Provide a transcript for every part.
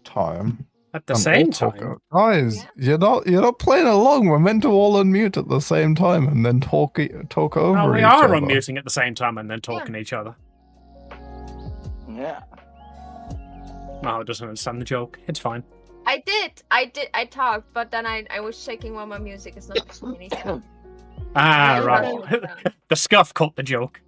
Time. At the same time? Guys, you're not playing along. We're meant to all unmute at the same time and then talk over Oh, we each are other. unmuting at the same time and then talking to each other. Yeah. Mahalo doesn't understand the joke. It's fine. I did. I talked, but then I was checking while my music is not making any sound. Right. The scuff cut the joke.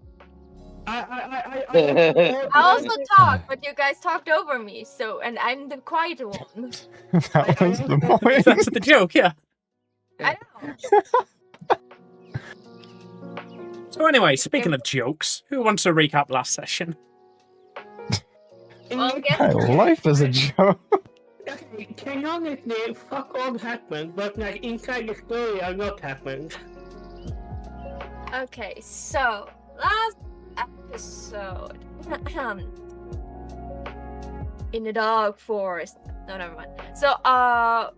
I also talked, but you guys talked over me, and I'm the quiet one. That was the point. That's the joke, yeah. I know. So anyway, speaking of jokes, who wants to recap last session? Well, My life is a joke. Okay, canonically, fuck all happened, but like inside the story, a lot happened. Okay, so last episode in the dark forest. No, never mind. So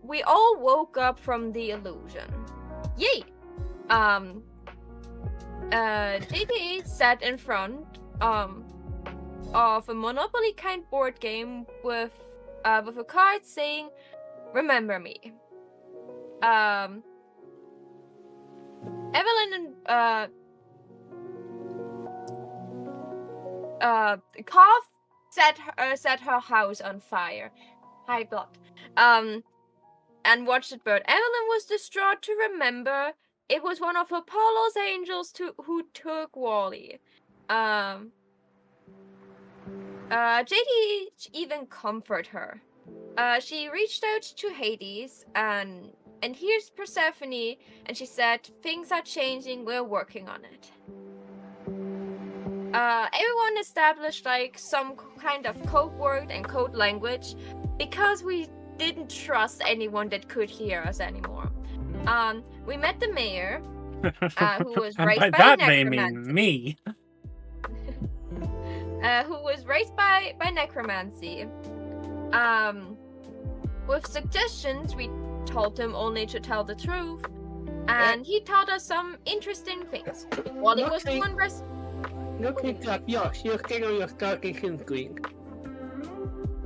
we all woke up from the illusion. Yay! JD sat in front of a Monopoly kind board game with a card saying "Remember me." Evelyn and Cough set her house on fire. High blood. And watched it burn. Evelyn was distraught to remember it was one of Apollo's angels who took Wally. JD even comforted her. She reached out to Hades and here's Persephone, and she said, "Things are changing, we're working on it." Everyone established like some kind of code word and code language because we didn't trust anyone that could hear us anymore. We met the mayor, who was raised by that necromancy. may mean me. Who was raised by necromancy. With suggestions, we told him only to tell the truth, and he taught us some interesting things. Wally was the one Look it up, yes, you're still on your starting screen.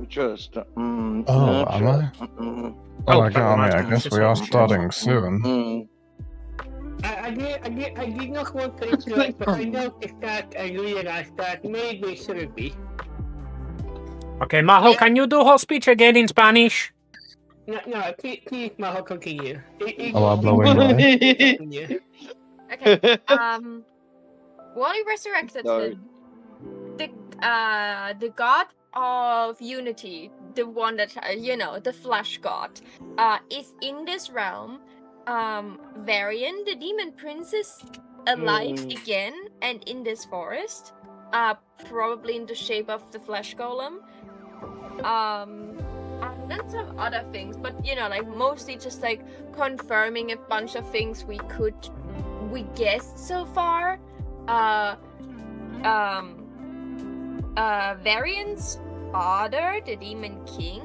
Just. am I? Oh my god, I mean, I guess we are starting soon. I did not want to interrupt, but I noticed that and realized that maybe it shouldn't be. Okay, Maho, can you do whole speech again in Spanish? No, please, Maho, continue. Oh, hablo inglés. Continue. Okay. Wally resurrected him. The god of unity, the one that the flesh god, is in this realm. Varian, the demon princess, alive again and in this forest, probably in the shape of the flesh golem. And then some other things, but like mostly just like confirming a bunch of things we guessed so far. Varian's father, the demon king,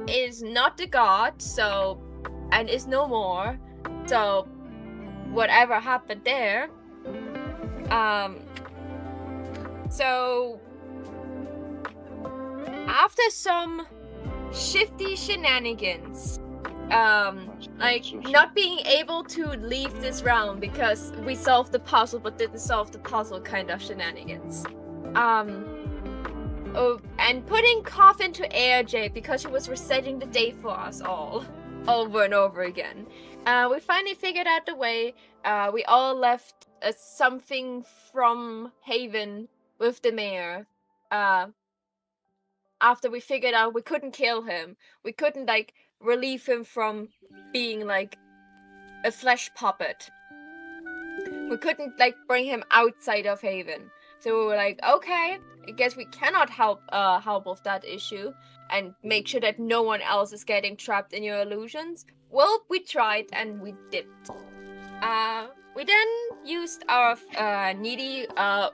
is not the god, and is no more. So whatever happened there. So after some shifty shenanigans, like not being able to leave this realm because we solved the puzzle but didn't solve the puzzle kind of shenanigans. And putting Cough into AirJ because she was resetting the day for us all over and over again. We finally figured out the way. We all left something from Haven with the mayor. After we figured out we couldn't kill him. We couldn't like relieve him from being like a flesh puppet. We couldn't like bring him outside of Haven. So we were like, okay, I guess we cannot help with that issue and make sure that no one else is getting trapped in your illusions. Well, we tried and we didn't. We then used our needy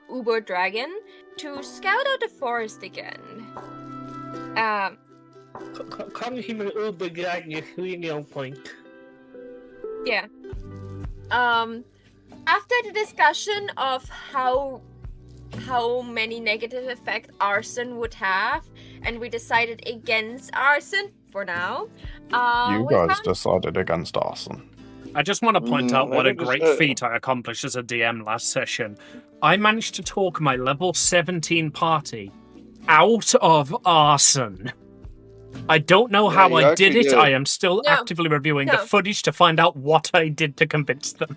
Uber dragon to scout out the forest again. Calling him an Uber dragon is really on point. Yeah. After the discussion of how many negative effects arson would have, and we decided against arson for now. You guys decided against arson. I just want to point out what a great feat I accomplished as a DM last session. I managed to talk my level 17 party out of arson. I don't know how I did it. I am still actively reviewing the footage to find out what I did to convince them.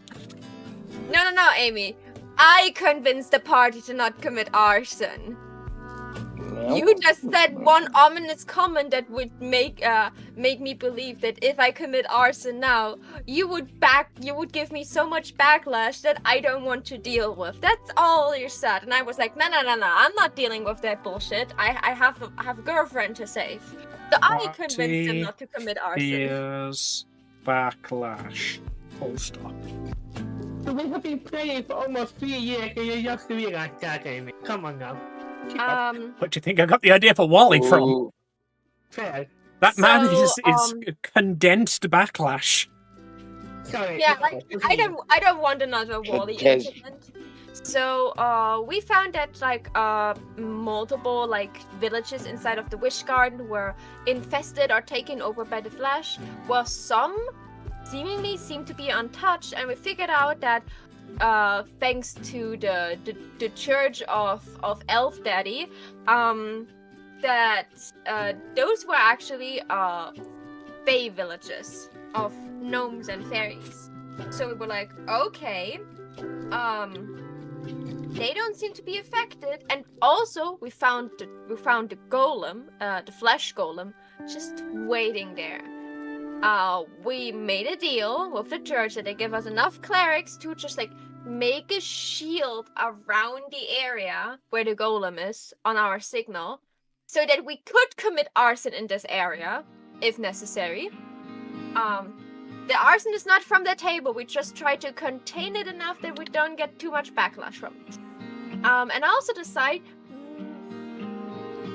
No, Amy. I convinced the party to not commit arson. No. You just said one ominous comment that would make me believe that if I commit arson now, you would give me so much backlash that I don't want to deal with. That's all you said, and I was like, no, I'm not dealing with that bullshit. I have a girlfriend to save, so I convinced him not to commit arson. Here's backlash. Full stop. So we have been playing for almost 3 years and you just realized that, Amy. Come on now. What do you think I got the idea for Wally from? Fair. That man is condensed backlash. Sorry. Yeah, like I don't want another Wally incident. So we found that like multiple like villages inside of the Wish Garden were infested or taken over by the Flash, while some seemingly seemed to be untouched, and we figured out that thanks to the Church of Elf Daddy, that those were actually fae villages of gnomes and fairies. So we were like, okay, they don't seem to be affected, and also we found the golem, the flesh golem, just waiting there. We made a deal with the church that they give us enough clerics to just like make a shield around the area where the golem is on our signal, so that we could commit arson in this area if necessary. The arson is not from the table. We just try to contain it enough that we don't get too much backlash from it. And I also decide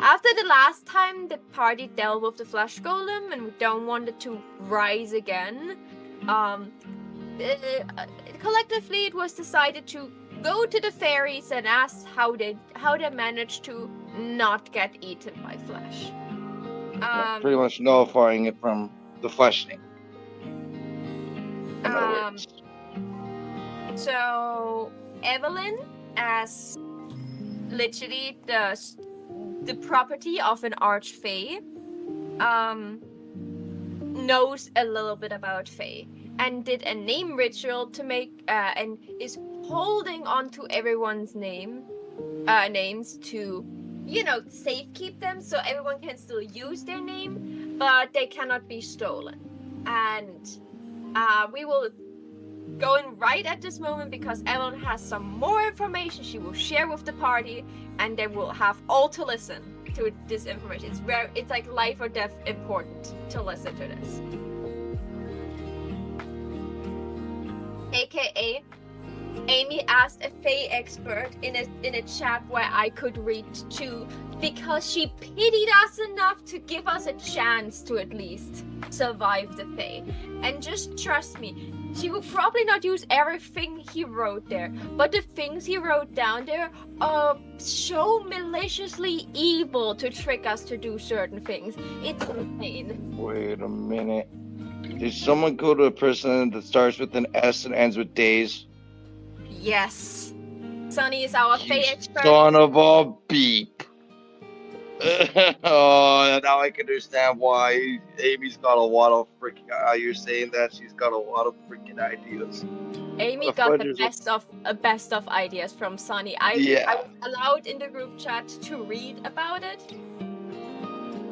After the last time the party dealt with the flesh golem and we don't want it to rise again, collectively it was decided to go to the fairies and ask how they managed to not get eaten by flesh. Pretty much nullifying it from the fleshing. In other words. So Evelyn, as literally the property of an archfey, knows a little bit about Fae and did a name ritual to make and is holding on to everyone's names to, you know, safekeep them so everyone can still use their name, but they cannot be stolen. And we will go in right at this moment because Evelyn has some more information she will share with the party, and they will have all to listen to this information. It's like life or death important to listen to this. AKA, Amy asked a Fae expert in a chat where I could read too, because she pitied us enough to give us a chance to at least survive the Fae. And just trust me, she will probably not use everything he wrote there, but the things he wrote down there are so maliciously evil to trick us to do certain things. It's insane. Wait a minute. Did someone go to a person that starts with an S and ends with days? Yes. Sunny is our Fae expert. Son of a beep. Oh, now I can understand why Amy's got a lot of freaking. You're saying that she's got a lot of freaking ideas. Amy got the best of ideas from Sunny. I was allowed in the group chat to read about it.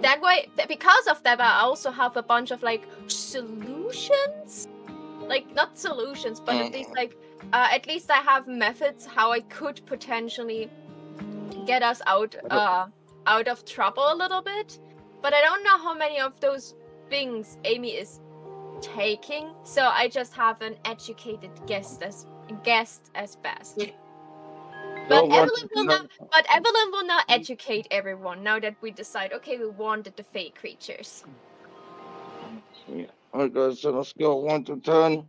That way, because of that, I also have a bunch of like solutions. Like not solutions, but at least like at least I have methods how I could potentially get us out of trouble a little bit. But I don't know how many of those things Amy is taking, so I just have an educated guest as best. But Evelyn will not educate everyone now that we decide, okay, we wanted the fake creatures. Alright guys, so let's go 1 to 10.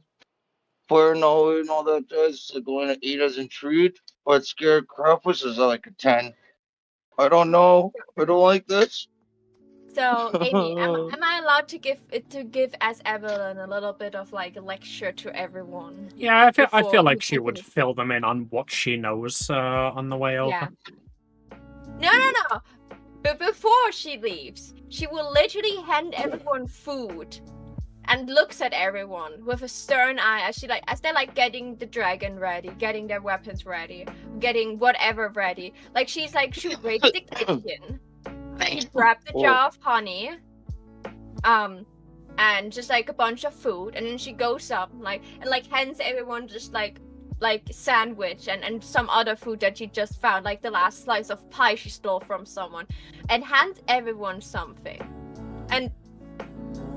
For knowing all that does, going to 8 as intrigued, but scared crawfish is like a 10. I don't know. I don't like this. So, Amy, am I allowed to give as Evelyn a little bit of like a lecture to everyone? Yeah, I feel like she would fill them in on what she knows on the way over. Yeah. No. But before she leaves, she will literally hand everyone food and looks at everyone with a stern eye as they're like getting the dragon ready, getting their weapons ready, getting whatever ready. Like she breaks the kitchen. She grabbed the jar of honey, and just like a bunch of food, and then she goes up and hands everyone just like sandwich and some other food that she just found, like the last slice of pie she stole from someone, and hands everyone something. And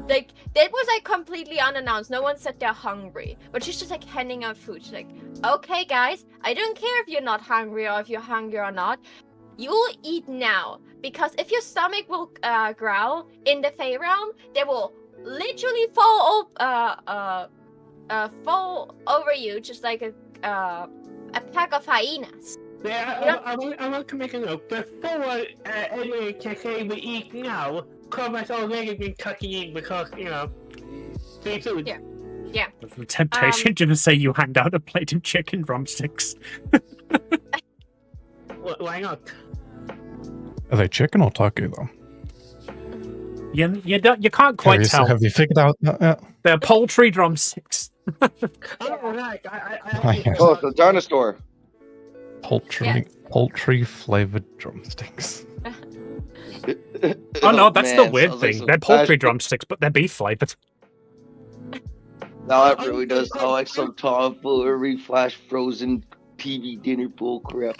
like that was like completely unannounced. No one said they're hungry, but she's just like handing out food. She's like, okay guys, I don't care if you're not hungry or if you're hungry or not. You'll eat now, because if your stomach will growl in the Fae realm, they will literally fall over you just like a pack of hyenas. Yeah, I want to make a note. Before anyone can say we eat now, Corvus already been tucking in because, you know, free food. Yeah. The temptation to say you hand out a plate of chicken drumsticks. Why not? Are they chicken or turkey though? You can't quite tell. Have you figured out that yet? They're poultry drumsticks. Oh, right. Oh, it's a dinosaur. Poultry flavored drumsticks. Oh no, that's the weird like thing. They're poultry drumsticks, but they're beef flavored. Now it really does sound like some tomfoolery flash frozen TV dinner bull crap.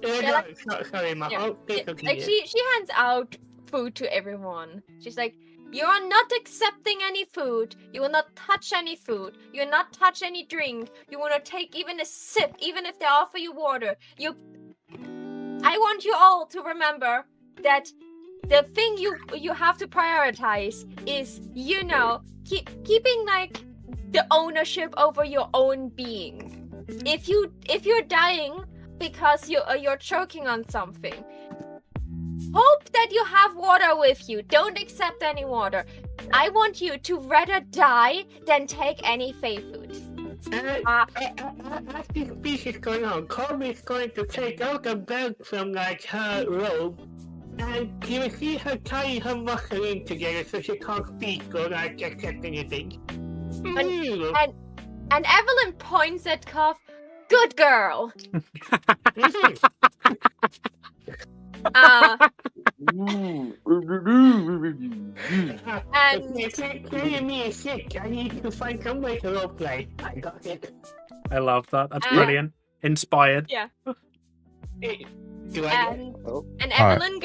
Sorry, Ma. Like she hands out food to everyone. She's like, you are not accepting any food. You will not touch any food. You will not touch any drink. You will not take even a sip, even if they offer you water. I want you all to remember that the thing you have to prioritize is, keeping like the ownership over your own being. If you're dying because you're choking on something, hope that you have water with you. Don't accept any water. I want you to rather die than take any Fey food. As this speech is going on, Kobe is going to take out a belt from like her robe, and you will see her tying her muscle in together so she can't speak or like accept anything. And Evelyn points at Cuff. Good girl. And playing me is sick. I need to find some way to roleplay. I got it. I love that. That's brilliant. Inspired. yeah. Do I And Evelyn.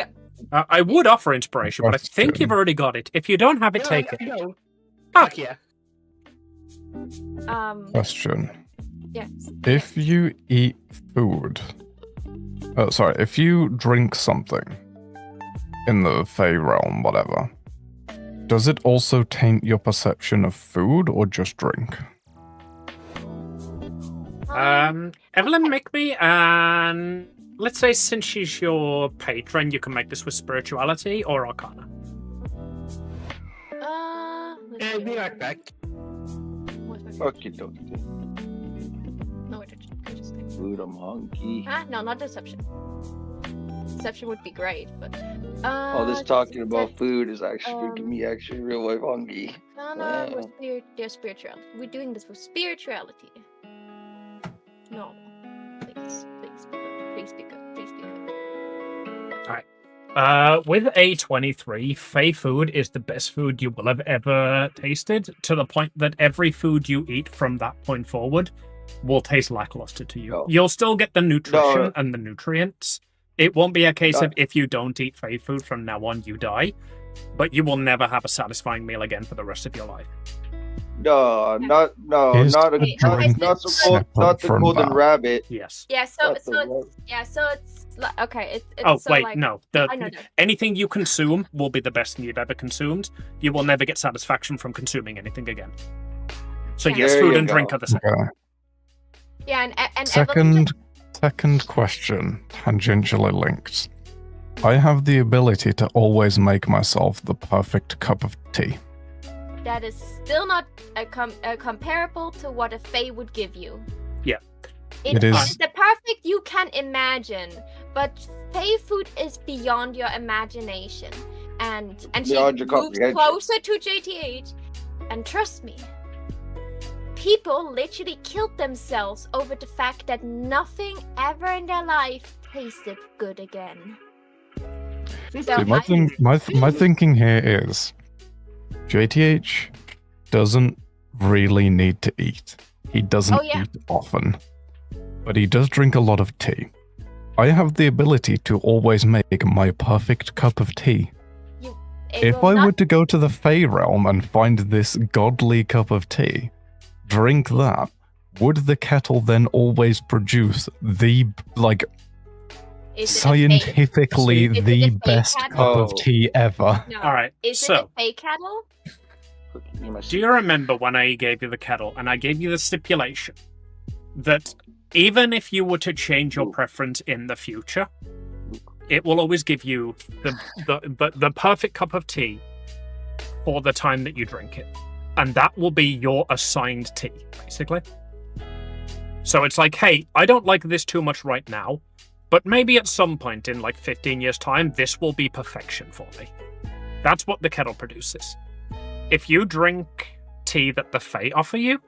I would offer inspiration, but I think you've already got it. If you don't have it, take it. No. Oh. Fuck yeah. Question. Yes. If you eat food... if you drink something in the Fey realm, whatever, does it also taint your perception of food or just drink? Evelyn, make me, and let's say since she's your patron, you can make this with spirituality or arcana. And be right back. Okie dokie. No, I just think. Food, I'm hungry. No, not deception. Deception would be great, but. All this talking about food is actually making me actually real life hungry. No, there's spirituality. We're doing this for spirituality. No, please be good. Please be good. Please be good. With a 23, Fey food is the best food you will have ever tasted, to the point that every food you eat from that point forward will taste lackluster to you. No. You'll still get the nutrition No. and the nutrients. It won't be a case of if you don't eat Fey food from now on, you die, but you will never have a satisfying meal again for the rest of your life. No, not Is not the drink not the separate from golden that? rabbit. Yes. Yeah, so Not the it's okay. It's Oh, so wait, like, no. I know. Anything you consume will be the best thing you've ever consumed. You will never get satisfaction from consuming anything again. So Yeah. yes, There food you and drink go. are the same. Okay. Yeah, and Evelyn Second question, tangentially linked. I have the ability to always make myself the perfect cup of tea. that is still not comparable to what a Fae would give you. Yeah. It is- It's the perfect you can imagine, but Fae food is beyond your imagination. And she Beyond your moves comprehension. closer to JTH, and trust me, people literally killed themselves over the fact that nothing ever in their life tasted good again. So See, my thinking here is JTH doesn't really need to eat. He doesn't Oh, yeah. eat often, but he does drink a lot of tea. I have the ability to always make my perfect cup of tea. If I were to go to the Fey realm and find this godly cup of tea, drink that, would the kettle then always produce the, like, scientifically Is it the a Fey best kettle? cup of Oh. tea ever? No. All right, Is it so a Fae kettle? do you remember when I gave you the kettle and I gave you the stipulation that even if you were to change your preference in the future, it will always give you the perfect cup of tea for the time that you drink it, and that will be your assigned tea, basically. So it's like, hey, I don't like this too much right now, but maybe at some point in like 15 years' time, this will be perfection for me. That's what the kettle produces. If you drink tea that the Fae offer you,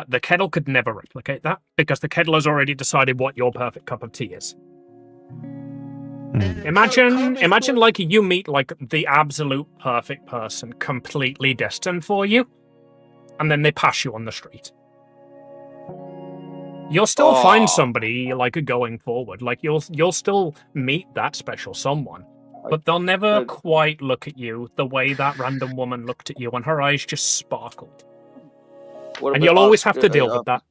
the kettle could never replicate that, because the kettle has already decided what your perfect cup of tea is. Imagine like you meet like the absolute perfect person, completely destined for you, and then they pass you on the street. You'll still find somebody like going forward, like you'll still meet that special someone, but they'll never quite look at you the way that random woman looked at you, and her eyes just sparkled. And you'll always have to deal with that.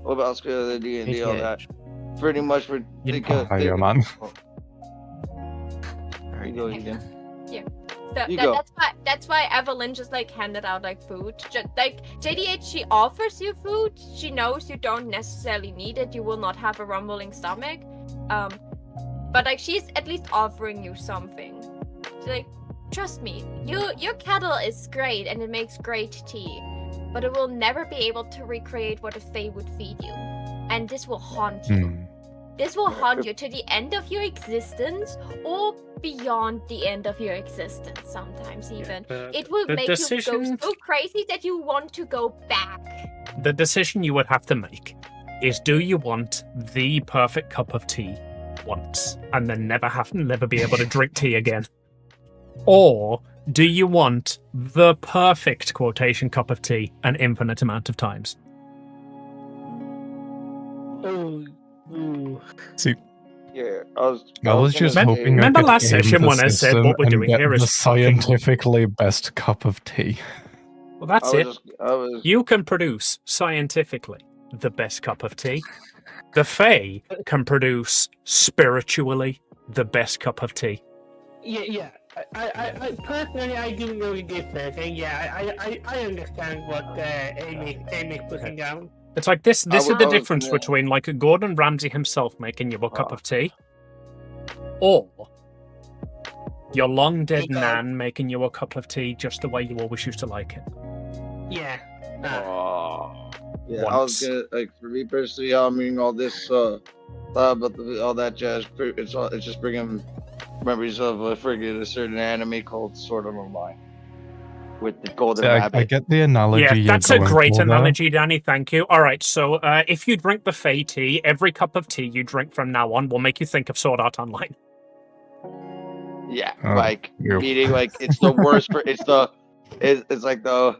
What about Oscar the D&D on that? pretty much for Hiya, man. There you go, Ethan. That's why Evelyn just like handed out like food. Just like JDH, she offers you food. She knows you don't necessarily need it. You will not have a rumbling stomach. But like she's at least offering you something. She's like, trust me, your kettle is great and it makes great tea, but it will never be able to recreate what a fae would feed you, and this will haunt you. This will haunt you to the end of your existence, or beyond the end of your existence. Sometimes even it will make you go so crazy that you want to go back. The decision you would have to make is: do you want the perfect cup of tea once and then never be able to drink tea again? Or do you want the perfect quotation cup of tea an infinite amount of times? See, Yeah, I was just hoping. Remember I could last game session the when I said system what we're and doing get here is the scientifically best cup of tea. Well, that's it. You can produce scientifically the best cup of tea. The Fae can produce spiritually the best cup of tea. Yeah. I personally, I do know the difference, and I understand what Amy's putting down. It's like this is the difference between like Gordon Ramsay himself making you a cup of tea, or your long dead nan making you a cup of tea just the way you always used to like it. Yeah. Yeah, I was gonna, like, for me personally, I mean, all this about all that jazz, it's just bringing memories of a certain anime called Sword Art Online with the golden rabbit. I get the analogy. Yeah, that's a great analogy, Danny. Thank you. All right, so if you drink the Fae tea, every cup of tea you drink from now on will make you think of Sword Art Online. Yeah, meaning like it's the worst. It's like the.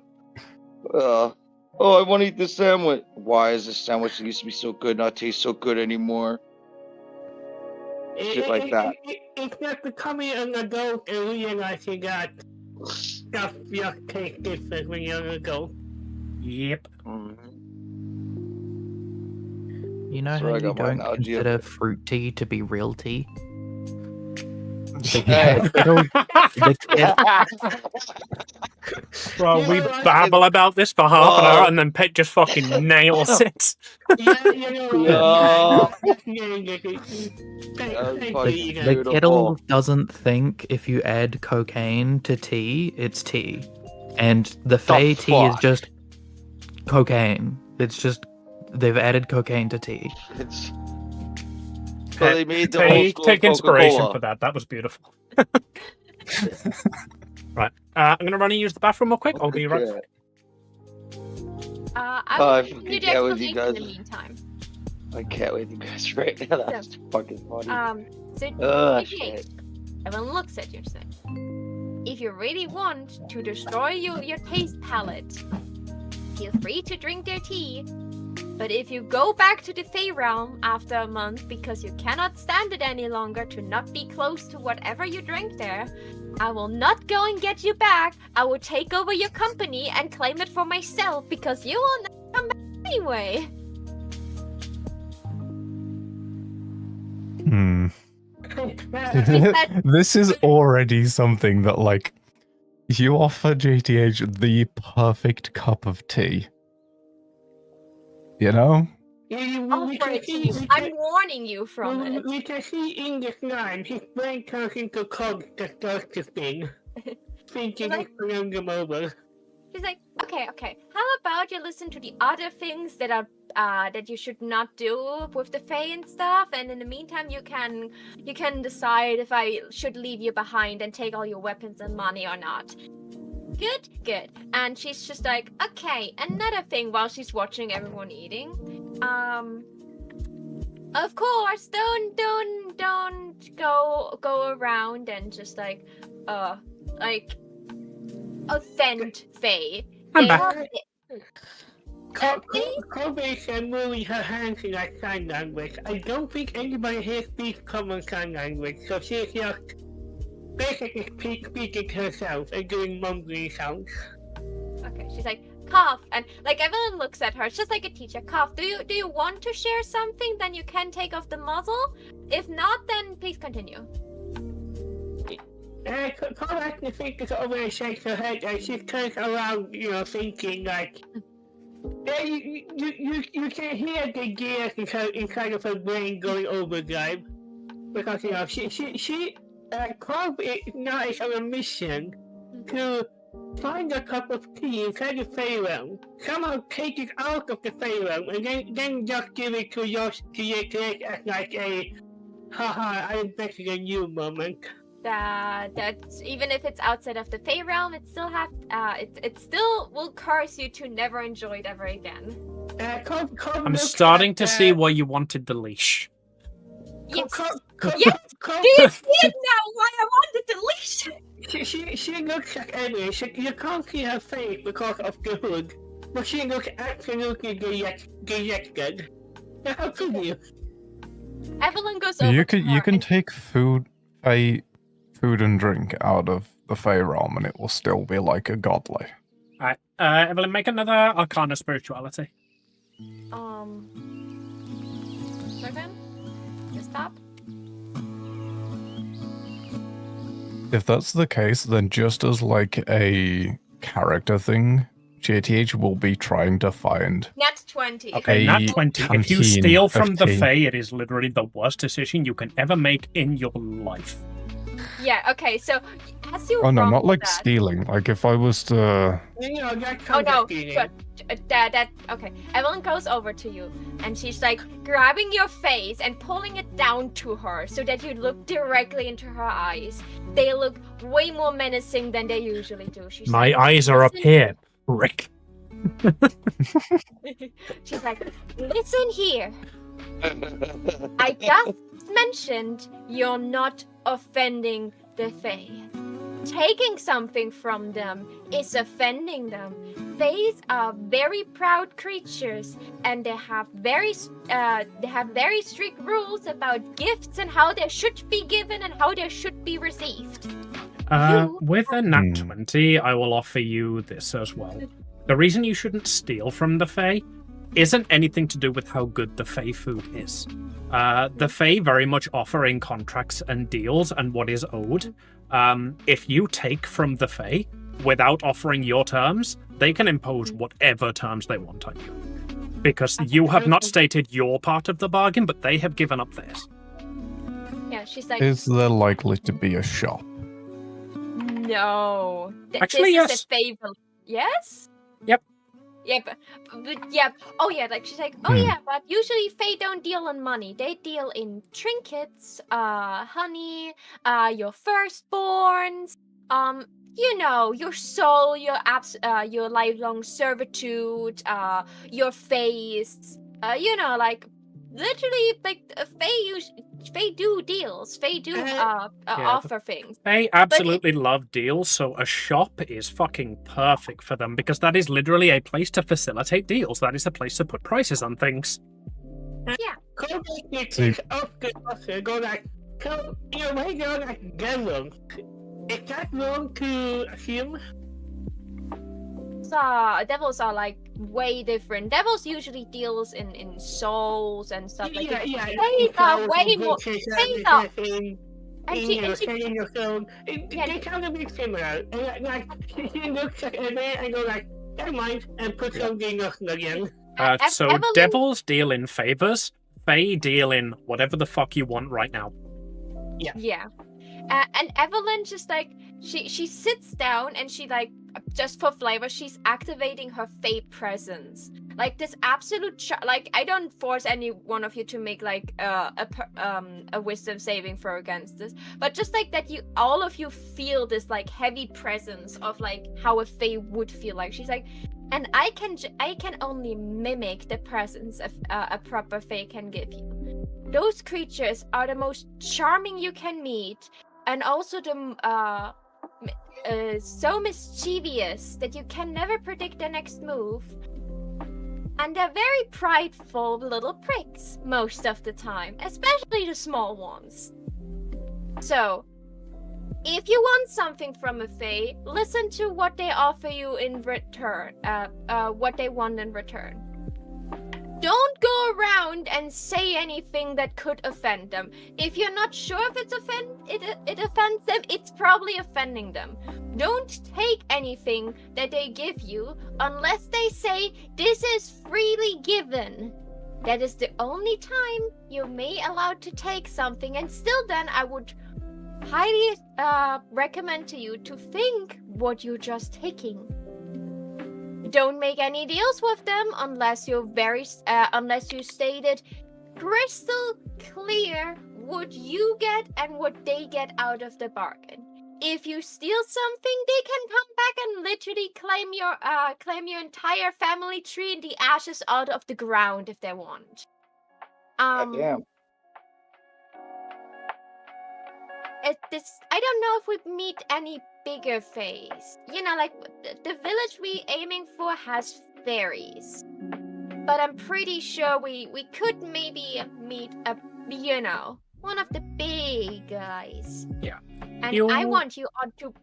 I want to eat this sandwich. Why is this sandwich that used to be so good not taste so good anymore? Shit like that. It's not becoming an adult and realizing that stuff just tastes different when you're an adult. Yep. You know how you don't consider fruit tea to be real tea? Bro, we babble about this for half an hour and then Pet just fucking nails it. The kettle doesn't think if you add cocaine to tea, it's tea. And the Fae tea is just cocaine. It's just, they've added cocaine to tea. So they made the old school take inspiration Coca-Cola. for that. That was beautiful. Right. I'm going to run and use the bathroom real quick. I'll be right back. I will do the explanation in the meantime. I can't wait you guys right now. That's fucking funny. Everyone looks at you and says, if you really want to destroy your taste palette, feel free to drink their tea. But if you go back to the Fae realm after a month because you cannot stand it any longer to not be close to whatever you drank there, I will not go and get you back. I will take over your company and claim it for myself because you will not come back anyway. This is already something that, like, you offer JTH the perfect cup of tea. You know? I'm warning you from it. We can see in this line, his brain turns into code that does this thing. Thinking he's pulling them over. She's like, okay. How about you listen to the other things that are that you should not do with the Fae and stuff, and in the meantime you can decide if I should leave you behind and take all your weapons and money or not. Good. And she's just like, okay, another thing while she's watching everyone eating. Of course, don't go around and just like offend Fae. I'm back. Kobe can moving her hands in like sign language. I don't think anybody here speaks common sign language, so she's just basically speaking to herself and doing mumbling sounds. Okay, she's like, Cough, and like Evelyn looks at her. It's just like a teacher. Cough. Do you want to share something? Then you can take off the muzzle. If not, then please continue. Carl actually thinks over and shakes her head, and she turns around, thinking like, you can hear the gears inside of her brain going overdrive, because Carl now is on a mission to find a cup of tea inside the Fey realm, somehow take it out of the Fey realm, and then just give it to Yosh as like a haha, I'm better than you moment. That's even if it's outside of the Fey realm, it still it still will curse you to never enjoy it ever again. I'm starting to see why you wanted the leash. Yes. Yes. Do you see it now? Why I wanted the leash? She looks at Emily. You can't see her face because of the hood, but she looks absolutely dejected. How could you? Evelyn goes over. You can take food and drink out of the Fey realm, and it will still be like a godly. Alright, Evelyn, make another Arcana Spirituality. Seven. You stop. If that's the case, then just as like a character thing, JTH will be trying to find. Nat 20. Okay, Nat 20. If you canteen steal from of the tea. Fae, it is literally the worst decision you can ever make in your life. Yeah. Okay. So as you. Oh no, not like that, stealing. Like if I was to. Oh no. That okay. Evelyn goes over to you and she's like grabbing your face and pulling it down to her so that you look directly into her eyes. They look way more menacing than they usually do. She's My like, eyes are up here, Rick. She's like, listen here. I just mentioned you're not offending the Fae. Taking something from them is offending them. Faes are very proud creatures, and they have very strict rules about gifts and how they should be given and how they should be received. With a Nat 20, I will offer you this as well. The reason you shouldn't steal from the Fae isn't anything to do with how good the Fae food is. The Fae very much offer in contracts and deals and what is owed. If you take from the Fae without offering your terms, they can impose whatever terms they want on you. Because you have not stated your part of the bargain, but they have given up theirs. Yeah, she's like, Is there likely to be a shop? no. Actually, this yes. is a favor. Yes? Yep. Yeah, but yeah. Oh yeah, like she's like, oh yeah, but usually Fae don't deal in money. They deal in trinkets, honey, your firstborns, your soul, your lifelong servitude, your face, like literally like Fae do deals. Fae do offer things. They absolutely love deals, so a shop is fucking perfect for them because that is literally a place to facilitate deals. That is a place to put prices on things. Yeah. Go like, so, why go like devil? Is that wrong to assume? Devils are like way different. Devils usually deals in souls and stuff like that. Fae are way more. Fae are. They kind of be similar. Like she looks at it and go like, never mind, and put something else again. So Evelyn... devils deal in favors. Fae deal in whatever the fuck you want right now. Yeah. And Evelyn just like she sits down and she like just for flavor she's activating her Fae presence, like this absolute like I don't force any one of you to make like a wisdom saving throw against this, but just like that all of you feel this like heavy presence of like how a Fae would feel like. She's like, and I can only mimic the presence of a proper Fae can give you. Those creatures are the most charming you can meet, and also the so mischievous that you can never predict their next move. And they're very prideful little pricks most of the time, especially the small ones. So, If you want something from a fae, listen to what they offer you in return. What they want in return. Don't go around and say anything that could offend them. If you're not sure if it offends them, it's probably offending them. Don't take anything that they give you unless they say this is freely given. That is the only time you may allowed to take something, and still then I would highly recommend to you to think what you're just taking. Don't make any deals with them unless you're unless you stated crystal clear what you get and what they get out of the bargain. If you steal something, they can come back and literally claim your entire family tree and the ashes out of the ground if they want. Damn. I don't know if we meet any bigger faes. You know, like the village we aiming for has fairies, but I'm pretty sure we could maybe meet one of the big guys. Yeah. And I want you on to.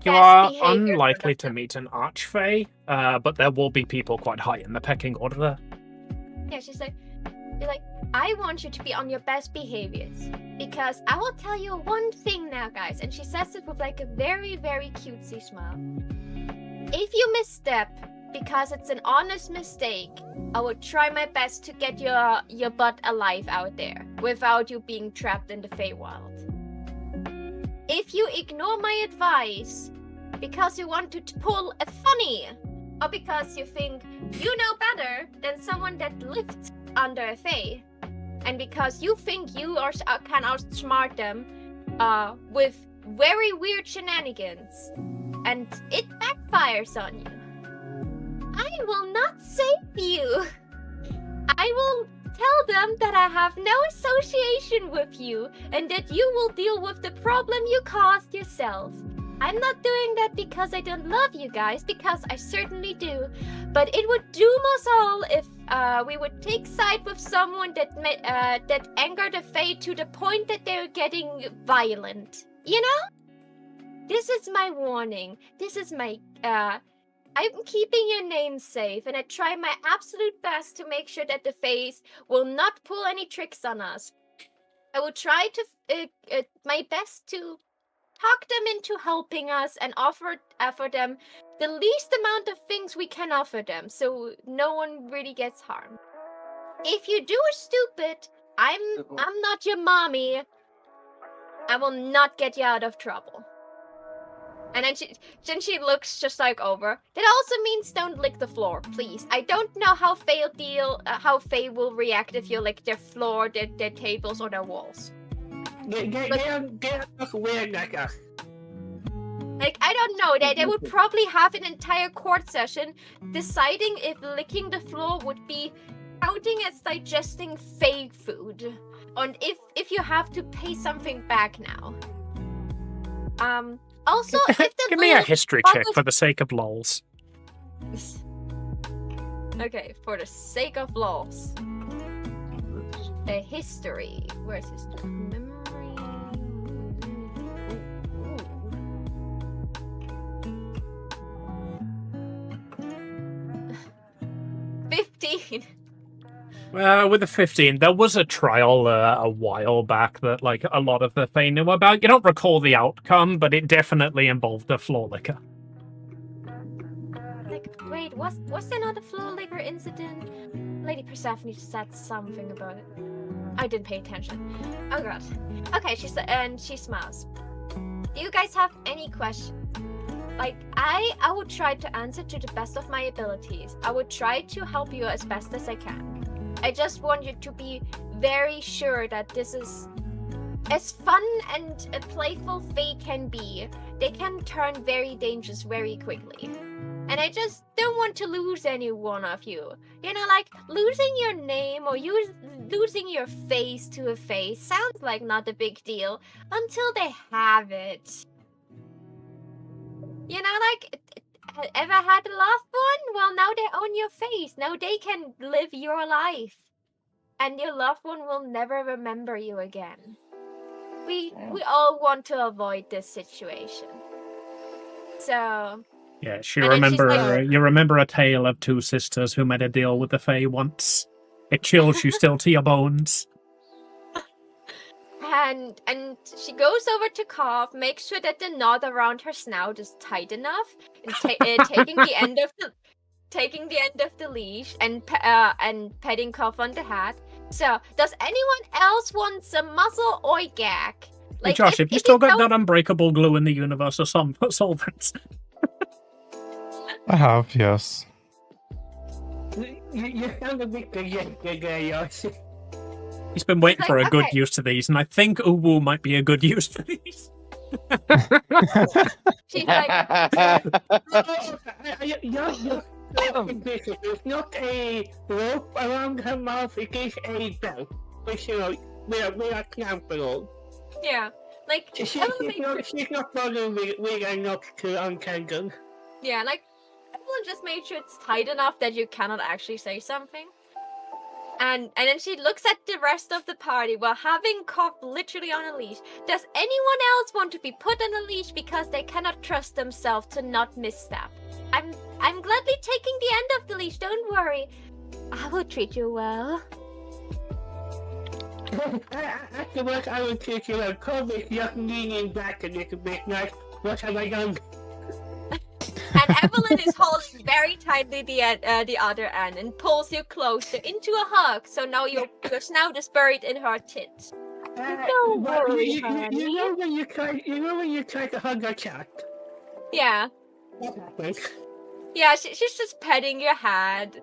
You are unlikely to meet an archfey, but there will be people quite high in the pecking order there. Yeah, she's like, I want you to be on your best behaviors. Because I will tell you one thing now, guys. And she says it with like a very, very cutesy smile. If you misstep because it's an honest mistake, I will try my best to get your butt alive out there without you being trapped in the Feywild. If you ignore my advice because you want to pull a funny, or because you think you know better than someone that lived under a Fey, and because you think you can outsmart them with very weird shenanigans, and it backfires on you, I will not save you. I will tell them that I have no association with you, and that you will deal with the problem you caused yourself. I'm not doing that because I don't love you guys, because I certainly do. But it would doom us all if we would take side with someone that angered a Fae to the point that they're getting violent. You know? This is my warning. This is my... I'm keeping your name safe, and I try my absolute best to make sure that the Faes will not pull any tricks on us. I will try to my best to talk them into helping us and offer them the least amount of things we can offer them, so no one really gets harmed. If you do a stupid, I'm not your mommy. I will not get you out of trouble. And then she looks just like over. That also means don't lick the floor, please. I don't know how Fae will react if you lick their floor, their tables, or their walls. They look weird like us. Like, I don't know. They would probably have an entire court session deciding if licking the floor would be counting as digesting Fae food. And if you have to pay something back now. Also, if the Give me a history check for the sake of lols. Okay, for the sake of lols. A history. Where's history? Memory. 15. With the 15, there was a trial a while back that like a lot of the Fae knew about. You don't recall the outcome, but it definitely involved the floor liquor. Like, wait, was there not a floor liquor incident? Lady Persephone said something about it. I didn't pay attention. Oh god. Okay, she smiles. Do you guys have any questions? Like, I would try to answer to the best of my abilities. I would try to help you as best as I can. I just want you to be very sure that this is as fun and a playful Fae can be. They can turn very dangerous very quickly. And I just don't want to lose any one of you. You know, like, losing your name or losing your face to a Fae sounds like not a big deal until they have it. You know, like, ever had a loved one? Well, now they own your face. Now they can live your life. And your loved one will never remember you again. we all want to avoid this situation. So Yeah, And then she's like- you remember a tale of two sisters who made a deal with the Fae once. It chills you still to your bones. and she goes over to Cough, makes sure that the knot around her snout is tight enough, and taking the end of the leash and petting Cough on the hat. So, does anyone else want some muscle or gag? Hey Josh, have you still got that unbreakable glue in the universal solvents? I have, yes. You sound a bit good, Yoshi. He's been waiting It's for a like, good okay. use to these, and I think Uwu might be a good use for these. She's like, It's not a rope around her mouth, it is a belt. Which, you know, we are comfortable. yeah, like She's Evelyn not bothering with enough to untangle. yeah, like Evelyn just made sure it's tight enough that you cannot actually say something. And then she looks at the rest of the party while having Cough literally on a leash. Does anyone else want to be put on a leash because they cannot trust themselves to not misstep? I'm gladly taking the end of the leash, don't worry. I will treat you well. Afterwards, I will teach you a COVID just leaning back a little bit like, what have I done? And Evelyn is holding very tightly the other end and pulls you closer into a hug. So now your snout is buried in her tit. Don't But worry, you honey. know when you try to hug a cat? Yeah. What happens? Yeah, she's just petting your head.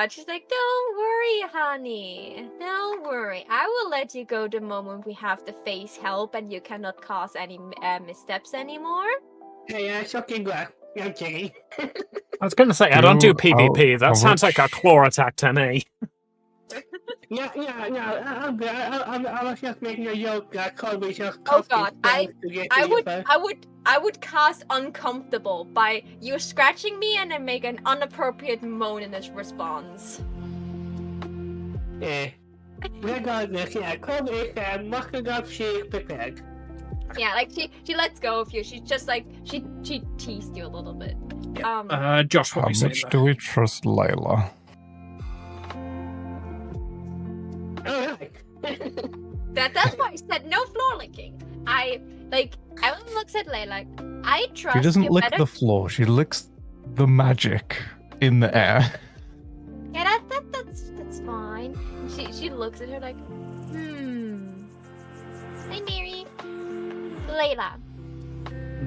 She's like, don't worry, honey. Don't worry. I will let you go the moment we have the face help and you cannot cause any missteps anymore. Hey, shocking glass. I'm kidding. I was going to say, I don't do How PvP. That sounds like a much- claw attack to me. Yeah, I'm good. I was just making a joke that Colby just Oh god, I would cast uncomfortable by you scratching me and then make an inappropriate moan in its response. Yeah. Regardless, yeah, Colby is mucking up, she is prepared. Yeah, like she lets go of you. She's just like she teased you a little bit. Josh, what How were you saying much there? do we trust Layla? Alright. That's why I said no floor licking. Everyone looks at Lay like I trust She doesn't you lick better. the floor, she licks the magic in the air. Yeah, that's fine. She looks at her like, Hi Mary. Layla.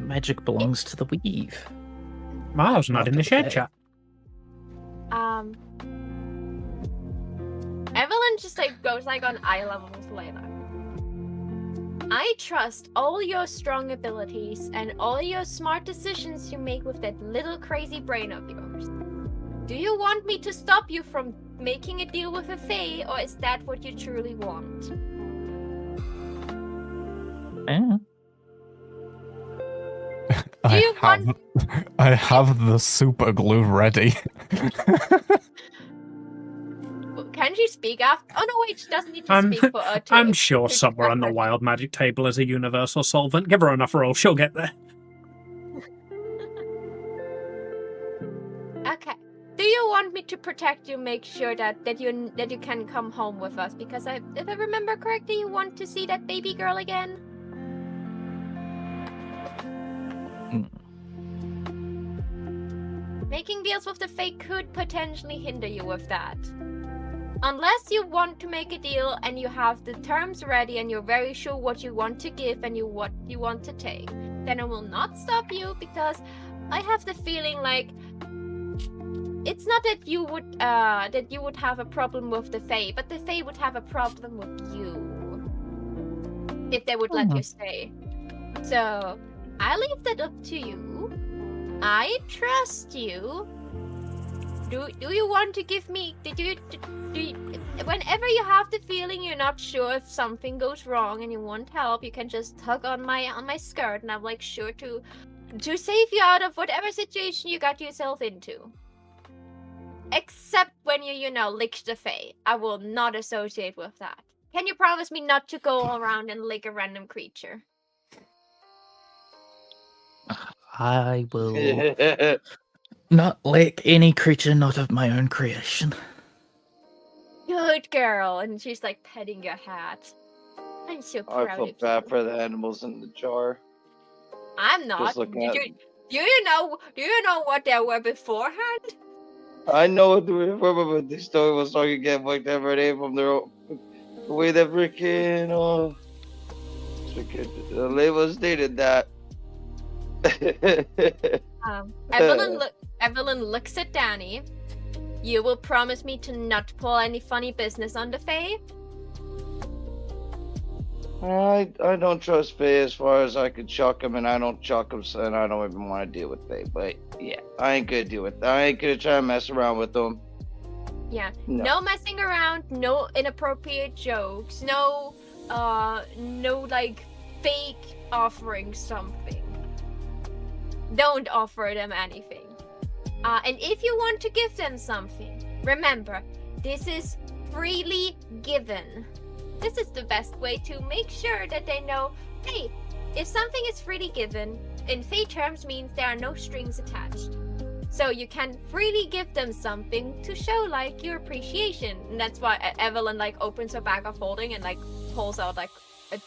Magic belongs to the weave. Miles not in the shed chat. Evelyn just goes on eye level with Layla. I trust all your strong abilities and all your smart decisions you make with that little crazy brain of yours. Do you want me to stop you from making a deal with a Fae, or is that what you truly want? Yeah. I have the super glue ready. Can she speak after? Oh no, wait, she doesn't need to speak for her. I'm sure somewhere on the wild magic table is a universal solvent. Give her enough rolls, she'll get there. Okay. Do you want me to protect you? Make sure that you can come home with us because if I remember correctly, you want to see that baby girl again. Making deals with the Fae could potentially hinder you with that. Unless you want to make a deal and you have the terms ready and you're very sure what you want to give and what you want to take, then I will not stop you because I have the feeling like it's not that you would have a problem with the Fae, but the Fae would have a problem with you if they would let you stay. So I leave that up to you. I trust you. Do you want to give me? Whenever you have the feeling you're not sure if something goes wrong and you want help, you can just tug on my skirt, and I'm sure to save you out of whatever situation you got yourself into. Except when you lick the Fae. I will not associate with that. Can you promise me not to go around and lick a random creature? I will not lick any creature not of my own creation. Good girl. And she's like petting your hat. I'm so proud I of feel you. bad for the animals in the jar. I'm not. Just looking at Do you know what they were beforehand? I know what they were, but this story was talking again like every day from their own, the way that freaking the label stated that. Evelyn looks at Danny. You will promise me to not pull any funny business on the Fae? I don't trust Faye as far as I could chuck him, and I don't chuck him, so and I don't even want to deal with Faye. But yeah, I ain't gonna deal with that. I ain't gonna try and mess around with them. Yeah. No. No messing around, no inappropriate jokes, no like fake offering something. Don't offer them anything. And if you want to give them something, remember, this is freely given. This is the best way to make sure that they know, hey, if something is freely given, in Fae terms means there are no strings attached. So you can freely give them something to show like your appreciation. And that's why Evelyn like opens her bag of holding and like pulls out like a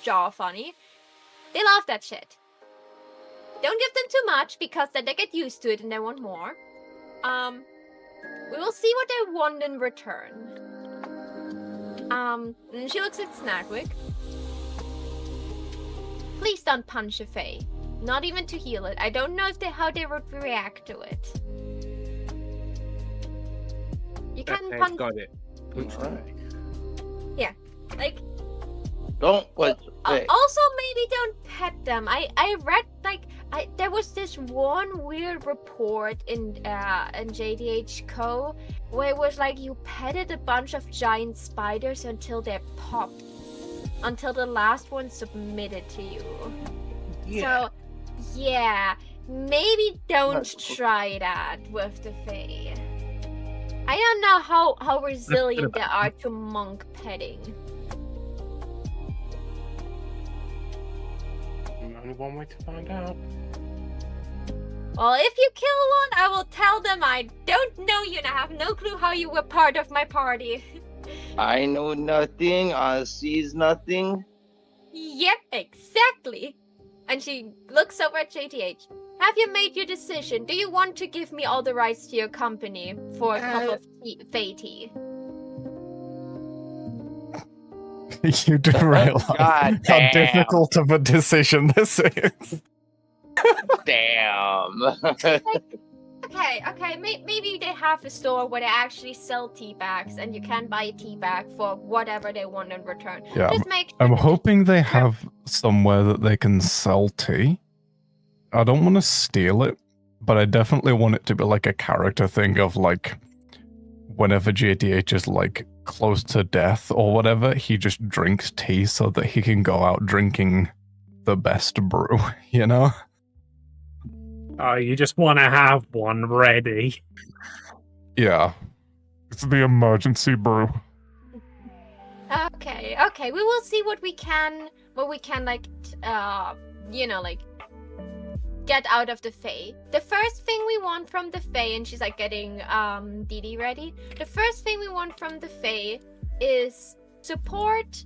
jar of honey. They love that shit. Don't give them too much because then they get used to it and they want more. We will see what they want in return. And she looks at Snagwick. Please don't punch a Fae. Not even to heal it. I don't know how they would react to it. You can Okay, punch. got it. Punch Alright. Yeah, like. Don't punch Faye. Also, maybe don't pet them. I read like there was this one weird report in JDH Co. where it was like you petted a bunch of giant spiders until they popped, until the last one submitted to you. Yeah. So, yeah, maybe don't That's cool. try that with the Fae. I don't know how resilient they are to monk petting. Only one way to find out. Well, if you kill one, I will tell them I don't know you and I have no clue how you were part of my party. I know nothing. I sees nothing. Yep, exactly. And she looks over at JTH. Have you made your decision? Do you want to give me all the rights to your company for a cup of Fae tea? You do realize God how damn. difficult of a decision this is. Damn. Okay, maybe they have a store where they actually sell tea bags and you can buy a tea bag for whatever they want in return. Yeah, Just make sure I'm that hoping they have somewhere that they can sell tea. I don't want to steal it, but I definitely want it to be like a character thing of like, whenever JDH is like close to death or whatever, he just drinks tea so that he can go out drinking the best brew, you know? Oh, you just want to have one ready. Yeah. It's the emergency brew. Okay, we will see what we can like, like, get out of the Fae. The first thing we want from the Fae, and she's like getting Dee Dee ready. The first thing we want from the Fae is support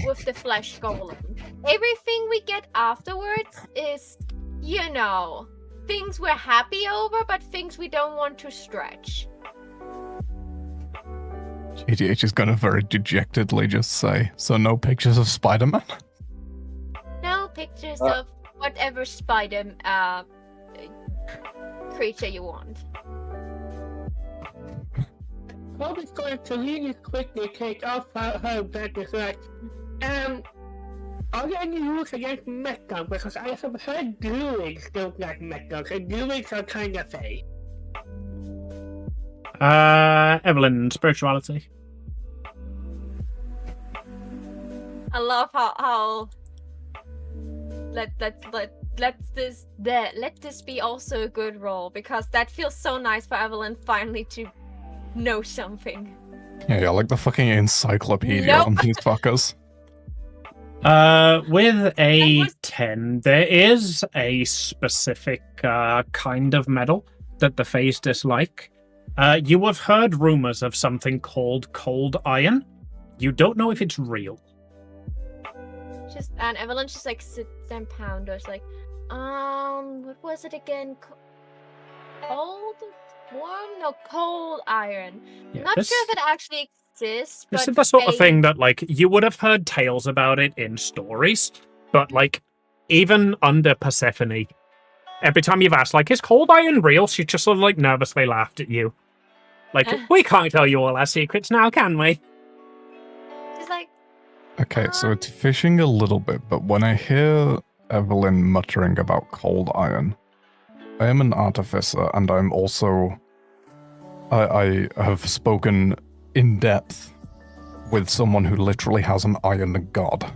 with the flesh golem. Everything we get afterwards is, things we're happy over, but things we don't want to stretch. JDH is gonna very dejectedly just say, so no pictures of Spider-Man? No pictures of whatever spider creature you want. Chloe's going to really quickly take off her bed and like, are there any rules against metal? Because I have heard druids don't like metal, and druids are kind of fey. Evelyn, spirituality. I love how let this be also a good roll, because that feels so nice for Evelyn finally to know something. Yeah, like the fucking encyclopedia on these fuckers. With a 10, there is a specific kind of metal that the Fays dislike. You have heard rumors of something called cold iron. You don't know if it's real. And Evelyn just like sits and ponders like, what was it again? Cold? Warm? No, cold iron. Yeah, Not sure if it actually exists, This but is the sort of thing that, like, you would have heard tales about it in stories, but, like, even under Persephone, every time you've asked, like, is cold iron real? She just sort of, like, nervously laughed at you. Like, we can't tell you all our secrets now, can we? She's like, Okay, so it's fishing a little bit, but when I hear Evelyn muttering about cold iron, I am an artificer, and I'm also... I have spoken in depth with someone who literally has an iron god.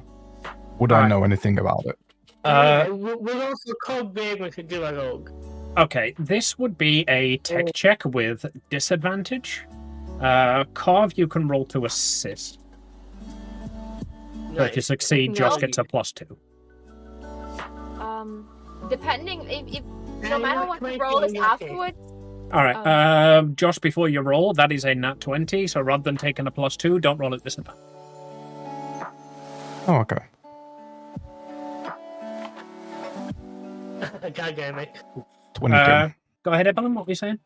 Would I know anything about it? We'll also call Babe to do a rogue. Okay, this would be a tech check with disadvantage. Carve, you can roll to assist. So if you succeed, Josh gets a +2. Depending if no matter what the roll is afterwards. Alright, Josh, before you roll, that is a nat 20, so rather than taking a +2, don't roll at disadvantage. Oh, okay. God damn it. 22. Go ahead, Evelyn, what were you saying?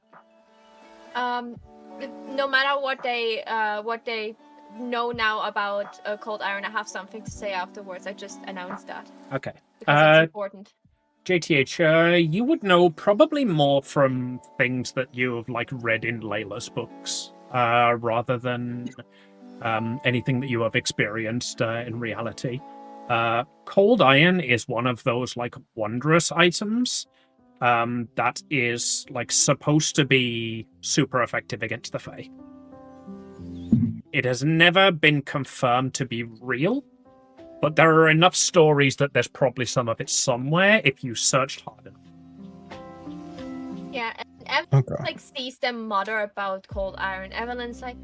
No matter what they know now about cold iron, I have something to say afterwards. I just announced that. Okay. Because it's important. JTH, you would know probably more from things that you've, like, read in Layla's books, rather than anything that you have experienced in reality. Cold iron is one of those, like, wondrous items that is, like, supposed to be super effective against the Fae. It has never been confirmed to be real, but there are enough stories that there's probably some of it somewhere if you searched hard enough. Yeah, and Evelyn like sees them mutter about cold iron. Evelyn's like,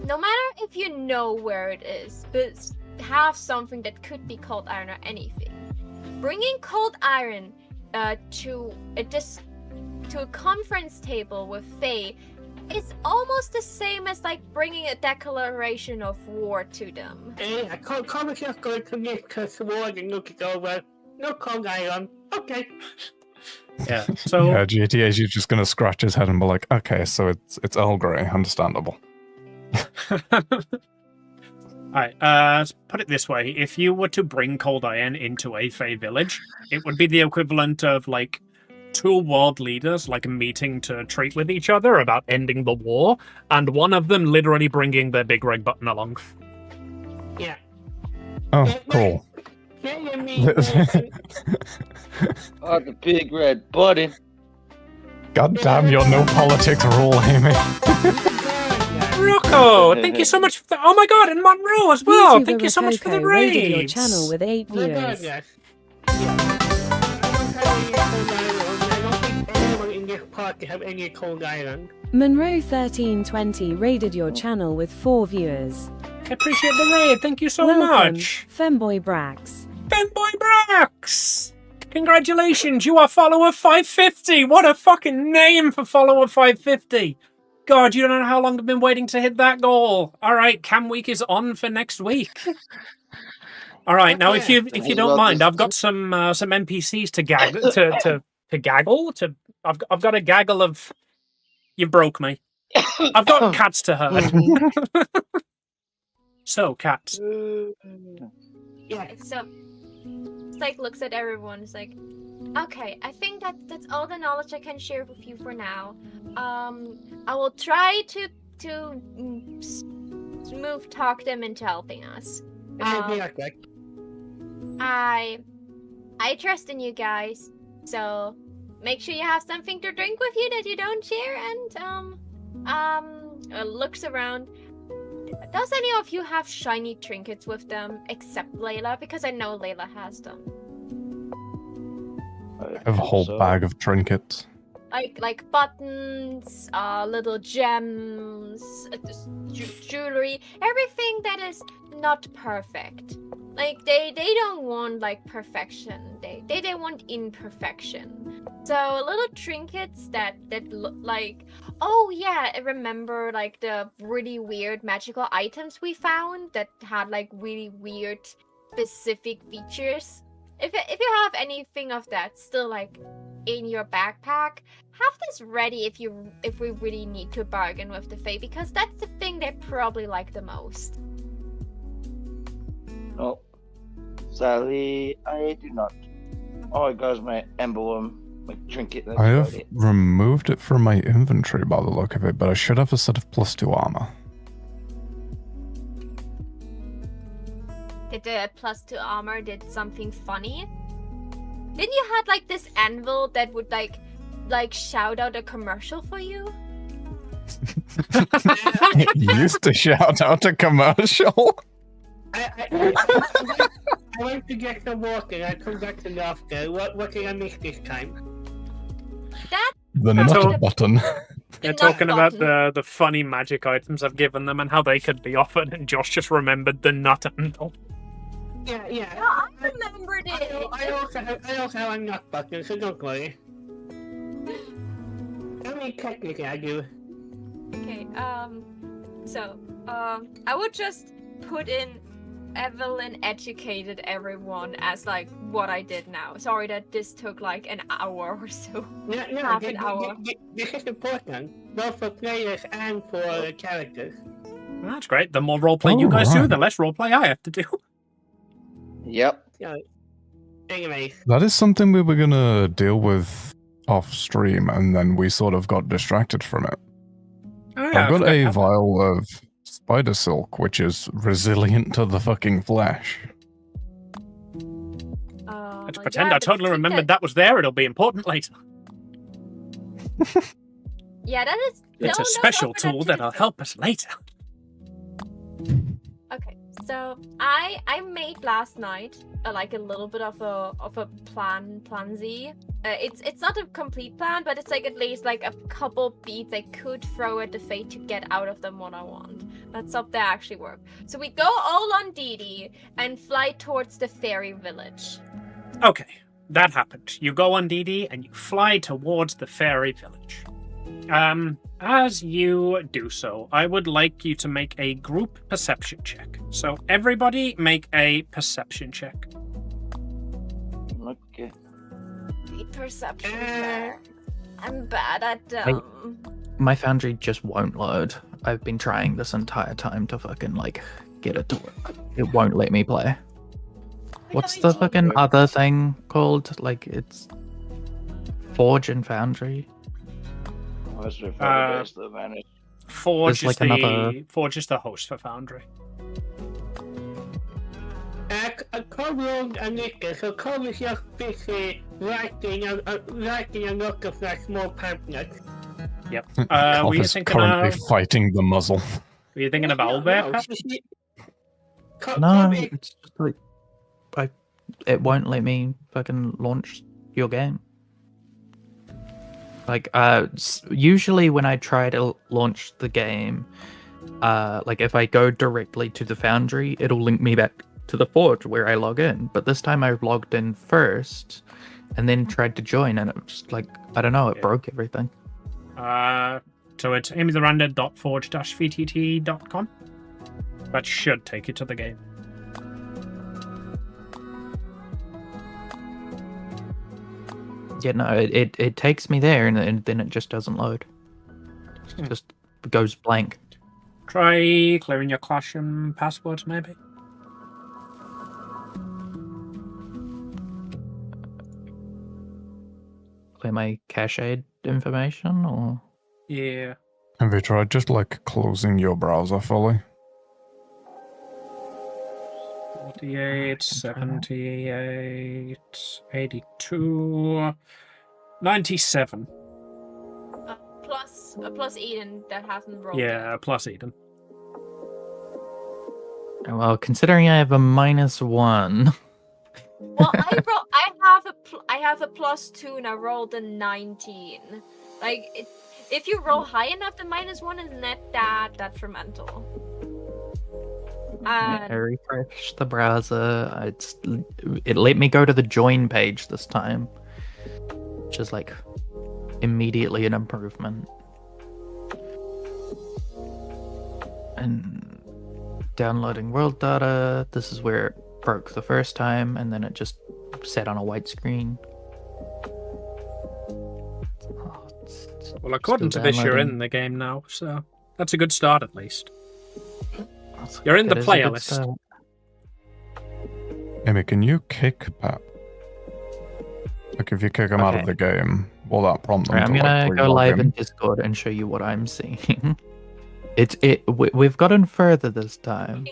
no matter if you know where it is, but have something that could be cold iron or anything. Bringing cold iron to a conference table with Faye is almost the same as like bringing a declaration of war to them. I can't just going to make a sword and look it over. No cold iron. Okay. Yeah. So yeah, GTA's just gonna scratch his head and be like, okay, so it's Earl Grey, understandable. Alright, let's put it this way. If you were to bring cold iron into a Fae village, it would be the equivalent of, like, two world leaders, like, meeting to treat with each other about ending the war, and one of them literally bringing their big red button along. Yeah. Oh, cool. Oh, the big red button. God damn your no politics rule, Amy. Rocco, thank you so much for oh my god, and Monroe as well. Thank you so much for the raided your raids. channel with 8 My God, viewers. yes. I don't think anyone in this party have any cold iron. Monroe1320 raided your channel with 4 viewers. I appreciate the raid. Thank you so Welcome, much. Femboy Brax. Femboy Brax! Congratulations, you are follower 550! What a fucking name for follower 550! God, you don't know how long I've been waiting to hit that goal. Alright, Cam Week is on for next week. Alright, now if you don't mind, I've got some NPCs to gaggle. I've got a gaggle of you broke me. I've got cats to herd. So, cats. Yeah. So, it's like looks at everyone. It's like, okay, I think that's all the knowledge I can share with you for now. I will try to smooth talk them into helping us. I trust in you guys, so make sure you have something to drink with you that you don't share. And looks around. Does any of you have shiny trinkets with them, except Layla? Because I know Layla has them. I have a whole bag of trinkets. like buttons, little gems, jewelry, everything that is not perfect. Like they don't want like perfection. They want imperfection. So little trinkets that look like, oh yeah, I remember like the really weird magical items we found that had like really weird specific features. If you have anything of that still like in your backpack, have this ready if we really need to bargain with the Fae, because that's the thing they probably like the most. No, sadly, I do not. All I got is my emblem, my trinket. That's I about have it. removed it from my inventory by the look of it, but I should have a set of +2 armor. Did the +2 armor did something funny? Didn't you had like this anvil that would like shout out a commercial for you? It used to shout out a commercial. I went to get some water. I come back to the after. What did I miss this time? That The Probably nut the- button. They're nut talking about button. the funny magic items I've given them and how they could be offered, and Josh just remembered the nut anvil. Yeah. Yeah, I remembered it. I also have a nut button, so don't worry. I mean, technically I do. Okay, so, I would just put in Evelyn educated everyone as like what I did now. Sorry that this took like an hour or so. No, Half an hour. this is important, both for players and for characters. Well, that's great. The more roleplay you guys do, Alright. the less roleplay I have to do. Yep. Anyways, That is something we were gonna deal with off stream, and then we sort of got distracted from it. Oh, yeah, I've got I a forgot. vial of spider silk, which is resilient to the fucking flesh. Let's pretend I totally remembered that was there. It'll be important later. Yeah, that is. It's a don't special open that tool that'll trinket. help us later. Okay, so I made last night like a little bit of a plan Z. It's not a complete plan, but it's like at least like a couple beats I could throw at the Fate to get out of them what I want. Let's hope that actually work. So we go all on DD and fly towards the fairy village. Okay, that happened. You go on DD and you fly towards the fairy village. As you do so, I would like you to make a group perception check. So everybody make a perception check. Okay. Perception check. I'm bad at My foundry just won't load. I've been trying this entire time to fucking like get it to work. It won't let me play. What's the fucking other thing called? Like it's Forge and Foundry. That's your favorite base, though, man. Forge There's is like the another- Forge is the host for Foundry. Cobb rolled a nickel, so Cobb is just busy writing a lot of like small pamphlets. Yep. Cobb Were you is thinking currently of fighting the muzzle. Were you thinking of Owlbear? Pat? No, it's just like it won't let me fucking launch your game. Like usually when I try to launch the game, like if I go directly to the Foundry, it'll link me back to the Forge where I log in. But this time I logged in first and then tried to join, and it was just like, I don't know, it broke everything. So it's amytheranda.forge-vtt.com. That should take you to the game. Yeah, no, it takes me there, and then it just doesn't load. It just goes blank. Try clearing your Classroom passwords, maybe. Clear my cached information, or Yeah. Have you tried just like closing your browser fully? 48, 78, 82, 97. Plus Eden that hasn't rolled. Yeah, plus Eden. well, considering I have a -1. Well, I have a +2 and I rolled a 19. Like, if you roll high enough, the -1 is not that detrimental. I refreshed the browser. It let me go to the join page this time, which is like immediately an improvement. And downloading world data. This is where it broke the first time, and then it just sat on a white screen. Well, according to this, you're in the game now, so that's a good start at least. You're in the player list. Amy, can you kick Pat? Like, if you kick him out of the game, will that prompt them Right, I'm to gonna like, go re-log live in? in Discord and show you what I'm seeing. We've gotten further this time.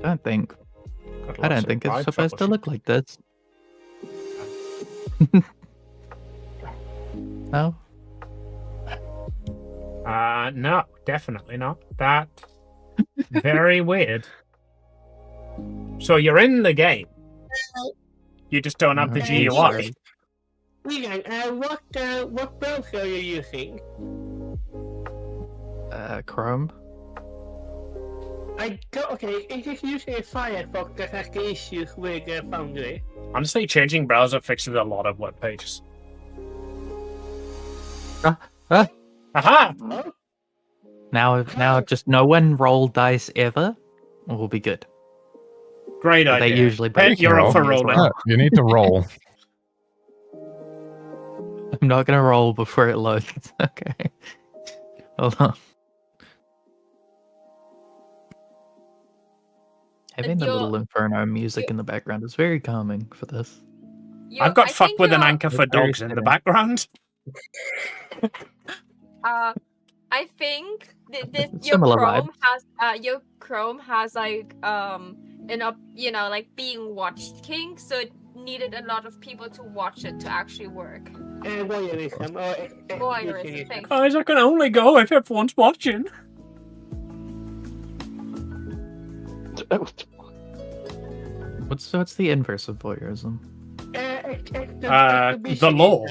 I don't think it's supposed to look like this. No? No, definitely not. That very weird. So you're in the game. You just don't have the GUI. Leland, what browser are you using? Chrome. Okay, it is using a Firefox that has the issues with Foundry. Honestly, changing browser fixes a lot of web pages. Aha! Oh? Now, just no one roll dice ever. We'll be good. Great But idea. They usually Pet, break you're up for me as rolling. well. You need to roll. I'm not gonna roll before it loads. Okay. Hold on. Having the little inferno music in the background is very calming for this. I've got fuck with an anchor for dogs in the background. I think Similar your Chrome has like like being watched king, so it needed a lot of people to watch it to actually work. Voyeurism. Voyeurism, thank you. Guys, I can only go if everyone's watching. What's the inverse of voyeurism? The law.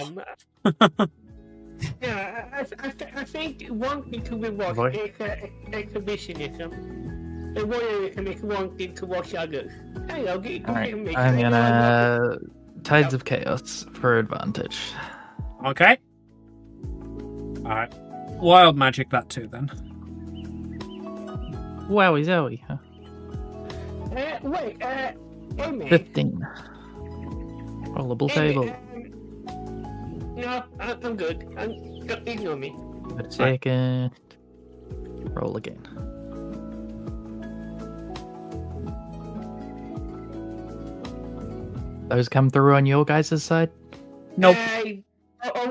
Yeah, I think wanting to be watched is exhibitionism. And voyeurism is wanting to watch others. Alright, I'm gonna Tides of Chaos for advantage. Okay. Alright. Wild magic that too then. Wowie zowie. Huh? Amy. 15. Rollable table. No, I'm good. Don't ignore me. Wait a second. Roll again. Those come through on your guys' side? Nope.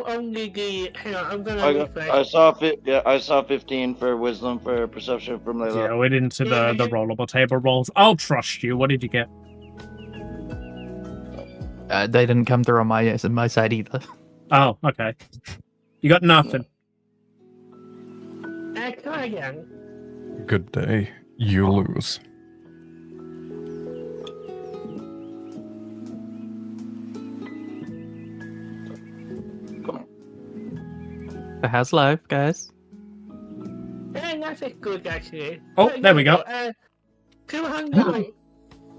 Only the. Hang on, I'm gonna refresh. I saw 15 for wisdom for perception from Layla. Yeah, we didn't see the rollable table rolls. I'll trust you. What did you get? They didn't come through on my side either. Oh, okay. You got nothing. Try again. Good day. You lose. The house live, guys. That's good, actually. Oh, there we go. 200.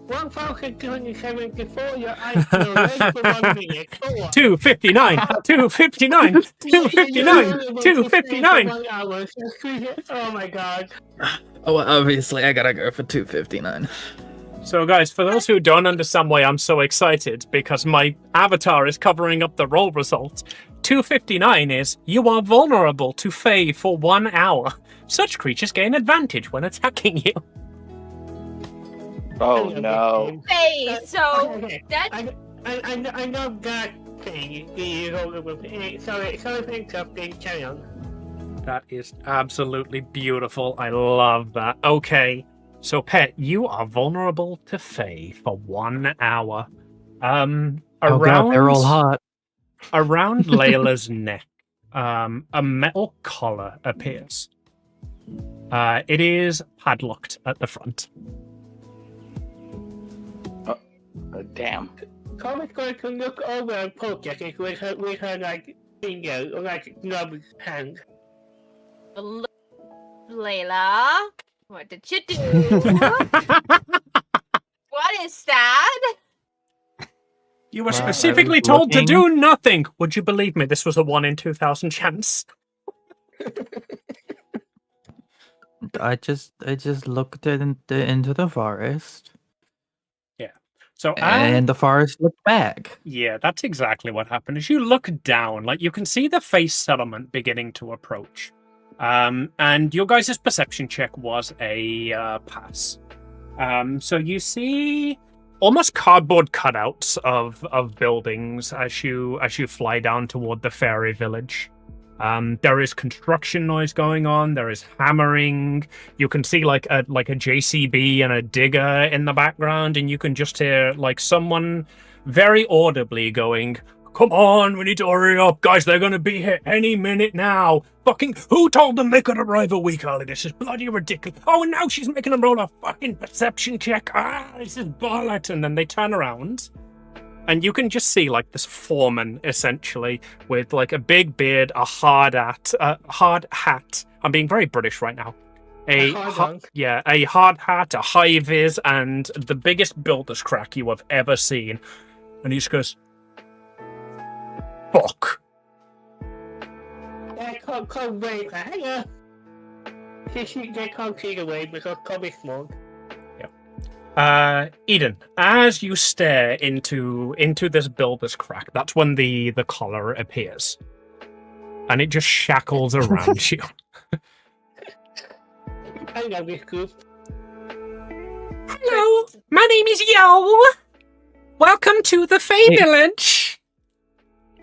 1,274. Your eyes will wait for 1 minute. 259. 259. 259. 259. Oh my god. Oh, well, obviously I gotta go for 259. So, guys, for those who don't understand why I'm so excited, because my avatar is covering up the roll result, 259 is you are vulnerable to Fae for 1 hour. Such creatures gain advantage when attacking you. Oh no. Hey, so that I know that thing. Sorry for interrupting. Carry on. That is absolutely beautiful. I love that. Okay, so Pet, you are vulnerable to Fae for 1 hour. Oh god, they're all hot. Around Layla's neck, a metal collar appears. It is padlocked at the front. Damn. Comet's going to look over and poke at it with her like, finger, or like, glove hand. Layla, what did you do? What is that? You were I specifically was told to looking. do nothing. Would you believe me? This was a 1 in 2,000 chance. I just looked into the forest, So, and the forest looked back. yeah, that's exactly what happened. As you look down, like you can see the face settlement beginning to approach. And your guys' perception check was a pass. So you see almost cardboard cutouts of buildings as you fly down toward the fairy village. There is construction noise going on. There is hammering. You can see like a JCB and a digger in the background, and you can just hear like someone very audibly going, "Come on, we need to hurry up, guys. They're gonna be here any minute now. Fucking who told them they could arrive a week early? This is bloody ridiculous. Oh, and now she's making them roll a fucking perception check. This is bollocks." And then they turn around. And you can just see like this foreman essentially with like a big beard, a hard hat. I'm being very British right now. A hard hat, a high vis, and the biggest builder's crack you have ever seen. And he just goes, "Fuck." They can't wait, hang They can't see the way because Comet's small. Eden, as you stare into this builder's crack, that's when the collar appears. And it just shackles around you. I love this group. Hello, my name is Yo. Welcome to the Fae Village.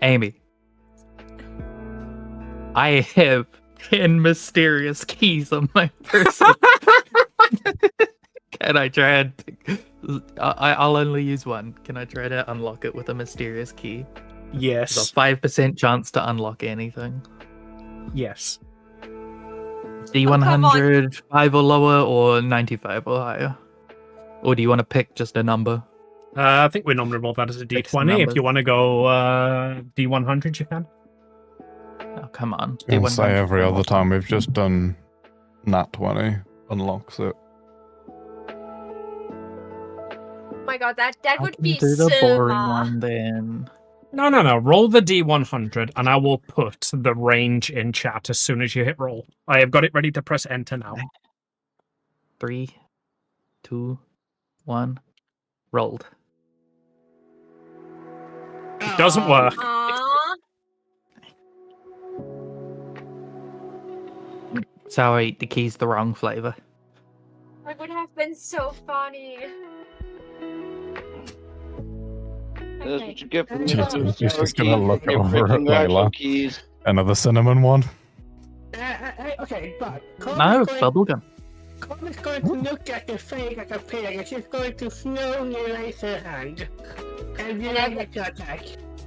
Amy, I have 10 mysterious keys on my person. Can I try and... I'll only use one. Can I try to unlock it with a mysterious key? Yes. There's a 5% chance to unlock anything. Yes. D100, 5 or lower, or 95 or higher? Or do you want to pick just a number? I think we normally roll that as a Pick D20. some If numbers. you want to go D100, you can. Oh, come on. I can say D100 every other unlock. time we've just done nat 20 unlocks it. Oh my god, that I would can be do the so boring hard. one then. No. Roll the D100, and I will put the range in chat as soon as you hit roll. I have got it ready to press enter now. 3, 2, 1. Rolled. It doesn't work. Aww. Sorry, the key's the wrong flavor. That would have been so funny. That's Okay. what you get for me. Jesus, she's just gonna Keys, look your over at freaking actual Layla. keys. Another cinnamon one? Okay, but No, bubblegum. Comet's going to look at the face like a pig and she's going to slowly raise her hand. And be ready to attack.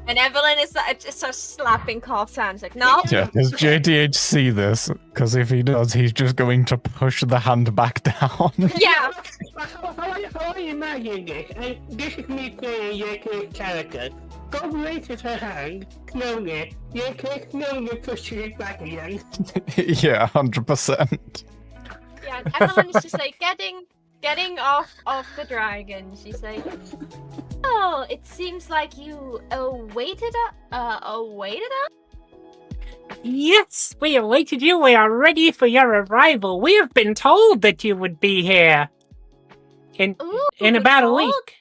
And Evelyn is just slapping Cought's hands like, no. Yeah, does JDH see this? Because if he does, he's just going to push the hand back down. Yeah. How are you imagining this? And this is me playing your character. God raises her hand, slowly, your kid slowly pushes it back again. Yeah, 100%. Yeah, and Evelyn is just like getting off the dragon. She's like, oh, it seems like you awaited us? Yes, we awaited you. We are ready for your arrival. We have been told that you would be here in about a week.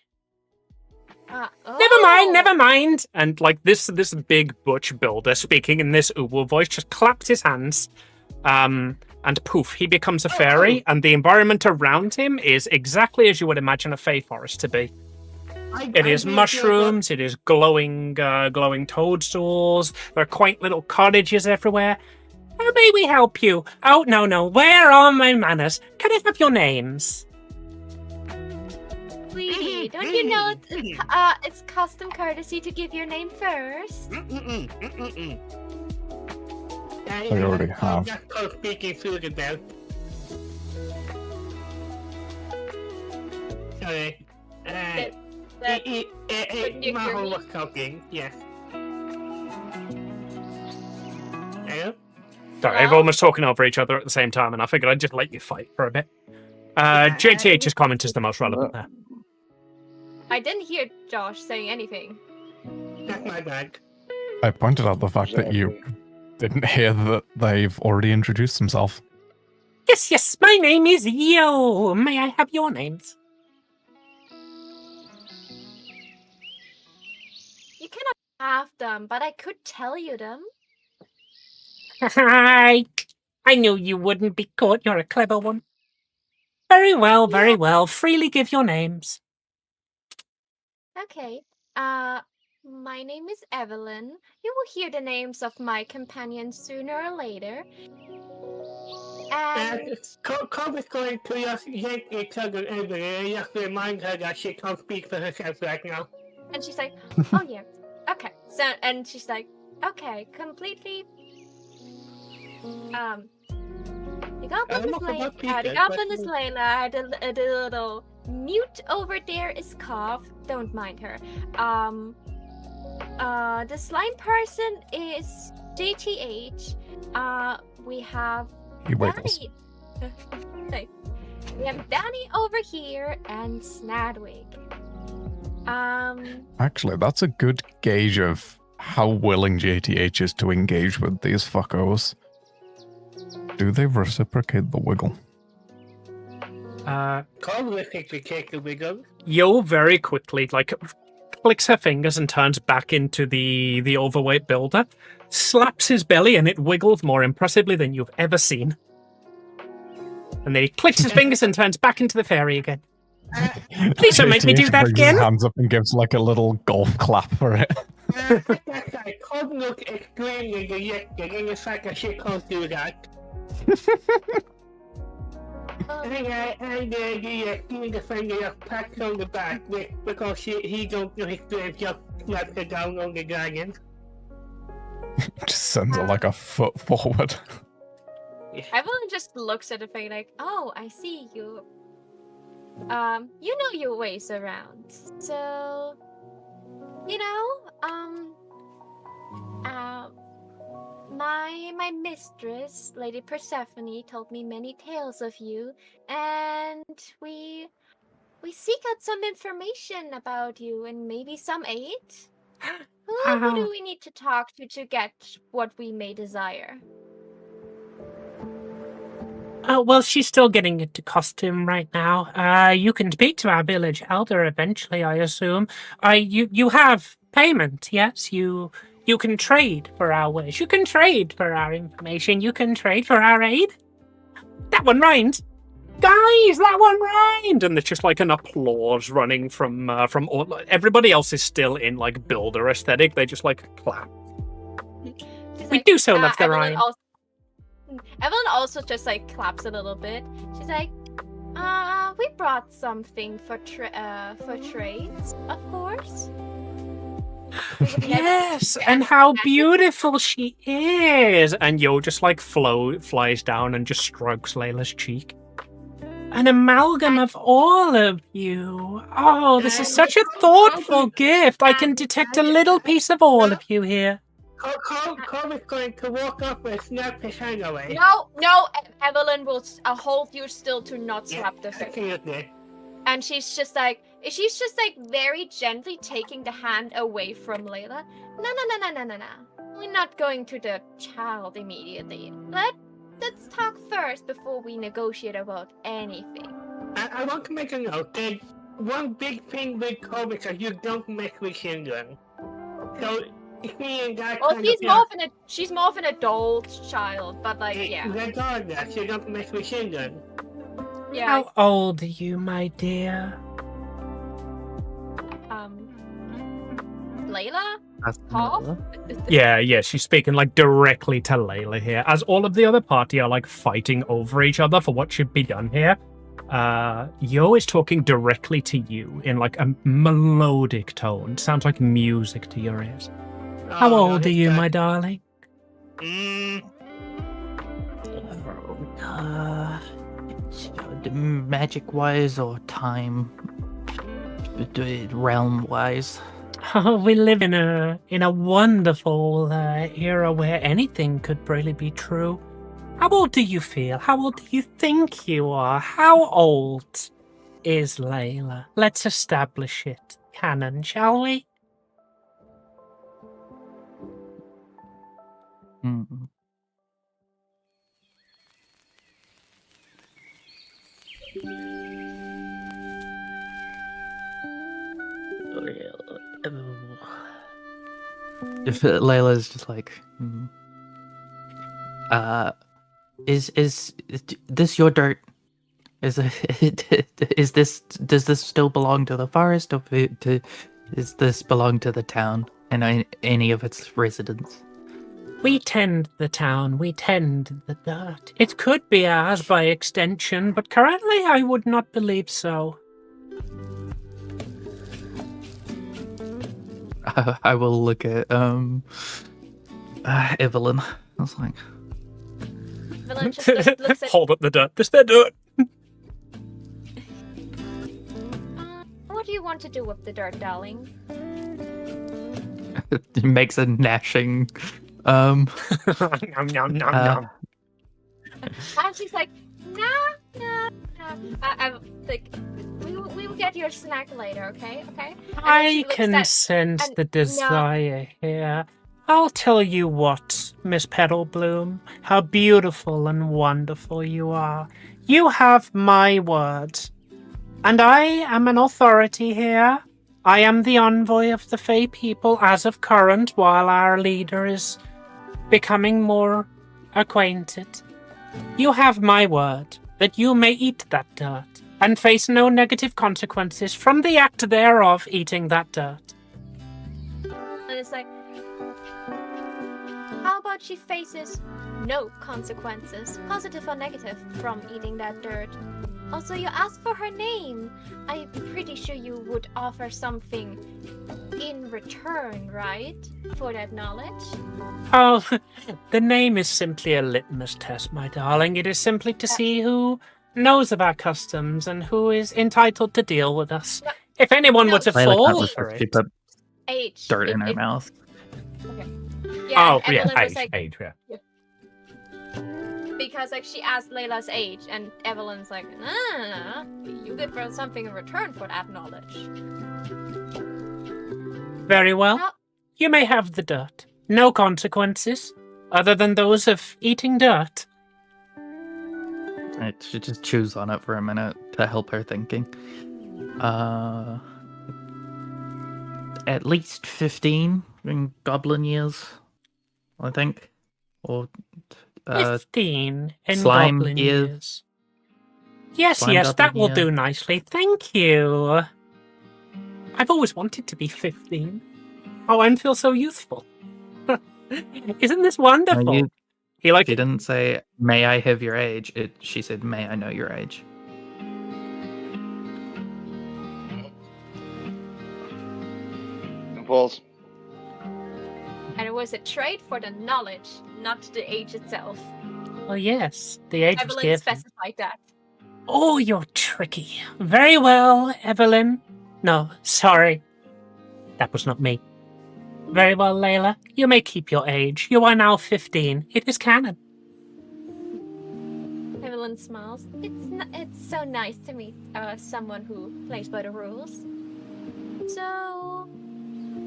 Never mind. And like this big butch builder speaking in this Uwu voice just claps his hands. And poof, he becomes a fairy, and the environment around him is exactly as you would imagine a fey forest to be. It is mushrooms, it is glowing toadstools, there are quaint little cottages everywhere. How may we help you? Oh, no, where are my manners? Can I have your names? Sweetie, don't you know it's custom courtesy to give your name first? I already have. Just speaking through the bell. sorry. That you hear Maho me? was talking, yes. Hello? Sorry, everyone was talking over each other at the same time, and I figured I'd just let you fight for a bit. JTH's comment is the most relevant there. I didn't hear Josh saying anything. That's my bad. I pointed out the fact that you didn't hear that they've already introduced themselves. Yes, my name is Yo. May I have your names? You cannot have them, but I could tell you them. I knew you wouldn't be caught. You're a clever one. Very well. Freely give your names. Okay. My name is Evelyn. You will hear the names of my companions sooner or later. And Cobb is going to just yank each other Evelyn and just remind her that she can't speak for herself right now. and she's like, oh yeah, okay. So and she's like, okay, completely. The goblin is Layla. The little mute over there is Cough. Don't mind her. The slime person is JTH. We have He wiggles. Danny. We have Danny over here and Snadwig. Actually, that's a good gauge of how willing JTH is to engage with these fuckos. Do they reciprocate the wiggle? Cobb reciprocate the wiggle. Yo very quickly, clicks her fingers and turns back into the overweight builder, slaps his belly, and it wiggles more impressively than you've ever seen. And then he clicks his fingers and turns back into the fairy again. Please don't make me do that brings again. His hands up and gives like a little golf clap for it. Cobb looks extremely dejected, and it's like she can't do that. And the finger just pats on the back because he don't know his strength, just slaps her down on the dragon. Just sends it like a foot forward. Evelyn just looks at the thing like, oh, I see you. You know your ways around. So, my mistress, Lady Persephone, told me many tales of you, and we seek out some information about you and maybe some aid. Who do we need to talk to get what we may desire? Well, she's still getting into costume right now. You can speak to our village elder eventually, I assume. You have payment, yes? You can trade for our wish. You can trade for our information. You can trade for our aid. That one rhymed. Guys, that one rhymed! And there's just like an applause running from all. Everybody else is still in like builder aesthetic. They just like clap. We do so love the rhyme. Evelyn also just like claps a little bit. She's like, we brought something for trades, of course. Yes, and how beautiful she is! And Yo just like flies down and just strokes Layla's cheek. An amalgam of all of you. Oh, this is such a thoughtful gift. I can detect a little piece of all of you here. Cobb is going to walk up and snap his hand away. No, Evelyn will hold you still to not slap the face. And she's just like very gently taking the hand away from Layla. No. We're not going to the child immediately. Let's talk first before we negotiate about anything. I want to make a note that one big thing with Cobb is that you don't mess with children. So she's more of an adult child, but yeah. Regardless, you don't mess with children. Yeah. How old are you, my dear? Layla? Cobb? Yeah, she's speaking like directly to Layla here, as all of the other party are like fighting over each other for what should be done here. Yo is talking directly to you in like a melodic tone. Sounds like music to your ears. How old are you, my darling? Magic-wise or time? realm-wise? Oh, we live in a wonderful era where anything could really be true. How old do you feel? How old do you think you are? How old is Layla? Let's establish it. Canon, shall we? Hmm. If Layla's just like, is this your dirt? Is this, does this still belong to the forest, or does this belong to the town and any of its residents? We tend the town, we tend the dirt. It could be ours by extension, but currently I would not believe so. I will look at Evelyn. I was like, Evelyn just looks at. Hold up the dirt. This their dirt. What do you want to do with the dirt, darling? he makes a gnashing. Nom, nom, nom, nom. And she's like, nah. I'm like, we will get your snack later, okay? Okay. I can sense the desire here. I'll tell you what, Miss Petalbloom, how beautiful and wonderful you are. You have my word. And I am an authority here. I am the envoy of the Fae people as of current, while our leader is becoming more acquainted. You have my word that you may eat that dirt and face no negative consequences from the act thereof eating that dirt. And it's like, how about she faces no consequences, positive or negative, from eating that dirt? Also, you asked for her name. I'm pretty sure you would offer something in return, right? For that knowledge? Oh, the name is simply a litmus test, my darling. It is simply to see who knows of our customs and who is entitled to deal with us. No. If anyone were to Layla fall can't for resist. She it... put Age. dirt in her mouth. Okay. Yeah, Oh, yeah, Evelyn was age, yeah. Because like she asked Layla's age, and Evelyn's like, nah, you give her something in return for that knowledge. Very well. Now, You may have the dirt. No consequences, other than those of eating dirt. She just chews on it for a minute to help her thinking. At least 15 in goblin years, I think. Or 15 in slime goblin years. years. Yes, Slime yes, that goblin will year. do nicely. Thank you. I've always wanted to be 15. Oh, I feel so youthful. Isn't this wonderful? you- He like She didn't say, "May I have your age?" She said, "May I know your age?" Impulse. and it was a trade for the knowledge, not the age itself. Well, yes, the age was Evelyn given. specified that. Oh, you're tricky. Very well, Evelyn. No, sorry. That was not me. Very well, Layla. You may keep your age. You are now 15. It is canon. Evelyn smiles. It's so nice to meet someone who plays by the rules. So,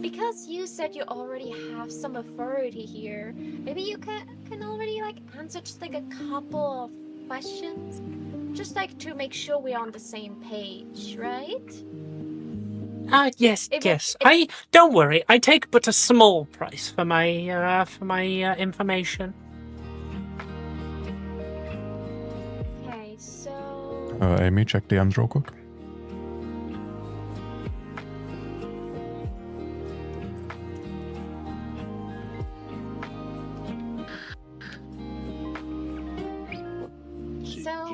because you said you already have some authority here, maybe you can already like answer just like a couple of questions, just like to make sure we're on the same page, right? Yes, If- yes. I don't worry. I take but a small price for my information. Okay, so Amy, check DMs real quick.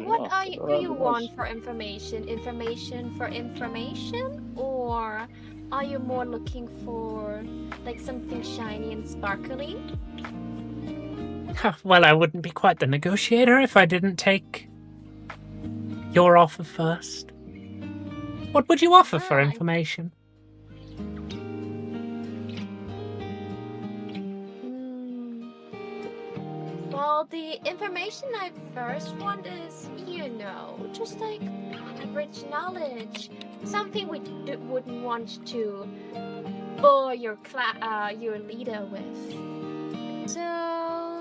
what do you want for information? Information for information, or are you more looking for like something shiny and sparkly? Well, I wouldn't be quite the negotiator if I didn't take your offer first. What would you offer for information? Well, the information I first want is, just like average knowledge. Something we wouldn't want to bore your leader with. So,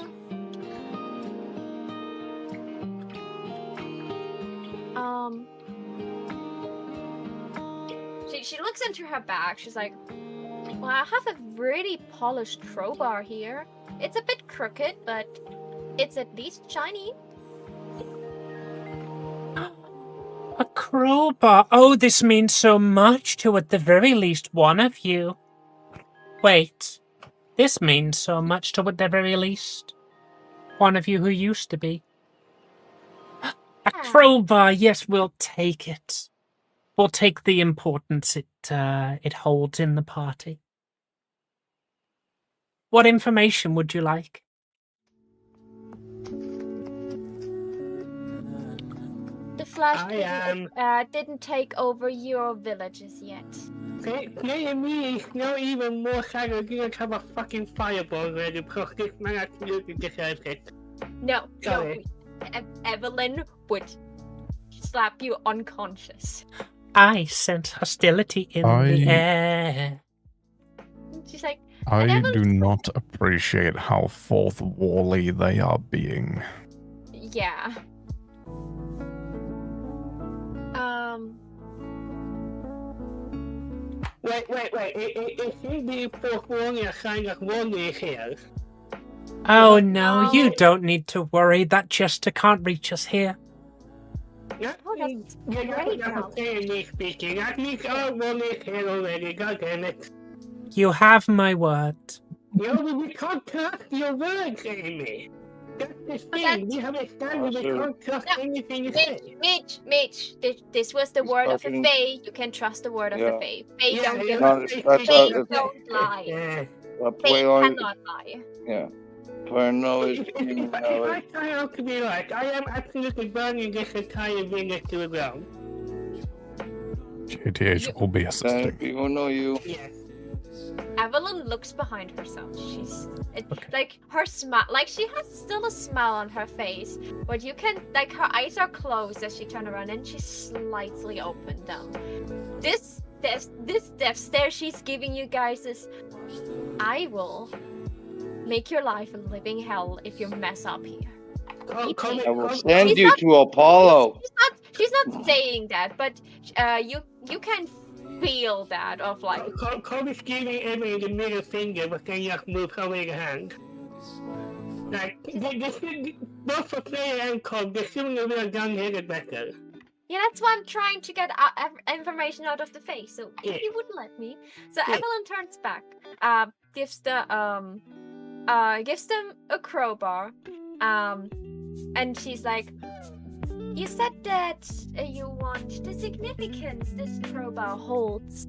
she looks into her bag. She's like, well, I have a really polished crowbar here. It's a bit crooked, but it's at least shiny. A crowbar. Oh, this means so much to at the very least one of you. Wait, this means so much to at the very least one of you who used to be. A crowbar, yes, we'll take it. We'll take the importance it holds in the party. What information would you like? The Flash didn't take over your villages yet. Me is not even more sad than you have a fucking fireball ready because this man absolutely deserves it. No. Evelyn would slap you unconscious. I sense hostility in the air. She's like, I do not appreciate how forth-wally they are being. Yeah. Wait. Is he being forth-wally a sign of Wally here? Oh no, you don't need to worry. That jester can't reach us here. You're not saying me speaking. That means Wally is here already. God damn it. You have my word. We can't trust your words, Amy. That's the thing. We have established we can't trust anything you say. Mitch, this was the word of a fae. You can trust the word of a fae. Fae don't lie. Fae cannot lie. Yeah. Paranoid. If I try out to be right, I am absolutely burning this entire village to the ground. JTH will be assisting. People know you. Yes. Evelyn looks behind herself. Like her smile, like she has still a smile on her face, but you can, like, her eyes are closed as she turns around and she slightly opened them. This death stare she's giving you guys is, I will make your life a living hell if you mess up here. I will send you to Apollo. She's not saying that, but you can feel that of like. Kobe's giving Emily the middle finger, but then just move her with her hand. Like, both for player and Kobe, they're shooting a bit gun-headed better. Yeah, that's why I'm trying to get information out of the face. So if you would let me, so Evelyn turns back, gives them a crowbar, and she's like, "You said that you want the significance this crowbar holds.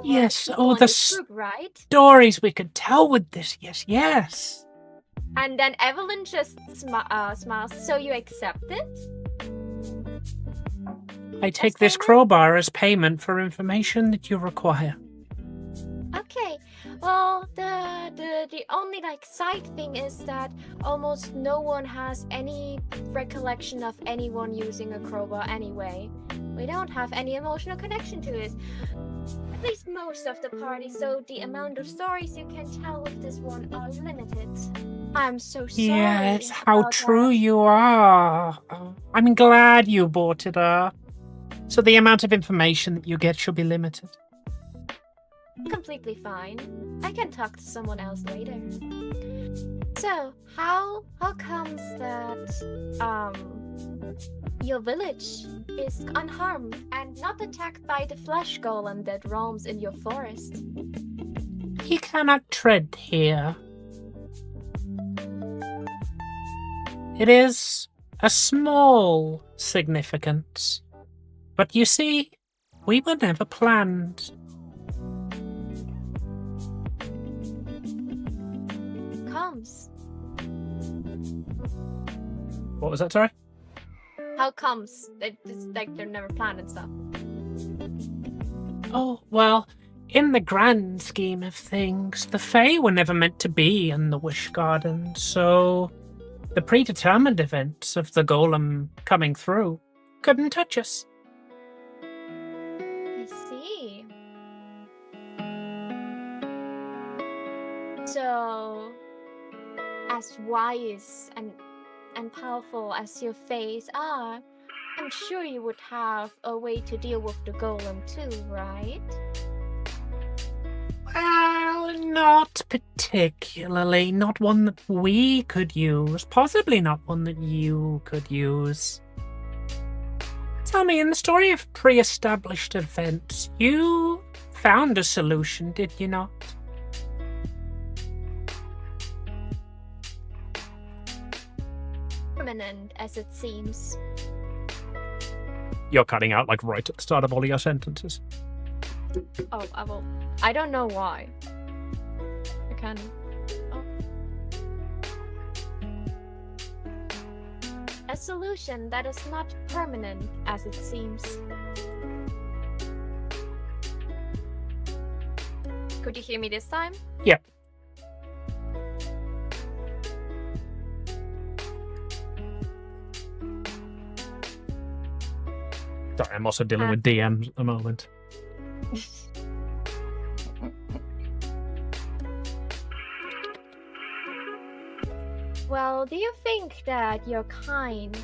Yes, the group, right? Stories we could tell with this. Yes. And then Evelyn just smiles. So you accept it? I take this crowbar as payment for information that you require. Okay. Well, the only side thing is that almost no one has any recollection of anyone using a crowbar anyway. We don't have any emotional connection to it. At least most of the party, so the amount of stories you can tell with this one are limited. I'm so sorry. Yes, how true you are. I'm glad you brought it up. So the amount of information that you get should be limited. Completely fine. I can talk to someone else later. So, how comes that your village is unharmed and not attacked by the flesh golem that roams in your forest? He cannot tread here. It is a small significance. But you see, we were never planned. Comes. What was that, sorry? How comes? They're never planned and stuff. Oh, well, in the grand scheme of things, the Fae were never meant to be in the Wish Garden, so the predetermined events of the golem coming through couldn't touch us. I see. So, as wise and powerful as your fays are, I'm sure you would have a way to deal with the golem too, right? Well, not particularly. Not one that we could use. Possibly not one that you could use. Tell me, in the story of pre-established events, you found a solution, did you not? Permanent as it seems. You're cutting out like right at the start of all of your sentences. Oh, I don't know why. I can. Oh. A solution that is not permanent as it seems. Could you hear me this time? Yep. Sorry, I'm also dealing with DMs at the moment. Well, do you think that your kind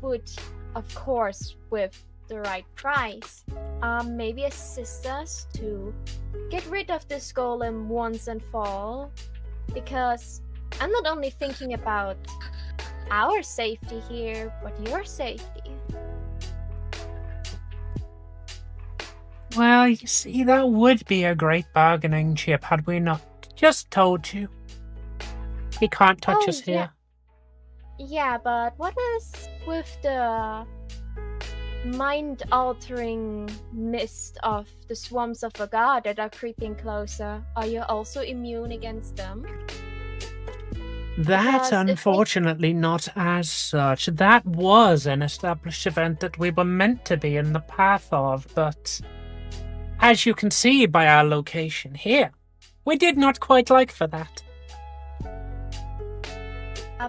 would, of course, with the right price, maybe assist us to get rid of this golem once and for all? Because I'm not only thinking about our safety here, but your safety. Well, you see, that would be a great bargaining chip had we not just told you. He can't touch us here. Yeah, but what is with the mind-altering mist of the swarms of Vagar that are creeping closer? Are you also immune against them? That's unfortunately not as such. That was an established event that we were meant to be in the path of, but as you can see by our location here, we did not quite like for that.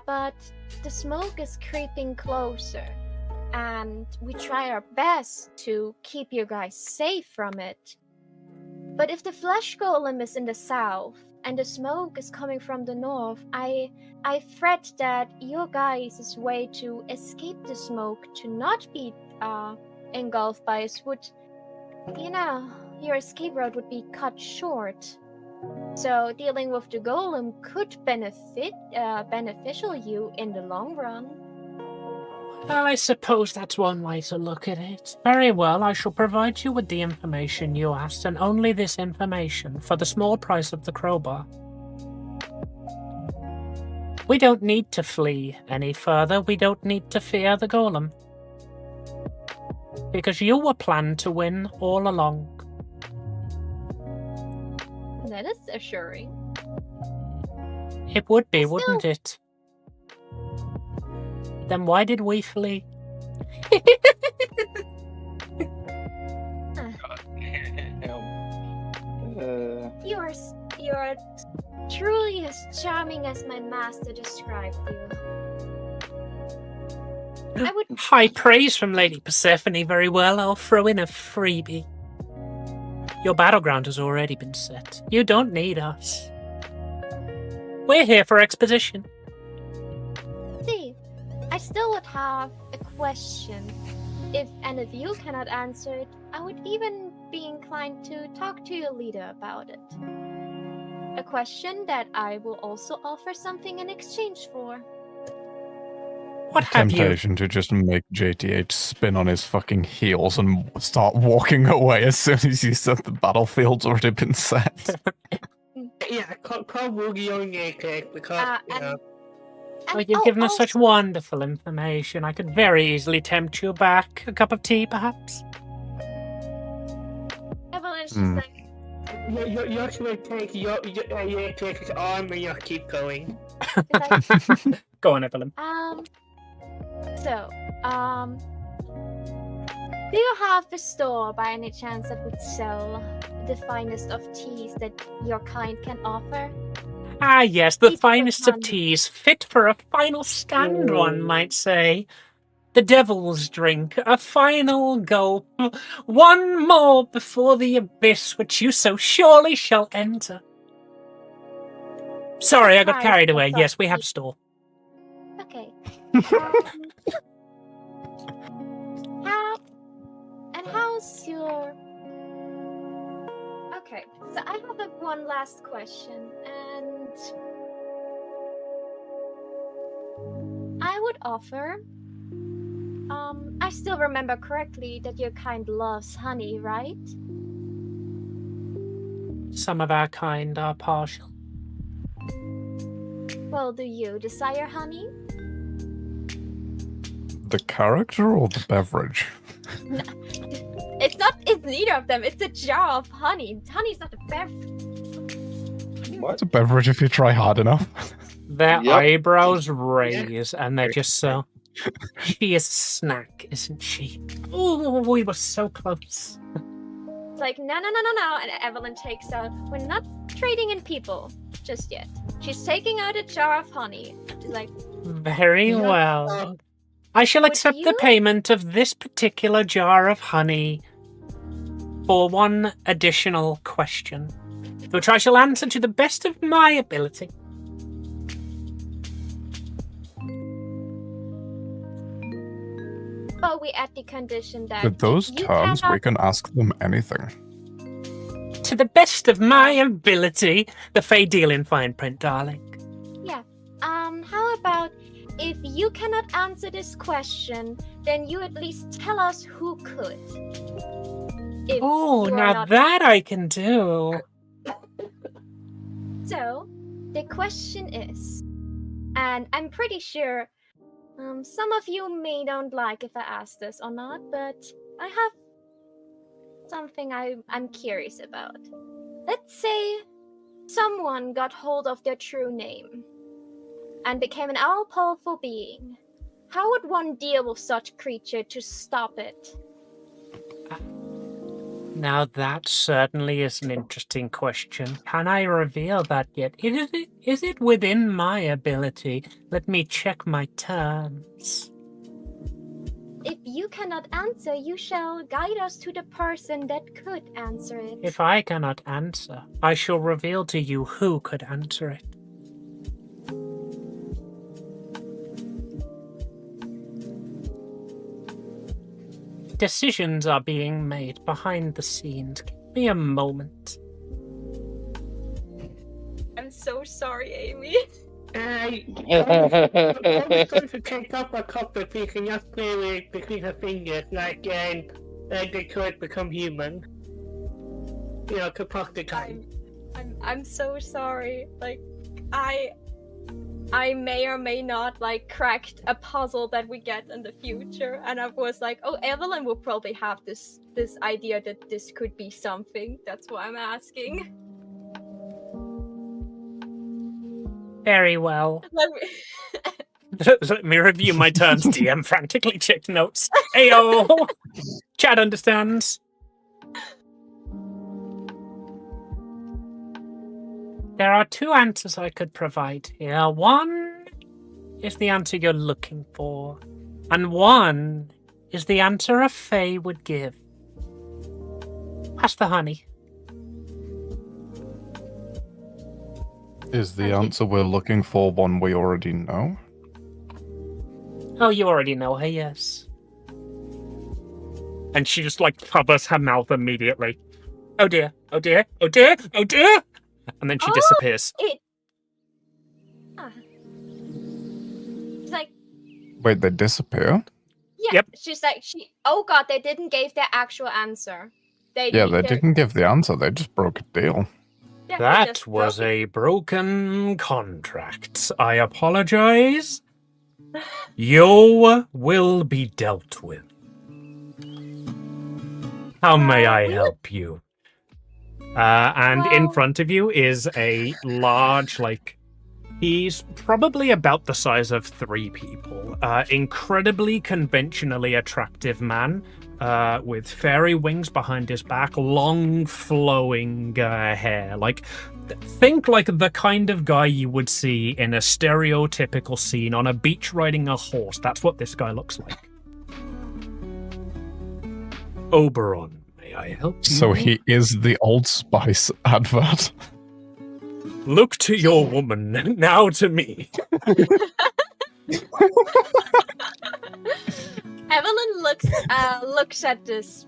But the smoke is creeping closer, and we try our best to keep you guys safe from it. But if the flesh golem is in the south, and the smoke is coming from the north, I fret that your guys' way to escape the smoke, to not be engulfed by us, would, your escape route would be cut short. So dealing with the golem could beneficial you in the long run. Well, I suppose that's one way to look at it. Very well, I shall provide you with the information you asked, and only this information, for the small price of the crowbar. We don't need to flee any further. We don't need to fear the golem. Because you were planned to win all along. That is assuring. It would be, wouldn't it? Then why did we flee? You're truly as charming as my master described you. I would High praise from Lady Persephone. Very well, I'll throw in a freebie. Your battleground has already been set. You don't need us. We're here for exposition. see. I still would have a question. If any of you cannot answer it, I would even be inclined to talk to your leader about it. A question that I will also offer something in exchange for. What have you? Temptation to just make JTH spin on his fucking heels and start walking away as soon as you said the battlefield's already been set. Yeah, probably only because Well, you've given us such wonderful information. I could very easily tempt you back. A cup of tea, perhaps? Evelyn's just like, you're going to take your arm and you'll keep going. Go on, Evelyn. Do you have a store by any chance that would sell the finest of teas that your kind can offer? Ah, yes, the Teas with finest of honey. teas, fit for a final stand, one might say. The devil's drink, a final gulp, one more before the abyss which you so surely shall enter. Sorry, I got Price carried of away. such Yes, we have tea. store. Okay. How's your... Okay, so I have one last question, and I would offer... I still remember correctly that your kind loves honey, right? Some of our kind are partial. Well, do you desire honey? The character or the beverage? It's neither of them. It's a jar of honey. Honey's not a beverage. It's a beverage if you try hard enough. Their Yep. eyebrows raise, and they're just so... She is a snack, isn't she? Oh, we were so close. It's like, no. And Evelyn takes out, we're not trading in people just yet. She's taking out a jar of honey. She's like, Very Yeah. well. I shall Would accept the you- payment of this particular jar of honey for one additional question, which I shall answer to the best of my ability. but we add the condition that With those you terms, we cannot- can ask them anything. To the best of my ability, the Fey deal in fine print, darling. How about if you cannot answer this question, then you at least tell us who could. If Oh, you are now not- that I can do. So, the question is, and I'm pretty sure some of you may don't like if I ask this or not, but I have something I'm curious about. Let's say someone got hold of their true name and became an all-powerful being. How would one deal with such creature to stop it? Now that certainly is an interesting question. Can I reveal that yet? Is it within my ability? Let me check my terms. If you cannot answer, you shall guide us to the person that could answer it. If I cannot answer, I shall reveal to you who could answer it. Decisions are being made behind the scenes. Give me a moment. I'm so sorry, Amy. I was going to take up a couple of things and just play with between her fingers, like they could become human. You know, to pass the time. I'm so sorry. Like, I may or may not like cracked a puzzle that we get in the future, and I was like, oh, Evelyn will probably have this idea that this could be something. That's why I'm asking. Very well. Let me- Let me review my terms. DM frantically checked notes. Ayo! Chad understands. There are two answers I could provide here. One is the answer you're looking for, and one is the answer a Fae would give. Pass the honey. Is the answer we're looking for one we already know? Oh, you already know her, yes. And she just like covers her mouth immediately. Oh dear, oh dear, oh dear, oh dear! And then she Oh! disappears. It's like, Wait, they disappear? yeah. Yep. She's like, oh god, they didn't give their actual answer. Yeah, they didn't give the answer, they just broke a deal. Yeah, they That just was broke it. a broken contract. I apologize. You will be dealt with. How may I help you? And in Well- front of you is a large, like, He's probably about the size of 3 people. Incredibly conventionally attractive man, with fairy wings behind his back, long flowing hair. Like, think like the kind of guy you would see in a stereotypical scene on a beach riding a horse. That's what this guy looks like. Oberon, may I help you? So he is the Old Spice advert. Look to your woman, now to me. Evelyn looks at this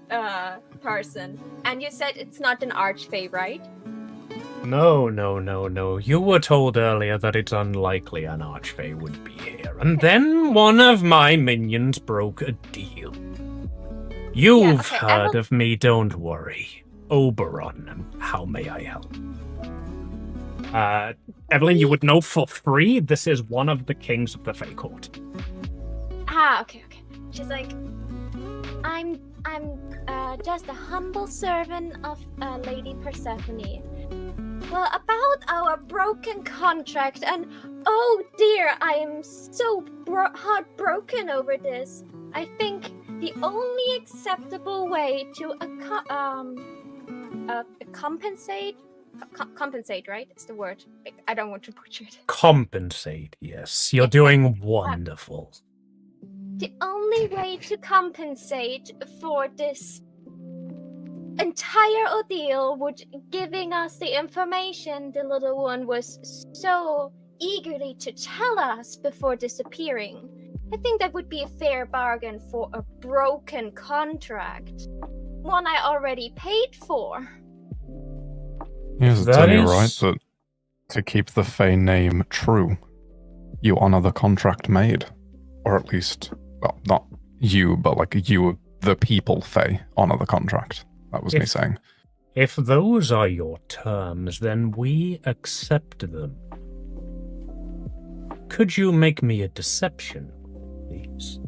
person, and you said it's not an archfey, right? No. You were told earlier that it's unlikely an archfey would be here, and then one of my minions broke a deal. You've heard of me, don't worry. Oberon, how may I help? Evelyn, you would know for free, this is one of the kings of the Fae Court. Okay. She's like, I'm just a humble servant of Lady Persephone. Well, about our broken contract, and oh dear, I am so heartbroken over this. I think the only acceptable way to compensate, right? It's the word. I don't want to butcher it. Compensate, yes. You're doing wonderful. The only way to compensate for this entire ordeal would giving us the information the little one was so eagerly to tell us before disappearing. I think that would be a fair bargain for a broken contract. One I already paid for. Yes, it's only right that to keep the Fae name true, you honor the contract made. Or at least, well, not you, but like you, the people Fae, honor the contract. That was me saying. If those are your terms, then we accept them. Could you make me a deception, please?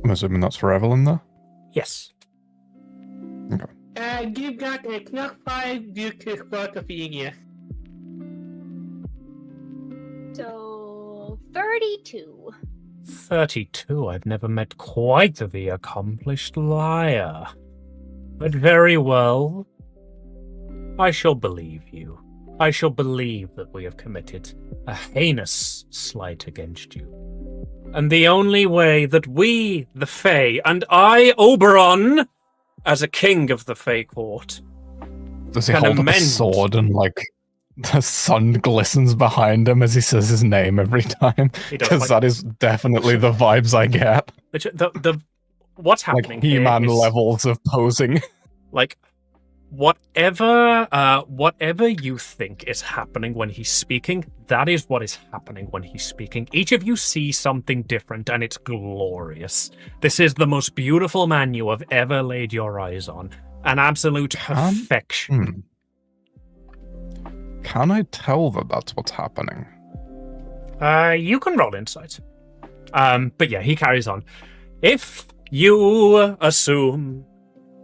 I'm assuming that's for Evelyn there? Yes. Okay. You got a plus 5 due to Spartophilia. So 32. 32. I've never met quite the accomplished liar. But very well. I shall believe you. I shall believe that we have committed a heinous slight against you. And the only way that we, the Fae, and I, Oberon, as a king of the Fae Court, does he hold up a sword and like the sun glistens behind him as he says his name every time? Because that is definitely the vibes I get. What's happening? Like He-Man levels of posing. Like whatever you think is happening when he's speaking, that is what is happening when he's speaking. Each of you see something different, and it's glorious. This is the most beautiful man you have ever laid your eyes on. An absolute perfection. Can I tell that that's what's happening? You can roll insight. But yeah, he carries on. If you assume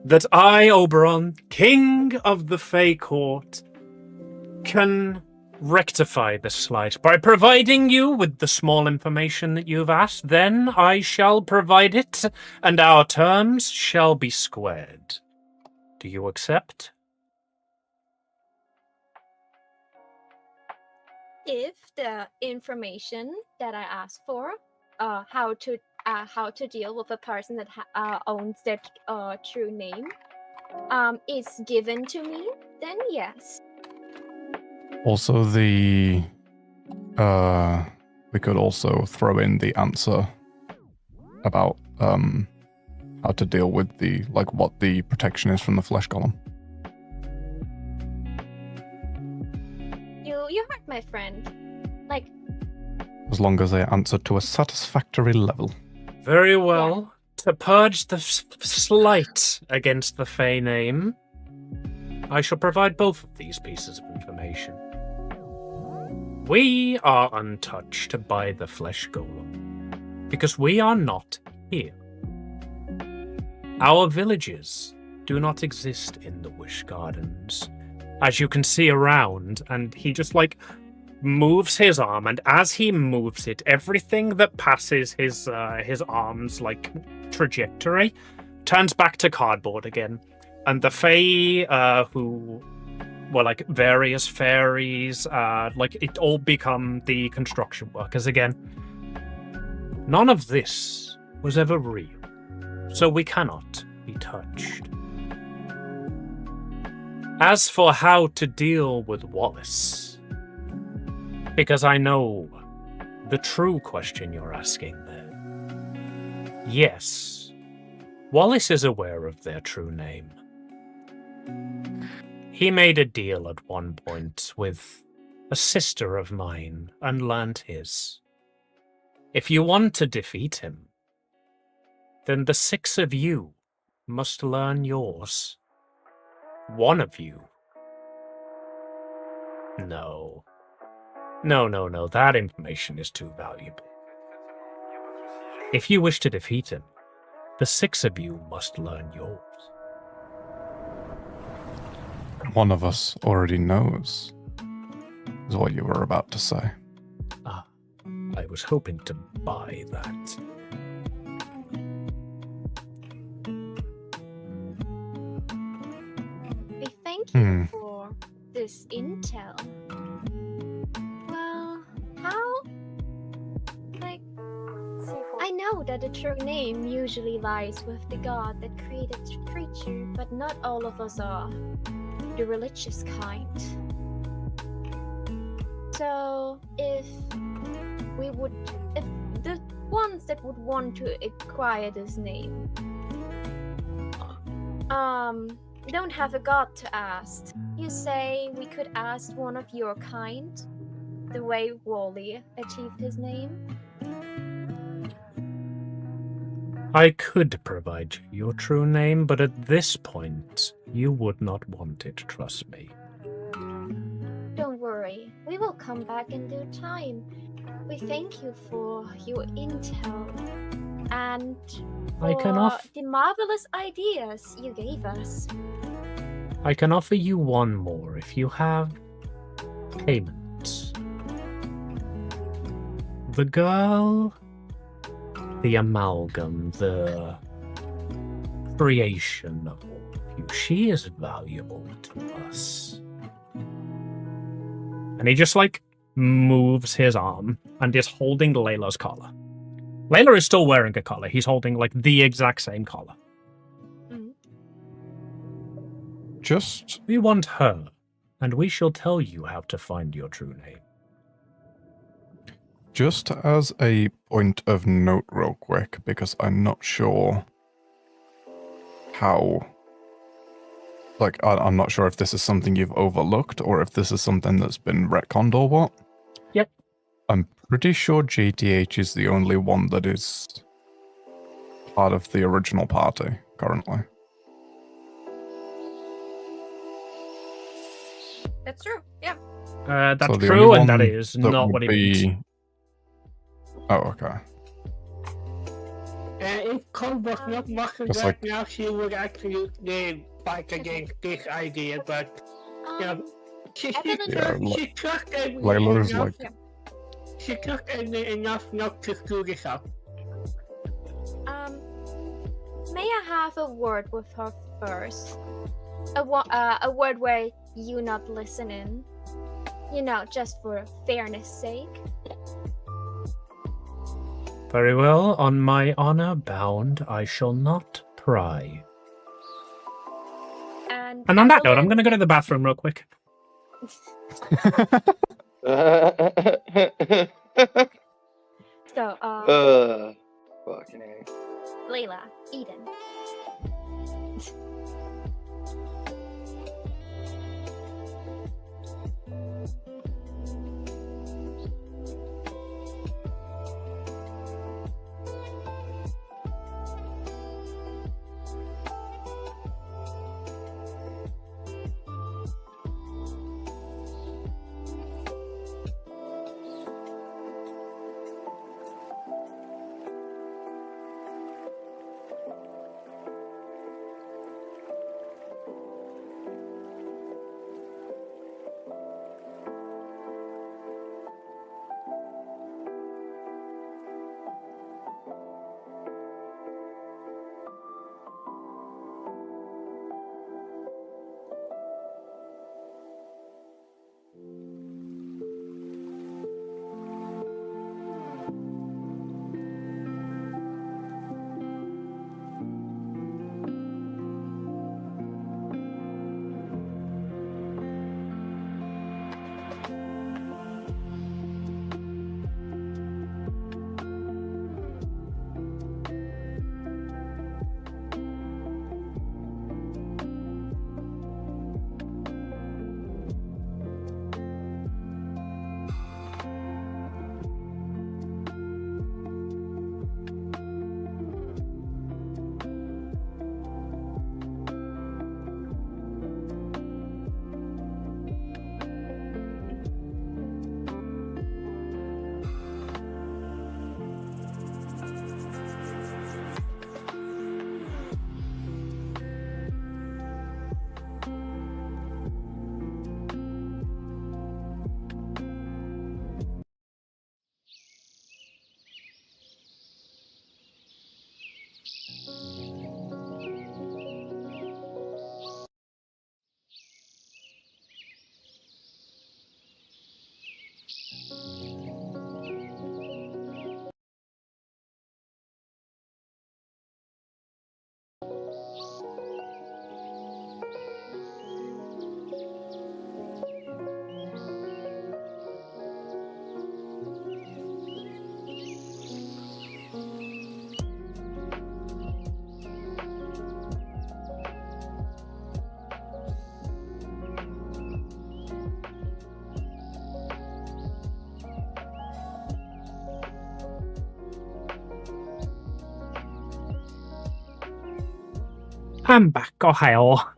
that I, Oberon, king of the Fae Court, can rectify this slight by providing you with the small information that you've asked, then I shall provide it, and our terms shall be squared. Do you accept? If the information that I asked for, how to deal with a person that owns their true name, is given to me, then yes. Also, we could also throw in the answer about how to deal with what the protection is from the flesh golem. You heard my friend. As long as they answer to a satisfactory level. Very well. Yeah. To purge the slight against the Fae name, I shall provide both of these pieces of information. We are untouched by the flesh golem, because we are not here. Our villages do not exist in the Wish Gardens. As you can see around, and he just like moves his arm, and as he moves it, everything that passes his arm's like trajectory turns back to cardboard again. And the Fae, who were like various fairies, like it all become the construction workers again. None of this was ever real, so we cannot be touched. As for how to deal with Wallace, because I know the true question you're asking there. Yes, Wallace is aware of their true name. He made a deal at one point with a sister of mine and learned his. If you want to defeat him, then the 6 of you must learn yours. One of you. No. No, that information is too valuable. If you wish to defeat him, the 6 of you must learn yours. One of us already knows, is what you were about to say. Ah, I was hoping to buy that. We thank you for this intel. Well, how? Like, I know that the true name usually lies with the god that created the creature, but not all of us are the religious kind. So, if the ones that would want to acquire this name, don't have a god to ask. You say we could ask one of your kind, the way Wally achieved his name? I could provide you your true name, but at this point, you would not want it, trust me. Don't worry, we will come back in due time. We thank you for your intel and for the marvelous ideas you gave us. I can offer you one more if you have payment. The girl, the amalgam, the creation of all of you, she is valuable to us. And he just like moves his arm and is holding Layla's collar. Layla is still wearing a collar. He's holding like the exact same collar. Just... We want her, and we shall tell you how to find your true name. Just as a point of note real quick, because I'm not sure how... Like, I'm not sure if this is something you've overlooked, or if this is something that's been retconned or what. Yep. I'm pretty sure JTH is the only one that is part of the original party, currently. That's true, yeah. That's So the true, only and that one is that not would what he be... means. Oh, okay. If Cole was not watching Just right like- now, she would actually fight against this idea, but you know, she took Layla's like... she took enough not to screw this up. May I have a word with her first? A word where you not listening. You know, just for fairness sake. Very well, on my honor bound, I shall not pry. And on that note, I'm going to go to the bathroom real quick. So, fucking A. Layla, Eden. I'm back. Oh, hell.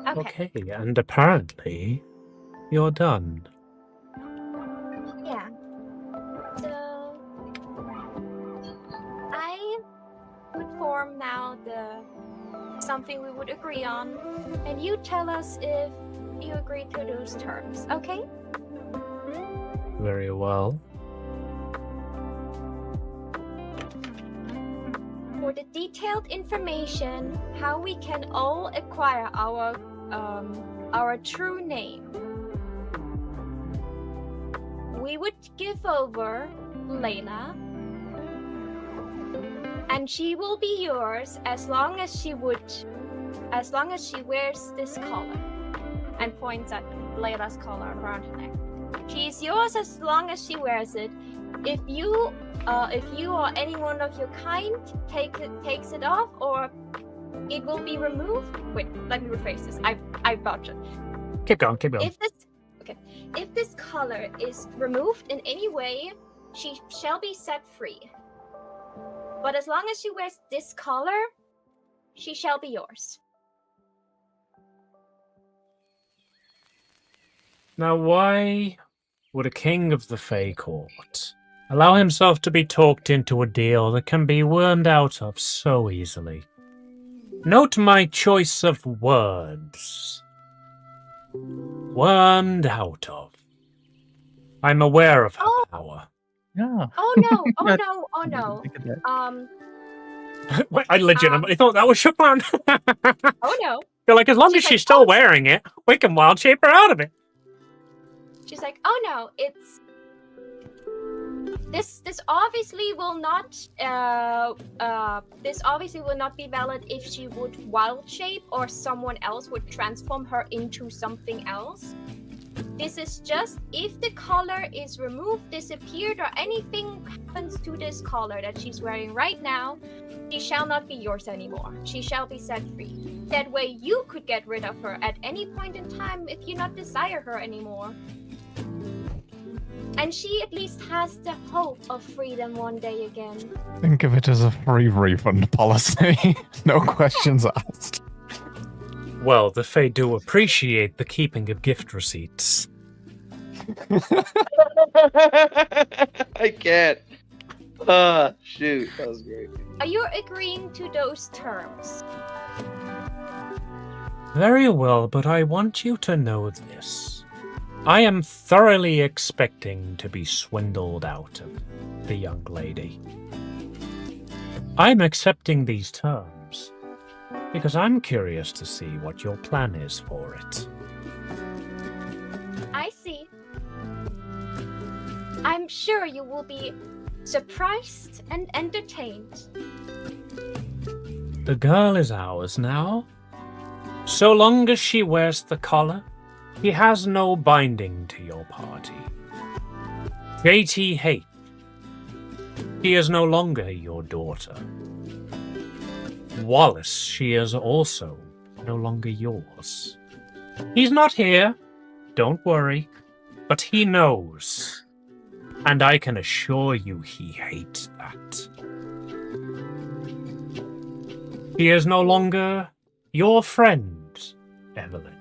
Okay. Okay, and apparently you're done. Yeah. So I would form now the something we would agree on, and you tell us if you agree to those terms, okay? Very well. For the detailed information, how we can all acquire our true name, we would give over Layla, and she will be yours as long as she wears this collar, and points at Layla's collar around her neck. She's yours as long as she wears it. If you or anyone of your kind takes it off, or it will be removed. Wait, let me rephrase this. I've botched it. Keep going, keep going. If this collar is removed in any way, she shall be set free. But as long as she wears this collar, she shall be yours. Now, why would a king of the Fae Court allow himself to be talked into a deal that can be wormed out of so easily? Note my choice of words. Wormed out of. I'm aware of her power. Yeah. Oh no! Oh no! Oh no! Wait, I legitimately thought that was your plan. Oh no! You're like, as long as She's she's like, still "Oh." wearing it, we can wild shape her out of it. She's like, oh no, it's this obviously will not be valid if she would wild shape or someone else would transform her into something else. This is just if the collar is removed, disappeared, or anything happens to this collar that she's wearing right now, she shall not be yours anymore. She shall be set free. That way you could get rid of her at any point in time if you not desire her anymore. And she at least has the hope of freedom one day again. Think of it as a free refund policy. No questions asked. Well, the Fae do appreciate the keeping of gift receipts. I can't. Ah, shoot. That was great. Are you agreeing to those terms? Very well, but I want you to know this. I am thoroughly expecting to be swindled out of the young lady. I'm accepting these terms because I'm curious to see what your plan is for it. I see. I'm sure you will be surprised and entertained. The girl is ours now. So long as she wears the collar, he has no binding to your party. JTH, she is no longer your daughter. Wallace, she is also no longer yours. He's not here, don't worry, but he knows. And I can assure you he hates that. He is no longer your friend, Evelyn.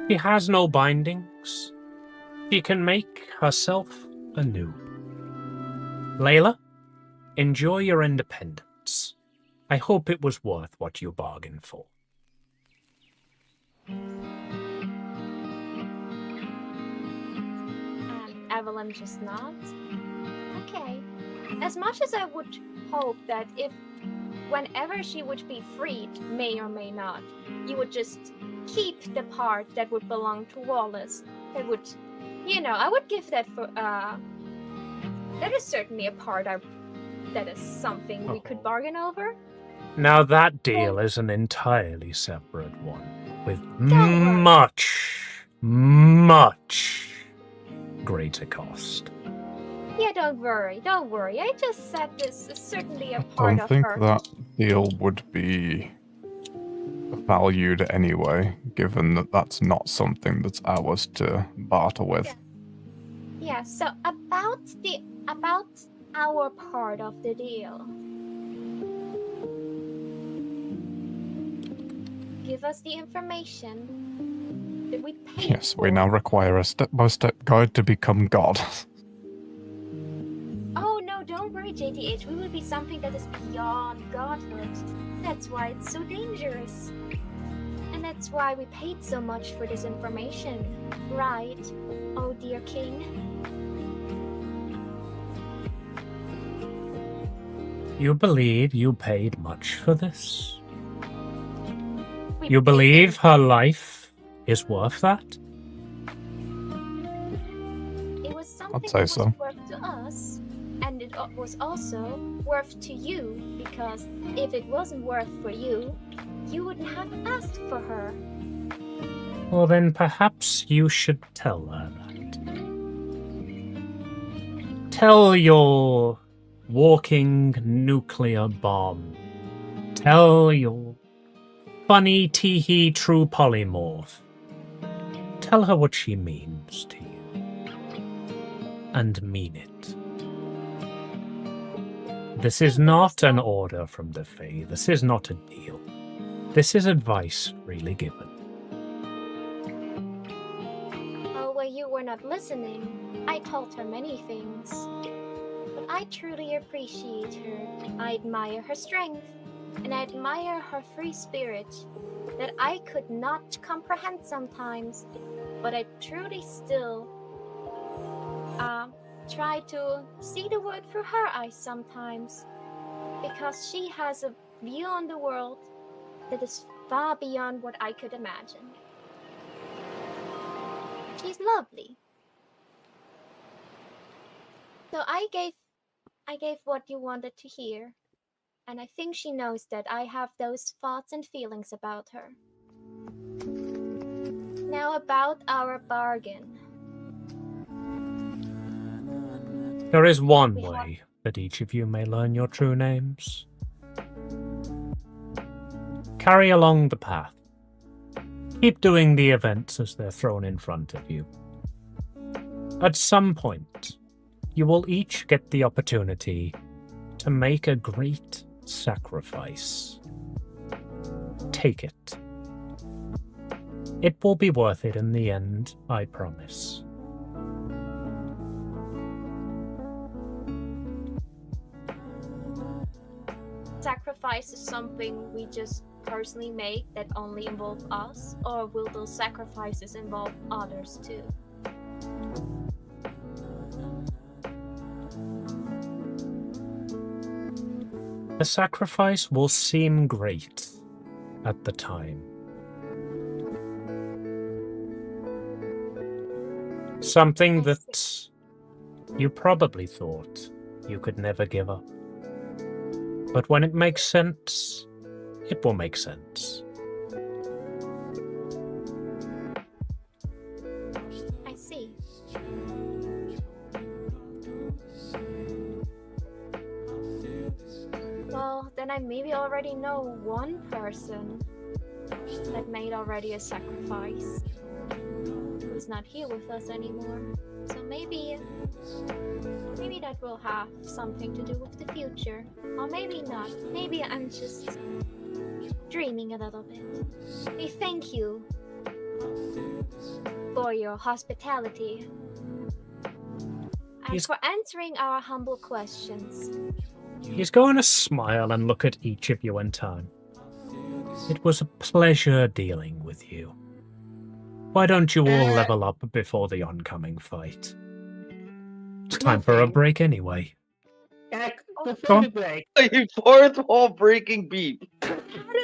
She has no bindings. She can make herself anew. Layla, enjoy your independence. I hope it was worth what you bargained for. Evelyn just nods. Okay. As much as I would hope that if whenever she would be freed, may or may not, you would just keep the part that would belong to Wallace. That would, I would give that for, that is certainly a part that is something we could bargain over. Now that deal is an entirely separate one, with Don't much greater cost. Yeah, don't worry. I just said this is certainly a I part don't of think her. that deal would be valued anyway, given that that's not something that's ours to barter with. Yeah, so about our part of the deal. Give us the information that we paid Yes, for. we now require a step-by-step guide to become God. Oh no, don't worry, JTH. We will be something that is beyond godhood. That's why it's so dangerous. And that's why we paid so much for this information. Right, oh dear king? You believe you paid much for this? We You paid believe her life is worth that? It was something say that was so. worth to us, and it was also worth to you, because if it wasn't worth for you, you wouldn't have asked for her. Well, then perhaps you should tell her that. Tell your walking nuclear bomb. Tell your funny teehee true polymorph. Tell her what she means to you. And mean it. This is not an order from the Fae. This is not a deal. This is advice freely given. Oh, well, you were not listening. I told her many things. But I truly appreciate her. I admire her strength, and I admire her free spirit that I could not comprehend sometimes, but I truly still try to see the world through her eyes sometimes, because she has a view on the world that is far beyond what I could imagine. She's lovely. So I gave what you wanted to hear, and I think she knows that I have those thoughts and feelings about her. Now about our bargain. There is one way that each of you may learn your true names. Carry along the path. Keep doing the events as they're thrown in front of you. At some point, you will each get the opportunity to make a great sacrifice. Take it. It will be worth it in the end, I promise. Sacrifice is something we just personally make that only involve us, or will those sacrifices involve others too? The sacrifice will seem great at the time. Something that you probably thought you could never give up. But when it makes sense, it will make sense. I see. Well, then I maybe already know one person that made already a sacrifice. Who's not here with us anymore. So maybe that will have something to do with the future. Or maybe not. Maybe I'm just dreaming a little bit. Hey, thank you for your hospitality. And for answering our humble questions. He's going to smile and look at each of you in turn. It was a pleasure dealing with you. Why don't you all level up before the oncoming fight? It's time for a break anyway. Before the break. A fourth wall breaking beep. That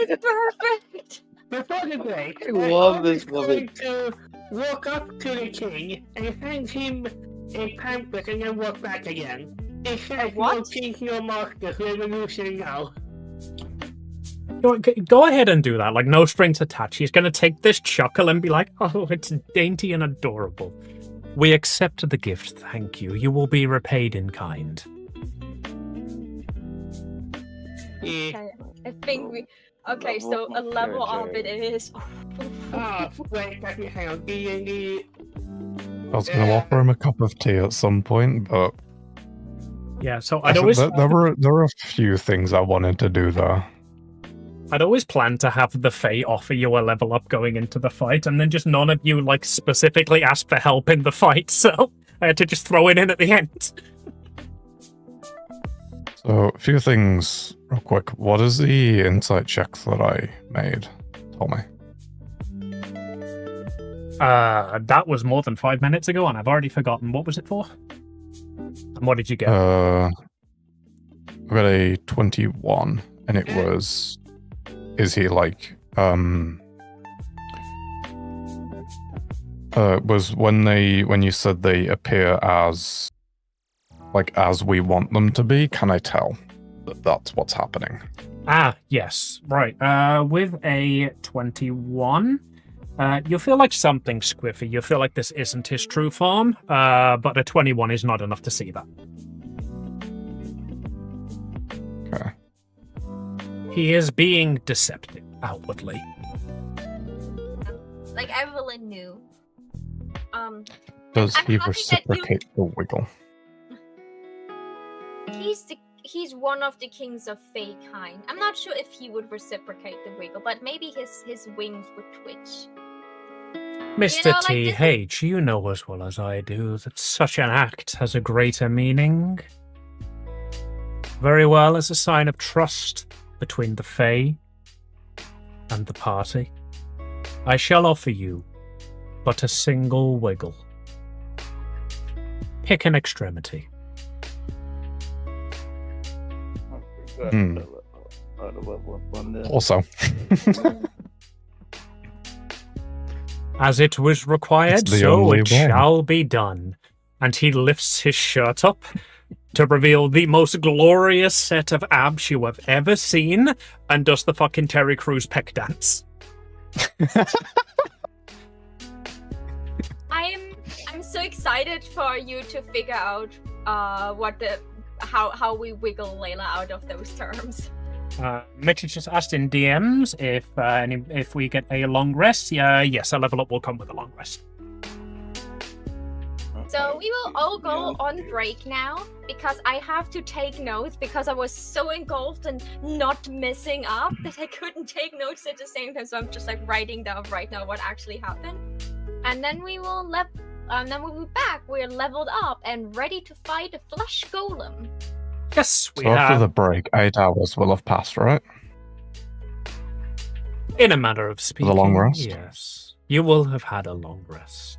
is perfect! Before the break, I love this going woman. to walk up to the king and hand him a pamphlet and then walk back again. It says, "No king, no master, revolution now." Go ahead and do that, like no strings attached. He's going to take this chuckle and be like, oh, it's dainty and adorable. We accept the gift, thank you. You will be repaid in kind. Okay, I think we... Okay, so a level up it is... Wait, let me hang on. DnD. I was going to offer him a cup of tea at some point, but... Yeah, so I'd always... There were a few things I wanted to do there. I'd always planned to have the Fae offer you a level up going into the fight, and then just none of you, like, specifically asked for help in the fight, so I had to just throw it in at the end. So, a few things real quick. What is the insight check that I made? Tell me. That was more than 5 minutes ago, and I've already forgotten. What was it for? And what did you get? I got a 21, and it was... Is he like, was when you said they appear as, like, as we want them to be, can I tell that that's what's happening? Ah, yes, right. With a 21, you feel like something squiffy. You feel like this isn't his true form, but a 21 is not enough to see that. Okay. He is being deceptive outwardly. Like Evelyn knew. Does I'm he happy reciprocate the wiggle? He's one of the kings of Fae kind. I'm not sure if he would reciprocate the wiggle, but maybe his wings would twitch. Mr. You know, like, TH, you know as well as I do that such an act has a greater meaning. Very well, as a sign of trust between the Fae and the party, I shall offer you but a single wiggle. Pick an extremity. Also. As it was required, so it shall be done. And he lifts his shirt up to reveal the most glorious set of abs you have ever seen, and does the fucking Terry Crews peck dance. I'm so excited for you to figure out how we wiggle Layla out of those terms. Mitch just asked in DMs if we get a long rest. Yes, a level up will come with a long rest. So we will all go on break now because I have to take notes because I was so engulfed and not messing up that I couldn't take notes at the same time. So I'm just like writing down right now what actually happened. And then we will then we'll be back. We're leveled up and ready to fight a flesh golem. Yes, we So after have. the break, 8 hours will have passed, right? In a matter of speaking, a long rest? yes. You will have had a long rest.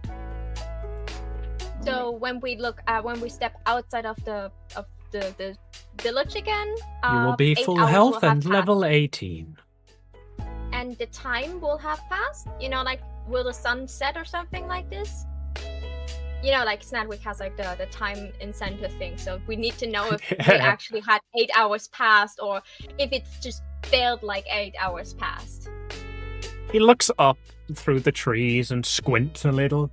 So when we step outside of the village again, You will be 8 full hours health will have and passed. level 18. And the time will have passed. You know, like will the sun set or something like this? You know, like Snadwick has like the time incentive thing, so we need to know if we actually had 8 hours passed or if it just felt like 8 hours passed. He looks up through the trees and squints a little.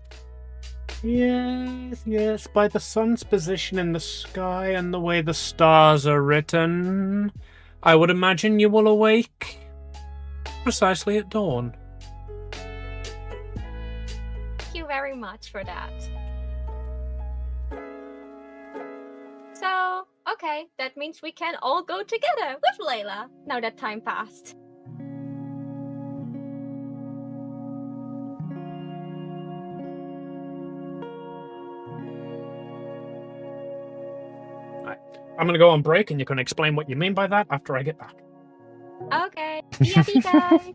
Yes, by the sun's position in the sky and the way the stars are written, I would imagine you will awake precisely at dawn. Thank you very much for that. So, okay, that means we can all go together with Layla, now that time passed. I'm going to go on break and you can explain what you mean by that after I get back. Okay, see guys!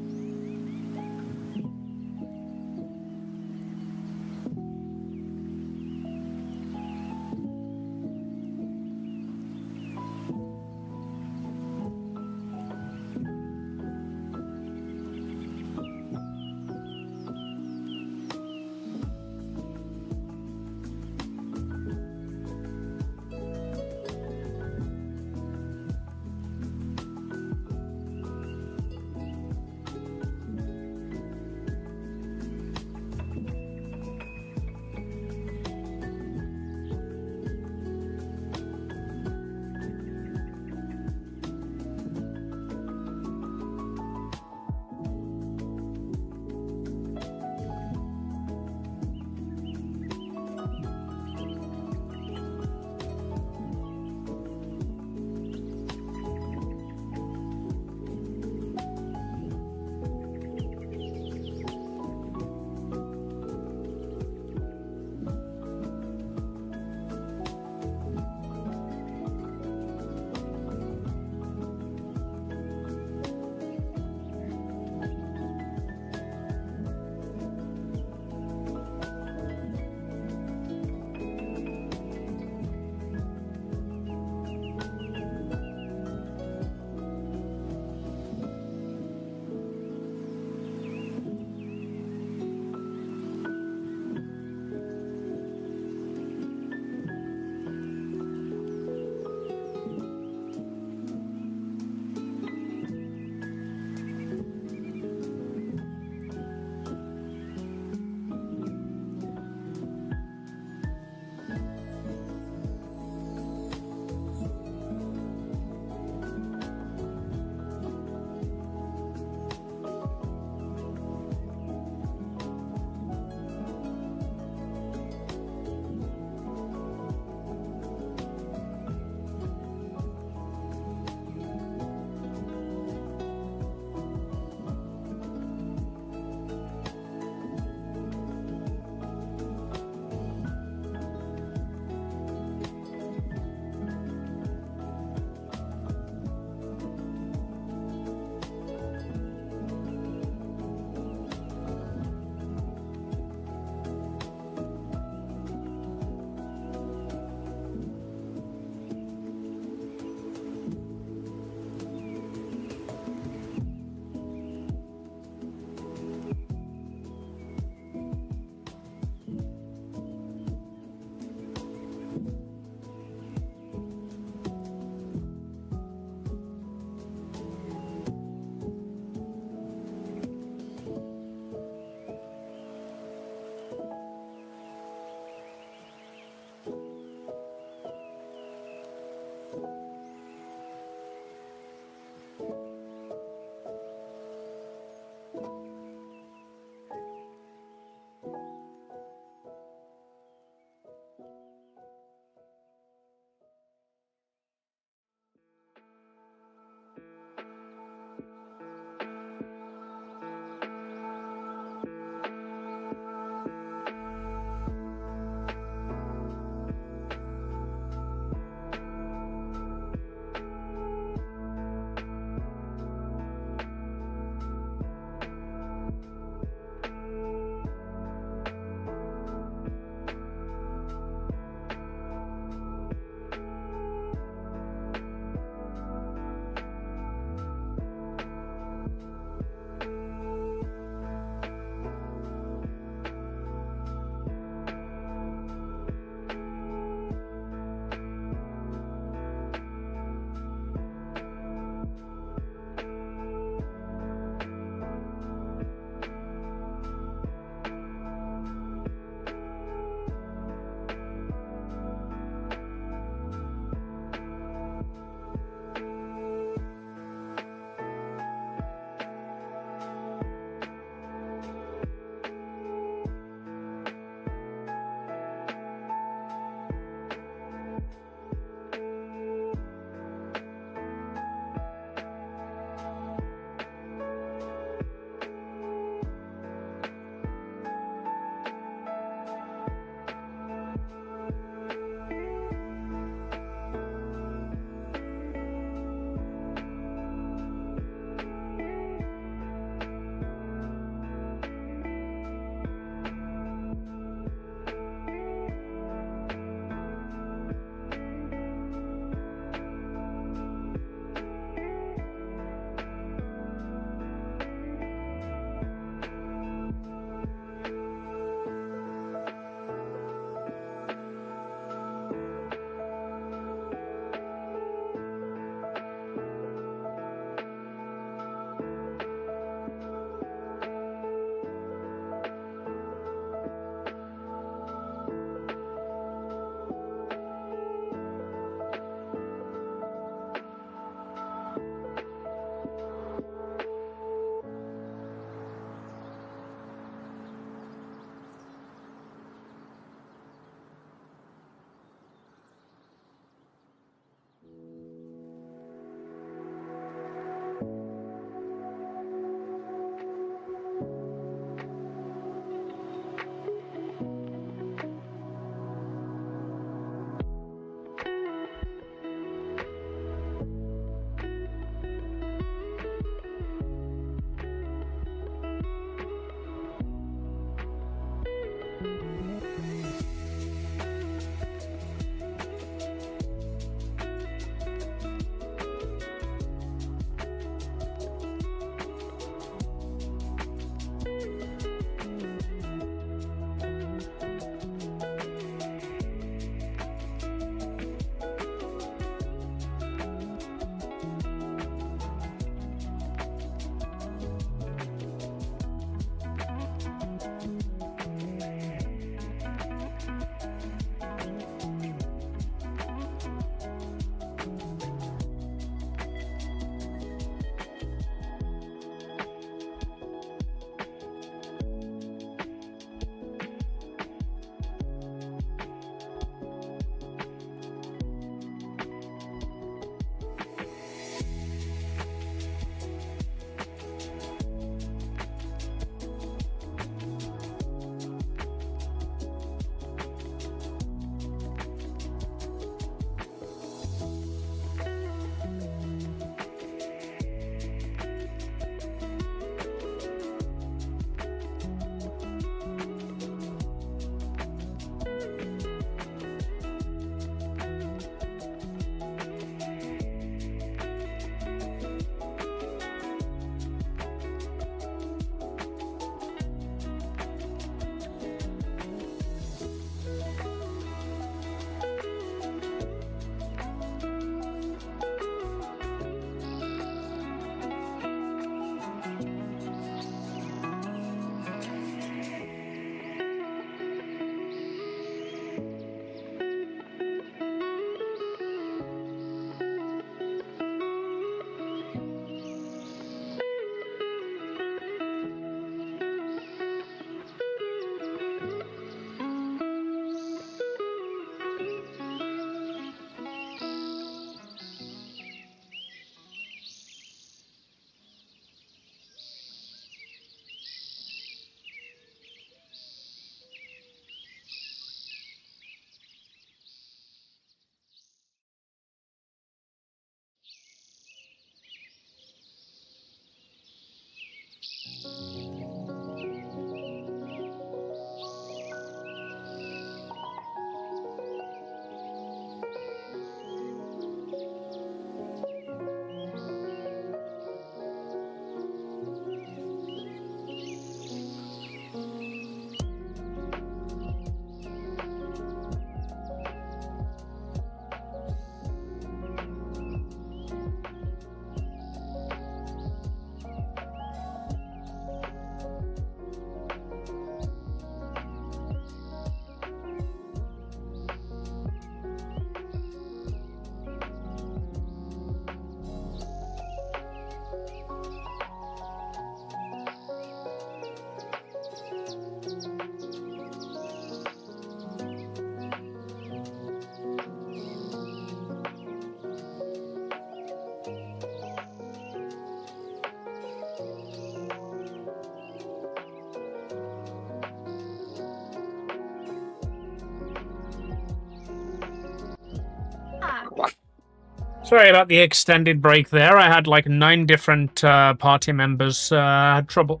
Sorry about the extended break there. I had like 9 different party members had trouble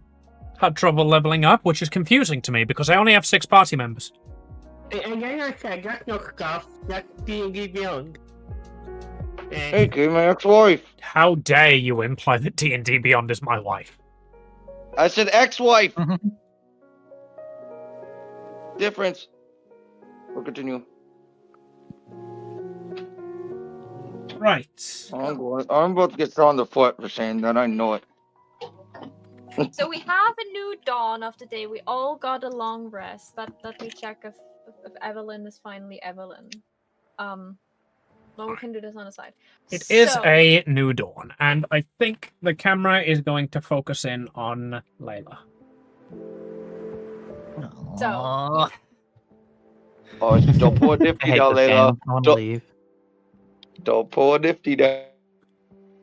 leveling up, which is confusing to me because I only have 6 party members. And then I said, that's no stuff. That's D&D Beyond. Hey, give my ex-wife. How dare you imply that D&D Beyond is my wife? I said ex-wife. Difference. We'll continue. Right. I'm about to get thrown the foot for saying that. I know it. So we have a new dawn of the day. We all got a long rest. Let me check if Evelyn is finally Evelyn. Well, we can do this on the side. It is a new dawn, and I think the camera is going to focus in on Layla. So. Oh, don't pull a nifty down, Layla. Don't pull a nifty down.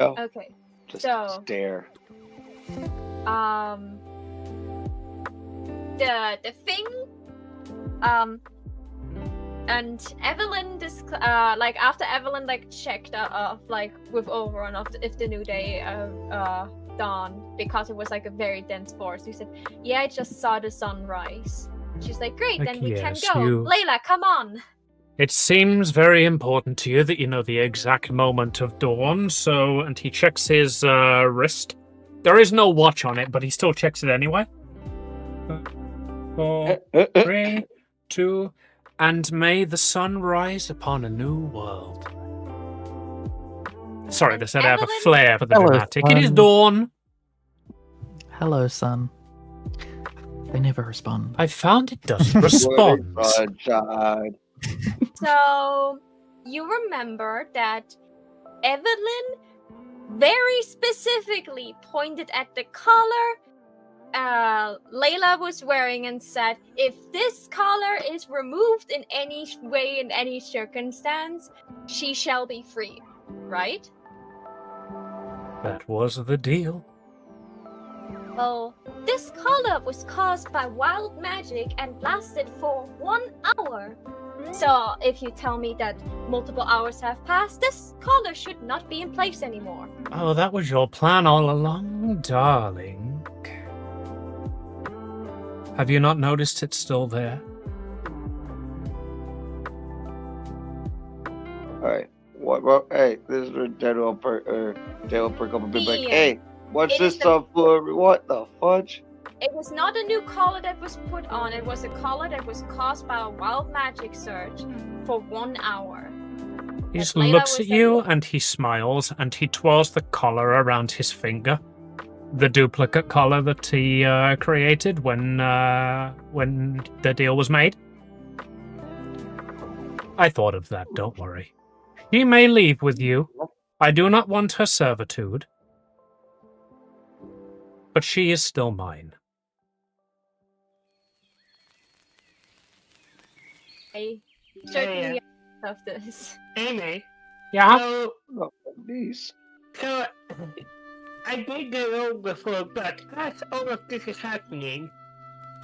Okay. Just so. Stare. The thing. And Evelyn, after Evelyn checked with Overrun of if the new day dawned, because it was a very dense forest. He said, "Yeah, I just saw the sunrise." She's like, "Great, then we can go." Layla, come on. It seems very important to you that you know the exact moment of dawn. So, and he checks his wrist. There is no watch on it, but he still checks it anyway. 4, 3, 2. And may the sun rise upon a new world. Sorry, they said I have a flair for the dramatic. It is dawn. Hello, sun. They never respond. I found it doesn't respond. So, you remember that Evelyn very specifically pointed at the collar Layla was wearing and said, if this collar is removed in any way, in any circumstance, she shall be free. Right? That was the deal. Well, this collar was caused by wild magic and lasted for 1 hour. So, if you tell me that multiple hours have passed, this collar should not be in place anymore. Oh, that was your plan all along, darling. Have you not noticed it's still there? Alright. What? Hey, this is where Dad will perk up a bit like, hey, what's this stuff for? What the fudge? It was not a new collar that was put on. It was a collar that was caused by a wild magic surge for 1 hour. He just looks at you and he smiles and he twirls the collar around his finger. The duplicate collar that he created when the deal was made. I thought of that, don't worry. She may leave with you. I do not want her servitude. But she is still mine. I certainly of this. Amy. Yeah? So, Please. So, I did get old before, but as all of this is happening,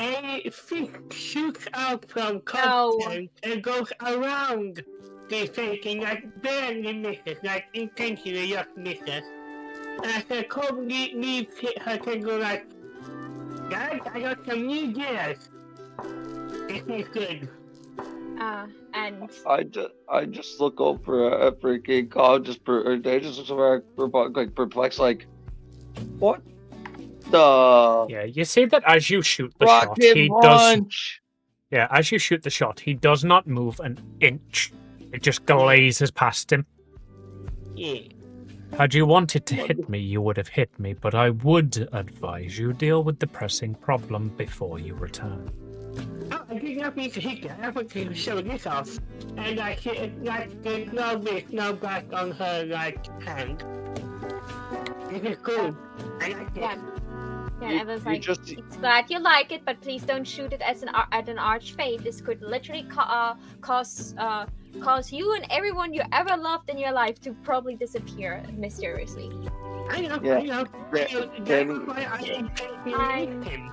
a fish shoots out from content and goes around the thinking, barely misses, intentionally just misses. And so Cole needs her to go guys, I got some new gears. This is good. And I just look over at freaking Cole, they just look perplexed, what the? Yeah, you see that as you shoot the shot, he does. Yeah, as you shoot the shot, he does not move an inch. It just glazes past him. Yeah. Had you wanted to hit me, you would have hit me, but I would advise you deal with the pressing problem before you return. Oh, I did not mean to hit that. I want to show this off. And there's no wrist, no back on her hand. This is cool. I like it. Yeah, Evan's it's glad you like it, but please don't shoot it as at an arch fate. This could literally cause you and everyone you ever loved in your life to probably disappear mysteriously. I know. That's why I him.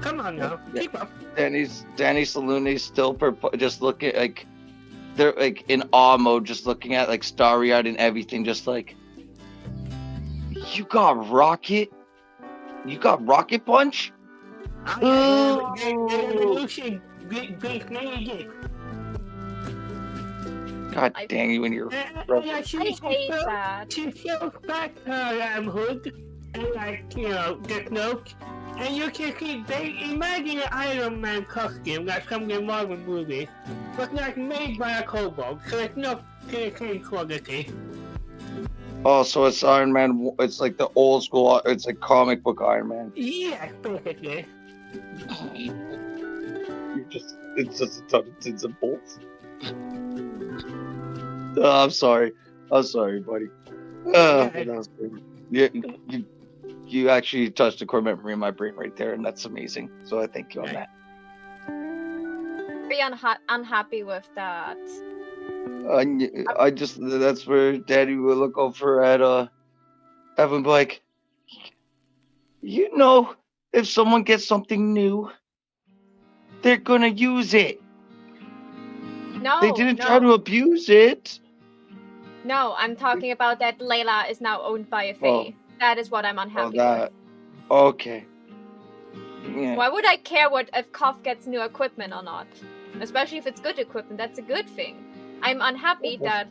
Come on now, keep up. Danny Saluni's still just looking they're like in awe mode, just looking at like starry-eyed and everything, just like, you got rocket punch? Revolution, Greek magic. God dang you and your I hate that. She shows back her hood and the cloak. And you can see, imagine an Iron Man costume like from the Marvel movies, but like made by a kobold, so it's not the same quality. Oh, so it's Iron Man. It's like the old school. It's like comic book Iron Man. Yes, basically. It's just a ton of tins and bolts. Oh, I'm sorry, buddy. That was good. You actually touched a core memory in my brain right there, and that's amazing. So I thank you on that. Very unhappy with that. I just, that's where Daddy would look over at Evan, like, if someone gets something new, they're gonna use it. No, They didn't try to abuse it. No, I'm talking about that Layla is now owned by a fae. That is what I'm unhappy with. Okay. Yeah. Why would I care if Koff gets new equipment or not? Especially if it's good equipment, that's a good thing. I'm unhappy that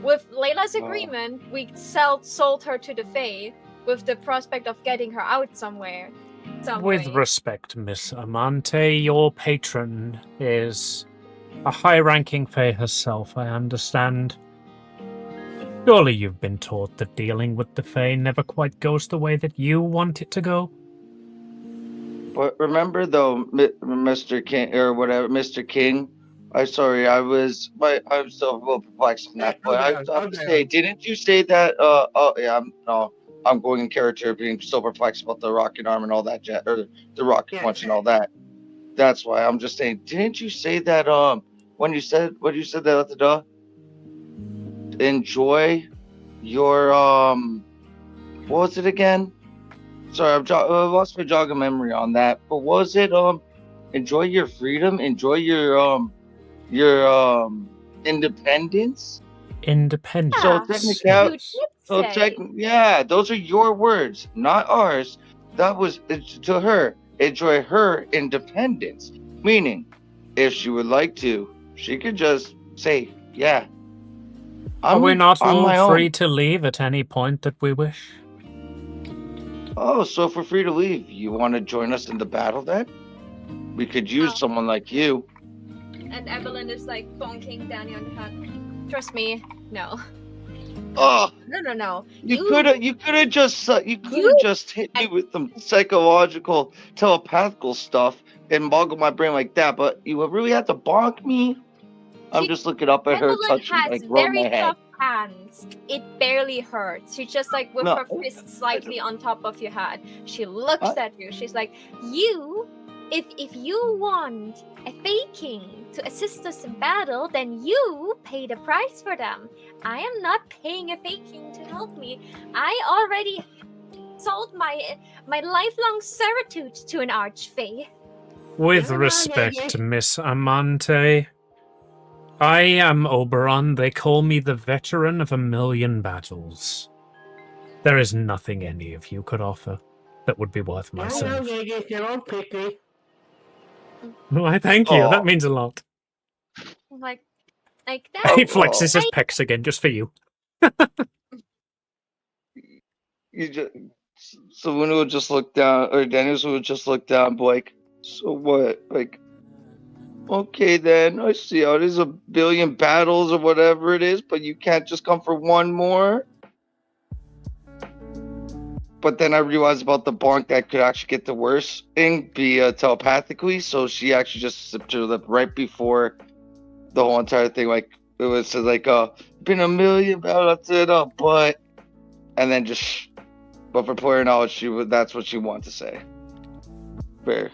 with Layla's agreement, we sold her to the fae with the prospect of getting her out somewhere. With respect, Miss Amante, your patron is a high-ranking fae herself, I understand. Surely you've been taught that dealing with the fae never quite goes the way that you want it to go? But remember though, Mr. King, or whatever, Mr. King, I'm sorry, I'm still a little perplexed on that, but I have to say, didn't you say that, I'm going in character, being so perplexed about the rocket arm and all that, or the rocket punch and all that. That's why I'm just saying, didn't you say that, when you said that at the door? Enjoy your, what was it again? Sorry, I lost my jog of memory on that, but was it, enjoy your freedom, enjoy your independence? Independence. Yeah, those are your words, not ours. That was to her. Enjoy her independence, meaning, if she would like to, she could just say, "Yeah." Are we not all free to leave at any point that we wish? Oh, so if we're free to leave, you want to join us in the battle then? We could use someone like you. And Evelyn is like bonking Danny on the head. Trust me, no. Oh No. You could have just hit me with some psychological, telepathical stuff and boggle my brain like that. But you really have to bonk me. I'm just looking up at her, touching, like, rub my head. Very tough hands. It barely hurts. She just like with her fist slightly on top of your head. She looks at you. She's like, if you want a fae king to assist us in battle, then you pay the price for them. I am not paying a fae king to help me. I already sold my lifelong servitude to an archfey. With respect, Miss Amante, I am Oberon. They call me the veteran of 1,000,000 battles. There is nothing any of you could offer that would be worth my service. Why, thank you. That means a lot. Like that. He flexes his pecs again, just for you. Someone would just look down, or Dennis would just look down, Blake. So what? Like, okay, then I see how it is 1,000,000,000 battles or whatever it is, but you can't just come for one more. But then I realized about the bonk that could actually get the worst thing, be telepathically. So she actually just sipped her lip right before the whole entire thing. Like, it was like, been 1,000,000 battles, that's it, but, and then just, but for player knowledge, that's what she wanted to say. For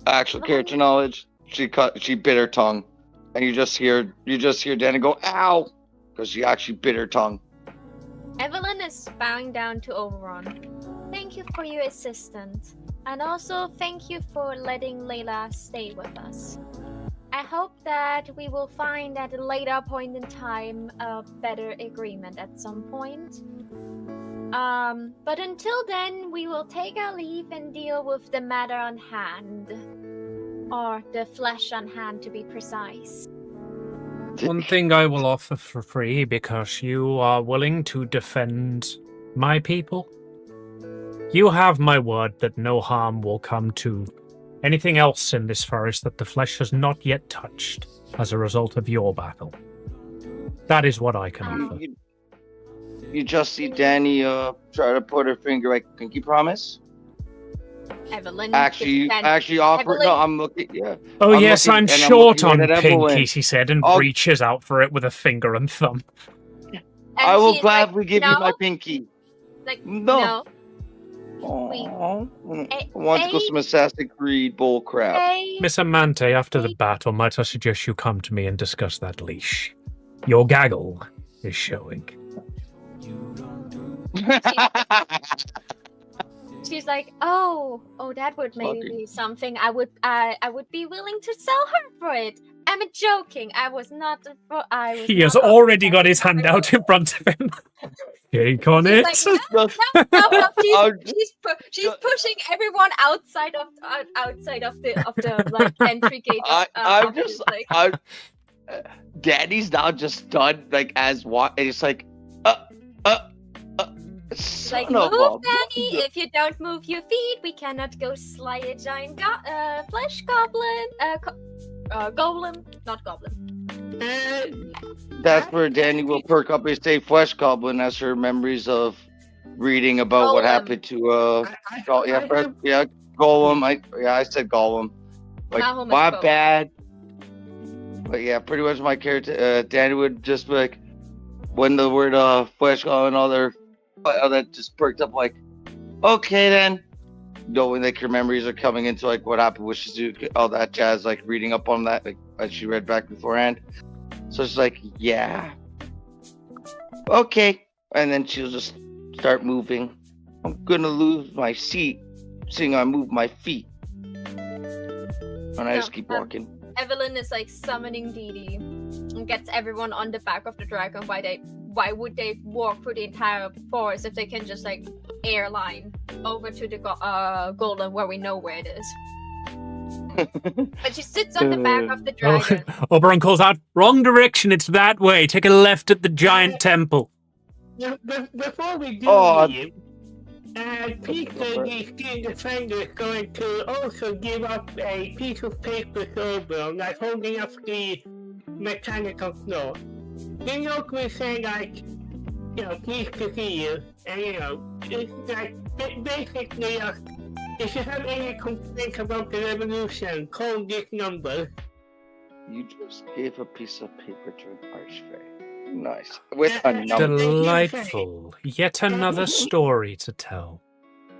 actual character knowledge, she bit her tongue, and you just hear Danny go, "Ow," because she actually bit her tongue. Evelyn is bowing down to Oberon. Thank you for your assistance. And also, thank you for letting Layla stay with us. I hope that we will find at a later point in time a better agreement at some point. But until then, we will take our leave and deal with the matter on hand. Or the flesh on hand, to be precise. One thing I will offer for free, because you are willing to defend my people. You have my word that no harm will come to anything else in this forest that the flesh has not yet touched as a result of your battle. That is what I can offer. You just see Danny try to put her finger like pinky promise. Evelyn. Actually offer. Evelyn. No, I'm looking. Yeah. Oh, yes, I'm short on pinky, pinky, she said, and reaches out for it with a finger and thumb. And I will she's gladly give you no. my pinky. Like, No. no. I want to go some Assassin's Creed bull crap. Miss Amante, after the battle, might I suggest you come to me and discuss that leash? Your gaggle is showing. She's like, oh, that would maybe be something. I would be willing to sell her for it. I'm joking. I was not. He has already got his hand out in front of him. Shake on it. Like, no. She's pushing everyone outside of the like entry gate. I'm just like, Daddy's now just stunned, like as what? And it's like, like, move, Danny. If you don't move your feet, we cannot go slay a giant flesh goblin. Golem, not goblin. That's where Danny will perk up his say flesh goblin as her memories of reading about what happened to Golem. I said Golem. Like, my bad. But yeah, pretty much my character, Danny would just be like, when the word flesh goblin and all that just perked up, like, okay then. Knowing like your memories are coming into like what happened with Shizuka, all that jazz, like reading up on that, like as she read back beforehand. So she's like, yeah, okay, and then she'll just start moving. I'm gonna lose my seat, seeing I move my feet, and I just keep walking. Evelyn is like summoning Dee and gets everyone on the back of the dragon. Why would they walk through the entire forest if they can just like airline over to the golem where we know where it is? But she sits on the back of the dragon. Oberon calls out, wrong direction, it's that way. Take a left at the giant temple. Before we do leave, Peter, the Steel Defender, is going to also give up a piece of paper to Oberon, like holding up the mechanical floor. You know, we're saying like, pleased to see you, and it's like basically, if you have any complaints about the revolution, call this number. You just gave a piece of paper to an archfey. Nice. With a number. Delightful. Yet another story to tell.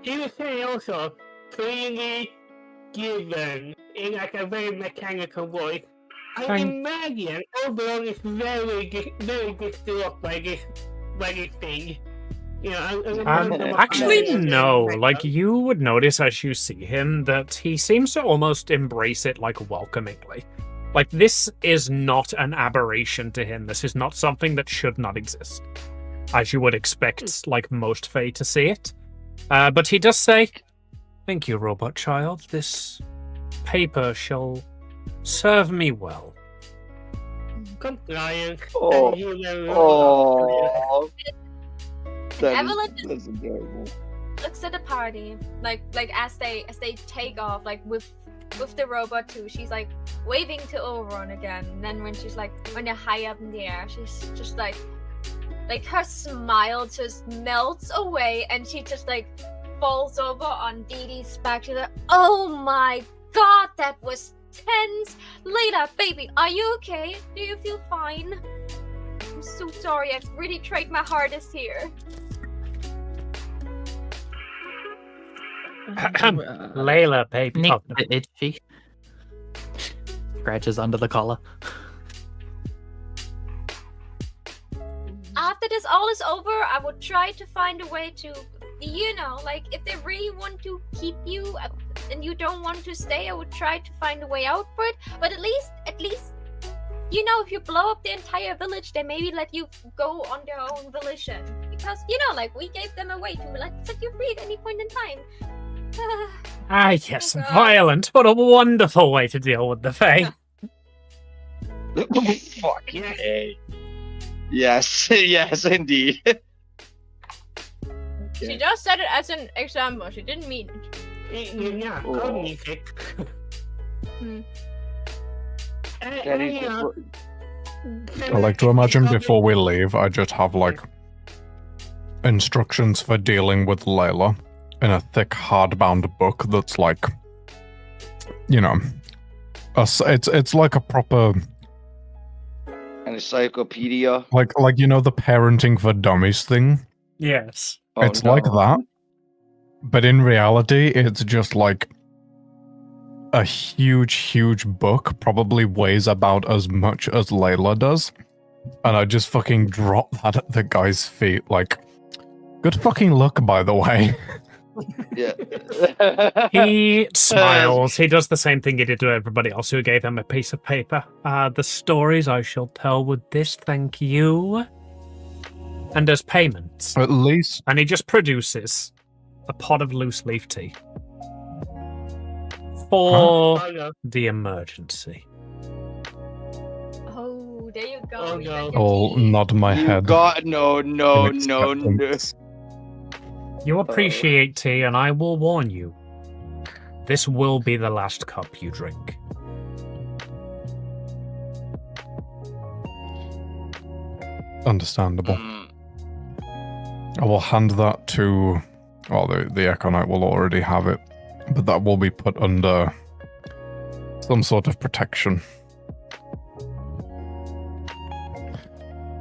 He was saying also, freely given, in like a very mechanical voice. I imagine Oberon is very distraught by this thing. Actually, no. Like, you would notice as you see him that he seems to almost embrace it, like, welcomingly. Like, this is not an aberration to him. This is not something that should not exist. As you would expect, like, most Fae to see it. But he does say, thank you, robot child. This paper shall serve me well. Compliance. Evelyn looks at the party, like as they take off, like with the robot too. She's like waving to Oberon again. And then when they're high up in the air, she's just like her smile just melts away, and she just like falls over on Dee Dee's back. She's like, oh my god, that was tense. Later, baby, are you okay? Do you feel fine? I'm so sorry. I've really tried my hardest here. Layla, baby. Nick, itchy. Scratches under the collar. After this all is over, I would try to find a way to you know, like if they really want to keep you and you don't want to stay, I would try to find a way out for it. But at least, you know, if you blow up the entire village, they maybe let you go on their own volition. Because, you know, like we gave them a way to like set you free at any point in time. Yes, violent, but a wonderful way to deal with the Fae. Fuck yeah. Yes, yes, indeed. She just said it as an example. She didn't mean it. Yeah, code music. I like to imagine before we leave, I just have like instructions for dealing with Layla in a thick hardbound book that's like, you know, it's like a proper And encyclopedia. like you know the parenting for dummies thing. Yes. It's like that, but in reality, it's just like a huge book, probably weighs about as much as Layla does, and I just fucking drop that at the guy's feet, like, good fucking luck, by the way. Yeah. He smiles. He does the same thing he did to everybody else who gave him a piece of paper. The stories I shall tell with this, thank you. And as payment. At least. And he just produces a pot of loose leaf tea. For the emergency. Oh, there you go. Oh, no. I'll nod my head. No. You appreciate tea, and I will warn you. This will be the last cup you drink. Understandable. I will hand that to... Well, the Echo Knight will already have it, but that will be put under some sort of protection.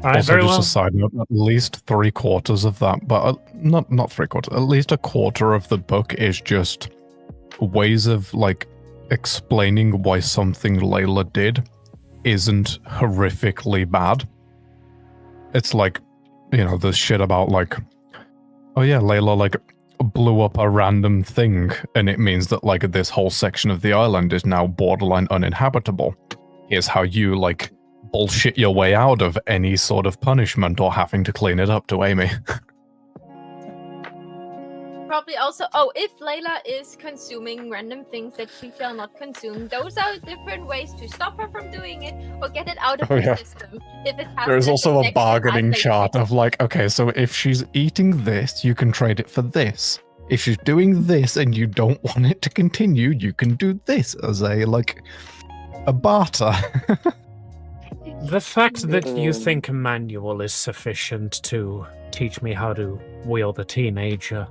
Also, just a side note, at least 3/4 of that, but not 3/4, at least 1/4 of the book is just ways of, like, explaining why something Layla did isn't horrifically bad. It's like, you know, the shit about, like, oh yeah, Layla, like, blew up a random thing, and it means that, like, this whole section of the island is now borderline uninhabitable. Here's how you, like, bullshit your way out of any sort of punishment or having to clean it up to Amy. Probably also, if Layla is consuming random things that she shall not consume, those are different ways to stop her from doing it or get it out of the system. If it has There's the also a exact bargaining same chart effect. of like, okay, so if she's eating this, you can trade it for this. If she's doing this and you don't want it to continue, you can do this as a, like, a barter. The fact that you think a manual is sufficient to teach me how to wield a teenager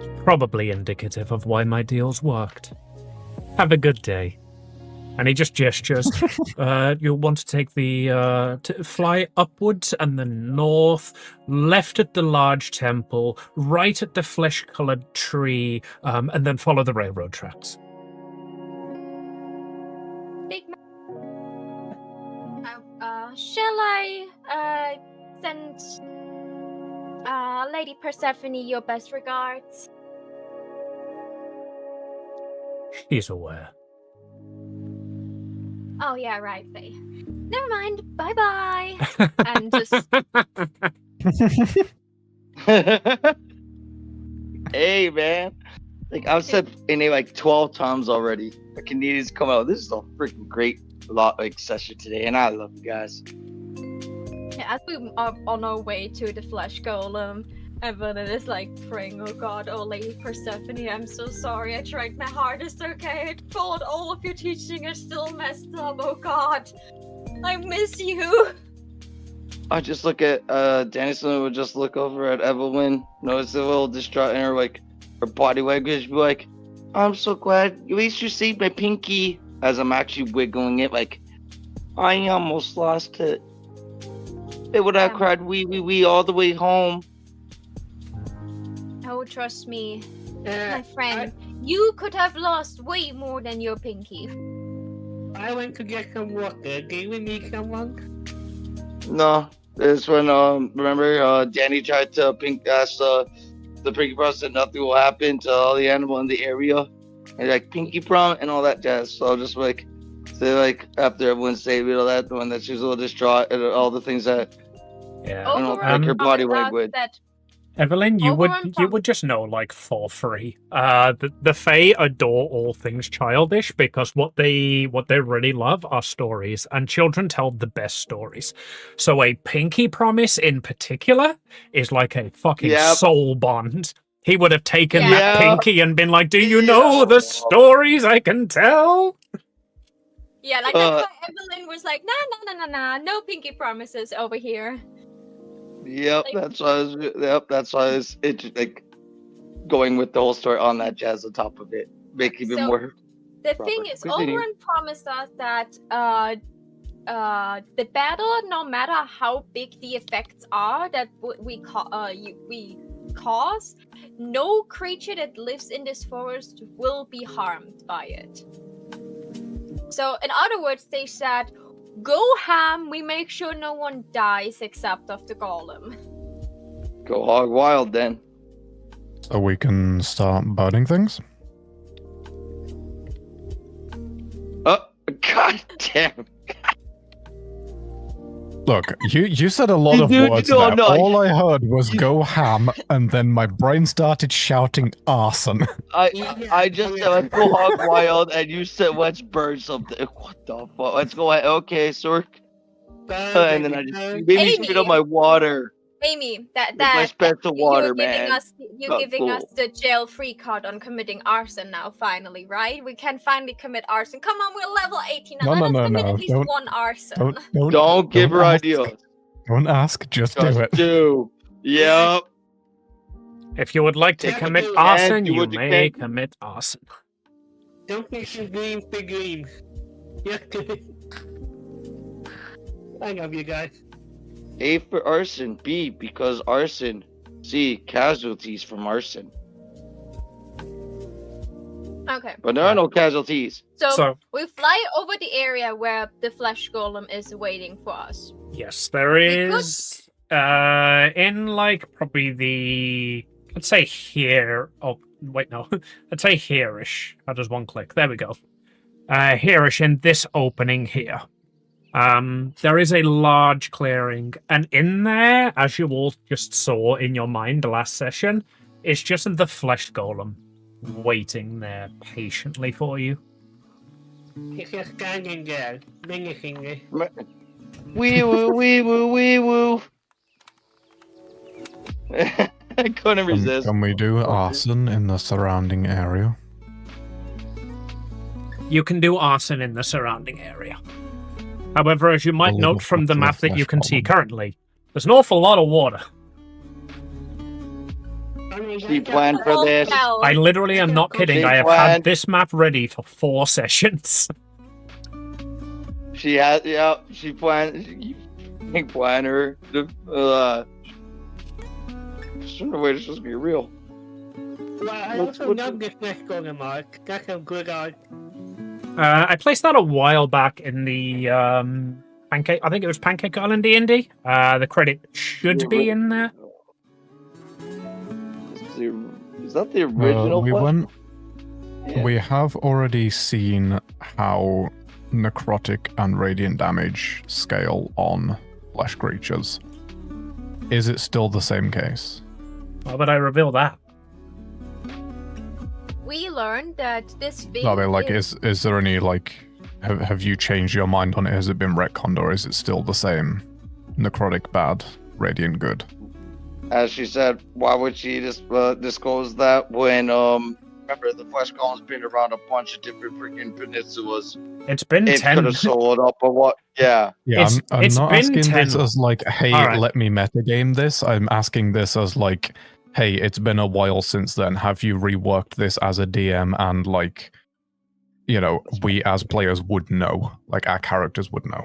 is probably indicative of why my deals worked. Have a good day. And he just gestures. You'll want to take the fly upwards and then north, left at the large temple, right at the flesh-colored tree, and then follow the railroad tracks. Big shall I send Lady Persephone your best regards? She's aware. Oh yeah, right, Faye. Never mind. Bye bye. And just Hey man, like I've said in it like 12 times already. I can need to come out. This is a freaking great session today, and I love you guys. yeah, as we are on our way to the flesh golem, Evelyn is like praying, oh god, oh Lady Persephone, I'm so sorry, I tried my hardest, okay? I thought all of your teaching is still messed up, oh god. I miss you. I just look at Dennison would just look over at Evelyn, notice a little distraught in her, like her body language, be like, I'm so glad at least you saved my pinky, as I'm actually wiggling it, like I almost lost it. It would have cried wee all the way home. Oh, trust me, Uh, my friend, you could have lost way more than your pinky. I went to get some water. Do you need someone? No, this when remember Danny tried to pink ask the the pinky promise that nothing will happen to all the animal in the area, and like pinky promise and all that jazz. So I'll just like say like after everyone's saying all that, the one that she's a little distraught and all the things that Yeah. I don't like her body language. That Evelyn, you Overrun would just know, like, for free. The Fae adore all things childish because what they really love are stories, and children tell the best stories. So a pinky promise in particular is like a fucking soul bond. He would have taken that pinky and been like, "Do you know the stories I can tell?" Yeah, like that's why Evelyn was like, nah, no pinky promises over here. Yep, that's why I was like going with the whole story on that jazz on top of it, make even more. The thing is, Overrun promised us that the battle, no matter how big the effects are that we cause, no creature that lives in this forest will be harmed by it. So, in other words, they said, go ham, we make sure no one dies except of the golem. Go hog wild then. So we can start burning things? Oh, god damn. Look, you said a lot of words there. All I heard was go ham, and then my brain started shouting arson. I just said let's go hog wild, and you said let's burn something. What the fuck? Let's go. Okay, Sork. And then I just made me spit on my water. Amy, my special water, you're giving us the jail-free card on committing arson now, finally, right? We can finally commit arson. Come on, we're level 18 now. Let us commit at least one arson. Don't give her ideas. Don't ask, just do it. Do. Yep. If you would like to commit arson, you may commit arson. Don't make your dreams be dreams. I love you guys. A for arson, B because arson, C casualties from arson. Okay. But there are no casualties. So we fly over the area where the flesh golem is waiting for us. Yes, there is. In like probably the, let's say here. Oh wait, no. Let's say here-ish. How does one click? There we go. Here-ish in this opening here. There is a large clearing, and in there, as you all just saw in your mind last session, is just the flesh golem waiting there patiently for you. He's just standing there, menacingly. Wee woo, wee woo, wee woo. I couldn't resist. Can we do arson in the surrounding area? You can do arson in the surrounding area. However, as you might note from the map that you can see currently, there's an awful lot of water. She planned for this. I literally am not kidding. I have had this map ready for 4 sessions. She had, she planned. She planned her. Wait, it's supposed to be real. Well, I also love this next golem arc. That's a good arc. I placed that a while back in the Pancake. I think it was Pancake Island D&D. The credit should be in there. Is that the original one? We have already seen how necrotic and radiant damage scale on flesh creatures. Is it still the same case? Why would I reveal that? We learned that this I mean, like, is there any, like, have you changed your mind on it? Has it been retconned, or is it still the same? Necrotic bad, radiant good. As she said, why would she just disclose that when, remember, the flesh golem's been around a bunch of different freaking peninsulas. It's been 10. It could have sold up, but what? Yeah. Yeah, I'm not been asking 10. this as, like, hey, let me metagame this. I'm asking this as, like, hey, it's been a while since then. Have you reworked this as a DM and, like, you know, we as players would know, like, our characters would know.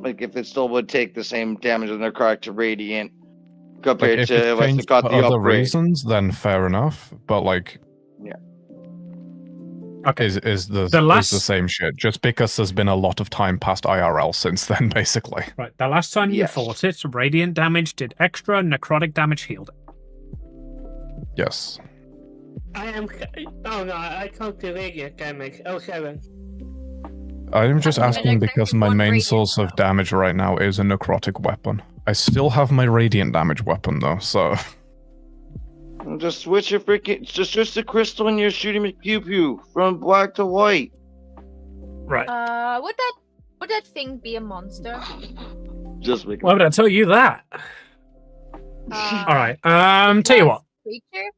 Like, if it still would take the same damage as necrotic to radiant compared like, to if it got the other upgrade. reasons, then fair enough. But, like, yeah, okay, is the same shit. Just because there's been a lot of time past IRL since then, basically. Right, the last time you fought it, radiant damage did extra, necrotic damage healed it. Yes. I am. Oh no, I can't do radiant damage. 07. I'm just Doing asking because exactly my one main radiant source of damage right now is a necrotic weapon. I still have my radiant damage weapon though, so... Just switch your freaking. Just switch the crystal and you're shooting me pew pew from black to white. Right. Would that thing be a monster? Just make. Why would I tell you that? All right. Tell you what. Creature?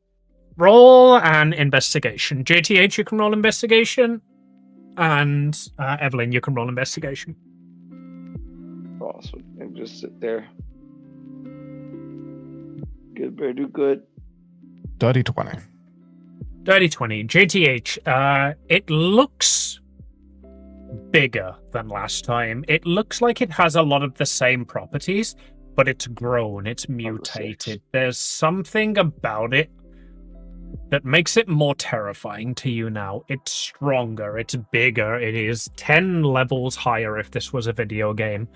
Roll an investigation. JTH, you can roll investigation, and Evelyn, you can roll investigation. Awesome. And just sit there. Good, better do good. Dirty 20. Dirty 20. JTH, it looks bigger than last time. It looks like it has a lot of the same properties, but it's grown, it's mutated. There's something about it that makes it more terrifying to you now. It's stronger, it's bigger, it is 10 levels higher if this was a video game.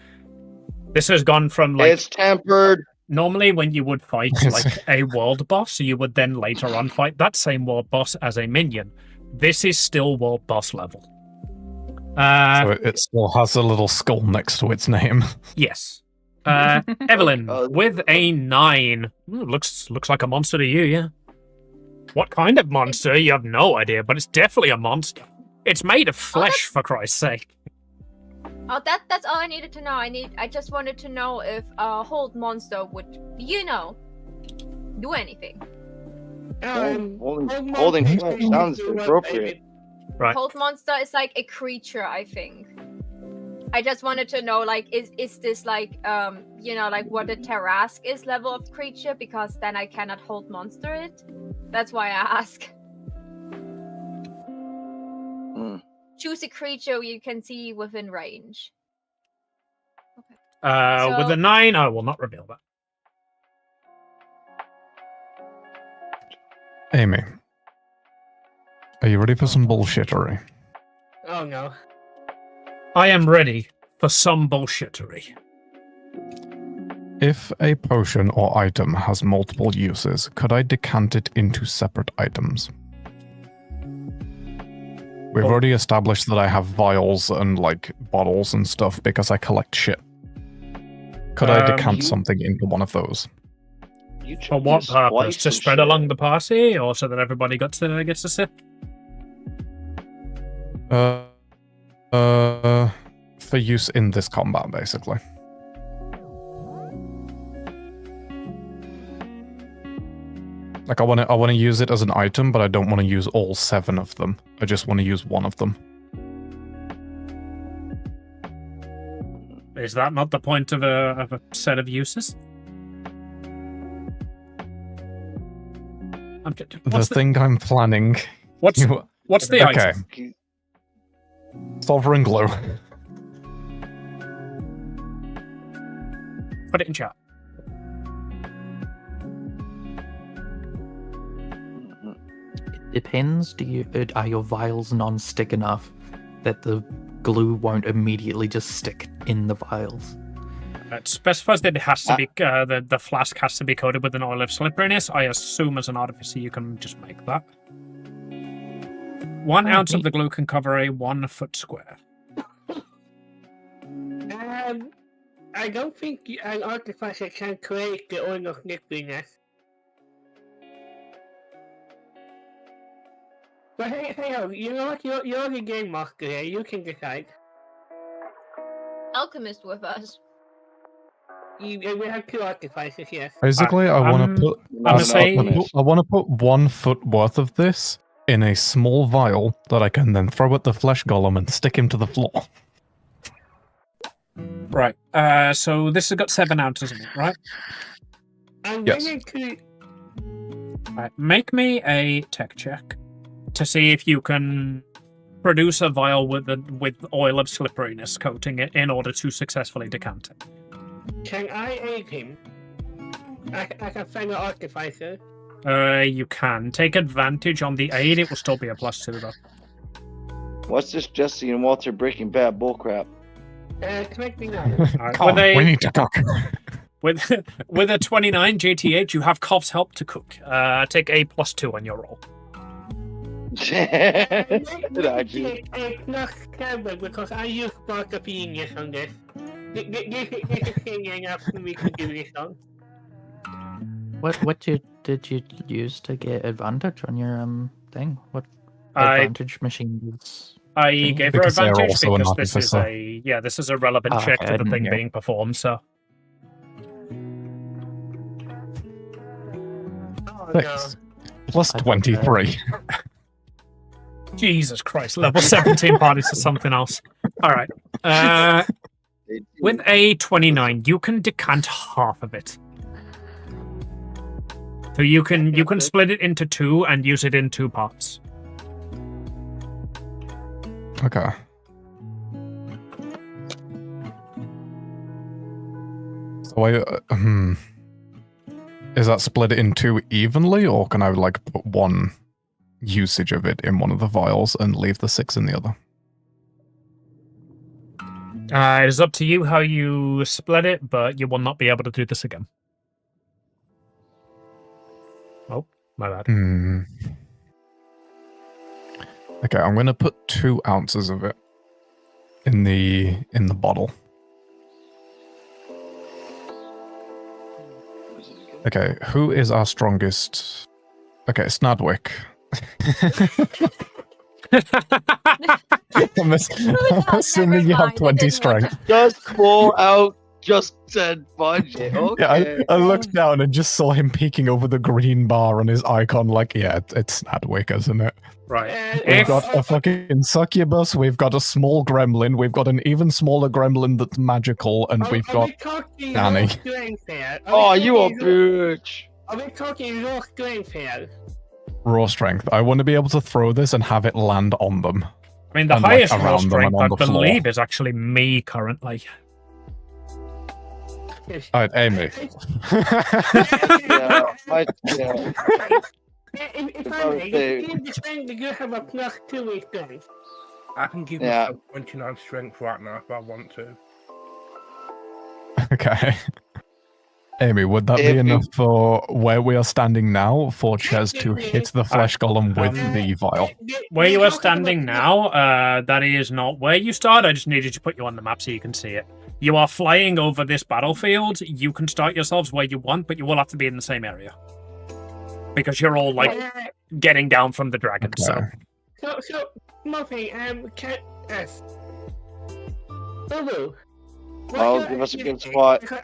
This has gone from like... It's tempered. Normally when you would fight like a world boss, you would then later on fight that same world boss as a minion. This is still world boss level. So it still has a little skull next to its name. Yes. Evelyn, with a 9. Looks like a monster to you, yeah. What kind of monster? You have no idea, but it's definitely a monster. It's made of flesh, for Christ's sake. Oh, that's all I needed to know. I just wanted to know if a hold monster would, do anything. Holding flesh sounds appropriate. Right. Hold monster is like a creature, I think. I just wanted to know, like, is this like, like what the Terrask is level of creature? Because then I cannot hold monster it. That's why I ask. Choose a creature you can see within range. Okay. With a 9, I will not reveal that. Amy, are you ready for some bullshittery? Oh no. I am ready for some bullshittery. If a potion or item has multiple uses, could I decant it into separate items? We've already established that I have vials and, like, bottles and stuff because I collect shit. Could I decant something into one of those? For what purpose? To spread along the party, or so that everybody gets to sip? For use in this combat, basically. Like, I want to use it as an item, but I don't want to use all 7 of them. I just want to use one of them. Is that not the point of a set of uses? The thing I'm planning... What's the item? Okay. Sovereign Glow. Put it in chat. Depends. Are your vials non-stick enough that the glue won't immediately just stick in the vials? It specifies that it has to be the flask has to be coated with an oil of slipperiness. I assume as an artificer you can just make that. 1 ounce of the glue can cover a 1 foot square. I don't think an artificer can create the oil of slipperiness. But hey, you know what? You're the game master here. You can decide. Alchemist with us. We have 2 artificers, yes. Basically, I want to put... I want to put 1 foot worth of this in a small vial that I can then throw at the flesh golem and stick him to the floor. Right. So this has got 7 ounces in it, right? I'm Yes. willing to... Right. Make me a tech check to see if you can produce a vial with oil of slipperiness coating it in order to successfully decant it. Can I aid him? I can find an artificer. You can. Take advantage on the aid, it will still be a +2 though. What's this Jesse and Walter Breaking Bad bullcrap? Correct me now. Right, Come on, we need to talk. With a 29 JTH, you have Cough's help to cook. Take a +2 on your roll. It actually. It's not seven because I use spark of genius on this. This is thing enough for me to do this on. What did you use to get advantage on your thing? What I- advantage machines? I Thing? gave her Because they're advantage also an because this is artificer. this is a relevant Oh, check okay, to I the didn't thing hear. being performed. So Oh no. 6 plus I don't 23. Jesus Christ, level 17 parties is something else. All right. With a 29, you can decant half of it. So you can split it into 2 and use it in 2 parts. Okay. So is that split it in 2 evenly, or can I like put 1 usage of it in one of the vials and leave the 6 in the other? It is up to you how you split it, but you will not be able to do this again. Oh, my bad. Okay, I'm gonna put 2 ounces of it in the bottle. Okay, who is our strongest? Okay, Snadwick. I'm assuming you have 20 strength. Just pull out just said budget. Okay. Yeah, I looked down and just saw him peeking over the green bar on his icon. Like, yeah, it's Snadwick, isn't it? Right. We've got a fucking succubus, we've got a small gremlin, we've got an even smaller gremlin that's magical, and we've got Danny. Oh, you a bitch. Are we talking raw strength here? Raw strength. I want to be able to throw this and have it land on them. I mean, the And, like, highest raw around them strength, and on I the floor. believe, is actually me currently. Alright, Amy. Yeah, If I may, you think that you have a +2 strength. I can give Yeah. myself 29 strength right now if I want to. Okay. Amy, would that If be you- enough for where we are standing now for Ches to hit the flesh golem with the vial? Where you are standing now, that is not where you start. I just needed to put you on the map so you can see it. You are flying over this battlefield. You can start yourselves where you want, but you will have to be in the same area. Because you're all, like, getting down from the dragon, Okay. So, Muffy, can Lulu. I'll give us a good spot. Because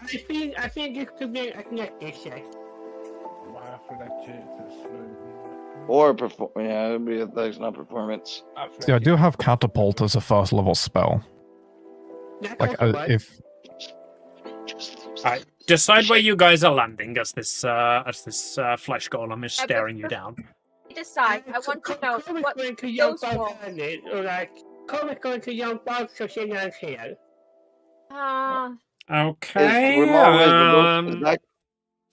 I think this could be a connected check. My athletics is slow. Or yeah, it'd be athletics, not performance. See, I do have catapult as a first level spell. Like, if Alright, decide where you guys are landing as this flesh golem is staring you down. Decide. I want to know what going to jump those walls. out on it, or like, Cole's going to jump out so she lands here. Okay. Is that,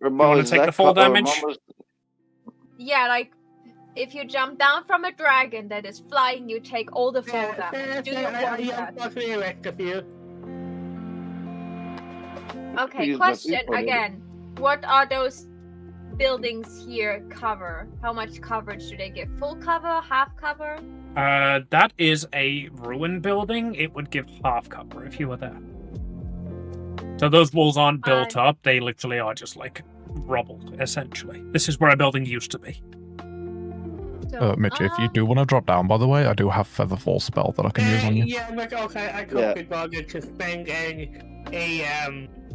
you want to take the full damage? Yeah, like if you jump down from a dragon that is flying, you take all the fall damage. Do you want I that? jump out the rest of you. Okay, Use my question people, maybe. again. What are those buildings here cover? How much coverage do they give? Full cover? Half cover? That is a ruin building. It would give half cover if you were there. So those walls aren't built up. They literally are just like rubble, essentially. This is where a building used to be. So, Mitch, if you do want to drop down, by the way, I do have Featherfall spell that I can use on you. Yeah, but okay, I could be bothered to spend a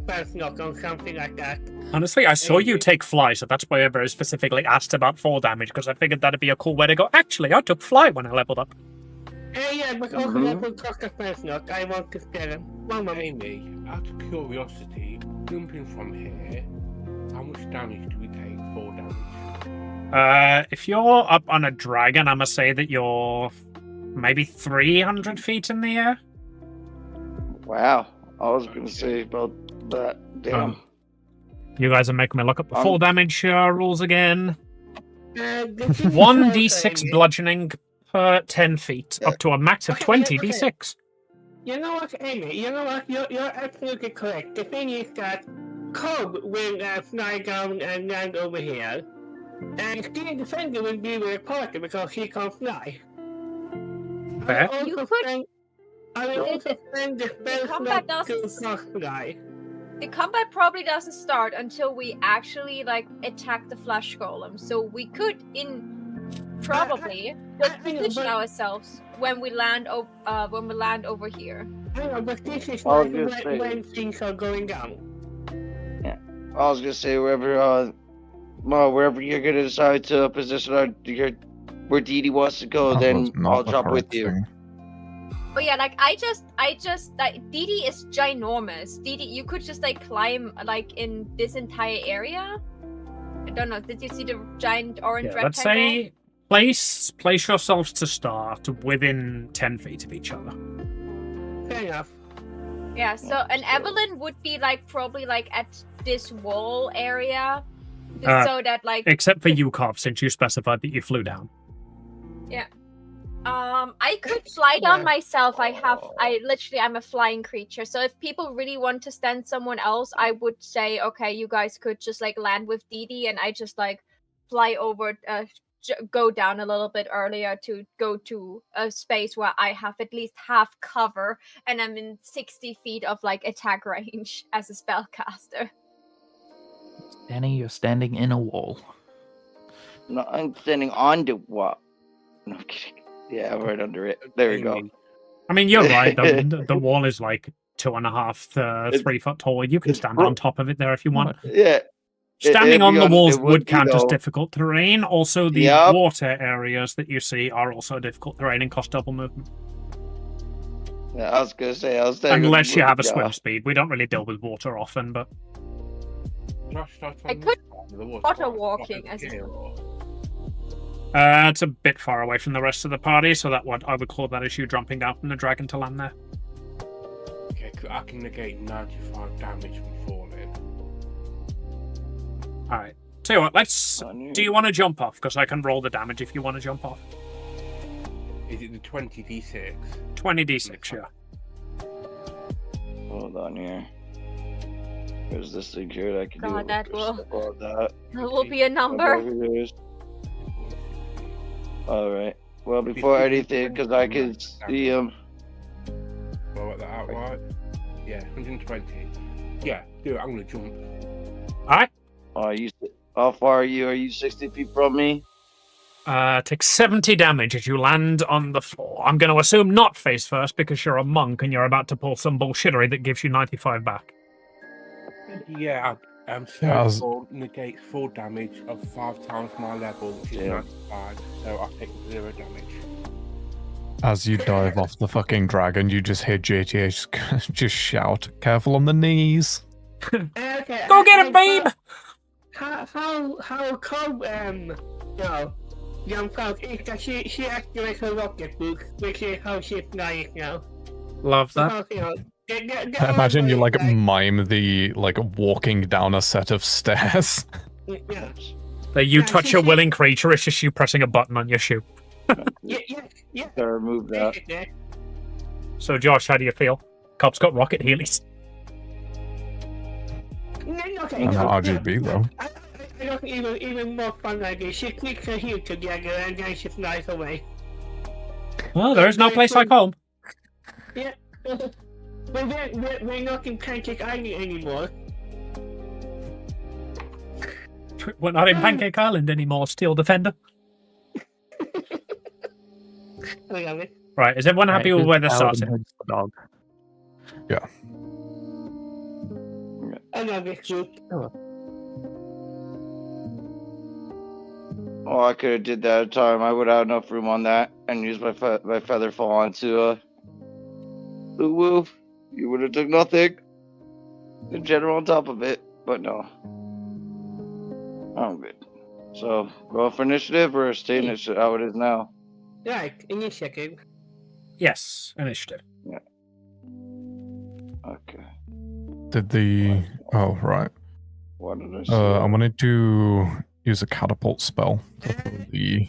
first knock on something like that. Honestly, I saw you take fly, so that's why I very specifically asked about fall damage, because I figured that'd be a cool way to go. Actually, I took fly when I leveled up. Yeah, but also that will cost a first knock. I want to spare him. One moment. Amy, out of curiosity, jumping from here, how much damage do we take? 4 damage. If you're up on a dragon, I must say that you're maybe 300 feet in the air. Wow, I was gonna say about that. Damn. You guys are making me look up the full damage rules again. This is 1d6 bludgeoning per 10 feet, up to a max of 20 d6. You know what, Amy? You know what? You're absolutely correct. The thing is that Cobb will fly down and land over here. And Steel Defender will be with the party because he can't fly. Fair. I will also spend the spell combat slot to doesn't- cast fly. The combat probably doesn't start until we actually like attack the flesh golem. So we could probably position ourselves when we land over here. I know, but this is I was like gonna say- when things are going down. I was gonna say wherever you're gonna decide to position where Dee Dee wants to go, That then was not I'll the jump with correct you. thing. But yeah, like I just like Dee Dee is ginormous. Dee Dee, you could just like climb like in this entire area. I don't know. Did you see the giant orange Yeah, rectangle? let's say place yourselves to start within 10 feet of each other. Fair enough. Yeah. So and Evelyn would be like probably like at this wall area, so that like Except for you, Cobb, since you specified that you flew down. I could fly down myself. I'm a flying creature. So if people really want to stand someone else, I would say, okay, you guys could just like land with Dee Dee, and I just like fly over, go down a little bit earlier to go to a space where I have at least half cover, and I'm in 60 feet of like attack range as a spellcaster. Danny, you're standing in a wall. No, I'm standing on the wall. No, I'm kidding. Yeah, I'm right under it. There we go. I mean, you're right. The wall is like 2.5 3 foot tall. You can it's stand bro- on top of it there if you want. Yeah. Standing on the walls it would be, count as though. difficult terrain. Also, the Yep. water areas that you see are also difficult terrain and cost double movement. Yeah, I was gonna say I was standing. Unless you have a yeah. swim speed. We don't really deal with water often, but I could water walking as well. it's a bit far away from the rest of the party, so I would call that as you jumping down from the dragon to land there. Okay, I can negate 95 damage from falling. Alright. Tell you what, do you want to jump off? Because I can roll the damage if you want to jump off. Is it the 20d6? 20d6, yeah. Hold on here. There's this thing here that I can do. God, that will- That. That will be a number. Alright. Well, before anything, because I can see him. I'll work that out right. Yeah, 120. Yeah, do it. I'm gonna jump. Alright. How far are you? Are you 60 feet from me? Take 70 damage as you land on the floor. I'm going to assume not face first because you're a monk and you're about to pull some bullshittery that gives you 95 back. Yeah, so negates 4 damage of 5 times my level, which is 95. So I take 0 damage. As you dive off the fucking dragon, you just hear JTA just shout, "Careful on the knees." Okay. Go get him, babe! How Cobb jump out is that she activates her rocket boots, which is how she's flying now. Love that. Because, Imagine you like mime the like walking down a set of stairs. Yeah. That you Yeah, touch she- a willing creature, it's just you pressing a button on your shoe. Yeah. Gotta remove that. So, Josh, how do you feel? Cobb's got rocket heelys. Okay. I'm not RGB though. I don't even more fun like this. She clicks her heel together and then she flies away. Well, there is no place like home. Yeah. But we're not in Pancake Island anymore. We're not in Pancake Island anymore, Steel Defender. I love it. Right, is everyone happy with where they're starting? Dog. Yeah. I love it too. Oh, I could have did that at a time. I would have enough room on that and use my feather fall onto the woo. You would have took nothing. The general on top of it, but no. I'm good. So, roll for initiative or stay initiative how it is now? Right, initiative. Yes, initiative. Yeah. Okay. Oh, right. What did I say? I wanted to use a catapult spell to throw the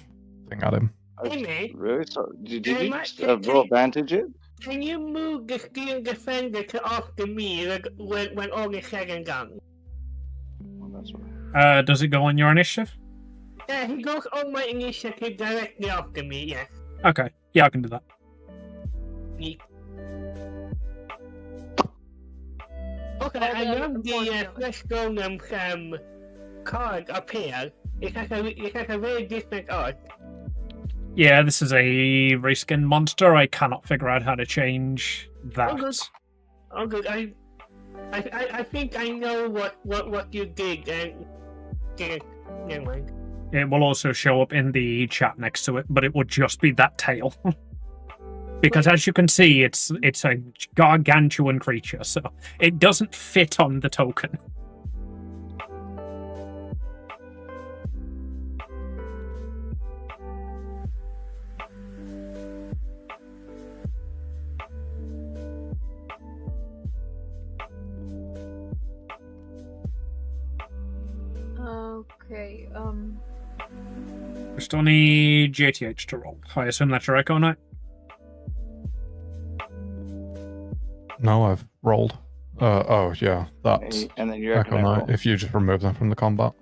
thing at him. Really? So, did Hey, you Mike, roll advantage it? Can you move the Steel Defender to off the me when all is said and done? Does it go on your initiative? Yeah, he goes on my initiative directly after me, yes. Okay. Yeah, I can do that. Yeet. Okay, I love the flesh golem card up here. It has a very different art. Yeah, this is a reskin monster. I cannot figure out how to change that. Oh good. I think I know what you did, and never mind. It will also show up in the chat next to it, but it would just be that tail. Because as you can see, it's a gargantuan creature, so it doesn't fit on the token. Okay, We still need JTH to roll. I assume that's your Echo Knight? No, I've rolled. Oh, yeah, that's And then you're Echo Knight, if you just remove them from the combat.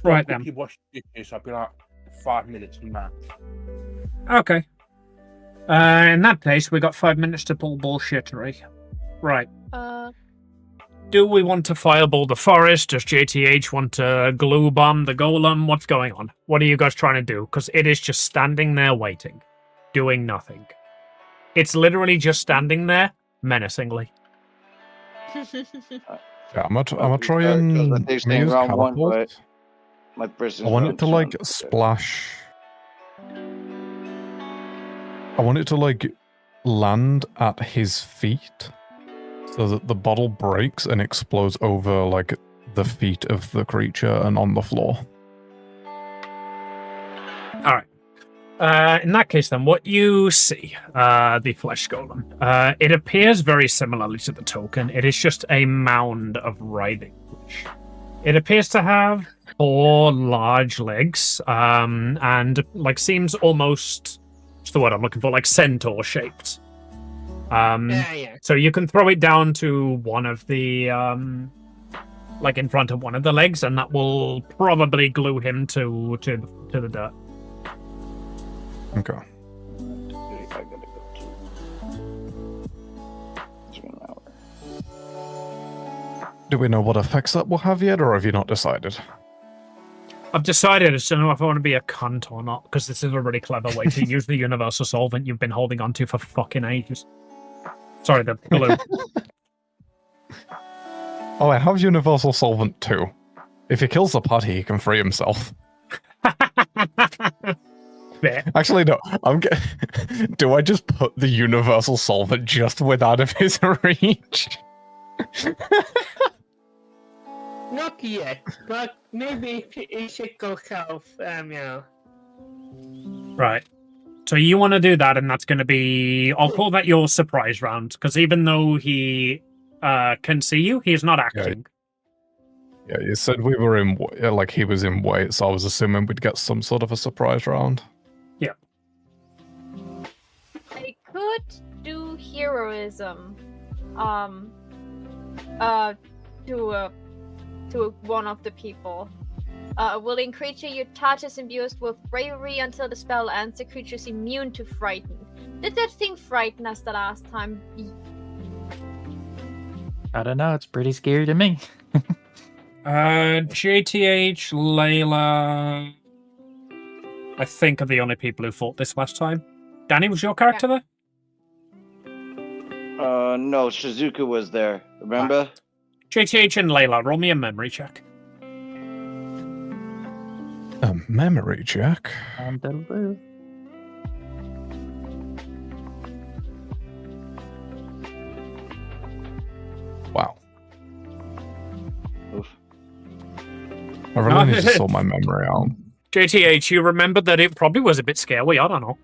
Right then. You watch this, I'll be like 5 minutes max. Okay. In that case, we got 5 minutes to pull bullshittery. Right. Do we want to fireball the forest? Does JTH want to glue bomb the golem? What's going on? What are you guys trying to do? Because it is just standing there waiting, doing nothing. It's literally just standing there menacingly. Yeah, I'm gonna try and use catapult. My person's I want it to like round, splash. I want it to like land at his feet, so that the bottle breaks and explodes over like the feet of the creature and on the floor. All right. In that case, then, what you see, the flesh golem, it appears very similarly to the token. It is just a mound of writhing flesh. It appears to have 4 large legs, and like seems almost, what's the word I'm looking for, like centaur shaped. Yeah. So you can throw it down to one of the, like in front of one of the legs, and that will probably glue him to the dirt. Okay. I gotta go to 3 hour. Do we know what effects that will have yet, or have you not decided? I've decided as to know if I want to be a cunt or not, because this is a really clever way to use the universal solvent you've been holding on to for fucking ages. Sorry, the glue. Oh, I have universal solvent too. If he kills the party, he can free himself. Actually, no. Do I just put the universal solvent just out of his reach? Not yet, but maybe it should go south, yeah. Right. So you want to do that, and that's going to be... I'll call that your surprise round, because even though he can see you, he's not acting. Yeah, you said we were in... Like, he was in wait, so I was assuming we'd get some sort of a surprise round. Yeah. I could do heroism, to one of the people. A willing creature you touch is imbued with bravery until the spell ends. The creature is immune to frighten. Did that thing frighten us the last time? I don't know. It's pretty scary to me. JTH, Layla, I think are the only people who fought this last time. Danny, was your character there? No, Shizuka was there. Remember? JTH and Layla, roll me a memory check. A memory check? Wow. Oof. I really need to sort my memory out. JTH, you remember that it probably was a bit scary, I don't know.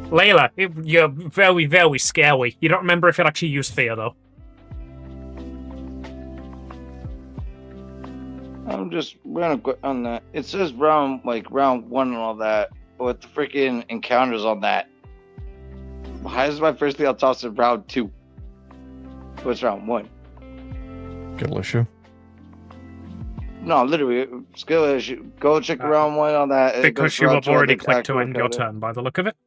Layla, you're very, very scary. You don't remember if it actually used fear, though. I'm just gonna go on that. It says round 1 and all that, but the freaking encounters on that. Why is my first thing I'll toss in round 2? What's round 1? Skill issue. No, literally, skill issue. Go check round 1 on that. Because you have already clicked to end your turn by the look of it.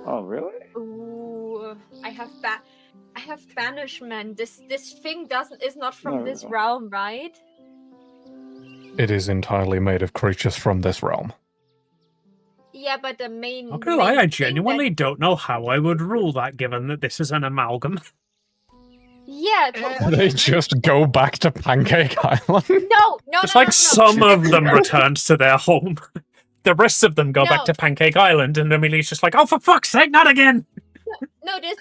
Oh, really? Ooh, I have banishment. This thing is not from No, this no. realm, right? It is entirely made of creatures from this realm. Yeah, but the main. Not the gonna lie, main I thing genuinely don't know how I would rule that, given that this is an amalgam. Yeah. They just go back to Pancake Island. No. It's like some of them returned to their home. The rest of them go back to Pancake Island, and Amelia's just like, oh, for fuck's sake, not again! No, this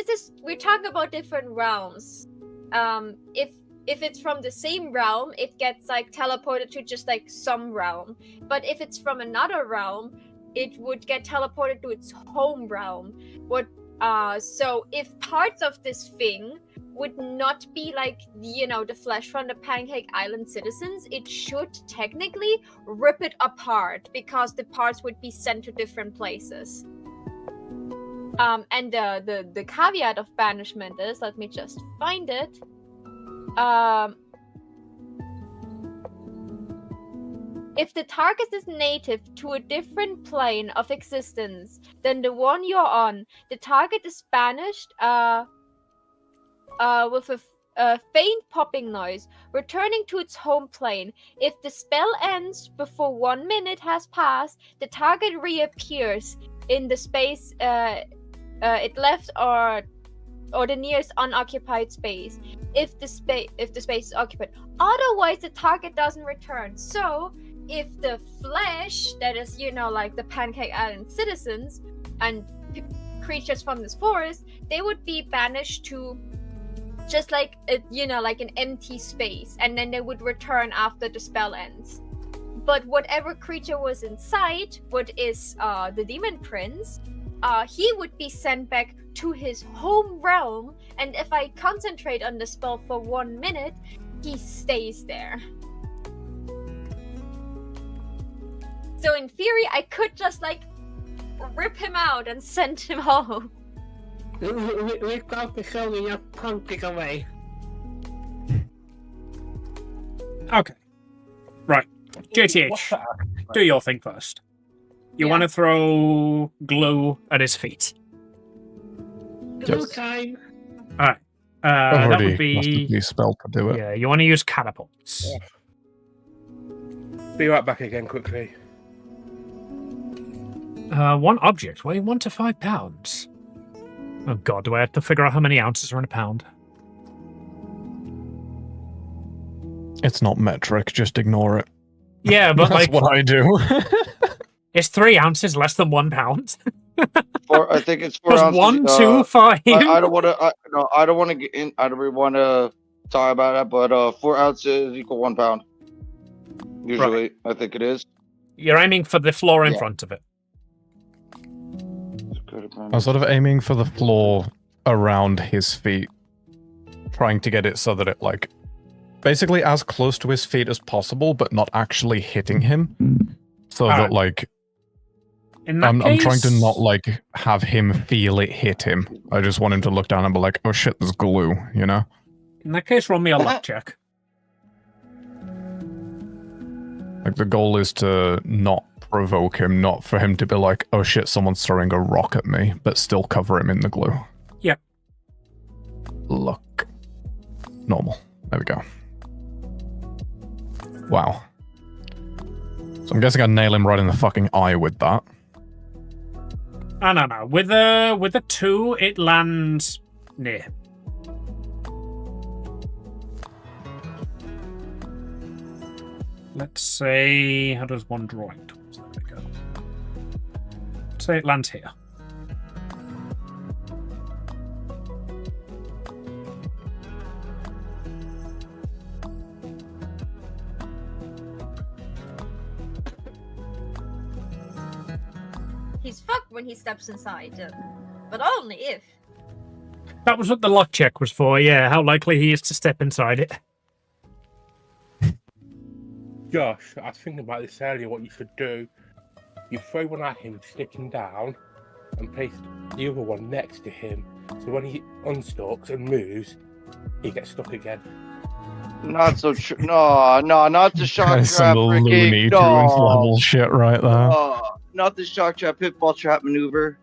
is, we're talking about different realms. If it's from the same realm, it gets like teleported to just like some realm. But if it's from another realm, it would get teleported to its home realm. So if parts of this thing would not be like, the flesh from the Pancake Island citizens, it should technically rip it apart because the parts would be sent to different places. And the caveat of banishment is, let me just find it. If the target is native to a different plane of existence than the one you're on, the target is banished with a faint popping noise, returning to its home plane. If the spell ends before 1 minute has passed, the target reappears in the space it left or the nearest unoccupied space. If the space is occupied, otherwise the target doesn't return. So if the flesh that is, like the Pancake Island citizens and creatures from this forest, they would be banished to just like like an empty space, and then they would return after the spell ends. But whatever creature was inside, what is the demon prince, he would be sent back to his home realm, and if I concentrate on the spell for 1 minute, he stays there. So in theory, I could just like rip him out and send him home. We're going to show you Pancake away. Okay. Right. JTH, do your thing first. You want to throw glue at his feet. Glue time. Alright. That would be the spell to do it. Yeah, you want to use catapults. Yeah. Be right back again quickly. One object weighing 1 to 5 pounds. Oh god, do I have to figure out how many ounces are in a pound? It's not metric, just ignore it. Yeah, but that's what I do. Is 3 ounces less than 1 pound? I think it's 4 ounces. 1, 2, 5. I don't want to. I don't want to get in. I don't really want to talk about that. But 4 ounces equal 1 pound. Usually, right. I think it is. You're aiming for the floor in front of it. I'm sort of aiming for the floor around his feet, trying to get it so that it like basically as close to his feet as possible, but not actually hitting him. So that like I'm trying to not like have him feel it hit him. I just want him to look down and be like, oh shit, there's glue, you know? In that case, roll me a luck check. Like the goal is to not provoke him, not for him to be like, oh shit, someone's throwing a rock at me, but still cover him in the glue. Yep. Luck. Normal. There we go. Wow. So I'm guessing I nail him right in the fucking eye with that. No. With a 2, it lands near. Let's say, how does one drawing tools? There we go. Let's say it lands here. He's fucked when he steps inside, but only if. That was what the luck check was for, yeah, how likely he is to step inside it. Josh, I was thinking about this earlier, what you should do. You throw one at him sticking down, and placed the other one next to him. So when he unstalks and moves, he gets stuck again. Not so true. No, not the shock That's some trap Looney freaking. Tunes No. level shit right there. Not the shock trap pitfall trap maneuver.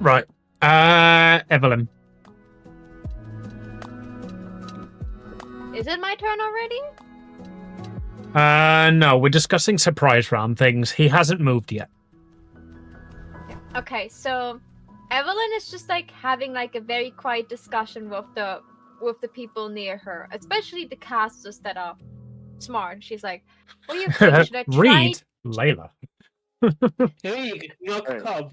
Right. Evelyn. Is it my turn already? No, we're discussing surprise round things. He hasn't moved yet. Okay, so Evelyn is just like having like a very quiet discussion with the people near her, especially the casters that are smart. She's like, "What do you think? Should I try?" Read, Layla. Read, not Hey. come.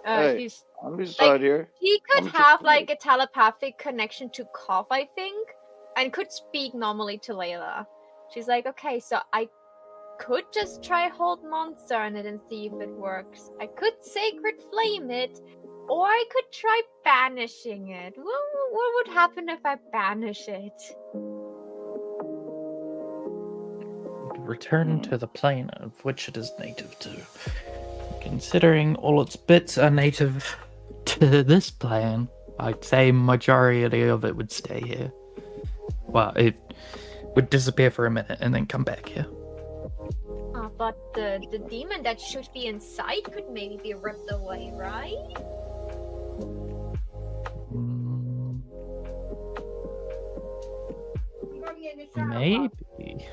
Hey, She's I'm beside here. He could I'm have just- like a telepathic connection to Koff, I think, and could speak normally to Layla. She's like, okay, so I could just try hold monster on it and see if it works. I could sacred flame it, or I could try banishing it. What would happen if I banish it? Return to the plane of which it is native to. Considering all its bits are native to this plane, I'd say majority of it would stay here. Well, it would disappear for a minute and then come back here. But the demon that should be inside could maybe be ripped away, right? Mm, maybe.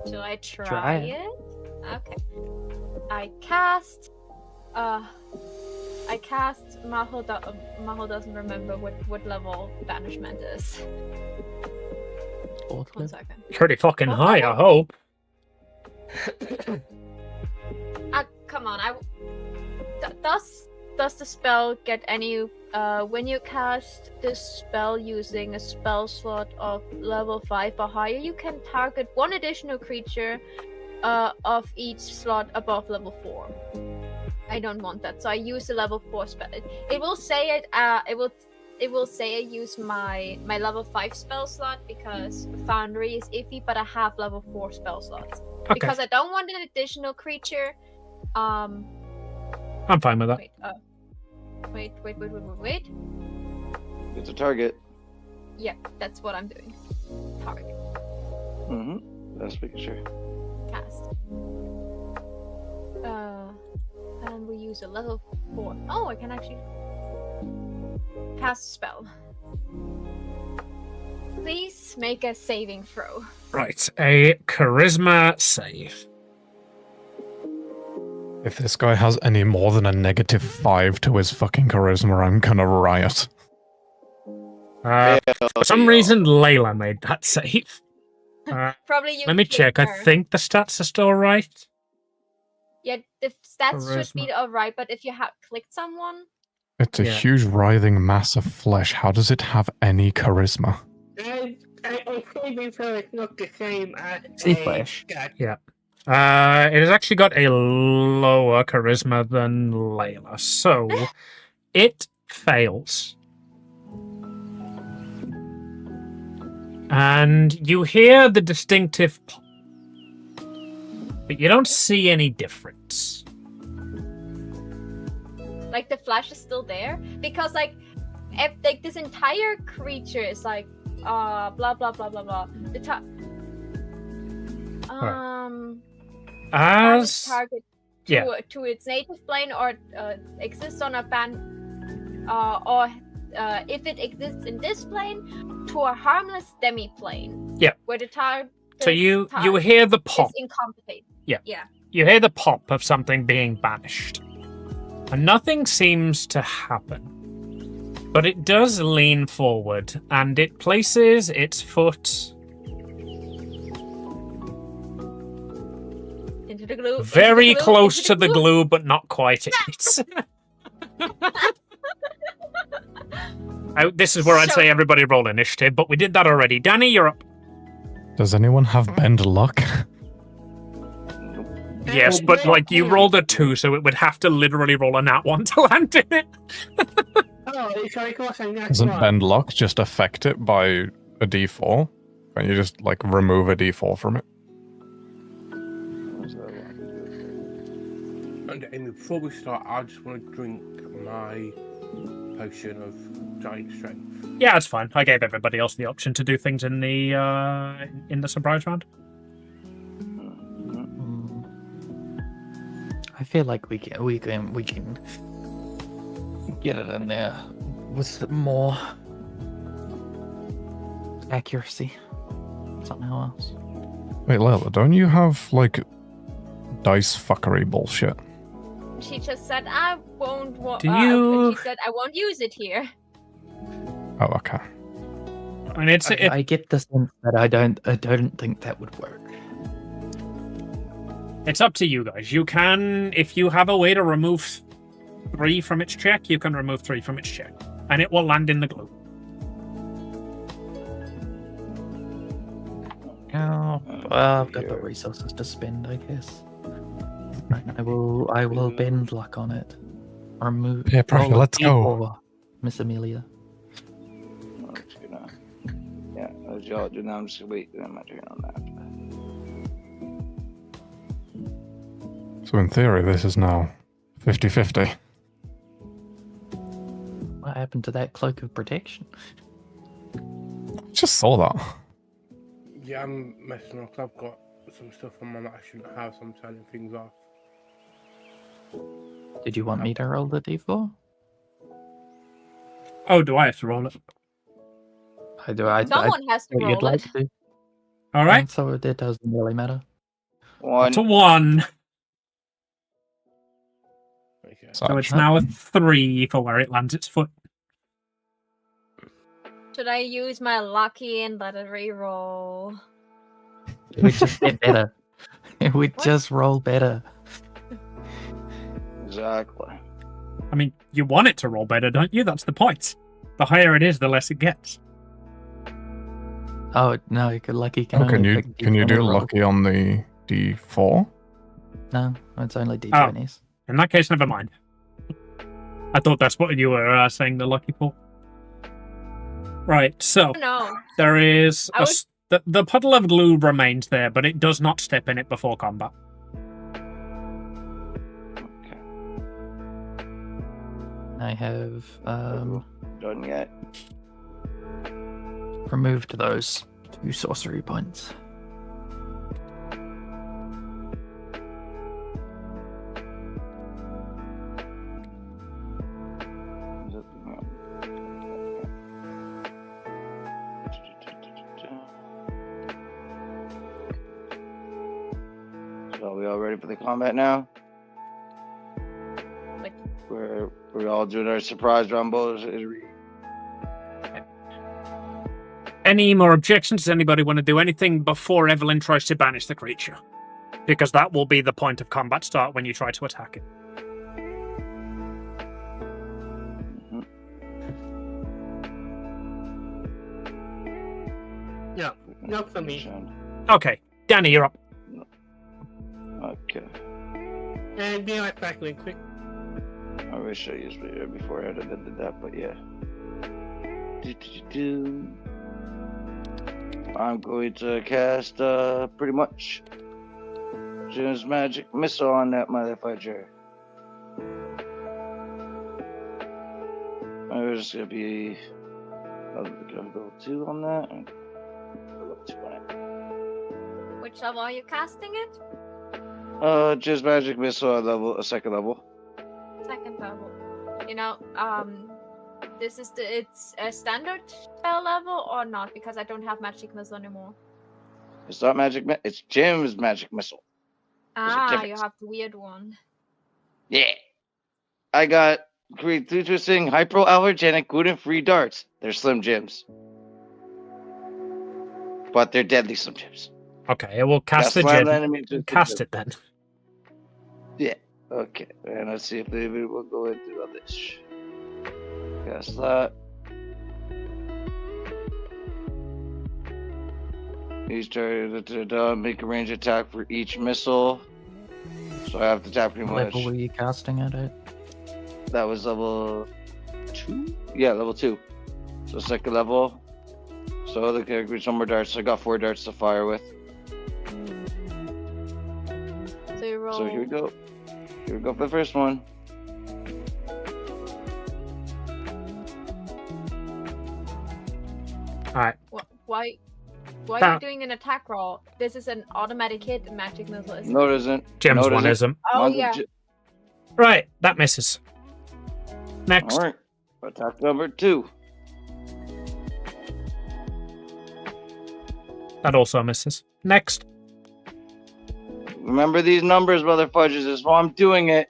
Shall I try Try it. it? Okay. I cast. Maho doesn't remember what level banishment is. Fourth 1 level. second. Pretty fucking high, I hope. Come on. Does the spell get any? When you cast this spell using a spell slot of level 5 or higher, you can target one additional creature of each slot above level 4. I don't want that, so I use a level 4 spell. It will say it. It will say I use my level 5 spell slot because Foundry is iffy, but I have level 4 spell slots Okay. because I don't want an additional creature. I'm fine with that. Wait. It's a target. Yeah, that's what I'm doing. Target. That's making sure. Cast. And we use a level 4. Oh, I can actually cast a spell. Please make a saving throw. Right, a charisma save. If this guy has any more than a -5 to his fucking charisma, I'm gonna riot. For some reason, Layla made that save. Probably you. Let me check. I think the stats are still right. Yeah, the stats should be Charisma. alright, but if you have clicked someone, It's a Yeah. huge writhing mass of flesh. How does it have any charisma? I saving throw is not the same as See a flash. stat. It has actually got a lower charisma than Layla, so it fails. And you hear the distinctive pop, but you don't see any difference. like the flash is still there because like if like this entire creature is like blah blah blah blah blah. The As target to its native plane or exists on a or if it exists in this plane to a harmless demi-plane. Yeah. Where the target so you hear the pop. is incompetent. Yeah. Yeah. You hear the pop of something being banished. And nothing seems to happen. But it does lean forward and it places its foot Into the glue. very into the glue, close into to the glue, but not quite in it. This is where I'd So- say everybody roll initiative, but we did that already. Danny, you're up. Does anyone have bend luck? Yes, but like you rolled a 2, so it would have to literally roll a nat 1 to land in it. Oh, so it was a nat Doesn't one. bend luck just affect it by a d4? Can you just like remove a d4 from it? What's that one? And aim with before we start, I just want to drink my potion of giant strength. Yeah, it's fine. I gave everybody else the option to do things in the surprise round. I feel like we can get it in there with more accuracy somehow else. Wait, Layla, don't you have, like, dice fuckery bullshit? She just said, I won't Do she said, I won't use it here. Oh, okay. And I get the sense that I don't think that would work. It's up to you guys. You can, if you have a way to remove 3 from its check, you can remove 3 from its check. And it will land in the glue. Oh, well, I've got the resources to spend, I guess. I will bend luck on it. Or move. Peer pressure, let's go. Miss Amelia. Yeah, as y'all do now, I'm just gonna wait. I'm not doing on that. So in theory, this is now 50-50. What happened to that cloak of protection? Just saw that. Yeah, I'm messing up. I've got some stuff on mine that I shouldn't have, so I'm turning things off. Did you want me to roll the d4? Oh, do I have to roll it? Someone has to roll it. All right. So it doesn't really matter. It's a 1. Okay. So it's now a 3 for where it lands its foot. Should I use my lucky and let it re-roll? It would just get better. It would just roll better. Exactly. I mean, you want it to roll better, don't you? That's the point. The higher it is, the less it gets. Oh no, lucky can. Oh, can only you pick can you D20 do roll. lucky on the D4? No, it's only d20s. In that case, never mind. I thought that's what you were saying the lucky for. Right, so No. there is the puddle of glue remains there, but it does not step in it before combat. I have Done yet? removed those 2 sorcery points. So are we all ready for the combat now? Wait. We're all doing our surprise rumbos. Any more objections? Does anybody want to do anything before Evelyn tries to banish the creature? Because that will be the point of combat start when you try to attack it. No, not for me. Okay, Danny, you're up. Okay. And be right back real quick. I wish I used it before I did that, but yeah. I'm going to cast pretty much Jim's magic missile on that motherfucker. I'm just gonna be level 2 on that. And level 2 on it. Which level are you casting it? Jim's magic missile at a second level. Second level. You know, it's a standard spell level or not? Because I don't have magic missile anymore. It's not magic. It's Jim's magic missile. You have the weird one. Yeah. I got create 2 twisting hypoallergenic gluten-free darts. They're Slim Jims, but they're deadly Slim Jims. Okay, we'll cast That's the why jet. I'm enemy to Cast the- it then. Yeah. Okay. And let's see if David will go into all this. Cast that. He's trying to make a range attack for each missile. So I have to tap pretty What much. level were you casting at it? That was level 2? Yeah, level 2. So second level. So the character with some more darts. I got 4 darts to fire with. So you roll. So here we go. Here we go for the first one. Alright. Why are you doing an attack roll? This is an automatic hit, and magic missile isn't. No, it isn't. Gem's No, it one isn't. Oh, Mine's a yeah. Right, that misses. Next. All right. Attack number 2. That also misses. Next. Remember these numbers, mother fudges. This is why I'm doing it.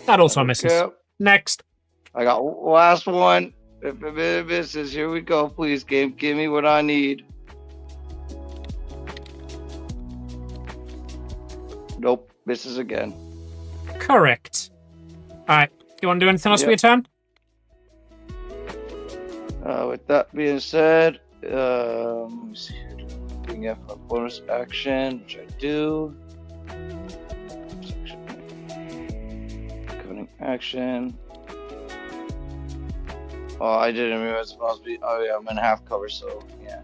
That also misses. Okay. Next. I got last one. If it misses, here we go. Please, game, give me what I need. Nope, misses again. Correct. Alright. You want to do anything else for your turn? With that being said, let me see here. Looking at my bonus action, which I do. Coding action. Oh, I didn't realize it's supposed to be. Oh, yeah, I'm in half cover, so yeah.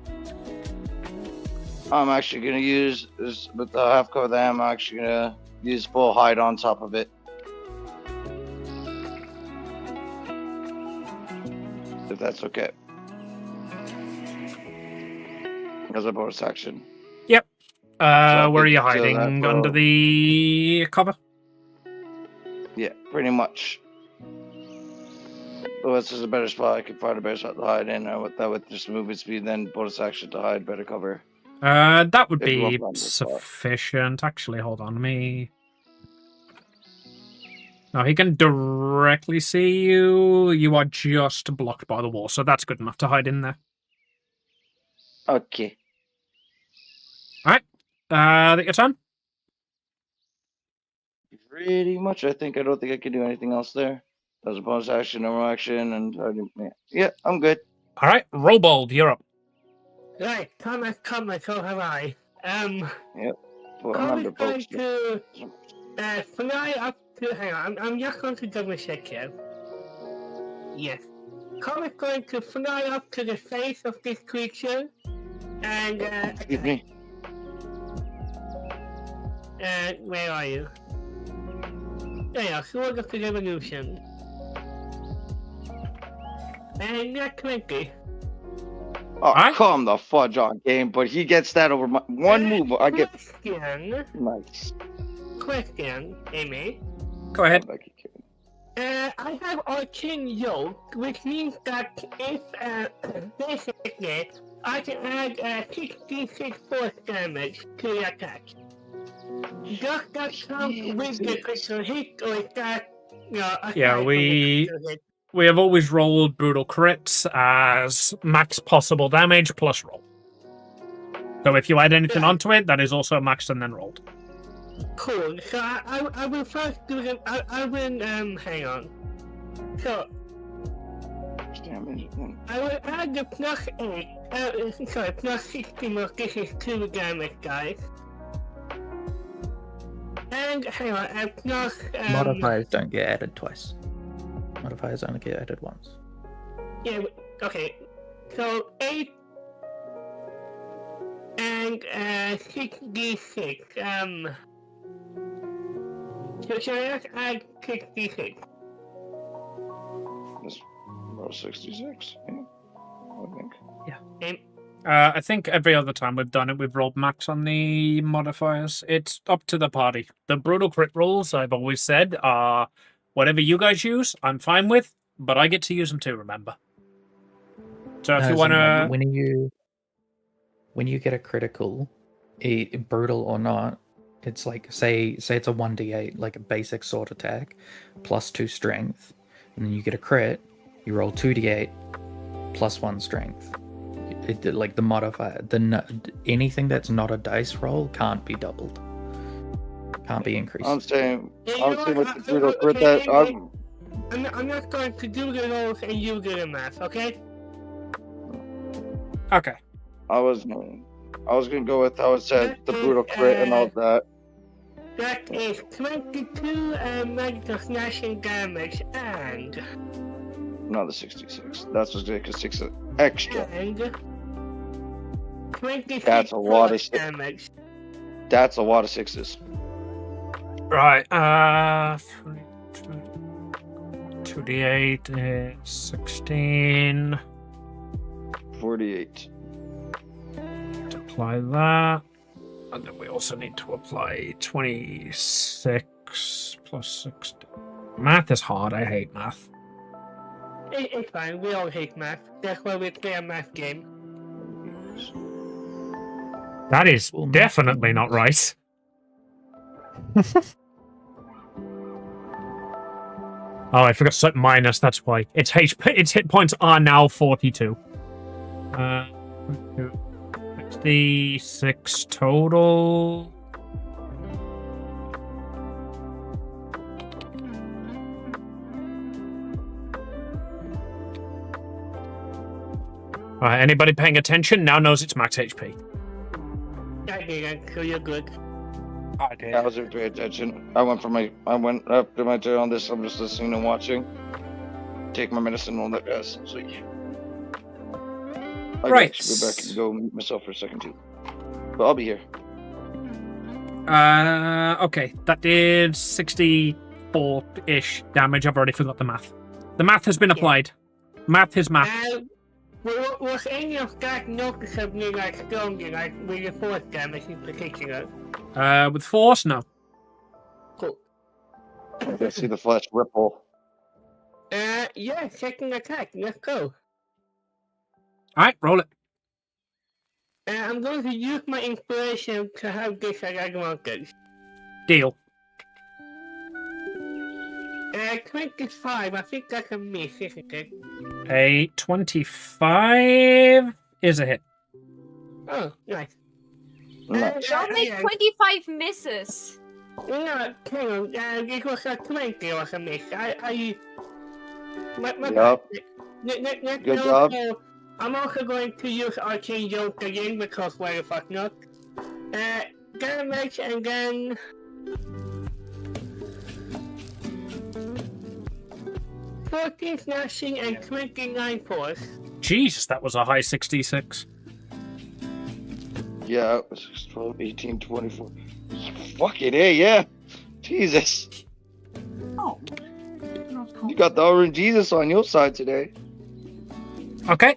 I'm actually gonna use this with the half cover that I'm actually gonna use full hide on top of it. If that's okay. As a bonus action. Yep. So where are you so hiding? that Under the cover? Yeah, pretty much. Well, this is a better spot. I can find a better spot to hide in. With just movement speed, then bonus action to hide, better cover. That would If you be want to spot. sufficient. Actually, hold on. Me. No, he can directly see you. You are just blocked by the wall, so that's good enough to hide in there. Okay. Alright. That your turn? Pretty much. I don't think I can do anything else there. That was a bonus action, normal action, and yeah, I'm good. Alright, Robold, you're up. Right, Thomas, so have I. Yep. Well, remember, Thomas folks. going to fly up to. Hang on, I'm just going to double check here. Yes. Thomas going to fly up to the face of this creature, and Excuse me. where are you? There you are, Sword of the Revolution. And not 20. Oh, Alright. calm the fudge on game, but he gets that over my one move. I get nice. Question, Amy. Go ahead. I have Arcane Yoke, which means that if, basically, I can add 66 force damage to the attack. Does that count with the critical hit, or is that, Yeah, we have always rolled brutal crits as max possible damage plus roll. So if you add anything onto it, that is also maxed and then rolled. Cool. So I will first do them. I will hang on. So I will add the +8. Plus 60 more. This is 2 damage, guys. And hang on, plus Modifiers don't get added twice. Modifiers only get added once. Yeah. Okay. So 8 and 6d6. So shall I just add 6d6? That's about 66. Yeah, I think. Yeah. I think every other time we've done it, we've rolled max on the modifiers. It's up to the party. The brutal crit rolls, I've always said, are whatever you guys use, I'm fine with, but I get to use them too, remember. So if you want to... When you get a critical, brutal or not, it's like, say it's a 1d8, like a basic sword attack, plus 2 strength, and then you get a crit, you roll 2d8, plus 1 strength. Like the modifier, anything that's not a dice roll can't be doubled. Can't be increased. I'm saying with the brutal crit that I'm not going to do the rolls and you do the math, okay? Okay. I was gonna go with how it said the brutal crit and all that. That is 22 magical slashing damage and Not the 66. That's what's good because 6 extra. and 26 That's a lot of damage. That's a lot of 6s. Right. 2d8 is 16. 48. Apply that. And then we also need to apply 26 plus 60. Math is hard. I hate math. It's fine. We all hate math. That's why we play a math game. That is definitely not right. Oh, I forgot to set minus. That's why its hit points are now 42. 66 total. Anybody paying attention now knows it's max HP. I didn't, so you're good. I did. I wasn't paying attention. I went after my turn on this. I'm just listening and watching. Take my medicine and all that jazz. So yeah. I Right. got to go back and go meet myself for a second too. But I'll be here. Okay, that did 64-ish damage. I've already forgot the math. The math has been applied. Math is math. Was any of that noticeably stronger, with the force damage in particular? With force, no. Cool. I see the flesh ripple. Yeah, second attack. Let's go. Alright, roll it. I'm going to use my inspiration to have this at advantage. Deal. 25, I think that's a miss, isn't it? A 25 is a hit. Oh, nice. Don't make 25 misses. No, hang on. It was a 20 was a miss. Yup. Good job. I'm also going to use Arcane Jolt again because why the fuck not? Damage and then... 14 slashing and 29 force. Jesus, that was a high 66. Yeah, it was 12, 18, 24. Fucking A, yeah. Jesus. Oh. You got the orange Jesus on your side today. Okay.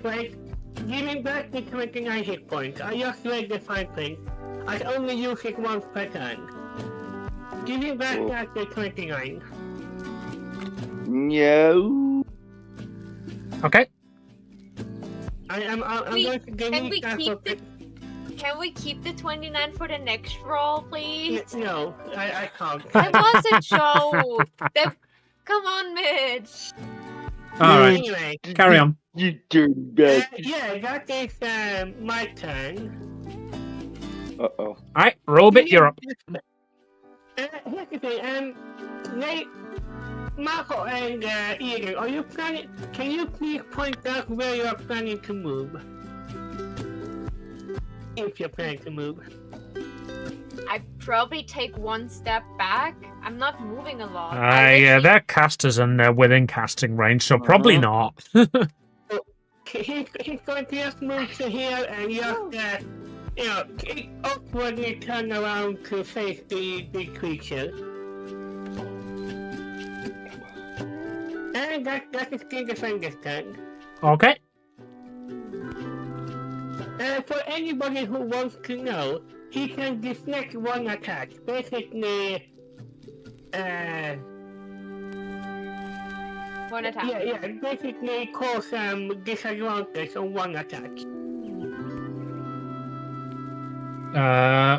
Wait. Give me back the 29 hit points. I just read the fine print. I only use it once per turn. Give me back that the 29. No. Okay. I'm going to give you that for... Can we keep the 29 for the next roll, please? No, I can't. That was a joke. Come on, Mitch. Alright. Anyway, Carry on. You dirty bastard. yeah, that is my turn. Uh-oh. Alright, Robit, you're up. Here's the thing, Nate, Marco and Egan, are you planning... Can you please point out where you're planning to move? If you're planning to move. I'd probably take one step back. I'm not moving a lot. Yeah, they're casters and they're within casting range, so probably not. He's going to just move to here and just, awkwardly turn around to face the creature. And that is the defender's turn. Okay. For anybody who wants to know, he can deflect one attack. Basically, one attack. Yeah, basically cause disadvantage on one attack.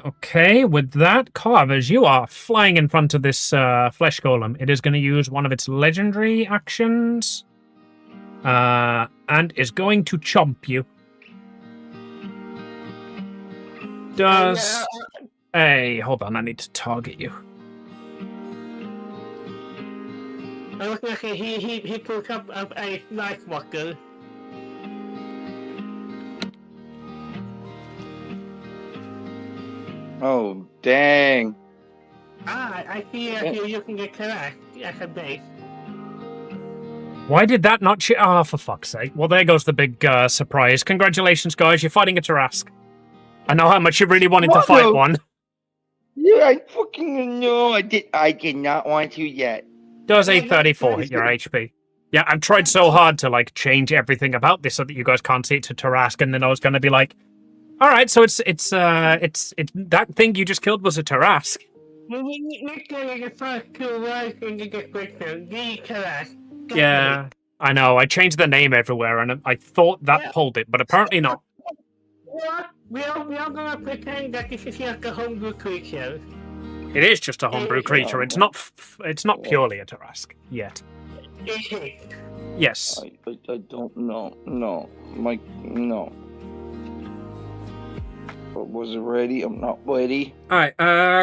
Okay, with that, Carvers, you are flying in front of this flesh golem. It is going to use one of its legendary actions, and is going to chomp you. Hey, hold on, I need to target you. I was gonna say he pulls up a life walker. Oh, dang. I see you can get correct as a base. Why did that not oh, for fuck's sake. Well, there goes the big surprise. Congratulations, guys. You're fighting a Tarrasque. I know how much you really wanted to fight one. Yeah, I fucking know. I did not want to yet. Does 834 hit your HP? Yeah, I've tried so hard to, like, change everything about this so that you guys can't see it to Tarrasque, and then I was going to be like, all right, so it's that thing you just killed was a Tarrasque. Yeah, I know. I changed the name everywhere, and I thought that pulled it, but apparently not. We are gonna pretend that this is like a homebrew creature. It is just a homebrew creature. It's not purely a Tarrasque yet. Yes. I don't know. No. Mike, no. But was it ready? I'm not ready. Alright,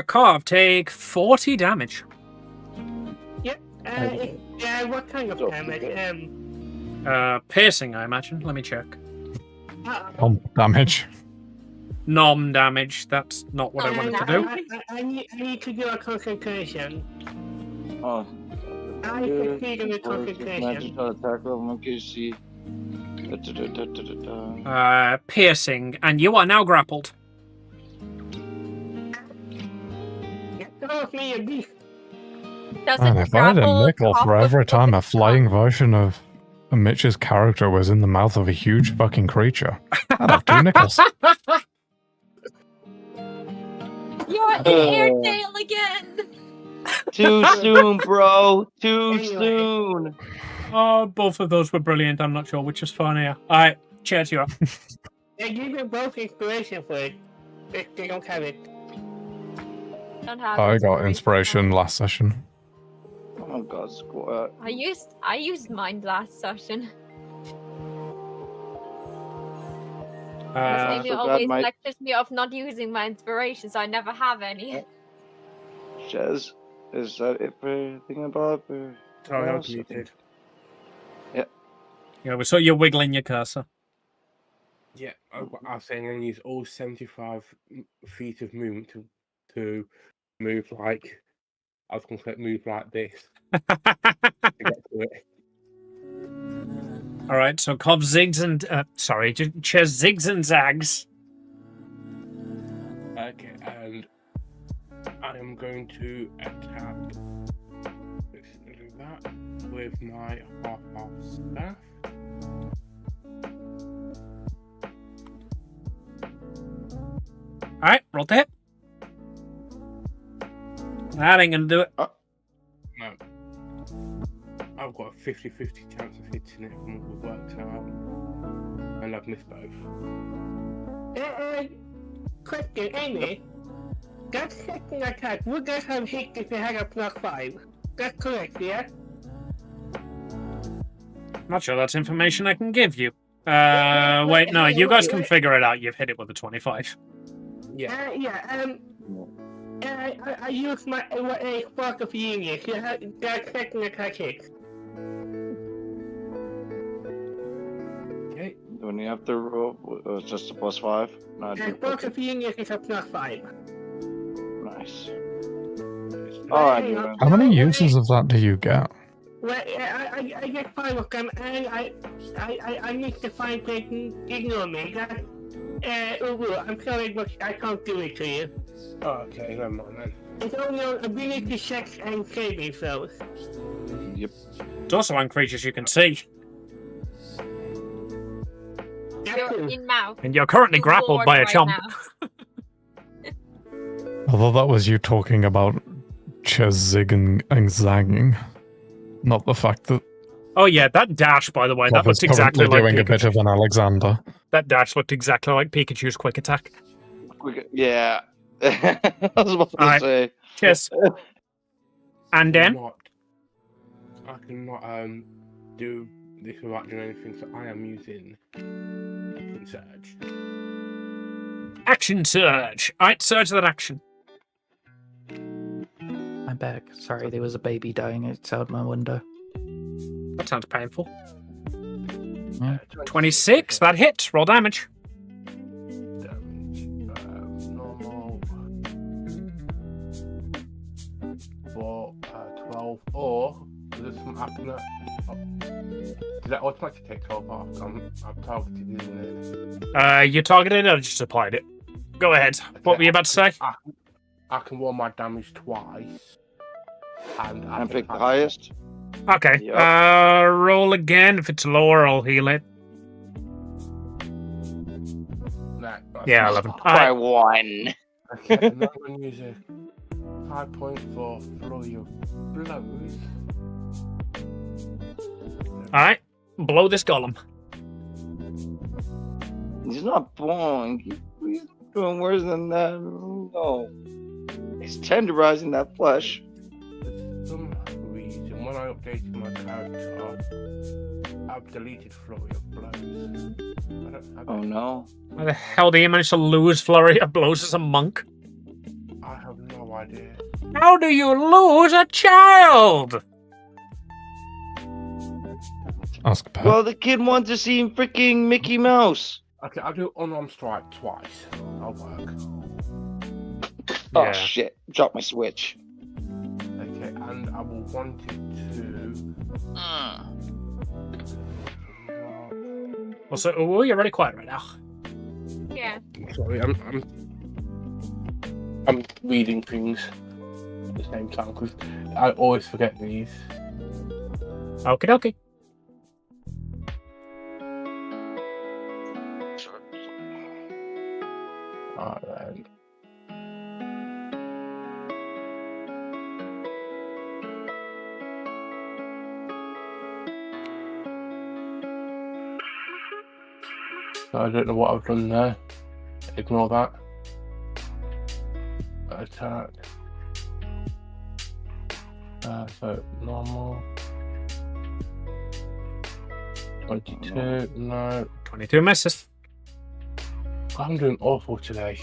Carve, take 40 damage. Yep. What kind of damage? Piercing, I imagine. Let me check. Damage. Nom damage. That's not what I wanted to do. I need to do a concentration. Oh. I succeed in the concentration. Magical attack roll, monkey see. Piercing, and you are now grappled. Man, if I had a nickel for every time a flying version of Mitch's character was in the mouth of a huge fucking creature, I'd have 2 nickels. You're in Airedale again! Too soon, bro. Too soon. Oh, both of those were brilliant. I'm not sure which is funnier. Alright, cheers you up. They give you both inspiration for it. They don't have it. I got inspiration last session. Oh god, squat. I used mine last session. Amy always lectures me of not using my inspiration, so I never have any. Jez, is that it for anything about it? Oh, that was muted. Yeah. Yeah, we saw you wiggling your cursor. Yeah, I was saying I use all 75 feet of movement to move like, I was going to say move like this. To get to it. Alright, so Cobb zigs and, Ches zigs and zags. Okay, and I am going to attack that with my half staff. Alright, roll to hit. That ain't gonna do it. No. I've got a 50-50 chance of hitting it from what we worked out. And I've missed both. Question, Amy. That second attack would not have hit if it had a +5. That's correct, yeah? Not sure that's information I can give you. Wait, no, you guys can figure it out. You've hit it with a 25. Yeah. I used my a spark of genius. That second attack hit. Okay. Don't you have to roll just a +5? No, The spark of genius is a +5. Nice. Alright, how many uses of that do you get? Well, I get 5 of them, and I need to find they can ignore me. I'm sorry, but I can't do it to you. Oh, okay, never mind then. It's only on ability checks and saving throws. Yep. It's also on creatures you can see. You're in mouth. And you're currently grappled by a chump. Although that was you talking about zigging and zagging. Not the fact that... Oh yeah, that dash, by the way, that looks exactly like doing Pikachu. a bit of an Alexander. That dash looked exactly like Pikachu's quick attack. Yeah. I was about to say. Cheers. And then? I cannot do this without doing anything, so I am using Action Surge. Action Surge. Alright, surge that action. I'm back. Sorry, there was a baby dying outside my window. That sounds painful. Yeah. 26, that hit. Roll damage. Normal. For 12, or does this happen at Did that automatically take off? I'm targeted, isn't it? You targeted it or just applied it? Go ahead. What were you about to say? I can roll my damage twice. And pick the highest. Okay. Yep. Roll again. If it's lower, I'll heal it. No, Yeah, 11. By 1. Okay, and I'm going to use a high point for flurry of blows. Alright. Blow this golem. He's not blowing. He's doing worse than that. No. He's tenderizing that flesh. For some reason, when I updated my character, I've deleted flurry of blows. Oh no. How the hell do you manage to lose Flurry of Blows as a monk? I have no idea. How do you lose a child? Ask Pat. Well, the kid wants to see freaking Mickey Mouse. Okay, I'll do unarmed strike twice. I'll work. Oh Yeah. shit. Drop my switch. Okay, and I will want it to. Also, oh, you're really quiet right now. Yeah. Sorry, I'm reading things at the same time because I always forget these. Okie dokie. Alright then. So I don't know what I've done there. Ignore that. Attack. So normal. 22. No. 22 misses. I'm doing awful today.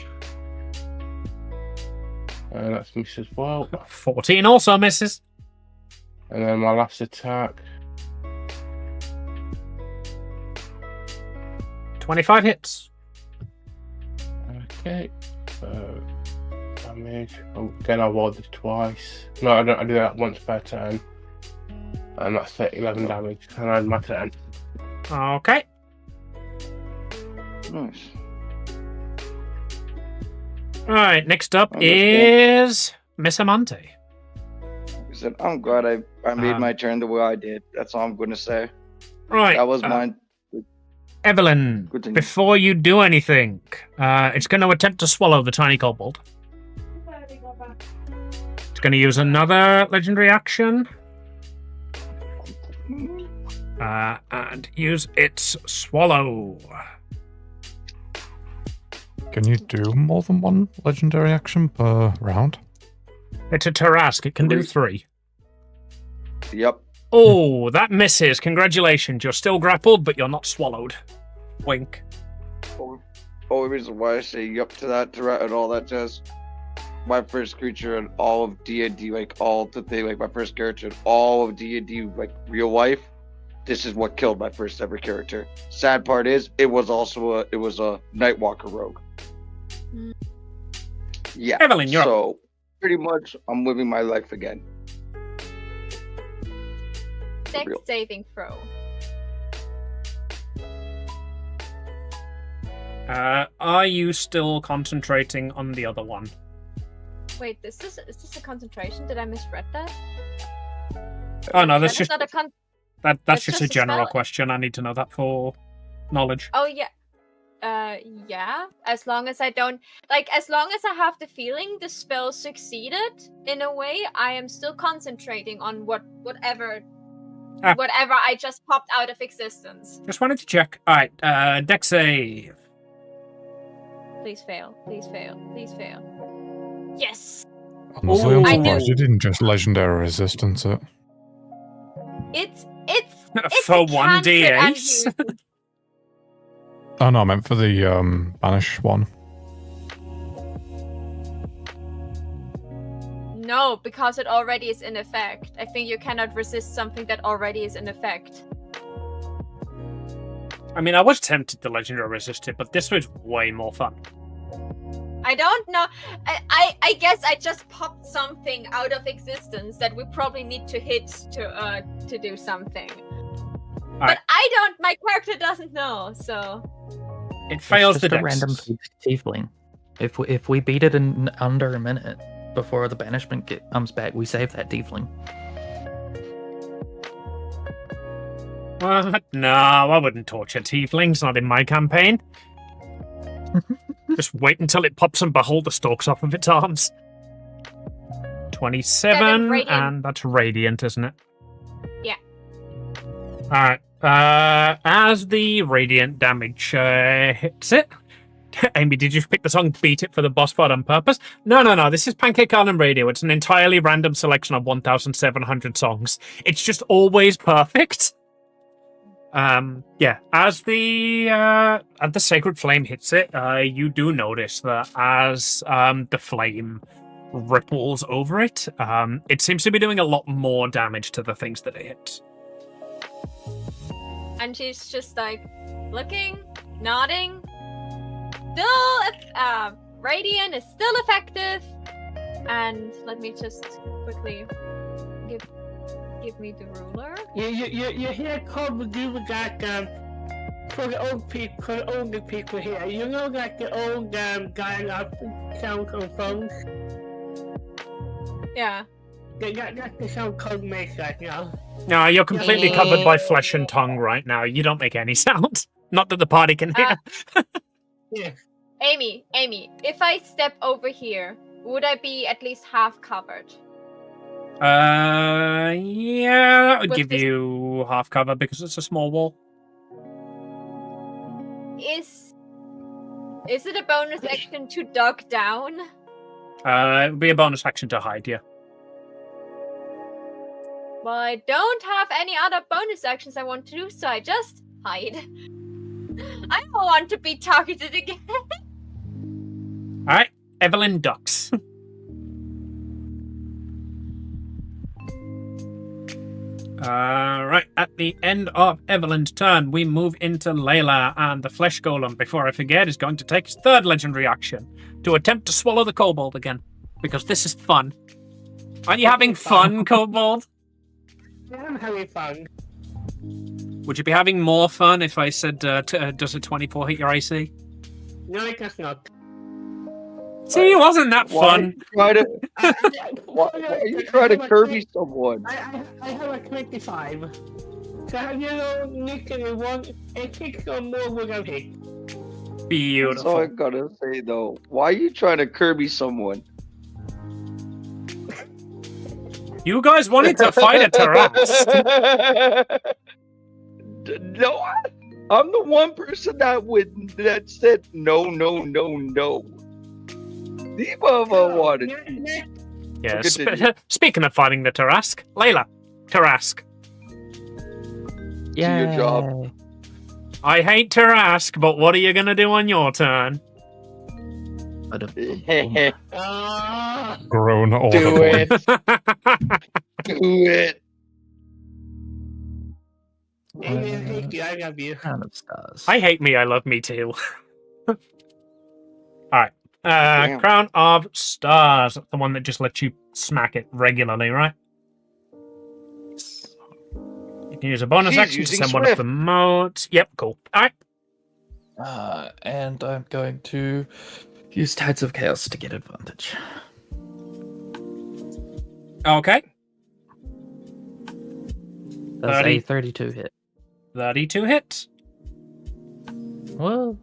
That's miss as well. 14 also misses. And then my last attack. 25 hits. Okay. So damage. Oh, again, I rolled this twice. No, I don't. I do that once per turn. And that's 11 damage. And I had my turn. Okay. Nice. Alright, next up Oh, is Miss Amante. I said, I'm glad I made my turn the way I did. That's all I'm going to say. Right. That was mine. Evelyn, Good thing. before you do anything, it's going to attempt to swallow the tiny kobold. It's going to use another legendary action. And use its swallow. Can you do more than one legendary action per round? It's a Tarask. It can do 3. Yep. Oh, that misses. Congratulations. You're still grappled, but you're not swallowed. Wink. Only reason why I say yup to that and all that does. My first creature in all of D&D, like all the thing, like my first character in all of D&D, like real life. This is what killed my first ever character. Sad part is, it was a Nightwalker rogue. Yeah. Evelyn, you're up. So pretty much, I'm living my life again. Dex real. saving throw. Are you still concentrating on the other one? Wait, is this a concentration? Did I misread that? Oh no, that's That is just not a that's that's just just a a general spell. question. I need to know that for knowledge. Oh yeah. Yeah. As long as I don't as long as I have the feeling the spell succeeded in a way, I am still concentrating on whatever I just popped out of existence. Just wanted to check. All right, Dex save. Please fail. Please fail. Please fail. Yes. Honestly, I'm Ooh. I surprised knew- you didn't just legendary resistance it. It's For a one cantrip I'm d8. using. Oh no, I meant for the banish one. No, because it already is in effect. I think you cannot resist something that already is in effect. I mean, I was tempted to legendary resist it, but this was way more fun. I don't know. I guess I just popped something out of existence that we probably need to hit to do something. But I don't. My character doesn't know, so it fails it's the just a dex. random tiefling. If we beat it in under a minute before the banishment comes back, we save that tiefling. No, I wouldn't torture tieflings. Not in my campaign. Just wait until it pops and behold the stalks off of its arms. 27, and that's radiant, isn't it? Yeah. Alright. As the radiant damage hits it. Amy, did you pick the song Beat It for the boss fight on purpose? No. This is Pancake Island Radio. It's an entirely random selection of 1,700 songs. It's just always perfect. Yeah, as the sacred flame hits it, you do notice that as the flame ripples over it, it seems to be doing a lot more damage to the things that it hits. And she's just like looking, nodding. Still, radiant is still effective. And let me just quickly give me the ruler. You hear Cobra do that for the older people here. You know that the old guy up sound on phones? Yeah. That's the sound Cobra makes right now. No, you're completely covered by flesh and tongue right now. You don't make any sound. Not that the party can hear. Yeah. Amy, if I step over here, would I be at least half covered? Yeah, that would With give this- you half cover because it's a small wall. Is it a bonus action to duck down? It would be a bonus action to hide, yeah. Well, I don't have any other bonus actions I want to do, so I just hide. I don't want to be targeted again. Alright, Evelyn ducks. Right, at the end of Evelyn's turn, we move into Layla, and the Flesh Golem, before I forget, is going to take his third legendary action to attempt to swallow the kobold again, because this is fun. Aren't you having fun, kobold? Yeah, I'm having fun. Would you be having more fun if I said, does a 24 hit your AC? No, it does not. See, wasn't that fun? Why are you trying to Kirby someone? I have a 25. So you know, literally one, it takes no more would have hit. That's Beautiful. all I gotta say though. Why are you trying to Kirby someone? You guys wanted to fight a Tarrasque. No, I'm the one person that said no. The mother wanted. Yeah, Continue. speaking of fighting the Tarrasque, Layla, Tarrasque. Yeah. your job. I hate Tarrasque, but what are you gonna do on your turn? Grown Do audible. it. Do it. Amen, thank you, I love you. Crown of stars. I hate me, I love me too. Alright. Damn. Crown of Stars. That's the one that just lets you smack it regularly, right? You can use a bonus She's action to using send one of Swift. the modes. Yep, cool. Alright. And I'm going to use Tides of Chaos to get advantage. Okay. That's 30. a 32 hit. 32 hits. Well,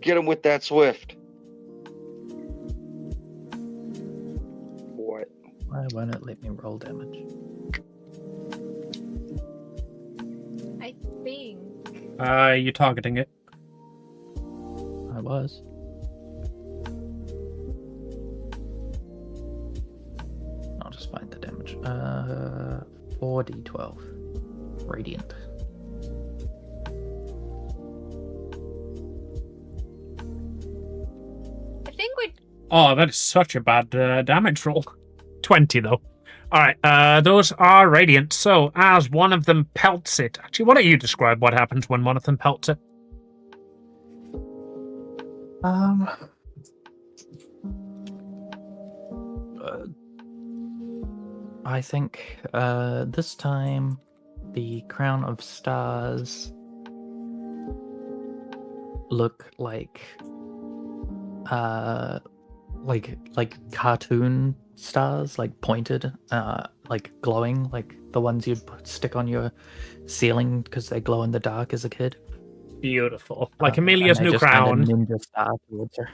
Get him with that Swift. What? why won't it let me roll damage? I think. You're targeting it. I was. I'll just find the damage. 4d12. Radiant. I think we. Oh, that is such a bad damage roll. 20, though. Alright, those are radiant. So, as one of them pelts it... Actually, why don't you describe what happens when one of them pelts it? I think this time the crown of stars look like cartoon stars, like pointed, like glowing, like the ones you'd stick on your ceiling because they glow in the dark as a kid. Beautiful. Like Amelia's and they new just kind of crown. ninja star towards her.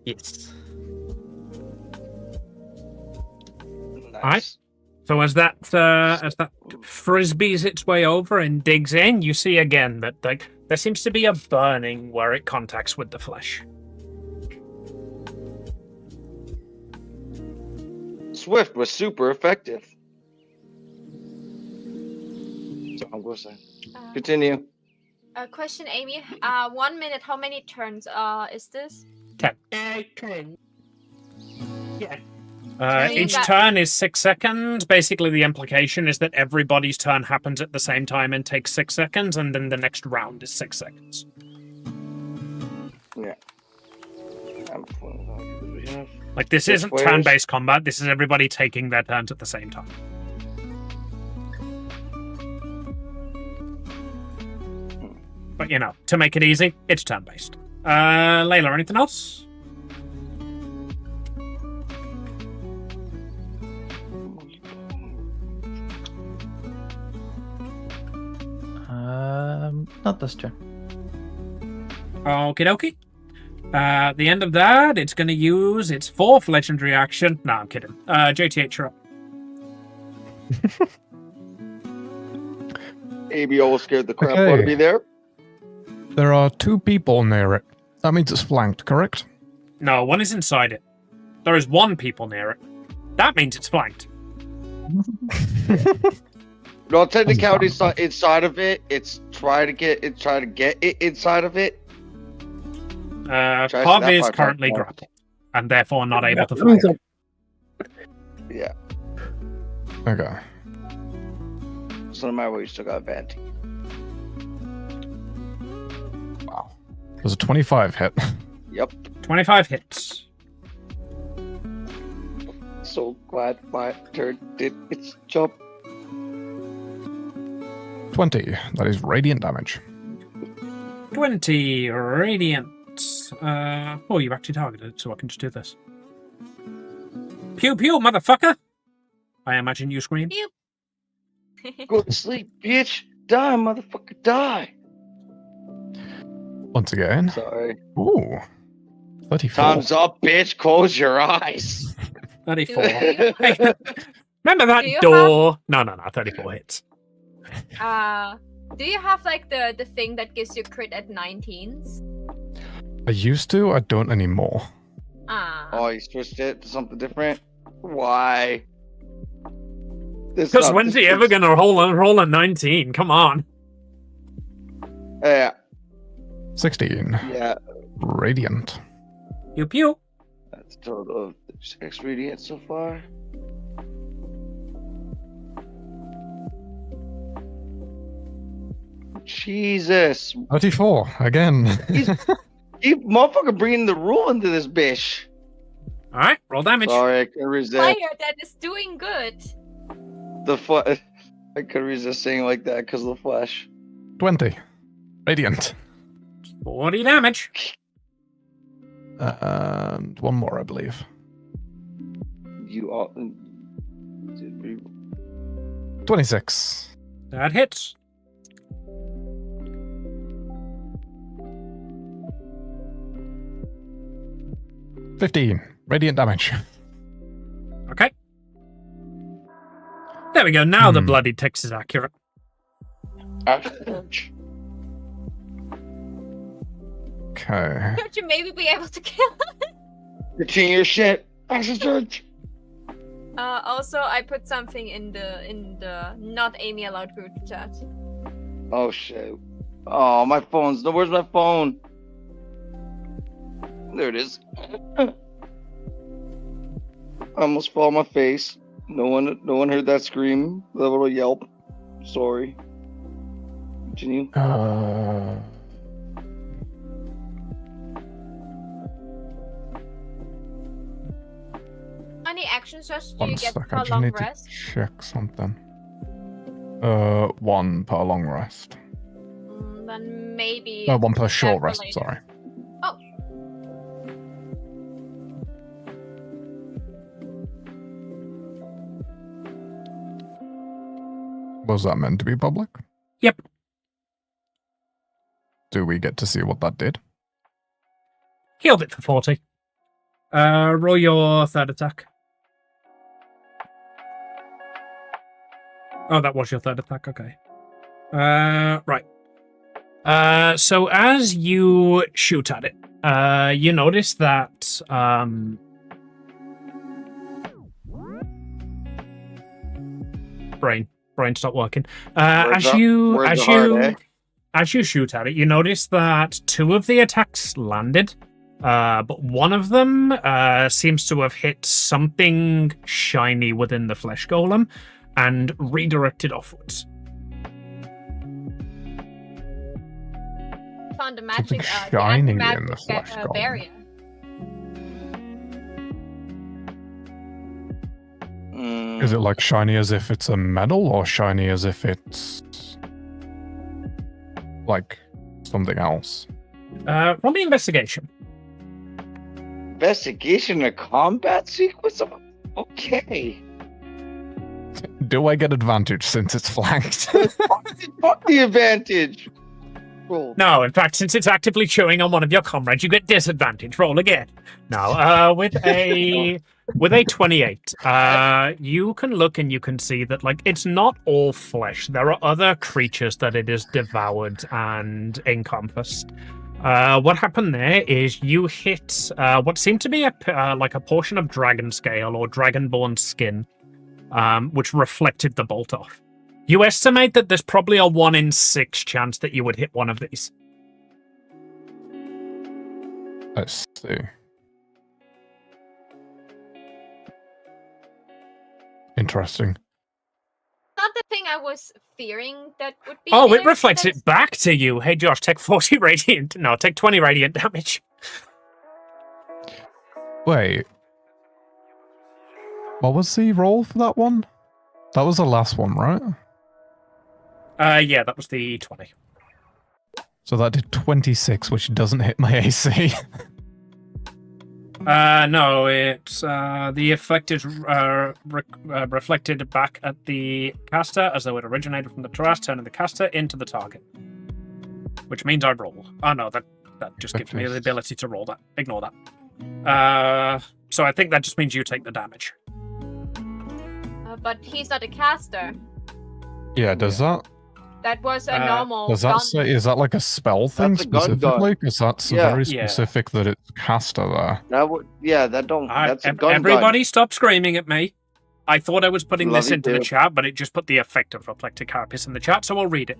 Yes. Nice. So as that frisbees its way over and digs in, you see again that like there seems to be a burning where it contacts with the flesh. Swift was super effective. So I'm going to say. Continue. Question, Amy. 1 minute. How many turns is this? 10. 10. Yeah. Each turn is 6 seconds. Basically, the implication is that everybody's turn happens at the same time and takes 6 seconds, and then the next round is 6 seconds. Yeah. Like, this isn't turn-based combat. This is everybody taking their turns at the same time. But, you know, to make it easy, it's turn-based. Layla, anything else? Not this turn. Okie dokie. At the end of that, it's going to use its 4th legendary action. No, I'm kidding. JTH, you're up. AB almost scared the crap out of me there. There are 2 people near it. That means it's flanked, correct? No, one is inside it. There is 1 people near it. That means it's flanked. No, technicality is not inside of it. It's trying to get it inside of it. Pav is currently grappled, and therefore not able to flank. Yeah. Okay. So no matter what, you still got advantage. Wow. There's a 25 hit. Yep. 25 hits. So glad my turn did its job. 20. That is radiant damage. 20 radiant. Oh, you've actually targeted it, so I can just do this. Pew pew, motherfucker! I imagine you scream. Pew. Go to sleep, bitch. Die, motherfucker, die. Once again. Sorry. Ooh. 34. Time's up, bitch. Close your eyes. 34. Hey, remember that door? No, 34 hits. Do you have like the thing that gives you crit at 19s? I used to, I don't anymore. Oh, you switched it to something different? Why? Because when's he ever gonna roll a 19? Come on. Yeah. 16. Yeah. Radiant. Pew pew. That's a total of 6 radiant so far. Jesus. 34. Again. He motherfucker bringing the rule into this bitch. Alright, roll damage. Sorry, I couldn't resist. Fire that is doing good. I couldn't resist saying like that because of the flash. 20. Radiant. 40 damage. And 1 more, I believe. You all. 26. That hits. $15. Radiant damage. Okay. There we go. Now the bloody text is accurate. Okay. Don't you maybe be able to kill him? You're cheating your shit. Action search. Also, I put something in the not Amy allowed group chat. Oh shit. Oh, my phone's. No, where's my phone? There it is. I almost fell on my face. No one heard that scream. That little yelp. Sorry. Continue. How many action shots do 1 you get second. per I just long need rest? to check something. 1 per long rest. Then maybe. No, 1 per short for rest, later. sorry. Oh. Was that meant to be public? Yep. Do we get to see what that did? Healed it for 40. Roll your third attack. Oh, that was your third attack, okay. Right. So as you shoot at it, you notice that, Brain stopped working. As you shoot at it, you notice that 2 of the attacks landed, but one of them seems to have hit something shiny within the flesh golem and redirected offwards. Found a magic, shiny in the magic flesh golem. barrier. Is it like shiny as if it's a metal, or shiny as if it's like something else? Roll me investigation. Investigation in a combat sequence? Okay. Do I get advantage since it's flanked? Fuck the advantage. Roll. No, in fact, since it's actively chewing on one of your comrades, you get disadvantage. Roll again. No, with a 28, you can look and you can see that, like, it's not all flesh. There are other creatures that it has devoured and encompassed. What happened there is you hit what seemed to be like a portion of dragon scale or dragonborn skin, which reflected the bolt off. You estimate that there's probably a 1 in 6 chance that you would hit one of these. Let's see. Interesting. Not the thing I was fearing that would be. Oh, there, it reflects but it back to you. Hey, Josh, take 40 radiant. No, take 20 radiant damage. Wait. What was the roll for that one? That was the last one, right? Yeah, that was the 20. So that did 26, which doesn't hit my AC. No, it's the effect is reflected back at the caster as though it originated from the Taras, turning the caster into the target. Which means I roll. Oh no, that just gives me the ability to roll that. Ignore that. So I think that just means you take the damage. but he's not a caster. Yeah, does that? That was a normal. Does that say? Is that like a spell thing That's a gun specifically? Because that's Yeah. very specific that it's caster there. That would, yeah, that don't. That's a gun. Everybody stop screaming at me. I thought I was putting Love this you into the too. chat, but it just put the effect of Reflected Carapace in the chat, so I'll read it.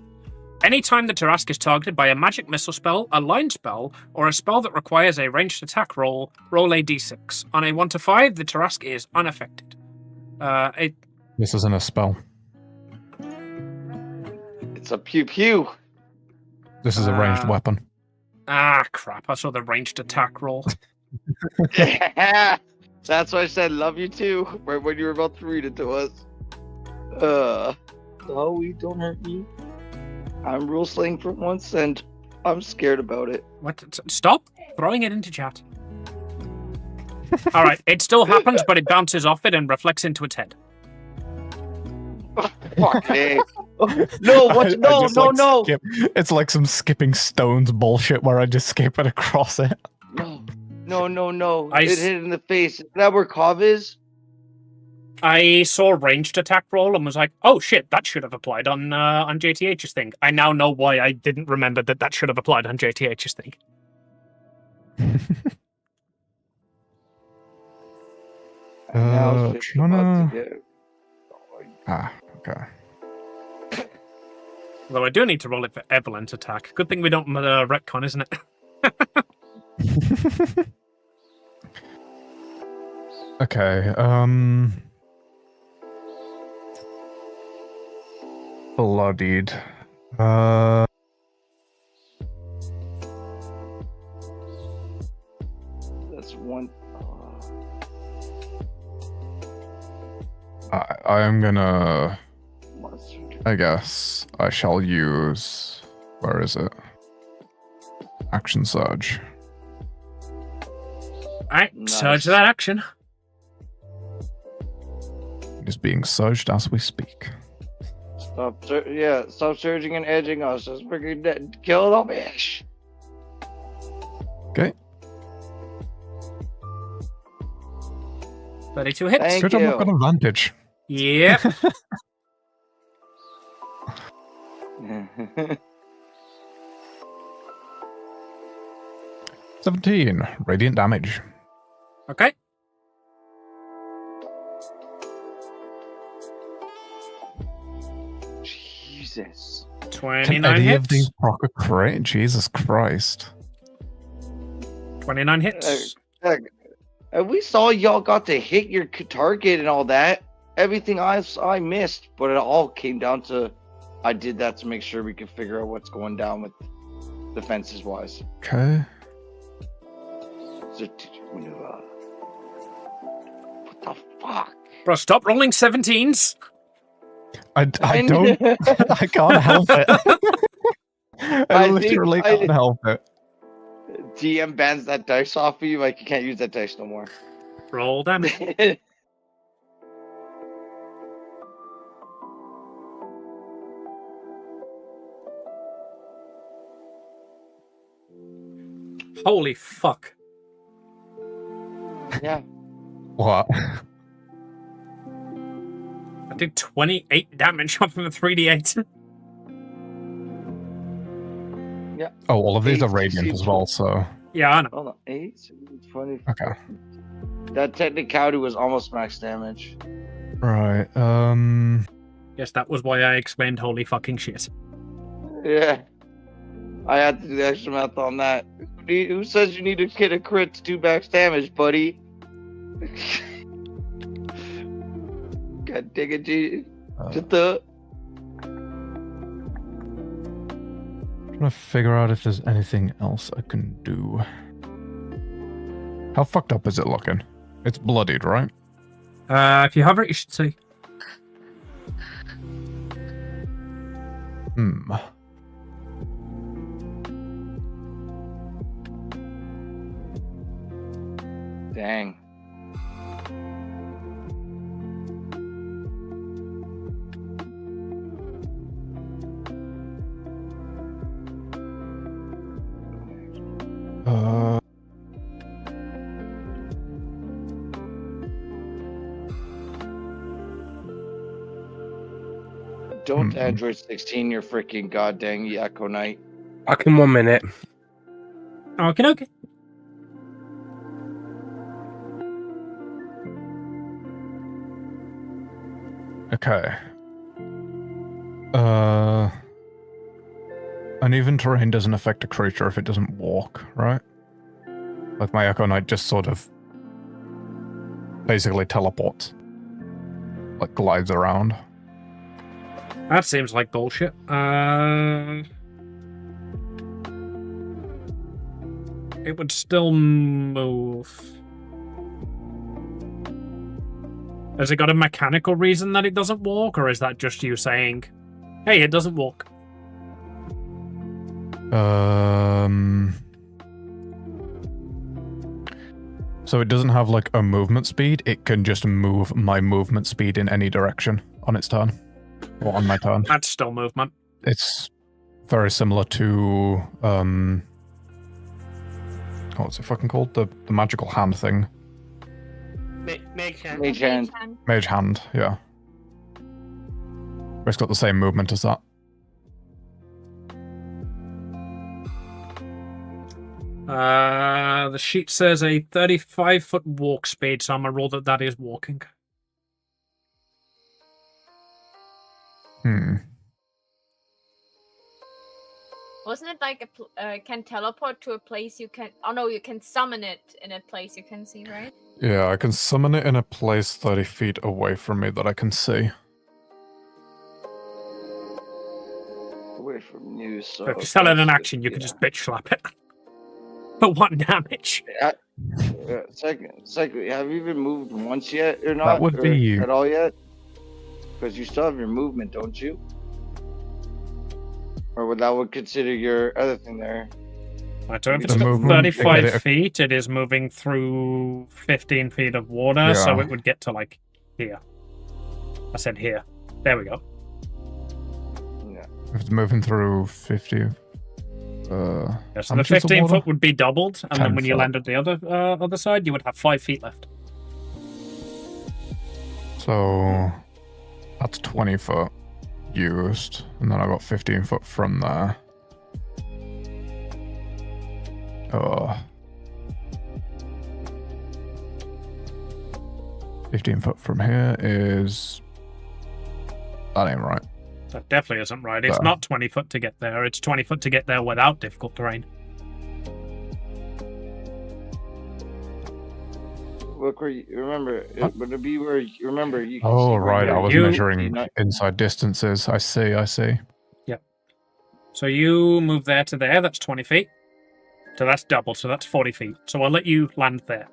Anytime the Tarask is targeted by a magic missile spell, a line spell, or a spell that requires a ranged attack roll a d6. On a 1 to 5, the Tarask is unaffected. This isn't a spell. It's a pew pew. This is a ranged weapon. Ah, crap. I saw the ranged attack roll. That's why I said love you too, right when you were about to read it to us. Chloe, don't hurt me. I'm rule slaying for once, and I'm scared about it. What? Stop throwing it into chat. Alright, it still happens, but it bounces off it and reflects into its head. Fuck me. No, what? No. It's like some skipping stones bullshit where I just skip it across it. No. It hit in the face. Is that where Kov is? I saw a ranged attack roll and was like, oh shit, that should have applied on JTH's thing. I now know why I didn't remember that should have applied on JTH's thing. Okay. Although I do need to roll it for Evelyn's attack. Good thing we don't retcon, isn't it? Okay, bloodied. That's one. I am gonna I guess I shall use... Where is it? Action Surge. Alright, Nice. surge that action. It is being surged as we speak. Stop surging and edging us. Let's freaking kill the fish. Okay. 32 hits. Thank Good job, you. I've got advantage. Yep. 17 radiant damage. Okay. Jesus. Can 29 any hits. of these proc a crit? Jesus Christ. 29 hits. We saw y'all got to hit your target and all that. Everything I missed, but it all came down to I did that to make sure we could figure out what's going down with defenses wise. Okay. What the fuck? Bro, stop rolling 17s. I don't. I can't help it. I literally can't help it. DM bans that dice off of you, like you can't use that dice no more. Roll damage. Holy fuck. Yeah. What? I did 28 damage off of a 3d8. Yeah. Oh, all of these are 8, radiant 16, as well, so... Yeah, I know. Hold on. 8, 20. Okay. That technicality was almost max damage. Right, Yes, that was why I exclaimed holy fucking shit. Yeah. I had to do the extra math on that. Who says you need to hit a crit to do max damage, buddy? God dang it, G. Just the... trying to figure out if there's anything else I can do. How fucked up is it looking? It's bloodied, right? If you hover it, you should see. Dang. Don't Android 16 your freaking goddamn Yakko Knight. Back in 1 minute. Okay. Okay. Uneven terrain doesn't affect a creature if it doesn't walk, right? Like my Echo Knight just sort of basically teleports. Like glides around. That seems like bullshit. It would still move. Has it got a mechanical reason that it doesn't walk, or is that just you saying, hey, it doesn't walk? So it doesn't have like a movement speed, it can just move my movement speed in any direction on its turn. Or on my turn. That's still movement. It's very similar to what's it fucking called? The magical hand thing. Mage hand. Mage hand. Mage hand, yeah. It's got the same movement as that. The sheet says a 35-foot walk speed, so I'm gonna roll that is walking. Wasn't it like can teleport to a place you can... Oh no, you can summon it in a place you can see, right? Yeah, I can summon it in a place 30 feet away from me that I can see. Away from you, so... If you sell it in action, you can just bitch slap it. For 1 damage. Second, have you even moved once yet or not? That would be you. At all yet? Because you still have your movement, don't you? Or would that consider your other thing there? Right, so if The it's got movement, 35 feet, it is moving through 15 feet of water, so Yeah. it would get to, like, here. I said here. There we go. Yeah. If it's moving through 50. Yeah, so how the much is 15 water? foot would be doubled, and 10 then when you foot. land at the other side, you would have 5 feet left. So that's 20 foot used, and then I got 15 foot from there. Oh. 15 foot from here is... That ain't right. That definitely isn't right. It's There. not 20 foot to get there. It's 20 foot to get there without difficult terrain. Look where you remember. Would it be where you remember? You can Oh, see where right. I you're- was You- measuring inside distances. I see. So you move there to there. That's 20 feet. So that's double. So that's 40 feet. So I'll let you land there.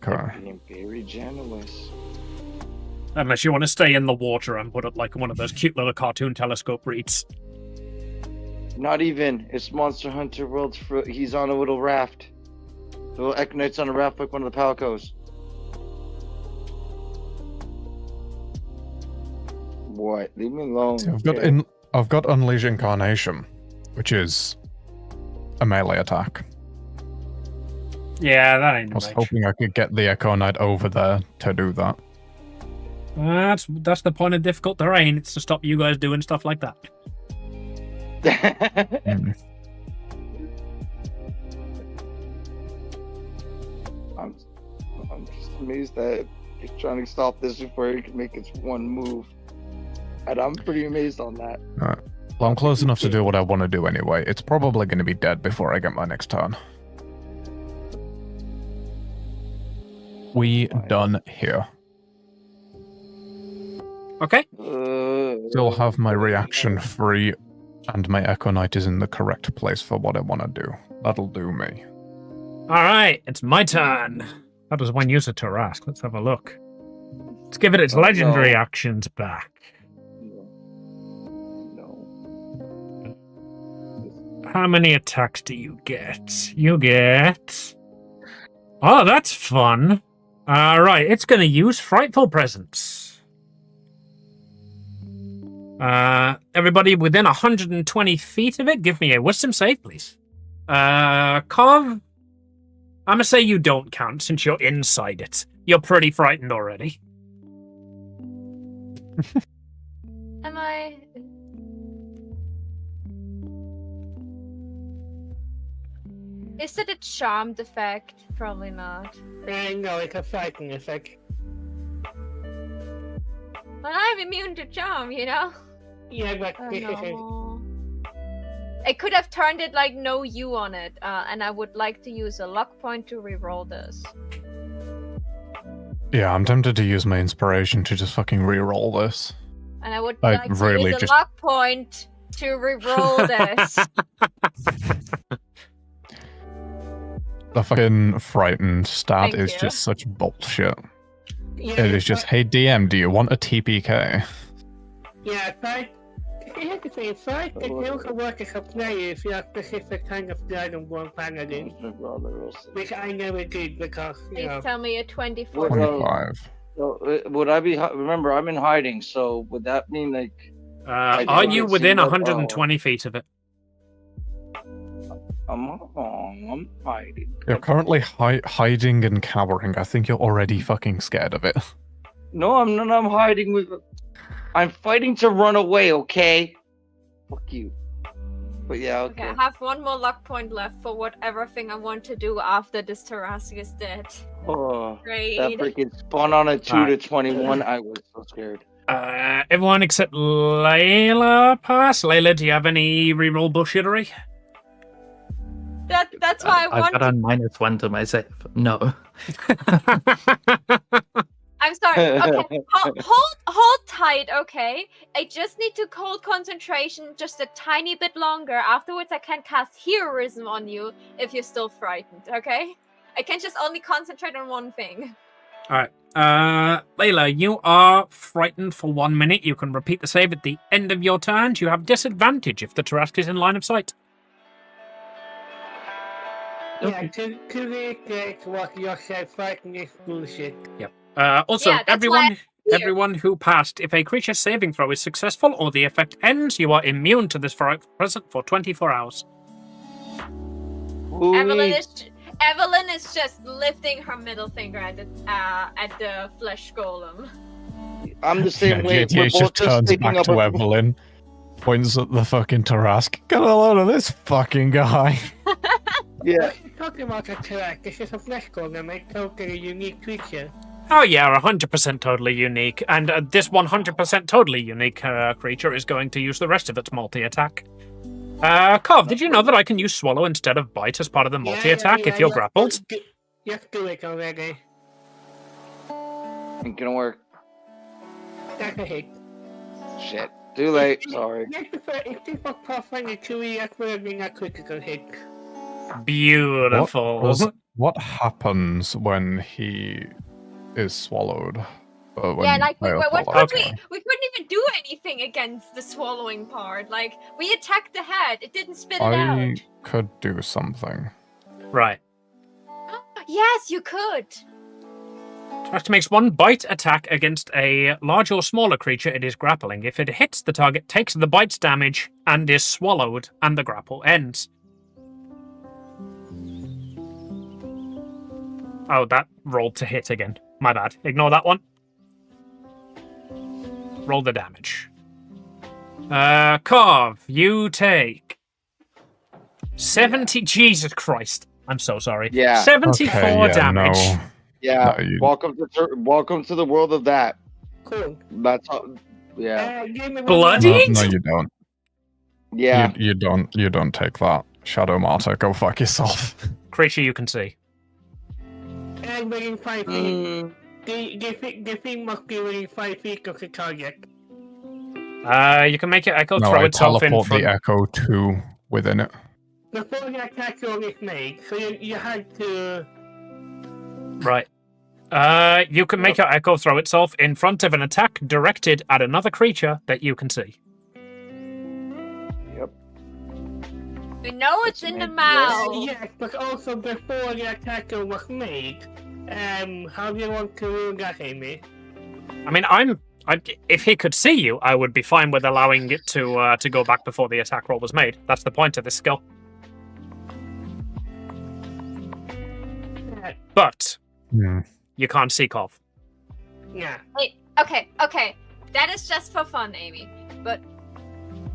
Okay. Being very generous. Unless you want to stay in the water and put up like one of those cute little cartoon telescope reeds. Not even. It's Monster Hunter World. He's on a little raft. The little Ecknight's on a raft like one of the Palicos. What? Leave me alone. See, okay? I've got Unleash Incarnation, which is a melee attack. Yeah, that ain't I was a mage. hoping I could get the Echo Knight over there to do that. That's the point of difficult terrain. It's to stop you guys doing stuff like that. Hmm. I'm just amazed that he's trying to stop this before he can make its one move. And I'm pretty amazed on that. Well, I'm close enough to do what I want to do anyway. It's probably going to be dead before I get my next turn. We done here. Okay. Still have my reaction free, and my Echo Knight is in the correct place for what I want to do. That'll do me. All right, it's my turn. How does one use a Tarask? Let's have a look. Let's give it its legendary no. actions back. No. How many attacks do you get? You get... Oh, that's fun. Right, it's going to use Frightful Presence. Everybody within 120 feet of it, give me a wisdom save, please. Kov, I'm going to say you don't count since you're inside it. You're pretty frightened already. Am I? Is it a charmed effect? Probably not. No, it's a fighting effect. But I'm immune to charm, you know? Yeah, but Oh, this is no. I could have turned it like no you on it, and I would like to use a luck point to reroll this. Yeah, I'm tempted to use my inspiration to just fucking re-roll this. And I would I like to really use a just- luck point to reroll this. The fucking frightened stat Thank is you. just such bullshit. yeah, It is just, hey DM, do you want a TPK? Yeah, fight. Here's the thing, fight can also work as a player if you have specific kind of Dragonborn paladin, which I never did because, you Please know. tell me a 24. Well, 25. So, would I be? Remember, I'm in hiding. So would that mean like Are don't you get within seen by- 120 feet of it? I'm hiding? You're currently hiding and cowering. I think you're already fucking scared of it. No, I'm not. I'm hiding with. I'm fighting to run away. Okay. Fuck you. But yeah, Okay, okay. I have one more luck point left for whatever thing I want to do after this Tarrasque is dead. Oh, that Great. freaking spun on a 2 to Alright. 21. I was so scared. Everyone except Layla pass. Layla, do you have any reroll bullshittery? That's why I I've want got a -1 to my save. No. I'm sorry. Okay, hold tight. Okay, I just need to hold concentration just a tiny bit longer. Afterwards, I can cast heroism on you if you're still frightened. Okay, I can just only concentrate on one thing. Alright. Layla, you are frightened for 1 minute. You can repeat the save at the end of your turn. You have disadvantage if the Tarrasque is in line of sight. Yeah, to reiterate what you said, fighting is bullshit. Yep. Also, Yeah, that's why I'm here. everyone who passed, if a creature's saving throw is successful or the effect ends, you are immune to this present for 24 hours. Evelyn is just lifting her middle finger at the flesh golem. I'm the same way. GTA just turns back to Evelyn, points at the fucking Tarrasque. Get a load of this fucking guy. Yeah. Talking about a Tarrasque, this is a flesh golem, a totally unique creature. Oh yeah, 100% totally unique. And this 100% totally unique creature is going to use the rest of its multi-attack. Cov, did you know that I can use Swallow instead of Bite as part of the multi-attack if you're grappled? Just do it already. Ain't gonna work. That's a hit. Shit. Too late. Sorry. If this was Pathfinder 2, that would have been a critical hit. Beautiful. What happens when he is swallowed? Yeah, like we couldn't Okay. even do anything against the swallowing part. Like we attacked the head, it didn't spit it out. I could do something. Right. Yes, you could. Tarrasque makes one bite attack against a large or smaller creature it is grappling. If it hits the target, takes the bite's damage, and is swallowed, and the grapple ends. Oh, that rolled to hit again. My bad. Ignore that one. Roll the damage. Carve, you take 70. Jesus Christ. I'm so sorry. Yeah. 74 damage. No. Yeah. No, Welcome to the world of that. Cool. That's all. Yeah. Bloodied? No, you don't. Yeah. You don't take that. Shadow Martyr, go fuck yourself. Creature you can see. And within 5 feet. The thing must be within 5 feet of the target. You can make it echo, No, throw I itself in teleport front. the echo to within it. Before the attack roll is made, so you had to... Right. You can make your echo throw itself in front of an attack directed at another creature that you can see. Yep. We know it's in the mouth. Yes, but also before the attack roll was made. How do you want to rule that, Amy? I mean, if he could see you, I would be fine with allowing it to go back before the attack roll was made. That's the point of this skill. But you can't see Kov. Yeah. Hey, okay. That is just for fun, Amy. But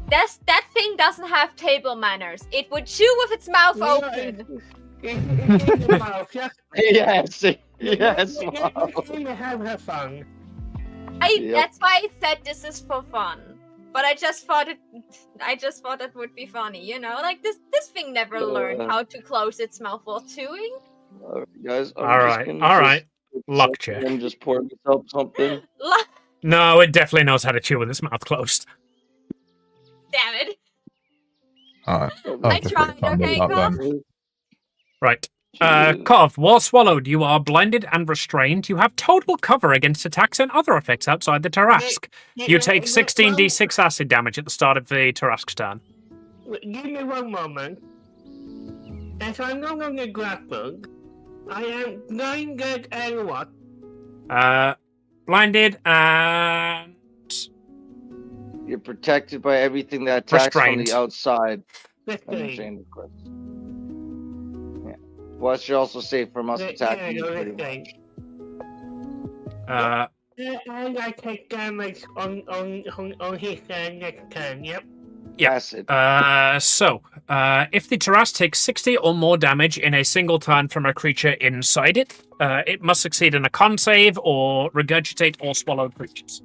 that thing doesn't have table manners. It would chew with its mouth open. In the mouth, yes. Yes. Yes. Amy have her fun. That's why I said this is for fun. But I just thought it would be funny, you know? Like this thing never learned how to close its mouth while chewing. Guys, All right. Luck check. I'm just pour myself something. No, it definitely knows how to chew with its mouth closed. Damn it. Alright. I tried, okay, Kov? Right. Kov, while swallowed, you are blinded and restrained. You have total cover against attacks and other effects outside the Tarrasque. You take 16d6 acid damage at the start of the Tarrasque's turn. Give me one moment. As I'm no longer grappled, I am blinded and what? Blinded and... You're protected by everything that attacks Restrained. on the outside. Restrained. Unchained, of course. Yeah. Plus, you're also safe from us attacking you. Pretty much. And I take damage on his next turn, yep. Yeah. Acid. If the Tarrasque takes 60 or more damage in a single turn from a creature inside it, it must succeed in a con save or regurgitate all swallowed creatures.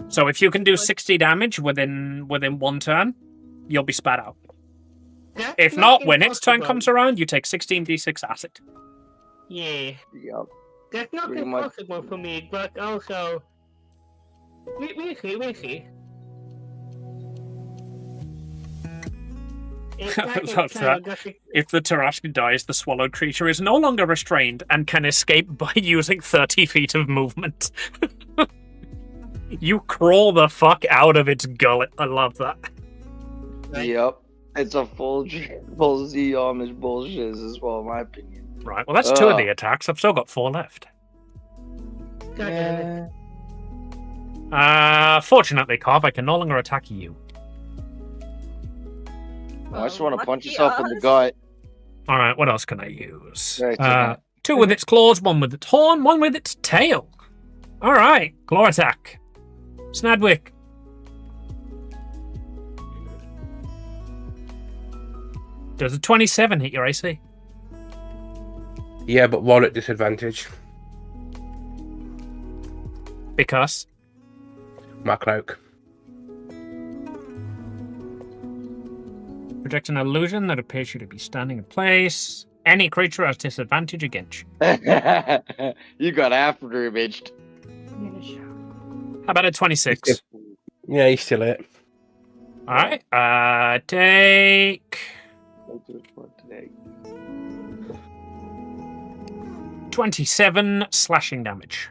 So if you can do 60 damage within one turn, you'll be spat out. That's If not, when its turn impossible. comes around, you take 16d6 acid. Yeah. Yep. That's not Pretty much. impossible for me, but also... We'll see. It I doesn't love kill, that. doesn't- If the Tarrasque dies, the swallowed creature is no longer restrained and can escape by using 30 feet of movement. You crawl the fuck out of its gullet. I love that. Yep. It's a full Z Amish bullshit as well, in my opinion. Right, well, that's 2 of the attacks. I've still got 4 left. Yeah. Fortunately, Carv, I can no longer attack you. I just want to punch lucky yourself in the us. gut. Alright, what else can I use? Right, okay. 2 with its claws, 1 with its horn, 1 with its tail. Alright, claw attack. Snadwick. Does a 27 hit your AC? Yeah, but roll at disadvantage. Because? My cloak. Project an illusion that appears you to be standing in place. Any creature has disadvantage against you. You got after imaged. How about a 26? Yeah, he's still it. Alright, take 27 slashing damage.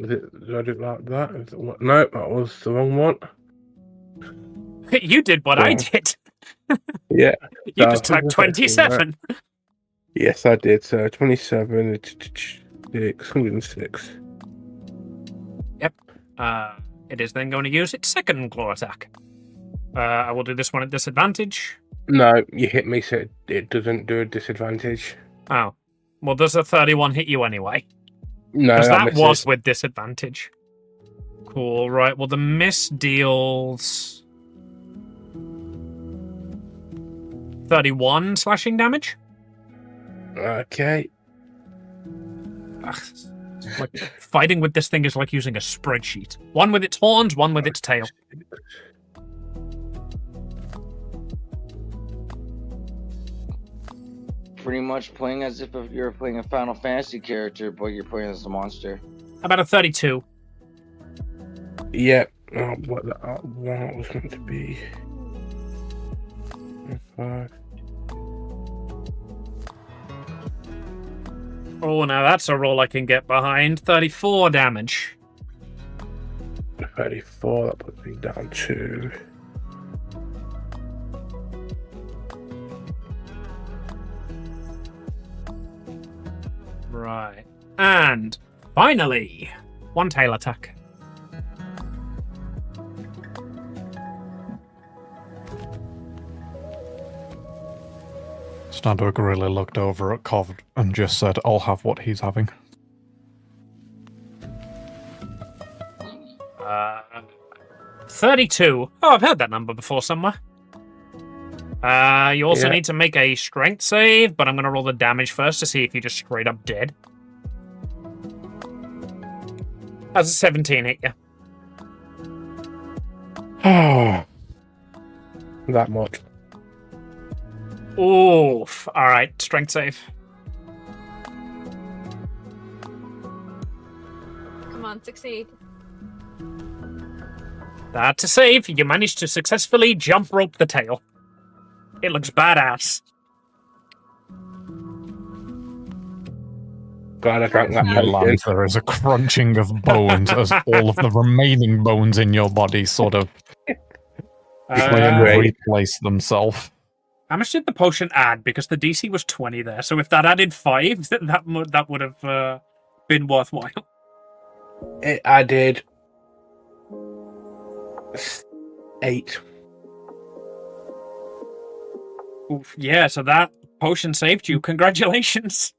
Did I do it like that? No, that was the wrong one. You did what I Yeah. did. Yeah. You So just I typed was expecting 27. Yes, I did. So 27, 606. It is then going to use its second claw attack. I will do this one at disadvantage. No, you hit me, so it doesn't do a disadvantage. Oh. Well, does a 31 hit you anyway? No, Because that misses. was with disadvantage. Cool, right. Well, the miss deals 31 slashing damage. Okay. Ugh, like, fighting with this thing is like using a spreadsheet. 1 with its horns, 1 with its tail. Pretty much playing as if you're playing a Final Fantasy character, but you're playing as a monster. How about a 32? Yeah. Oh, what that was meant to be. 5. Oh, now that's a roll I can get behind. 34 damage. 34, that puts me down to. Right. And finally, 1 tail attack. Snadwick really looked over at Cov and just said, I'll have what he's having. 32. Oh, I've heard that number before somewhere. You also Yeah. need to make a strength save, but I'm going to roll the damage first to see if you're just straight up dead. How's a 17 hit you? Oh. That much. Oof. Alright, strength save. Come on, succeed. To save, you managed to successfully jump rope the tail. It looks badass. Glad I drank that You potion. land, there is a crunching of bones as all of the remaining bones in your body sort of Great. replace themselves. How much did the potion add? Because the DC was 20 there, so if that added 5, that would have been worthwhile. It added 8. Oof, yeah, so that potion saved you. Congratulations.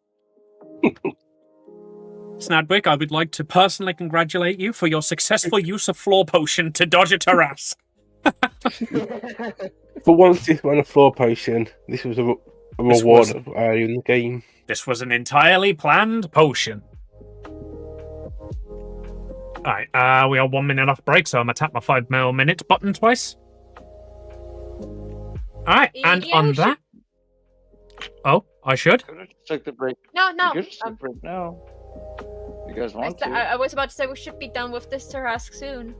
Snadwick, I would like to personally congratulate you for your successful use of floor potion to dodge a Tarrasque. For once, this won a floor potion. This was a reward in the game. This was an entirely planned potion. Alright, we are 1 minute off break, so I'm gonna tap my 5 minutes button twice. Alright, and Yeah, on we that... Oh, I should? Could have just took the break. No, You no. could just take the break now. You guys want to? I was about to say we should be done with this Tarrasque soon.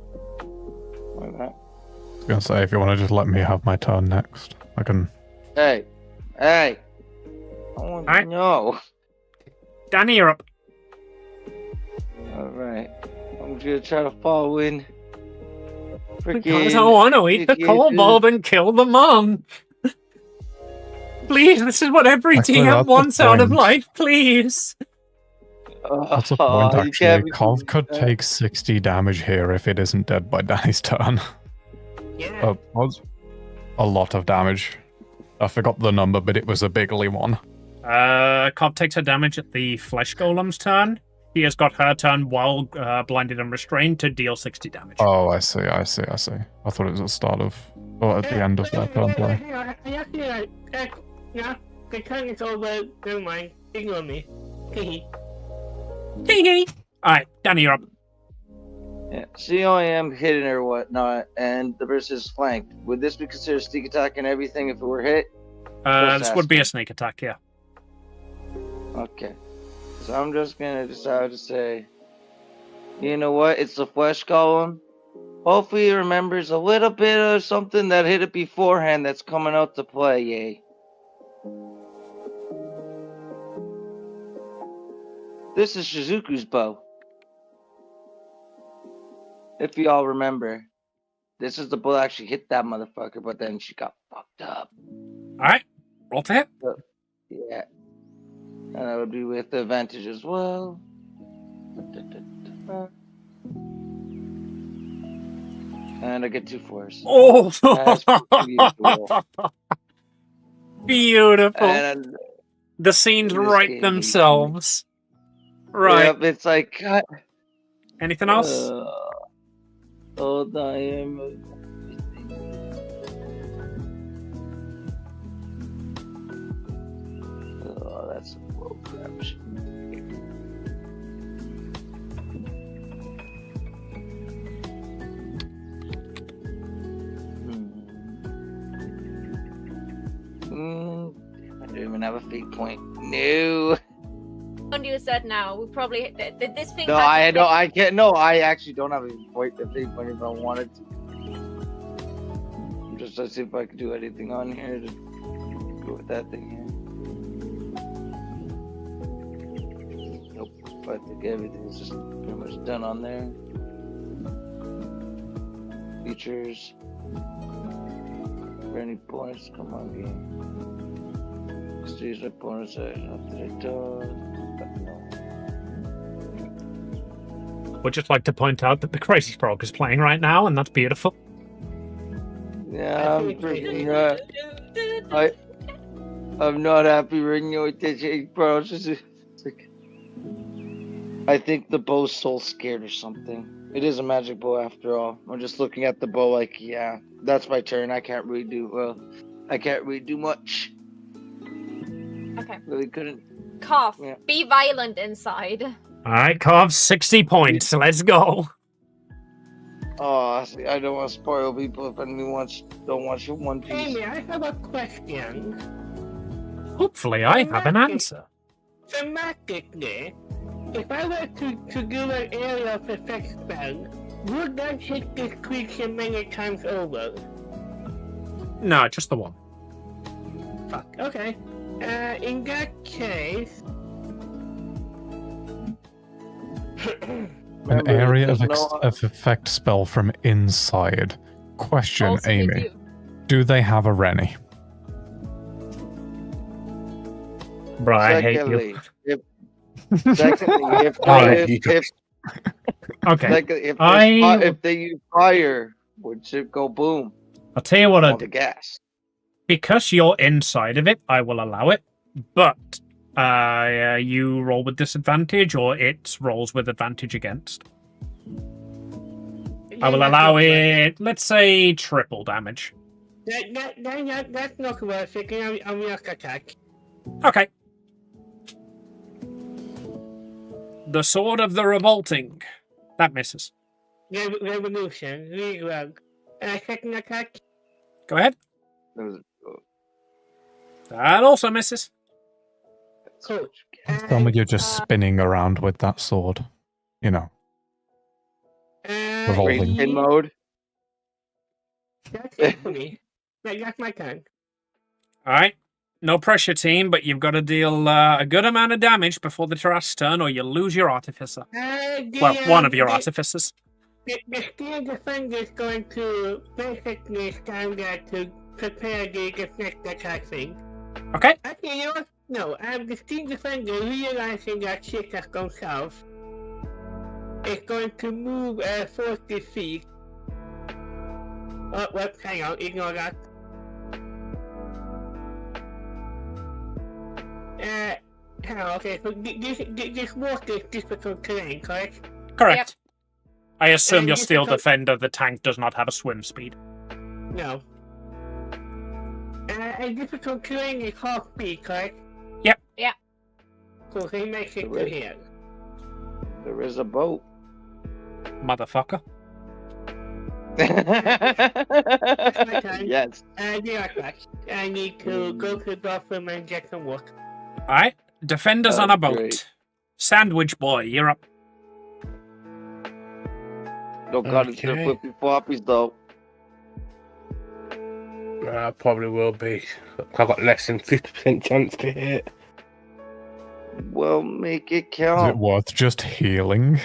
Like that. I was gonna say, if you want to just let me have my turn next, I can. Hey. I want Alright. no. Danny, you're up. Alright. I'm gonna try to follow in. Because I want to eat the kobold and kill the mum. Please, this is what every Actually, TM that's the wants out of point. life, please. That's a point, actually. Cov could take 60 damage here if it isn't dead by Danny's turn. Yeah. Was a lot of damage. I forgot the number, but it was a bigly one. Cobb takes her damage at the flesh golem's turn. He has got her turn while blinded and restrained to deal 60 damage. Oh, I see. I thought it was at the start of, or at the end of their turn play. Yeah, the turn is over. Never mind. Ignore me. Hee hee. Alright, Danny, you're up. Yeah. See how I am hidden or whatnot, and the person is flanked. Would this be considered sneak attack and everything if it were hit? This would be a sneak attack, yeah. Okay. So I'm just gonna decide to say, you know what? It's the flesh golem. Hopefully he remembers a little bit of something that hit it beforehand that's coming out to play, yay. This is Shizuku's bow. If you all remember. This is the bullet that actually hit that motherfucker, but then she got fucked up. Alright, roll to hit. Yeah. And that would be with the advantage as well. And I get 2 4s. Oh! That's beautiful. Beautiful. And the scenes this write game themselves. Right. Yep, it's like, God. Anything else? Hold on, I am. Oh, that's a low crap. I don't even have a fate point. No. Don't use that now. We probably this thing. No, I can't. No, I actually don't have a fate point if I wanted to. I'm just to see if I could do anything on here to go with that thing here. Nope. I think everything's just pretty much done on there. Features. For any points, come on, game. These are bonus after the done. Would just like to point out that the Crazy Frog is playing right now, and that's beautiful. Yeah, I'm pretty not. I'm not happy right now with this, bro. It's like, I think the bow's soul scared or something. It is a magic bow after all. I'm just looking at the bow like, yeah, that's my turn. I can't really do much. Okay. Really couldn't. Cough. Yeah. Be violent inside. Alright, Cobb, 60 points. Let's go. Oh, see, I don't want to spoil people if anyone don't want your One Piece. Amy, I have a question. Hopefully I have an answer. Thematically, if I were to do an area of effect spell, would that hit this creature many times over? No, just the one. Fuck, okay. In that case... An area of effect spell from inside. Question, Also Amy. Do they have a Rennie? Bro, I hate you. Secondly, if they use fire, would it go boom? I'll tell you what I'll On do. the gas. Because you're inside of it, I will allow it. But you roll with disadvantage, or it rolls with advantage against. I will allow it, let's say, triple damage. That's not worth it. I'm not attack. Okay. The Sword of the Revolting. That misses. Revolution. Really well. Second attack. Go ahead. That also misses. Cool. Tell me you're just spinning around with that sword. You know. Revolving. In mode. That's it for me. That's my turn. All right. No pressure, team, but you've got to deal a good amount of damage before the Giraffe's turn, or you lose your artificer. Well, one of your artificers. The steel defender is going to basically stand there to prepare the next attack thing. Okay. Actually, you know what? No, the steel defender, realizing that shit has gone south, is going to move 40 feet. Oh, well, hang on, ignore that. Hang on, okay, so this water is difficult terrain, correct? Correct. Yep. I assume And your this steel is a- defender, the tank, does not have a swim speed. No. And difficult terrain is half speed, correct? Yep. Yeah. Cool, so he makes it to here. There is a boat. Motherfucker. my turn. Yes. Be right back. I need to go to the bathroom and get some water. All right. Defenders on a boat. Great. Sandwich boy, you're up. Don't got it to Okay. flippy floppies though. Probably will be. I've got less than 50% chance to hit. Well, make it Is count. it worth just healing?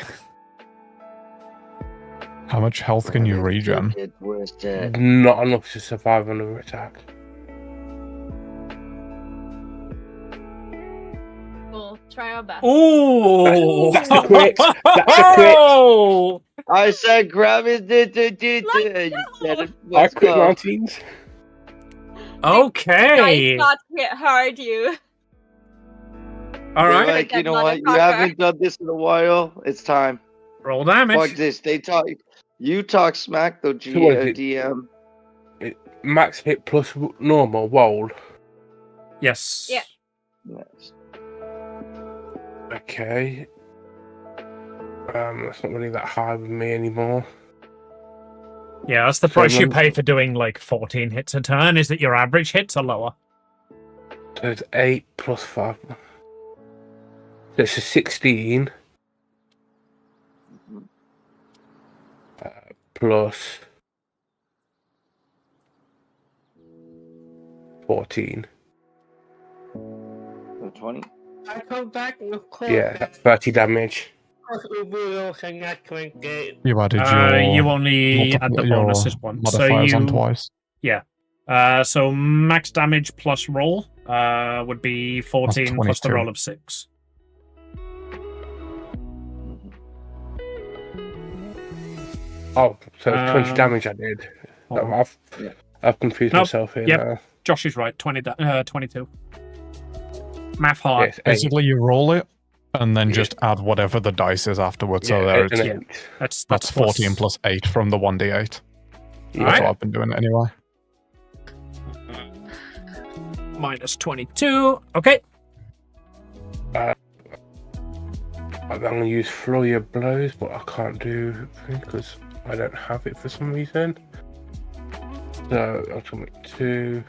How much health can you regen? Get twisted. Not enough to survive another attack. We'll try our best. Ooh! That's a crit. That's a crit. Oh! I said grab it. You said it. I Let's quit go. 19s. Okay. Dice got hit hard, you. All They're right. like, you know what? You Motherfucker. haven't done this in a while. It's time. Roll Fuck damage. this. They talk. You talk smack though, So what is it? DM. Max hit plus normal roll. Yes. Yeah. Yes. Okay. That's not really that high with me anymore. Yeah, that's the So price you then- pay for doing like 14 hits a turn, is that your average hits are lower. So it's 8 plus 5. So it's a 16. Plus 14. So 20. I come back and of course, Yeah, that's 30 damage. we will also not going to You added your You only add the your bonuses once. So modifiers on you, twice. so max damage plus roll would be 14 plus the 22. roll of 6. Oh, so it's 20 Um, damage I did. hold on. I've confused Nope. myself here Yep. now. Josh is right. 22. Math hard. Yes, 8. Basically, you roll it and then just add whatever the dice is afterwards. So there and it's, yeah. 8. That's 14 plus 8 from the 1d8. Alright. That's what I've been doing anyway. minus 22. Okay. I'm going to use Flurry of Blows, but I can't do because I don't have it for some reason. So I'll come with 2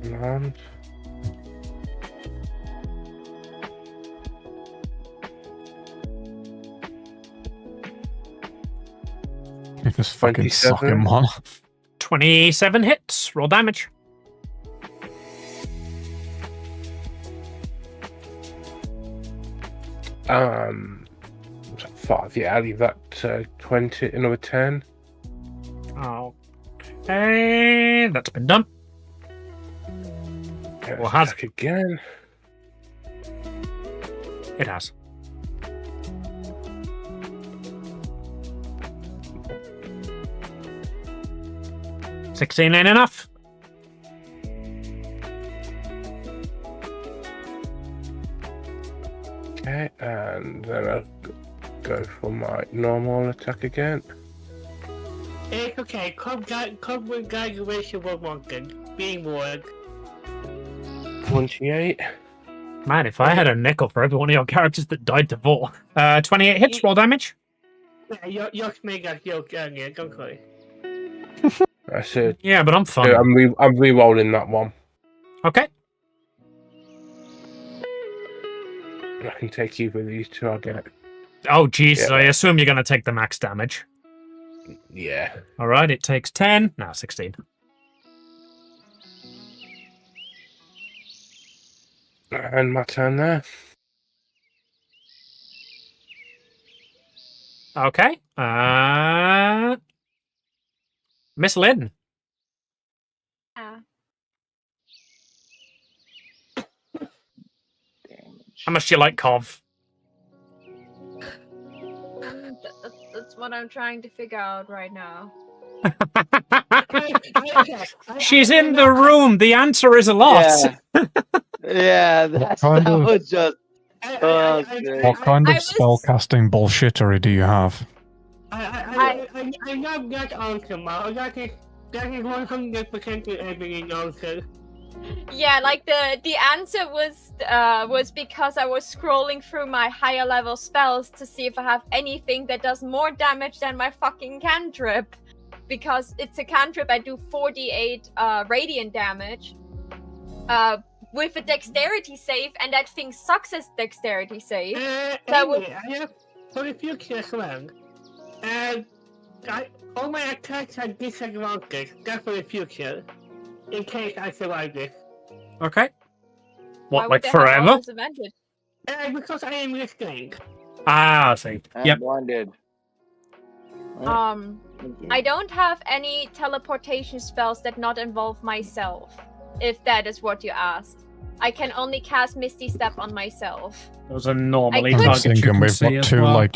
lands. You just fucking suck 27. him on. 27 hits. Roll damage. What's that, 5? Yeah, I'll leave that 20, another 10. Okay. That's been done. Yeah, Well, has- attack again. It has. $16 ain't enough. Okay, and then I'll go for my normal attack again. It's okay. Come with graduation with Monken. Being warned. 28. Man, if I had a nickel for every one of your characters that died to Vol. 28 hits. Roll damage. Yeah, you made that joke earlier. Don't worry. I said, Yeah, but I'm fun. I'm re-rolling that one. Okay. I can take either of these two, I'll get. Oh, Jesus. Yeah. I assume you're going to take the max damage. Yeah. All right, it takes 10. No, 16. And my turn there. Okay. Miss Lynn. Yeah. How much do you like Cov? That's what I'm trying to figure out right now. She's in the room. The answer is a lot. Yeah, that was just. What kind of spellcasting bullshittery do you have? I love that answer, Mal. That is 100% the everything answer. Yeah, like the answer was because I was scrolling through my higher level spells to see if I have anything that does more damage than my fucking cantrip. Because it's a cantrip, I do 48 radiant damage with a dexterity save, and that thing sucks as dexterity save. Anyway, I have for the future as well. All my attacks are disadvantaged. That's for the future. In case I survive this. Okay. Why What, would like they have all forever? disadvantage? Because I am restrained. Ah, I see. Yep. Blinded. I don't have any teleportation spells that not involve myself, if that is what you asked. I can only cast Misty Step on myself. Those are normally I'm targets you thinking can we've see got as two well.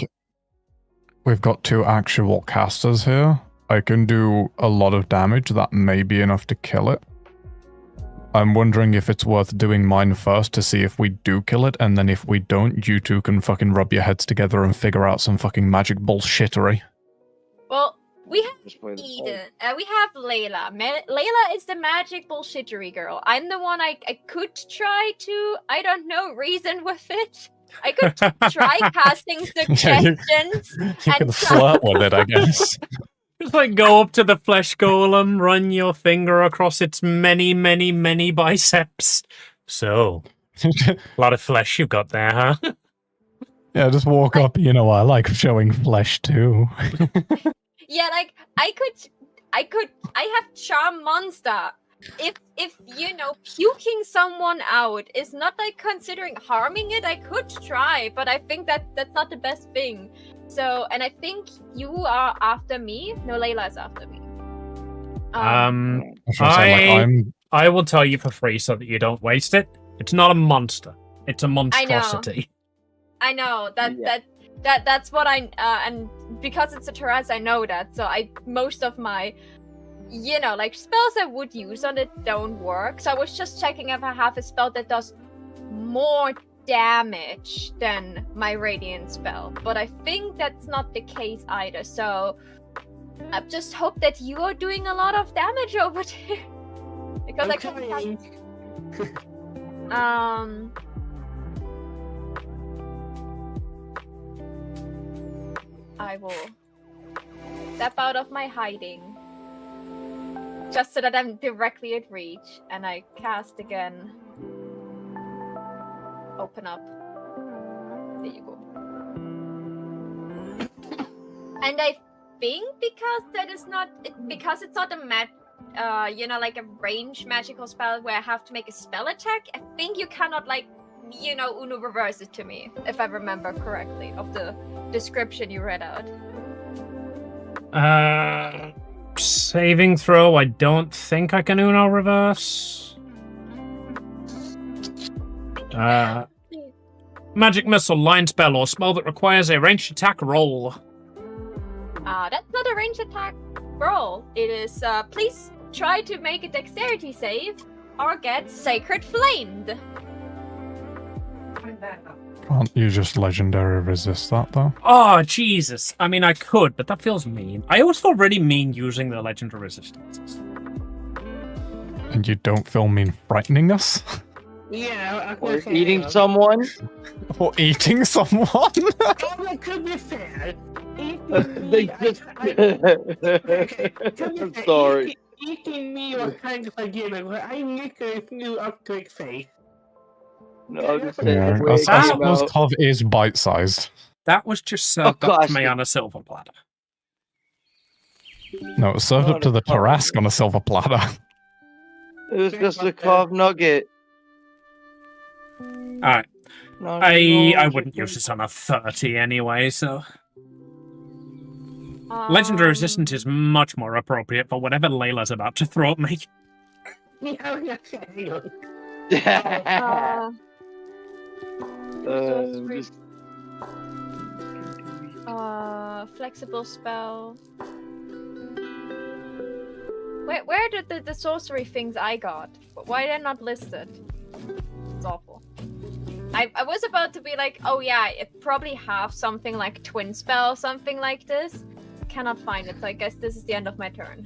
we've got 2 actual casters here. I can do a lot of damage. That may be enough to kill it. I'm wondering if it's worth doing mine first to see if we do kill it, and then if we don't, you two can fucking rub your heads together and figure out some fucking magic bullshittery. Well, we have Eden. We have Layla. Layla is the magic bullshittery girl. I'm the one I could try to, I don't know, reason with it. I could try casting suggestions. You can flirt with it, I guess. Just like go up to the flesh golem, run your finger across its many, many, many biceps. So, a lot of flesh you've got there, huh? Yeah, just walk up. You know, I like showing flesh too. Yeah, like I have Charm Monster. If you know, puking someone out is not like considering harming it, I could try, but I think that's not the best thing. So, and I think you are after me. No, Layla is after me. I will tell you for free so that you don't waste it. It's not a monster. It's a monstrosity. I know that's what I and because it's a Therese, I know that. So most of my, you know, like spells I would use on it don't work. So I was just checking if I have a spell that does more damage than my radiant spell, but I think that's not the case either. So I just hope that you are doing a lot of damage over there because I can't. I will step out of my hiding just so that I'm directly at reach, and I cast again. Open up. There you go. And I think because it's not a you know, like a range magical spell where I have to make a spell attack, I think you cannot, like, you know, Uno reverse it to me, if I remember correctly, of the description you read out. Saving throw, I don't think I can Uno reverse. Magic missile, line spell, or spell that requires a ranged attack roll. That's not a ranged attack roll. It is, please try to make a dexterity save or get Sacred Flamed. Can't you just legendary resist that, though? Oh, Jesus. I mean, I could, but that feels mean. I always feel really mean using the legendary resistances. And you don't feel mean frightening us? Yeah, or eating someone? Or eating someone? Oh, to be fair, I'm sorry. Eating me was kind of a given, but I literally flew up to its face. No, just Yeah, I suppose Cov is bite-sized. That was just served up to me on a silver platter. No, it was served up Not to a the carved Tarrasque on a silver platter. It was just a carved nugget. Alright. Not I even wouldn't use this on a 30 anyway, so... Legendary Resistant is much more appropriate for whatever Layla's about to throw at me. Just... Flexible spell. Where did the sorcery things I got? Why are they not listed? It's awful. I was about to be like, oh yeah, it probably have something like twin spell or something like this. Cannot find it, so I guess this is the end of my turn.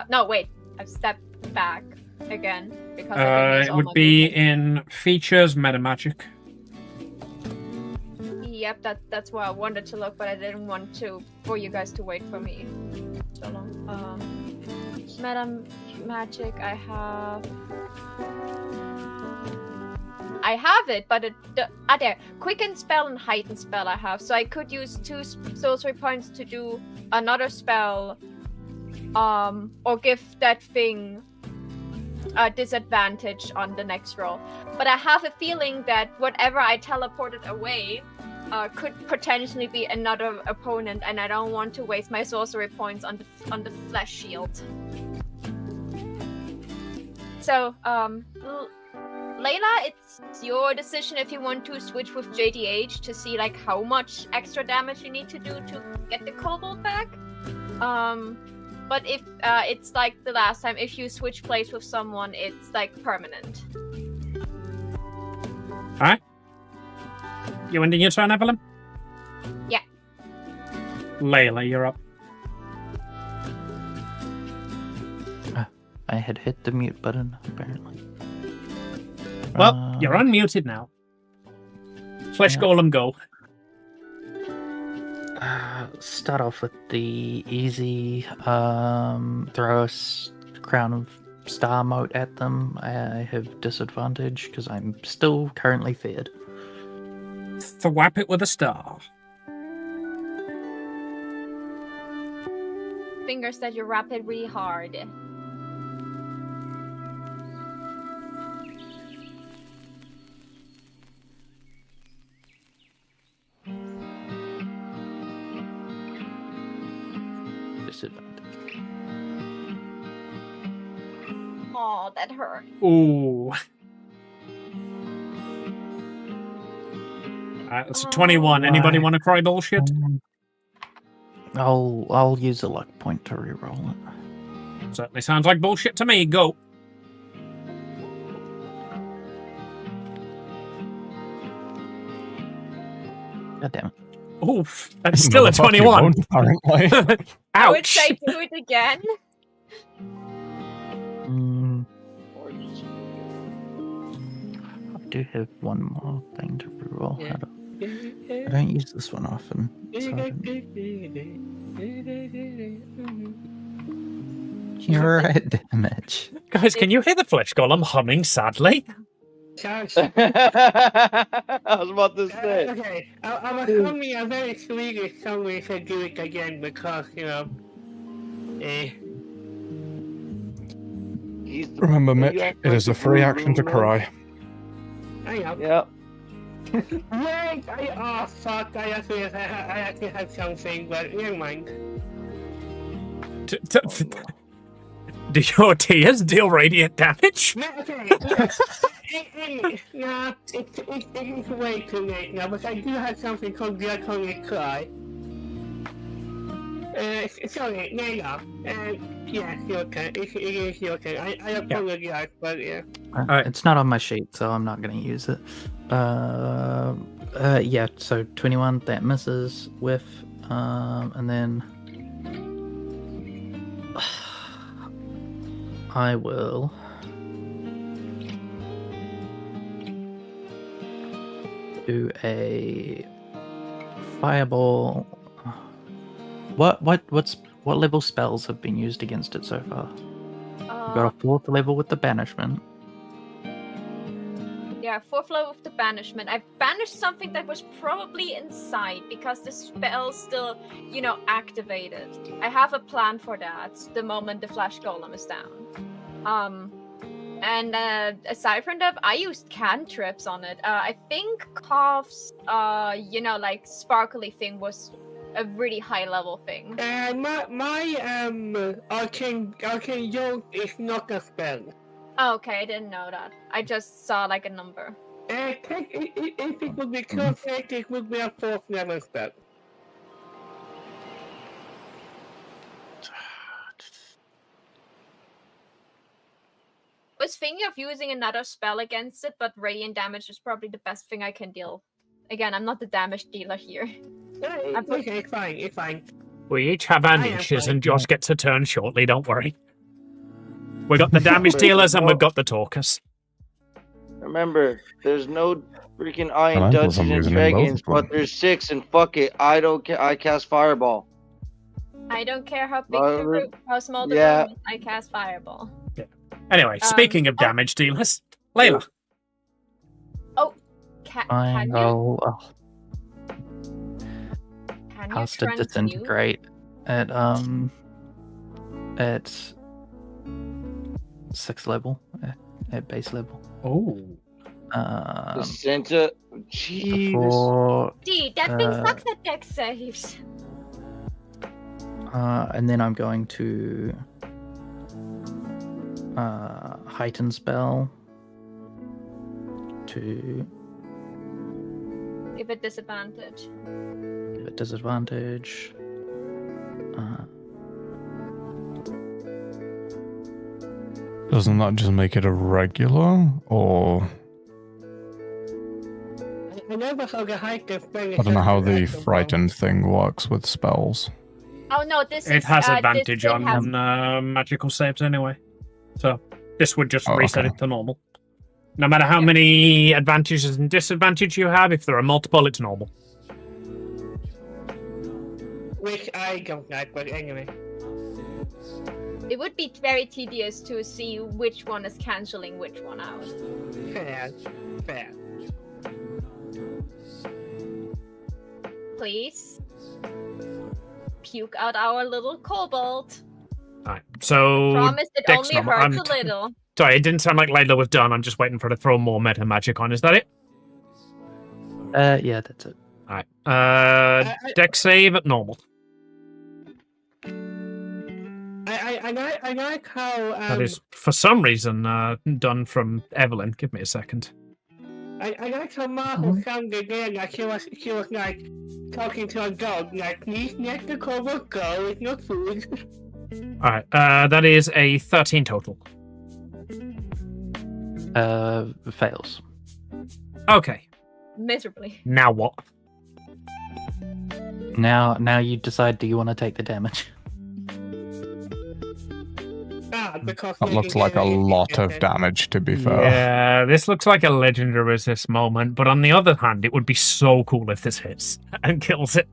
No, wait. I've stepped back again because It would be in features, meta magic. Yep, that's where I wanted to look, but I didn't want to for you guys to wait for me so long. Meta magic, I have it, but there. Quicken spell and heighten spell I have, so I could use 2 sorcery points to do another spell, or give that thing a disadvantage on the next roll. But I have a feeling that whatever I teleported away could potentially be another opponent, and I don't want to waste my sorcery points on the flesh shield. So, Layla, it's your decision if you want to switch with JDH to see like how much extra damage you need to do to get the kobold back. But if it's like the last time, if you switch place with someone, it's like permanent. Alright. You ending your turn, Evelyn? Yeah. Layla, you're up. I had hit the mute button, apparently. Well, you're unmuted now. Flesh Golem, go. Start off with the easy throw a crown of star mote at them. I have disadvantage because I'm still currently feared. Thwap it with a star. Fingers that you wrap it really hard. Disadvantage. Oh, that hurt. Ooh. That's a 21. Anybody want to cry bullshit? I'll use a luck point to reroll it. Certainly sounds like bullshit to me. Go. God damn it. Oof. That's still a 21. Apparently. I would Ouch. say do it again. I do have one more thing to reroll. I don't use this one often. So you're right, damage. Guys, can you hear the Flesh Golem humming sadly? I was about to say. Okay, I'm assuming a very Swedish somebody should do it again because, you know, Remember, Mitch, it is a free action to cry. I know. Yep. Wait, oh fuck, I actually had something, but never mind. Do your tears deal radiant damage? No, okay, no, it's way too late now, but I do have something called Draconic Cry. Sorry, Layla. Yes, your turn. It is your turn. I apologize, but yeah. It's not on my sheet, so I'm not going to use it. Yeah, so 21, that misses with, and then I will do a fireball. What level spells have been used against it so far? We've got a 4th level with the banishment. Yeah, 4th level of the banishment. I've banished something that was probably inside because the spell's still, activated. I have a plan for that the moment the flash golem is down. And aside from that, I used cantrips on it. I think Cough's, sparkly thing was a really high level thing. My arcane yoke is not a spell. Oh, okay, I didn't know that. I just saw like a number. If it would be correct, it would be a 4th level spell. I was thinking of using another spell against it, but radiant damage is probably the best thing I can deal. Again, I'm not the damage dealer here. Okay, it's fine. We each have our niches, and Josh gets a turn shortly, don't worry. We got the damage dealers and we've got the talkers. Remember, there's no freaking Iron Dungeons and Dragons, but there's 6, and fuck it, I don't care. I cast Fireball. I don't care how big the room, how small the room is. I cast Fireball. Yeah. Anyway, speaking of damage dealers, Layla. Oh, can you? Can Cast a disintegrate at 6th level, at base level. Oh. Santa, Jesus. Dude, that thing sucks at dex saves. And then I'm going to heighten spell to Give it disadvantage. give it disadvantage. Doesn't that just make it a regular, or I never saw the heighten spell. I don't know how the frightened thing works with spells. Oh no, this It has advantage on magical saves anyway. So this would just reset it to normal. No matter how many advantages and disadvantages you have, if there are multiple, it's normal. Which I don't like, but anyway. It would be very tedious to see which one is canceling which one out. Fair. Please. Puke out our little kobold. Alright, so... Promise it Dex only number. hurts a little. Sorry, it didn't sound like Layla was done. I'm just waiting for her to throw more meta magic on. Is that it? Yeah, that's it. Alright. Dex save at normal. I like how That is, for some reason, done from Evelyn. Give me a second. I like how Marvel sounded there like she was like talking to a dog, like please let the cover go, it's not food. Alright, that is a 13 total. Fails. Okay. Miserably. Now what? Now you decide, do you want to take the damage? That looks like a lot of damage, to be fair. Yeah, this looks like a legendary resist moment, but on the other hand, it would be so cool if this hits and kills it.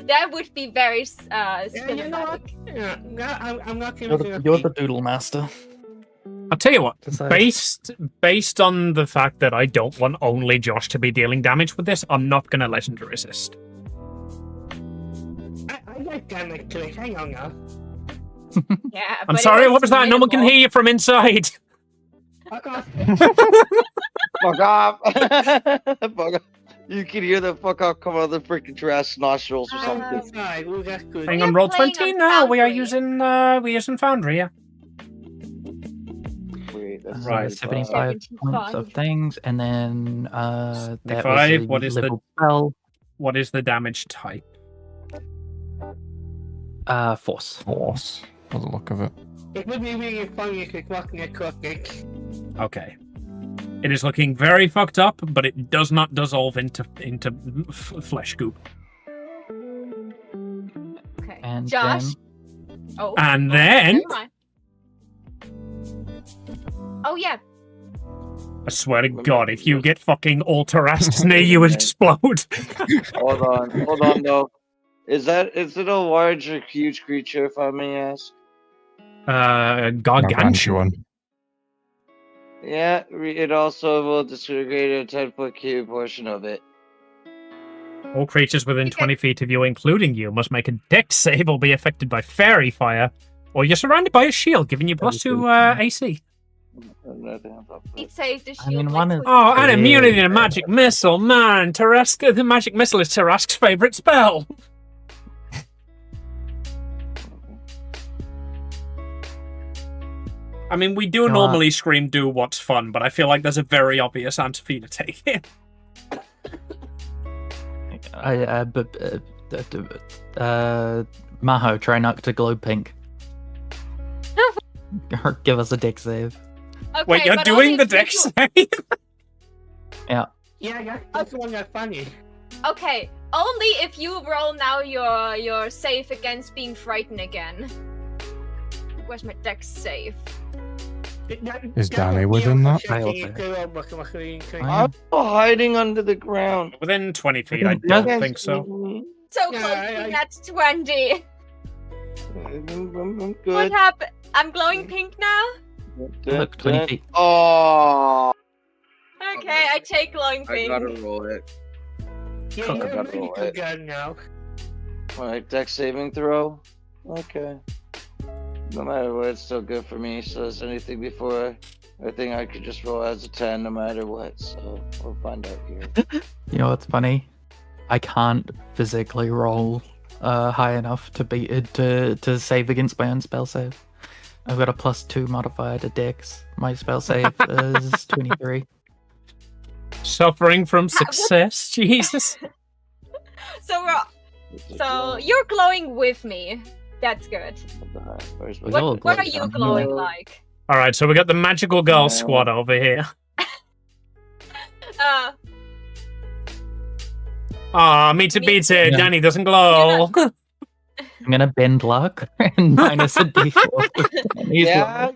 That would be very you know what? I'm not You're the doodle master. I'll tell you what, based on the fact that I don't want only Josh to be dealing damage with this, I'm not going to legendary resist. I like damage to it, hang on now. Yeah, I'm sorry, what was that? No one can hear you from inside. Fuck off. Fuck off. Fuck off. You can hear the fuck off come out of the freaking trash nostrils or something. That's good. Hang on, roll 20 now. We are using Foundry, yeah. Wait, that's Right, 75 points of things, and then that 75, was spell. What is the damage type? Force. Force, by the look of it. It would be really funny if it wasn't a cookie. Okay. It is looking very fucked up, but it does not dissolve into flesh goop. Okay. And Josh? then... And then... Never mind. Oh, yeah. I swear to God, if you get fucking Alterasks near you, it explode. Hold on though. Is it a large or huge creature, if I may ask? Gargantuan. Yeah, it also will disintegrate a 10-foot cube portion of it. All creatures within 20 feet of you, including you, must make a dex save or be affected by fairy fire, or you're surrounded by a shield, giving you +2 AC. It saved the shield. I mean, one is. Oh, and immunity to magic missile, man! The magic missile is Tarask's favorite spell. I mean, we do normally scream "do what's fun," but I feel like there's a very obvious answer for you to take here. Maho, try not to glow pink. Or give us a dex save. Okay, wait, you're doing the dex save? Yeah. Yeah, that's one that's funny. Okay, only if you roll now you're safe against being frightened again. Where's my dex save? Is Danny within that? I'm hiding under the ground. Within 20 feet, I don't think so. So close to that 20. I'm good. What happened? I'm glowing pink now? Look, 20 feet. Oh. Okay, I take glowing I pink. gotta roll it. Yeah, I you're gotta really roll it. good now. Alright, dex saving throw. Okay. No matter what, it's still good for me. So is anything before I think I could just roll as a 10 no matter what. So we'll find out here. You know what's funny? I can't physically roll high enough to beat it to save against my own spell save. I've got a +2 modifier to dex. My spell save is 23. Suffering from success, Jesus. So you're glowing with me. That's good. What are you glowing like? All right, so we got the magical girl squad over here. Meets it beats it. Yeah. Danny doesn't glow. I'm gonna bend luck and minus a d4. Yeah.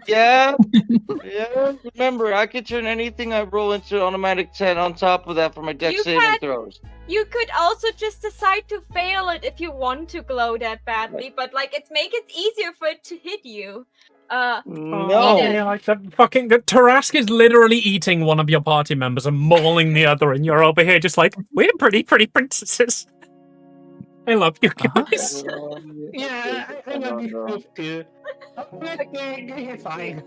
Remember, I could turn anything I roll into an automatic 10 on top of that for my dex saving throws. You could also just decide to fail it if you want to glow that badly, but like make it easier for it to hit you. No. Yeah, like the Tarask is literally eating one of your party members and mauling the other, and you're over here just like, we're pretty princesses. I love you guys. Yeah, I love you too. This is fine.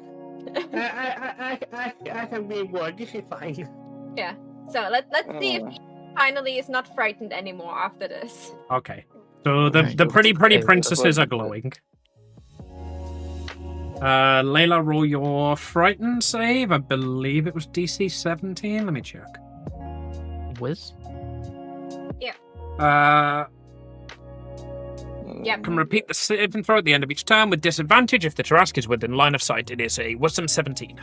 I can be bored. This is fine. Yeah. So let's see if he finally is not frightened anymore after this. Okay. So the pretty princesses are glowing. Layla, roll your frighten save. I believe it was DC 17. Let me check. Whiz? Yeah. Yep. Can repeat the save and throw at the end of each turn with disadvantage if the Tarask is within line of sight. It is a wisdom 17.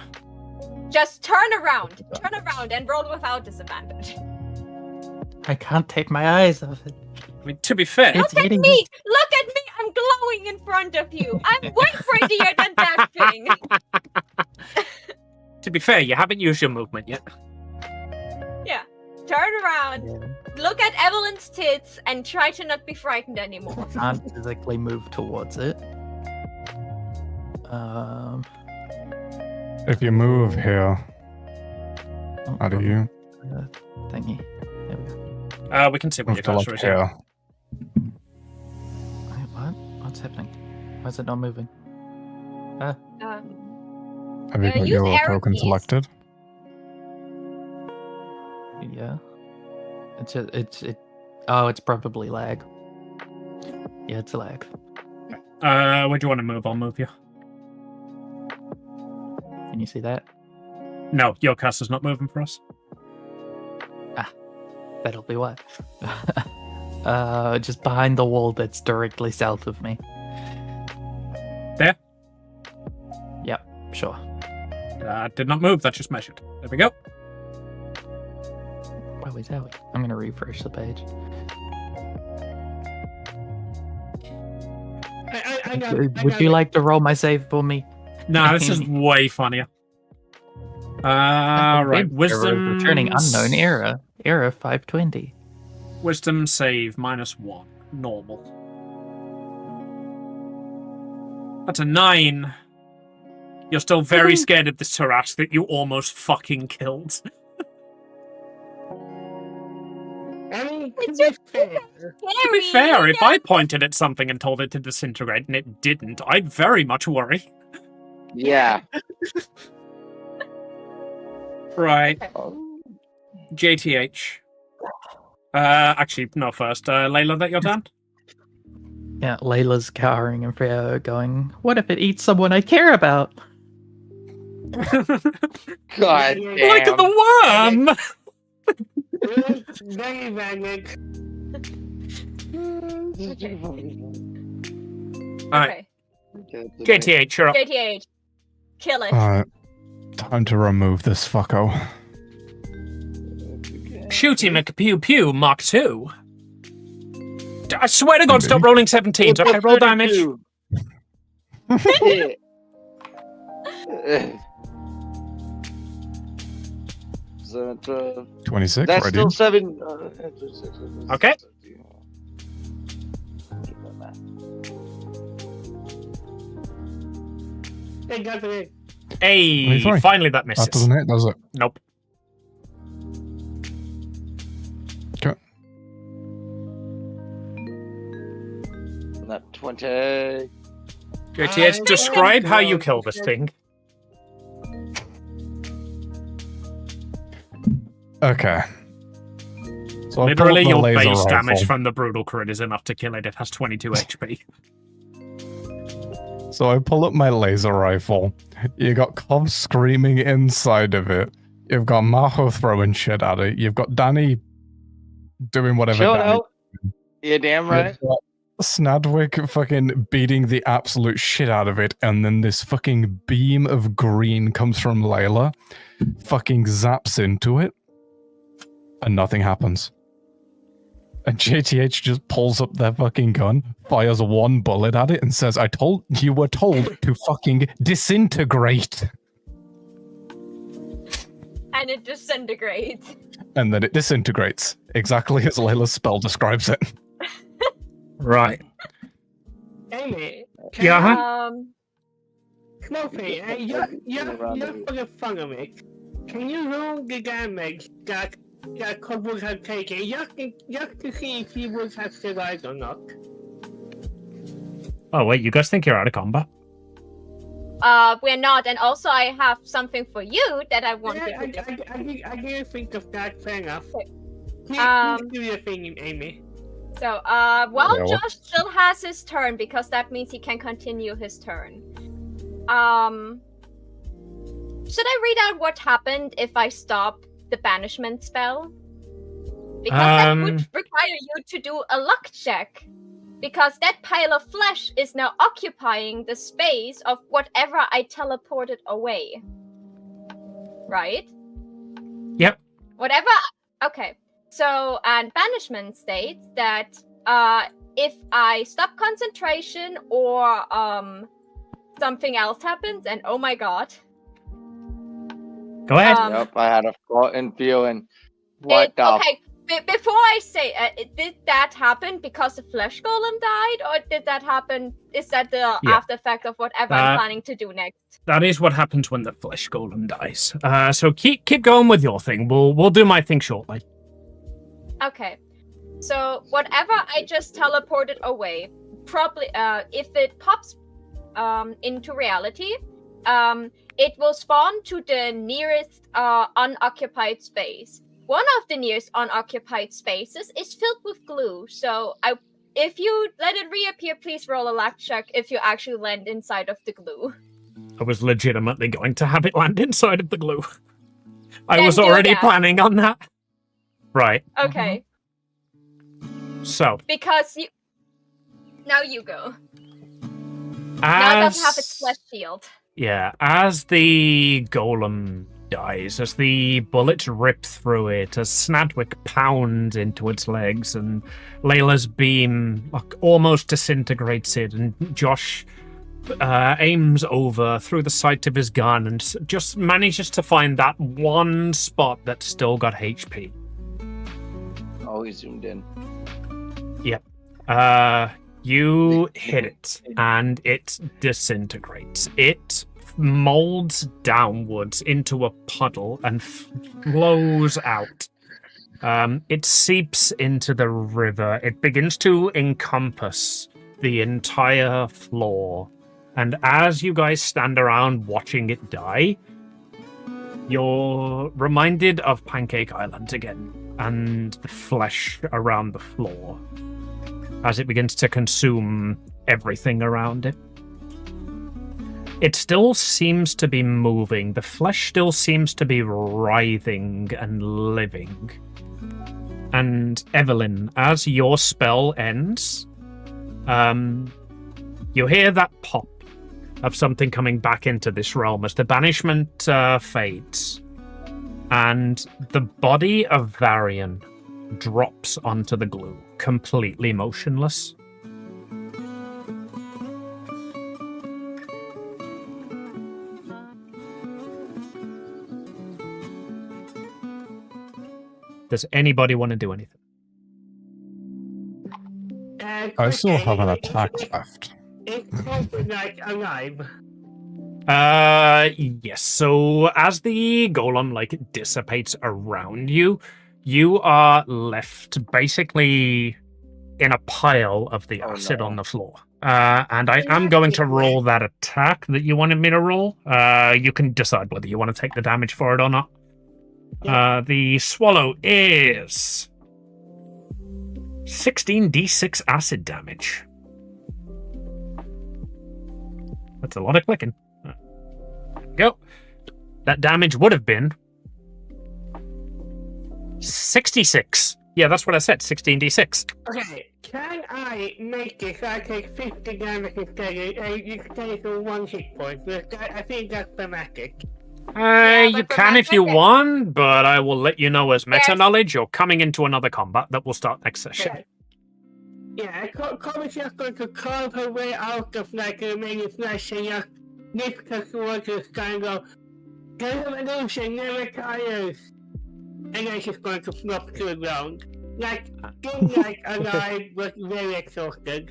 Just turn around and roll without disadvantage. I can't take my eyes off it. I mean, to be fair, Look at me! I'm glowing in front of you! I'm way prettier than that thing! to be fair, you haven't used your movement yet. Yeah. Turn around, look at Evelyn's tits, and try to not be frightened anymore. I can't physically move towards it. If you move here, how do you? Thingy. There we go. We can see what Move your to cursor like is here. here. Wait, what? What's happening? Why is it not moving? Have you got use your arrow token keys. selected? Yeah. Oh, it's probably lag. Yeah, it's a lag. Where do you want to move? I'll move you. Can you see that? No, your cursor's not moving for us. That'll be why. Just behind the wall that's directly south of me. There? Yep, sure. Did not move, that just measured. There we go. Where is that? I'm gonna refresh the page. Would you like to roll my save for me? Nah, this is way funnier. Right, wisdom... Returning unknown error. Error 520. Wisdom save -1. Normal. That's a 9. You're still very scared of this Tarash that you almost fucking killed. I mean, to To be fair, if I pointed at something and told it to disintegrate and it didn't, I'd very much worry. Yeah. Right. JTH. Actually, no, first. Layla, that your turn? Yeah, Layla's cowering in fear, going, "What if it eats someone I care about?" God damn. Like the worm! Very valid. Alright. JTH, you're up. JTH. Kill it. Alright. Time to remove this fucko. Shoot him at Pew Pew Mark 2. I swear to God, stop rolling 17s. Okay, roll damage. Is that, 26, that's ready? still 7. Okay. They got it. Hey, 23. finally that misses. That doesn't hit, does it? Nope. Okay. That 20. JTH, describe how you kill this thing. Okay. So I pull up Literally, my your laser base damage rifle. from the brutal crit is enough to kill it. It has 22 HP. So I pull up my laser rifle. You got Cov screaming inside of it. You've got Maho throwing shit at it. You've got Danny doing whatever. Chill Danny. out. Yeah, damn right. You've got Snadwick fucking beating the absolute shit out of it, and then this fucking beam of green comes from Layla, fucking zaps into it, and nothing happens. And JTH just pulls up their fucking gun, fires one bullet at it, and says, you were told to fucking disintegrate. And it disintegrates. And then it disintegrates, exactly as Layla's spell describes it. Right. Amy. Yeah? Smokey, you're for the fun of it. Can you roll the damage that Cub would have taken just to see if he would have survived or not? Oh, wait, you guys think you're out of combat? We're not, and also I have something for you that I want to do. I didn't think of that. Fair enough. Um, Please do your thing, Amy. So, Yeah, Josh still has his turn because that means he can continue his turn. Should I read out what happened if I stop the banishment spell? Because that would require you to do a luck check. Because that pile of flesh is now occupying the space of whatever I teleported away. Right? Yep. Whatever. Okay. So, and banishment states that if I stop concentration or something else happens, and oh my god. Go ahead. Yep, I had a rotten feeling. What the? Okay, before I say, did that happen because the flesh golem died, or did that happen? Is that the after effect of whatever I'm planning to do next? That is what happens when the flesh golem dies. So keep going with your thing. We'll do my thing shortly. Okay, so whatever I just teleported away, probably if it pops into reality, it will spawn to the nearest unoccupied space. One of the nearest unoccupied spaces is filled with glue, so if you let it reappear, please roll a luck check if you actually land inside of the glue. I was legitimately going to have it land inside of the glue. I Then was do already that. planning on that. Right. Okay. So. Because you... Now you go. Now it doesn't have its flesh shield. Yeah, as the golem dies, as the bullets rip through it, as Snadwick pounds into its legs, and Layla's beam almost disintegrates it, and Josh aims over through the sight of his gun and just manages to find that one spot that's still got HP. Oh, he zoomed in. Yep. You hit it, and it disintegrates. It molds downwards into a puddle and flows out. It seeps into the river. It begins to encompass the entire floor. And as you guys stand around watching it die, you're reminded of Pancake Island again and the flesh around the floor as it begins to consume everything around it. It still seems to be moving. The flesh still seems to be writhing and living. And Evelyn, as your spell ends, you hear that pop of something coming back into this realm as the banishment fades. And the body of Varian drops onto the glue, completely motionless. Does anybody want to do anything? I still have an attack left. It's like alive. Yes. So as the golem dissipates around you, you are left basically in a pile of the acid on the floor. And I am going to roll that attack that you wanted me to roll. You can decide whether you want to take the damage for it or not. The swallow is 16d6 acid damage. That's a lot of clicking. There we go. That damage would have been 66. Yeah, that's what I said, 16d6. Okay, can I make it so I take 50 damage instead you take 1 hit point? I think that's dramatic. You can if you want, but I will let you know as meta knowledge you're coming into another combat that will start next session. Yeah, Comet's just going to carve her way out of the remaining flesh and just lift her towards the sky and go, the revolution never tires. And then she's going to flop to the ground. Alive, but very exhausted.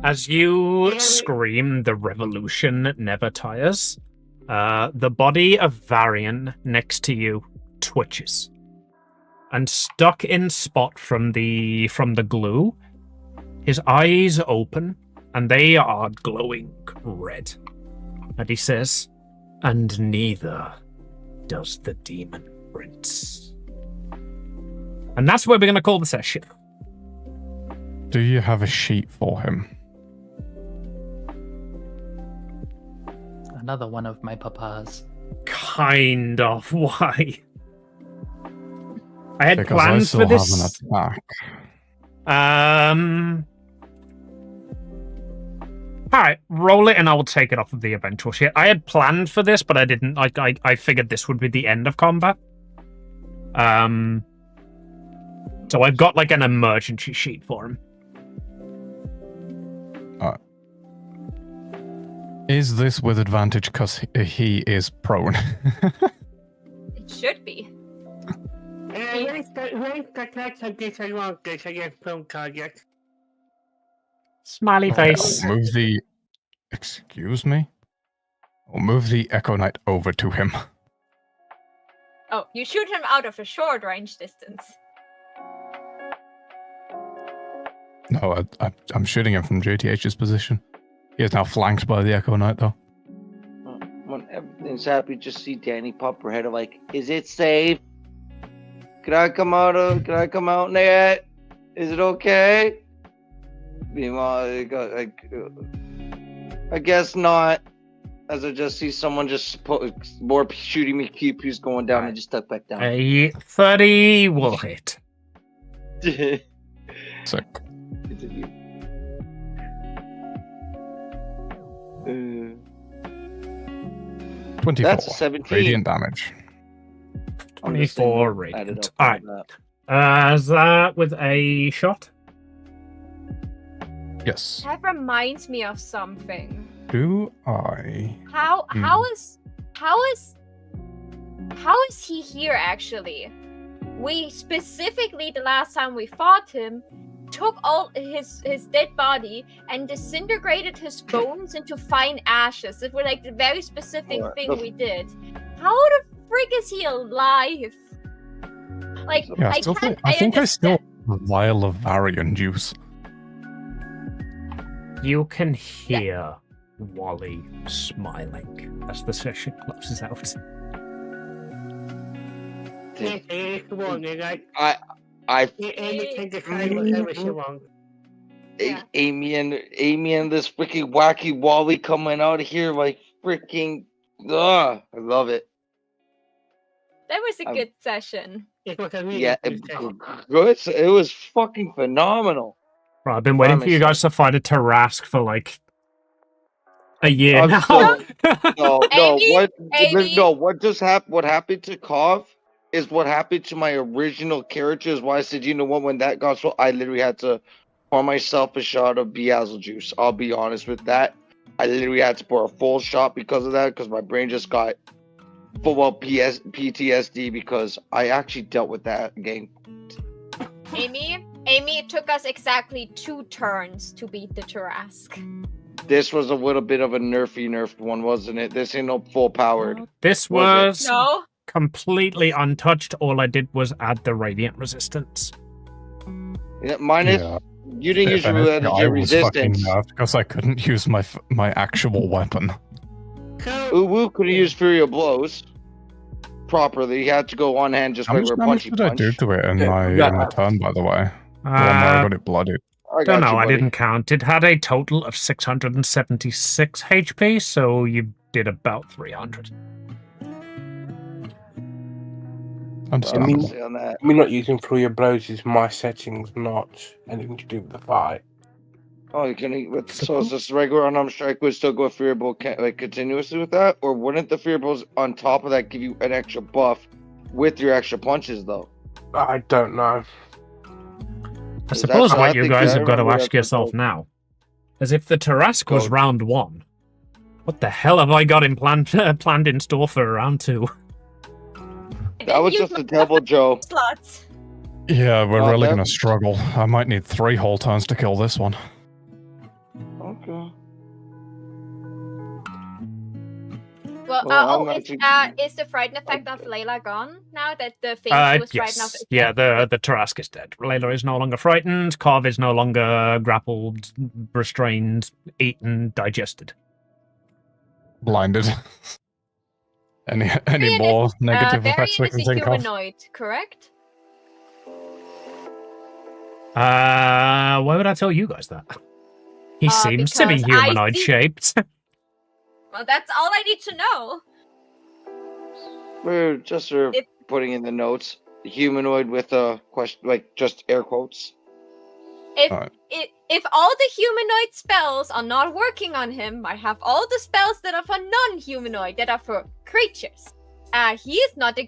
As you scream, the revolution never tires. The body of Varian next to you twitches. And stuck in spot from the glue, his eyes open, and they are glowing red. And he says, "And neither does the demon prince." And that's where we're going to call the session. Do you have a sheet for him? Another one of my papas. Kind of. Why? I had Because plans for this. I still have an attack. Alright, roll it and I will take it off of the eventual shit. I had planned for this, but I didn't. I figured this would be the end of combat. So I've got an emergency sheet for him. Is this with advantage because he is prone? It should be. Range attacks have disadvantage against prone targets. Smiley face. Move the... Excuse me? I'll move the Echo Knight over to him. Oh, you shoot him out of a short range distance. No, I'm shooting him from JTH's position. He is now flanked by the Echo Knight, though. When everything's happy, just see Danny pop her head of is it safe? Can I come out yet? Is it okay? Meanwhile, I guess not. As I just see someone more shooting me, keep who's going down and just stuck back down. A 30 will hit. Sick. Continue. 24. That's a 17. Radiant damage. 24 radiant. Alright. Is that with a shot? Yes. That reminds me of something. Do I? How is he here actually? We specifically the last time we fought him, took all his dead body and disintegrated his bones into fine ashes. It was like the very specific thing we did. How the frick is he alive? Like, Yeah, I think I I still understand. have a vial of Varian juice. You can hear Wally smiling as the session closes out. Amy can decide whatever she wants. Yeah. Amy and this freaking wacky Wally coming out of here like freaking. I love it. That was a good session. It was a really Yeah, good session. good. It was fucking phenomenal. Right, I've been waiting for you guys to fight a Tarask for like a year I'm now. still- No, Amy, what just happened? What happened to Kov is what happened to my original character. Is why I said, you know what? When that got so, I literally had to pour myself a shot of Beazel juice. I'll be honest with that. I literally had to pour a full shot because of that, because my brain just got full PTSD because I actually dealt with that game. Amy, it took us exactly 2 turns to beat the Tarask. This was a little bit of a nerfed one, wasn't it? This ain't no full powered. This was No. completely untouched. All I did was add the radiant resistance. Yeah, minus. Yeah. You didn't use If anything, your I was fucking resistance. nerfed because I couldn't use my actual weapon. Uwu could have used Fury of Blows properly. He had to go on hand just How much regular damage punchy did I punch. do to it in my turn, by the way? The one where I got it bloodied. I Don't got know, you, I buddy. didn't count. It had a total of 676 HP, so you did about 300. Understandable. Say on that. Me not using Fury of Blows is my settings, not anything to do with the fight. Oh, you can. So is this regular unarmed strike would still go Fury Bolt like continuously with that, or wouldn't the Fury Bolts on top of that give you an extra buff with your extra punches though? I don't know. I suppose I what you think guys I have got to remember ask that yourself before. now is if the Tarask was Go. round 1, what the hell have I got in planned in store for round 2? That was just a devil, Joe. Slots. Yeah, we're Oh, really that- gonna struggle. I might need 3 whole turns to kill this one. Okay. Well, Well, I'm is the frightened effect of Layla gone now that the thing she was frightened of? Yes. Yeah, the Tarask is dead. Layla is no longer frightened. Carv is no longer grappled, restrained, eaten, digested. Blinded. Any Varian more is, negative effects we Varian can is a think of? humanoid, correct? Why would I tell you guys that? He seems to be because I humanoid see- shaped. Well, that's all I need to know. We're just putting in the notes. Humanoid with a question, like just air quotes. If Alright. if all the humanoid spells are not working on him, I have all the spells that are for non-humanoid, that are for creatures. He is not a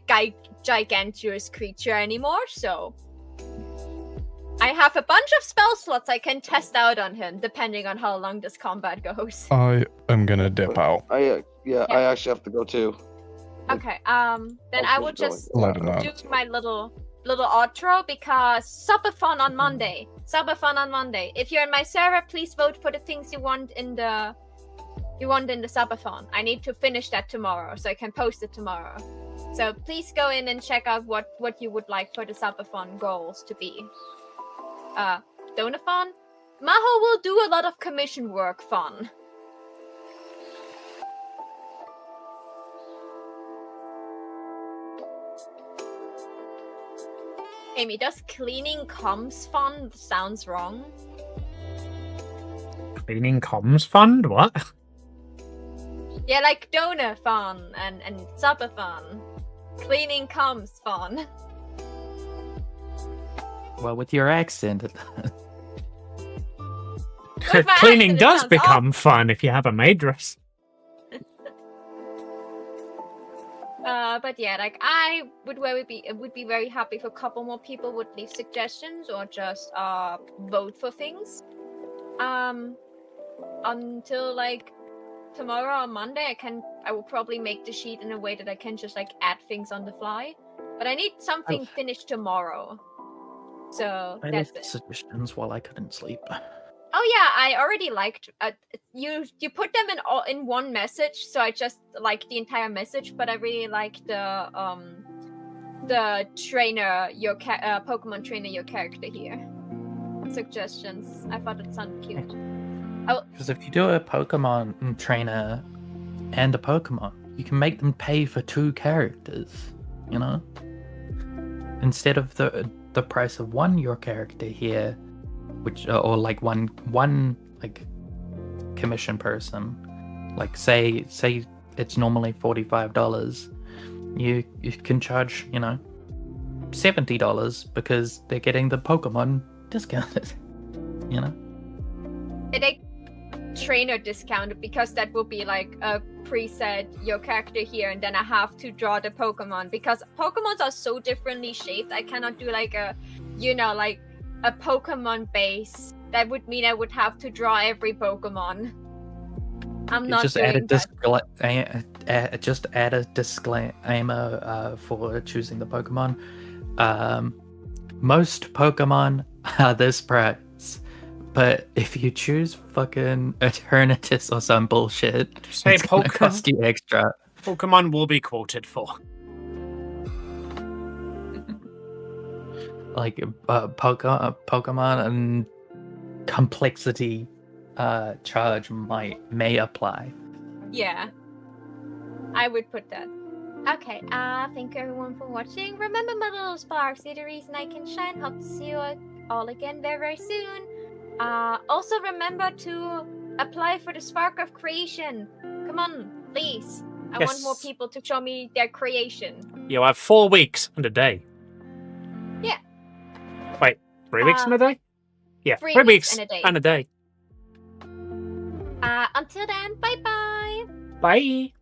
gigantuous creature anymore, so I have a bunch of spell slots I can test out on him, depending on how long this combat goes. I am gonna dip out. I actually have to go too. Okay, then I will just Let it know. do my little outro because subathon on Monday. Subathon on Monday. If you're in my server, please vote for the things you want in the subathon. I need to finish that tomorrow, so I can post it tomorrow. So please go in and check out what you would like for the subathon goals to be. Donathon? Maho will do a lot of commission work fun. Amy, does cleaning comms fund sounds wrong? Cleaning comms fund? What? Yeah, like donathon and subathon. Cleaning comms fun. Well, with your accent. With my Cleaning accent, it does sounds become fun if you have a maidress. But yeah, like I would be very happy if a couple more people would leave suggestions or just vote for things. Until like tomorrow or Monday, I will probably make the sheet in a way that I can just like add things on the fly. But I need something finished tomorrow. So I that's left it. suggestions while I couldn't sleep. Oh yeah, I already liked. You put them in one message, so I just liked the entire message. But I really liked the trainer, your Pokemon trainer, your character here. Suggestions. I thought it sounded cute. Oh, Because if you do a Pokemon trainer and a Pokemon, you can make them pay for 2 characters. You know, instead of the price of one your character here, which or like one like commission person, like say it's normally $45, you can charge $70 because they're getting the Pokemon discounted. You know, a trainer discount, because that will be like a preset your character here, and then I have to draw the Pokemon because Pokemons are so differently shaped. I cannot do like a like a Pokemon base. That would mean I would have to draw every Pokemon. I'm not just doing that. Just add a disclaimer for choosing the Pokemon. Most Pokemon are this price, but if you choose fucking Eternatus or some bullshit, Say it's gonna cost you extra. Pokemon will be quoted for. Like Pokemon and complexity charge may apply. Yeah, I would put that. Okay, thank you everyone for watching. Remember my little sparks, you're the reason I can shine. Hope to see you all again very, very soon. Also remember to apply for the Spark of Creation. Come on, please. I want more people to show me their creation. You have 4 weeks and a day. Yeah. Wait, 3 weeks and a day? Yeah, 3 weeks and a day. and a day. Until then, bye-bye. Bye.